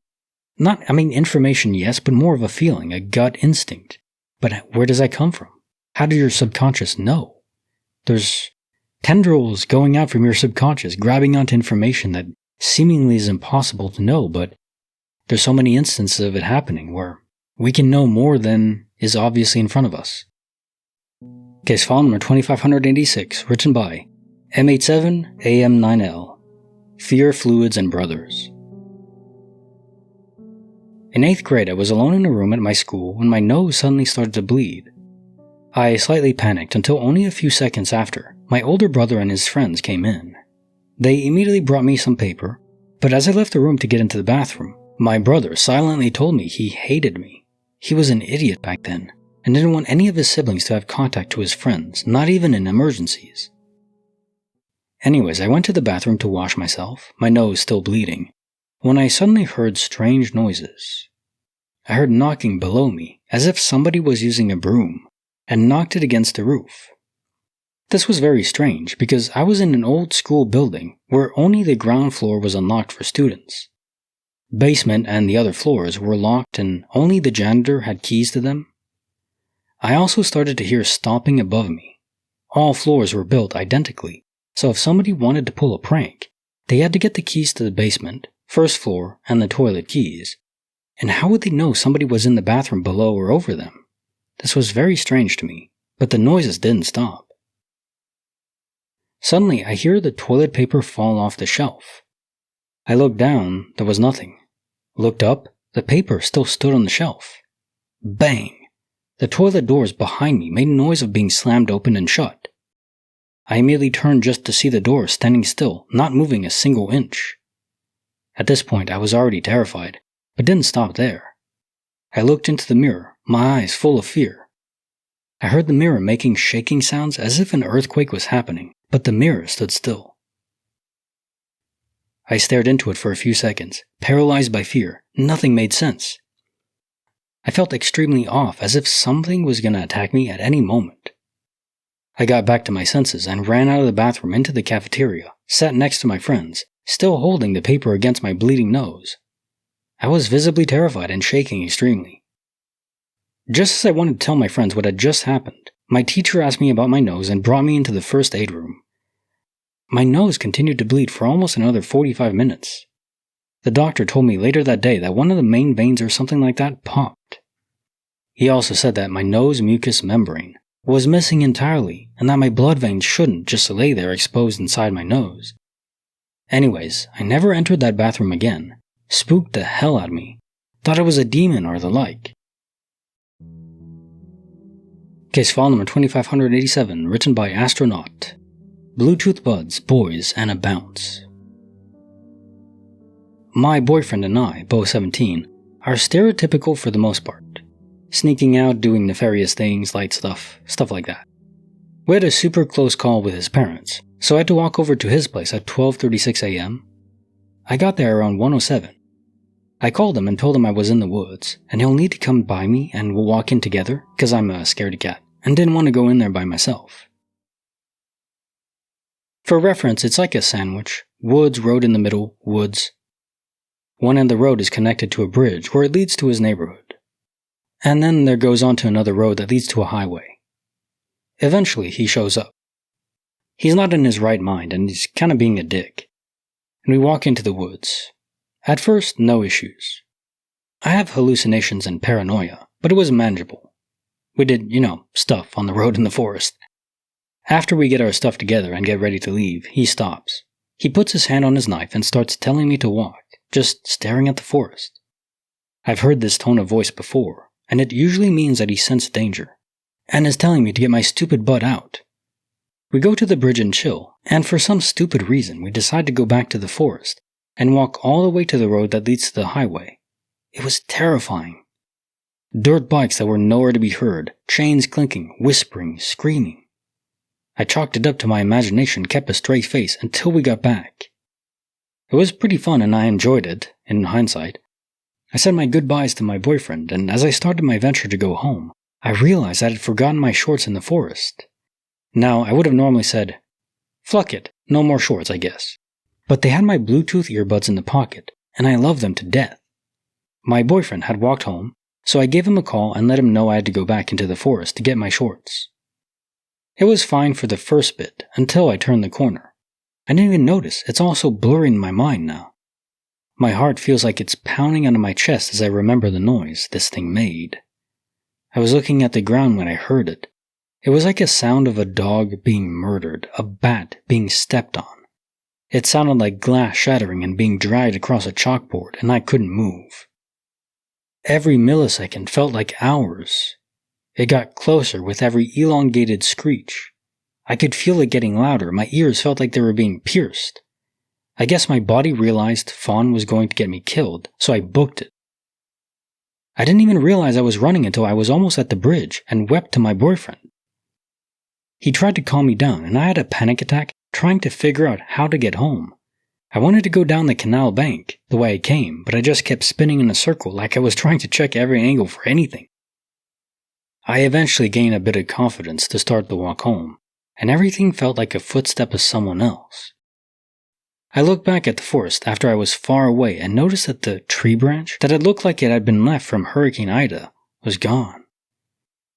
Information, yes, but more of a feeling, a gut instinct. But where does that come from? How does your subconscious know? There's tendrils going out from your subconscious, grabbing onto information that seemingly is impossible to know, but there's so many instances of it happening where we can know more than is obviously in front of us. Case file number 2586, written by M87AM9L, Fear, Fluids, and Brothers. In 8th grade, I was alone in a room at my school when my nose suddenly started to bleed. I slightly panicked until only a few seconds after, my older brother and his friends came in. They immediately brought me some paper, but as I left the room to get into the bathroom, my brother silently told me he hated me. He was an idiot back then, and didn't want any of his siblings to have contact to his friends, not even in emergencies. Anyways, I went to the bathroom to wash myself, my nose still bleeding, when I suddenly heard strange noises. I heard knocking below me, as if somebody was using a broom, and knocked it against the roof. This was very strange, because I was in an old school building where only the ground floor was unlocked for students. Basement and the other floors were locked and only the janitor had keys to them. I also started to hear stomping above me. All floors were built identically, so if somebody wanted to pull a prank, they had to get the keys to the basement, first floor, and the toilet keys. And how would they know somebody was in the bathroom below or over them? This was very strange to me, but the noises didn't stop. Suddenly, I hear the toilet paper fall off the shelf. I looked down, there was nothing. Looked up, the paper still stood on the shelf. Bang! The toilet doors behind me made a noise of being slammed open and shut. I immediately turned just to see the door standing still, not moving a single inch. At this point, I was already terrified, but didn't stop there. I looked into the mirror, my eyes full of fear. I heard the mirror making shaking sounds as if an earthquake was happening, but the mirror stood still. I stared into it for a few seconds, paralyzed by fear. Nothing made sense. I felt extremely off, as if something was going to attack me at any moment. I got back to my senses and ran out of the bathroom into the cafeteria, sat next to my friends, still holding the paper against my bleeding nose. I was visibly terrified and shaking extremely. Just as I wanted to tell my friends what had just happened, my teacher asked me about my nose and brought me into the first aid room. My nose continued to bleed for almost another 45 minutes. The doctor told me later that day that one of the main veins or something like that popped. He also said that my nose mucous membrane was missing entirely and that my blood veins shouldn't just lay there exposed inside my nose. Anyways, I never entered that bathroom again. Spooked the hell out of me. Thought it was a demon or the like. Case file number 2587, written by Astronaut. Bluetooth buds, boys, and a bounce. My boyfriend and I, both 17, are stereotypical for the most part. Sneaking out, doing nefarious things, light stuff like that. We had a super close call with his parents, so I had to walk over to his place at 12:36 a.m. I got there around 1:07. I called him and told him I was in the woods, and he'll need to come by me and we'll walk in together, because I'm a scaredy cat, and didn't want to go in there by myself. For reference, it's like a sandwich. Woods, road in the middle, woods. One end of the road is connected to a bridge where it leads to his neighborhood. And then there goes on to another road that leads to a highway. Eventually, he shows up. He's not in his right mind and he's kind of being a dick. And we walk into the woods. At first, no issues. I have hallucinations and paranoia, but it was manageable. We did, stuff on the road in the forest. After we get our stuff together and get ready to leave, he stops. He puts his hand on his knife and starts telling me to walk, just staring at the forest. I've heard this tone of voice before, and it usually means that he sensed danger, and is telling me to get my stupid butt out. We go to the bridge and chill, and for some stupid reason we decide to go back to the forest and walk all the way to the road that leads to the highway. It was terrifying. Dirt bikes that were nowhere to be heard, chains clinking, whispering, screaming. I chalked it up to my imagination, kept a straight face until we got back. It was pretty fun and I enjoyed it, in hindsight. I said my goodbyes to my boyfriend, and as I started my venture to go home, I realized I had forgotten my shorts in the forest. Now, I would have normally said, "Fluck it, no more shorts, I guess." But they had my Bluetooth earbuds in the pocket, and I love them to death. My boyfriend had walked home, so I gave him a call and let him know I had to go back into the forest to get my shorts. It was fine for the first bit, until I turned the corner. I didn't even notice, it's all so blurry in my mind now. My heart feels like it's pounding onto my chest as I remember the noise this thing made. I was looking at the ground when I heard it. It was like a sound of a dog being murdered, a bat being stepped on. It sounded like glass shattering and being dragged across a chalkboard, and I couldn't move. Every millisecond felt like hours. It got closer with every elongated screech. I could feel it getting louder. My ears felt like they were being pierced. I guess my body realized Fawn was going to get me killed, so I booked it. I didn't even realize I was running until I was almost at the bridge and wept to my boyfriend. He tried to calm me down, and I had a panic attack trying to figure out how to get home. I wanted to go down the canal bank, the way I came, but I just kept spinning in a circle like I was trying to check every angle for anything. I eventually gained a bit of confidence to start the walk home, and everything felt like a footstep of someone else. I looked back at the forest after I was far away and noticed that the tree branch that had looked like it had been left from Hurricane Ida was gone.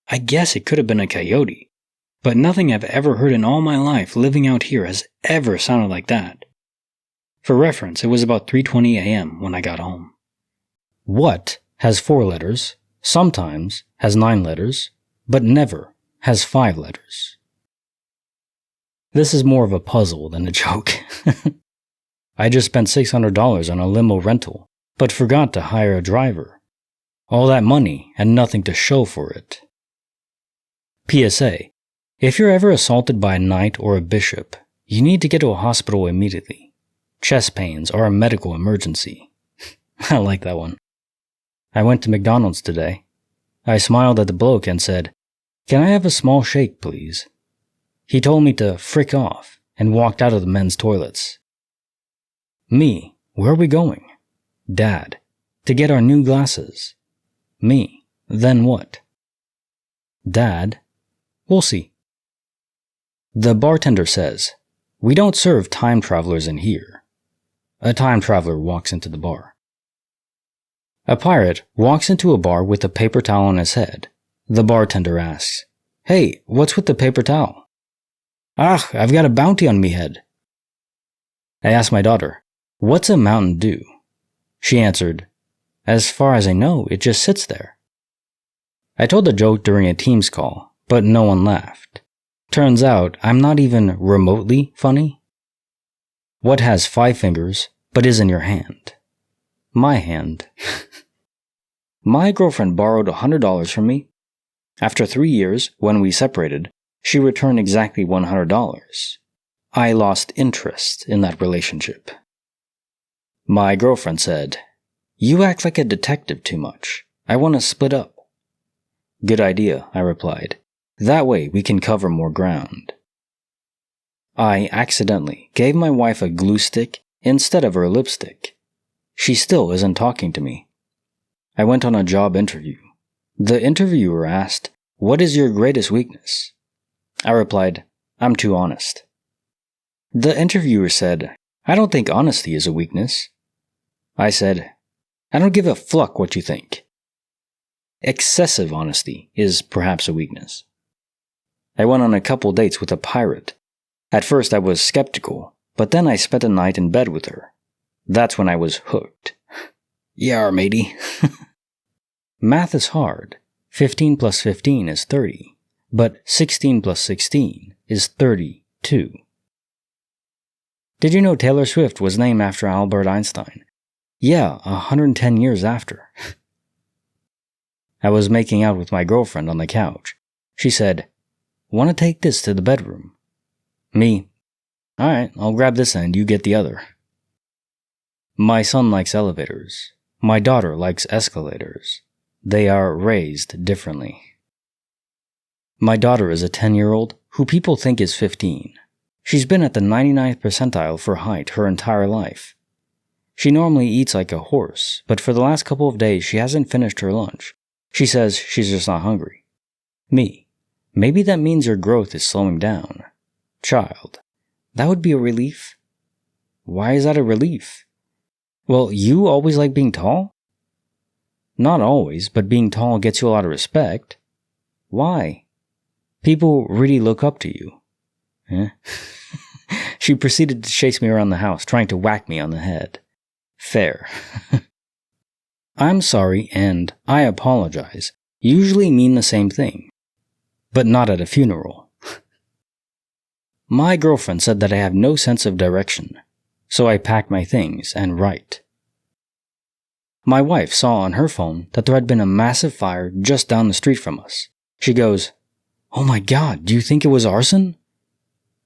I guess it could have been a coyote, but nothing I've ever heard in all my life living out here has ever sounded like that. For reference, it was about 3:20 a.m. when I got home. What has 4 letters, sometimes has 9 letters, but never has 5 letters? This is more of a puzzle than a joke. I just spent $600 on a limo rental, but forgot to hire a driver. All that money and nothing to show for it. PSA: if you're ever assaulted by a knight or a bishop, you need to get to a hospital immediately. Chest pains are a medical emergency. I like that one. I went to McDonald's today. I smiled at the bloke and said, "Can I have a small shake, please?" He told me to frick off and walked out of the men's toilets. Me, where are we going? Dad, to get our new glasses. Me, then what? Dad, we'll see. The bartender says, "We don't serve time travelers in here." A time traveler walks into the bar. A pirate walks into a bar with a paper towel on his head. The bartender asks, "Hey, what's with the paper towel?" "Ah, I've got a bounty on me head." I asked my daughter, "What's a Mountain Dew?" She answered, "As far as I know, it just sits there." I told the joke during a Teams call, but no one laughed. Turns out, I'm not even remotely funny. What has 5 fingers, but is in your hand? My hand. My girlfriend borrowed $100 from me. After 3 years, when we separated, she returned exactly $100. I lost interest in that relationship. My girlfriend said, "You act like a detective too much. I want to split up." "Good idea," I replied. "That way we can cover more ground." I accidentally gave my wife a glue stick instead of her lipstick. She still isn't talking to me. I went on a job interview. The interviewer asked, "What is your greatest weakness?" I replied, "I'm too honest." The interviewer said, "I don't think honesty is a weakness." I said, "I don't give a fluck what you think." Excessive honesty is perhaps a weakness. I went on a couple dates with a pirate. At first I was skeptical, but then I spent a night in bed with her. That's when I was hooked. Yar, matey. Math is hard. 15 plus 15 is 30, but 16 plus 16 is 32. Did you know Taylor Swift was named after Albert Einstein? Yeah, 110 years after. I was making out with my girlfriend on the couch. She said, "Want to take this to the bedroom?" Me, "Alright, I'll grab this end, you get the other." My son likes elevators. My daughter likes escalators. They are raised differently. My daughter is a 10-year-old who people think is 15. She's been at the 99th percentile for height her entire life. She normally eats like a horse, but for the last couple of days she hasn't finished her lunch. She says she's just not hungry. Me, maybe that means your growth is slowing down. Child, that would be a relief. Why is that a relief? Well, you always like being tall? Not always, but being tall gets you a lot of respect. Why? People really look up to you. She proceeded to chase me around the house, trying to whack me on the head. Fair. I'm sorry and I apologize usually mean the same thing, but not at a funeral. My girlfriend said that I have no sense of direction, so I packed my things and write. My wife saw on her phone that there had been a massive fire just down the street from us. She goes, "Oh my God, do you think it was arson?"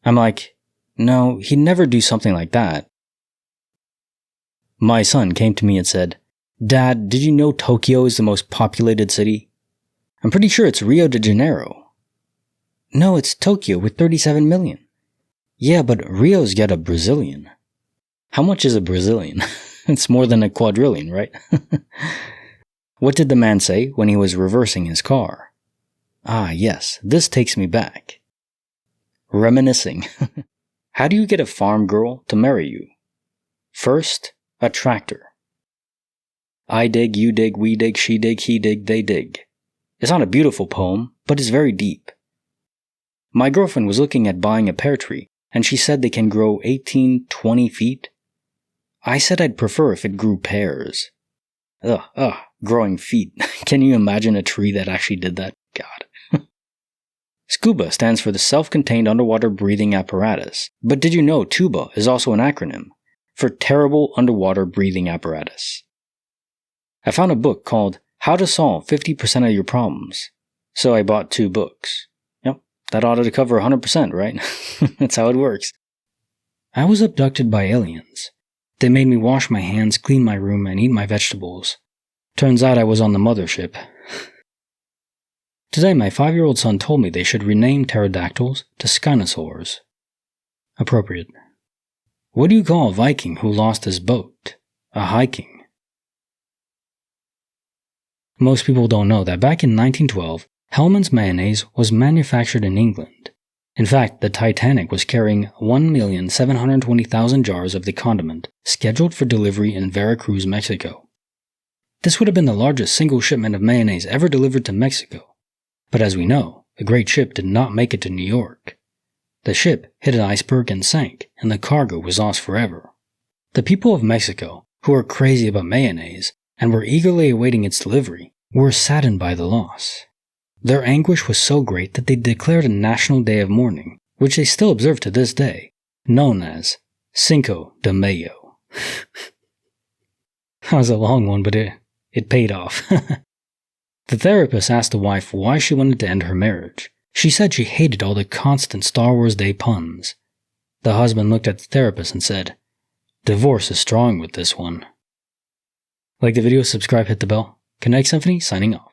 I'm like, "No, he'd never do something like that." My son came to me and said, "Dad, did you know Tokyo is the most populated city?" I'm pretty sure it's Rio de Janeiro. No, it's Tokyo with 37 million. Yeah, but Rio's got a Brazilian. How much is a Brazilian? It's more than a quadrillion, right? What did the man say when he was reversing his car? Ah, yes, this takes me back. Reminiscing. How do you get a farm girl to marry you? First, a tractor. I dig, you dig, we dig, she dig, he dig, they dig. It's not a beautiful poem, but it's very deep. My girlfriend was looking at buying a pear tree, and she said they can grow 18, 20 feet. I said I'd prefer if it grew pears. Growing feet. Can you imagine a tree that actually did that? God. SCUBA stands for the Self-Contained Underwater Breathing Apparatus, but did you know TUBA is also an acronym for Terrible Underwater Breathing Apparatus? I found a book called How to Solve 50% of Your Problems, so I bought 2 books. Yep, that ought to cover 100%, right? That's how it works. I was abducted by aliens. They made me wash my hands, clean my room, and eat my vegetables. Turns out I was on the mothership. Today, my 5-year-old son told me they should rename pterodactyls to Skinosaurs. Appropriate. What do you call a Viking who lost his boat? A hiking. Most people don't know that back in 1912, Hellmann's mayonnaise was manufactured in England. In fact, the Titanic was carrying 1,720,000 jars of the condiment scheduled for delivery in Veracruz, Mexico. This would have been the largest single shipment of mayonnaise ever delivered to Mexico. But as we know, the great ship did not make it to New York. The ship hit an iceberg and sank, and the cargo was lost forever. The people of Mexico, who were crazy about mayonnaise and were eagerly awaiting its delivery, were saddened by the loss. Their anguish was so great that they declared a national day of mourning, which they still observe to this day, known as Cinco de Mayo. That was a long one, but it paid off. The therapist asked the wife why she wanted to end her marriage. She said she hated all the constant Star Wars Day puns. The husband looked at the therapist and said, "Divorce is strong with this one." Like the video, subscribe, hit the bell. Connect Symphony, signing off.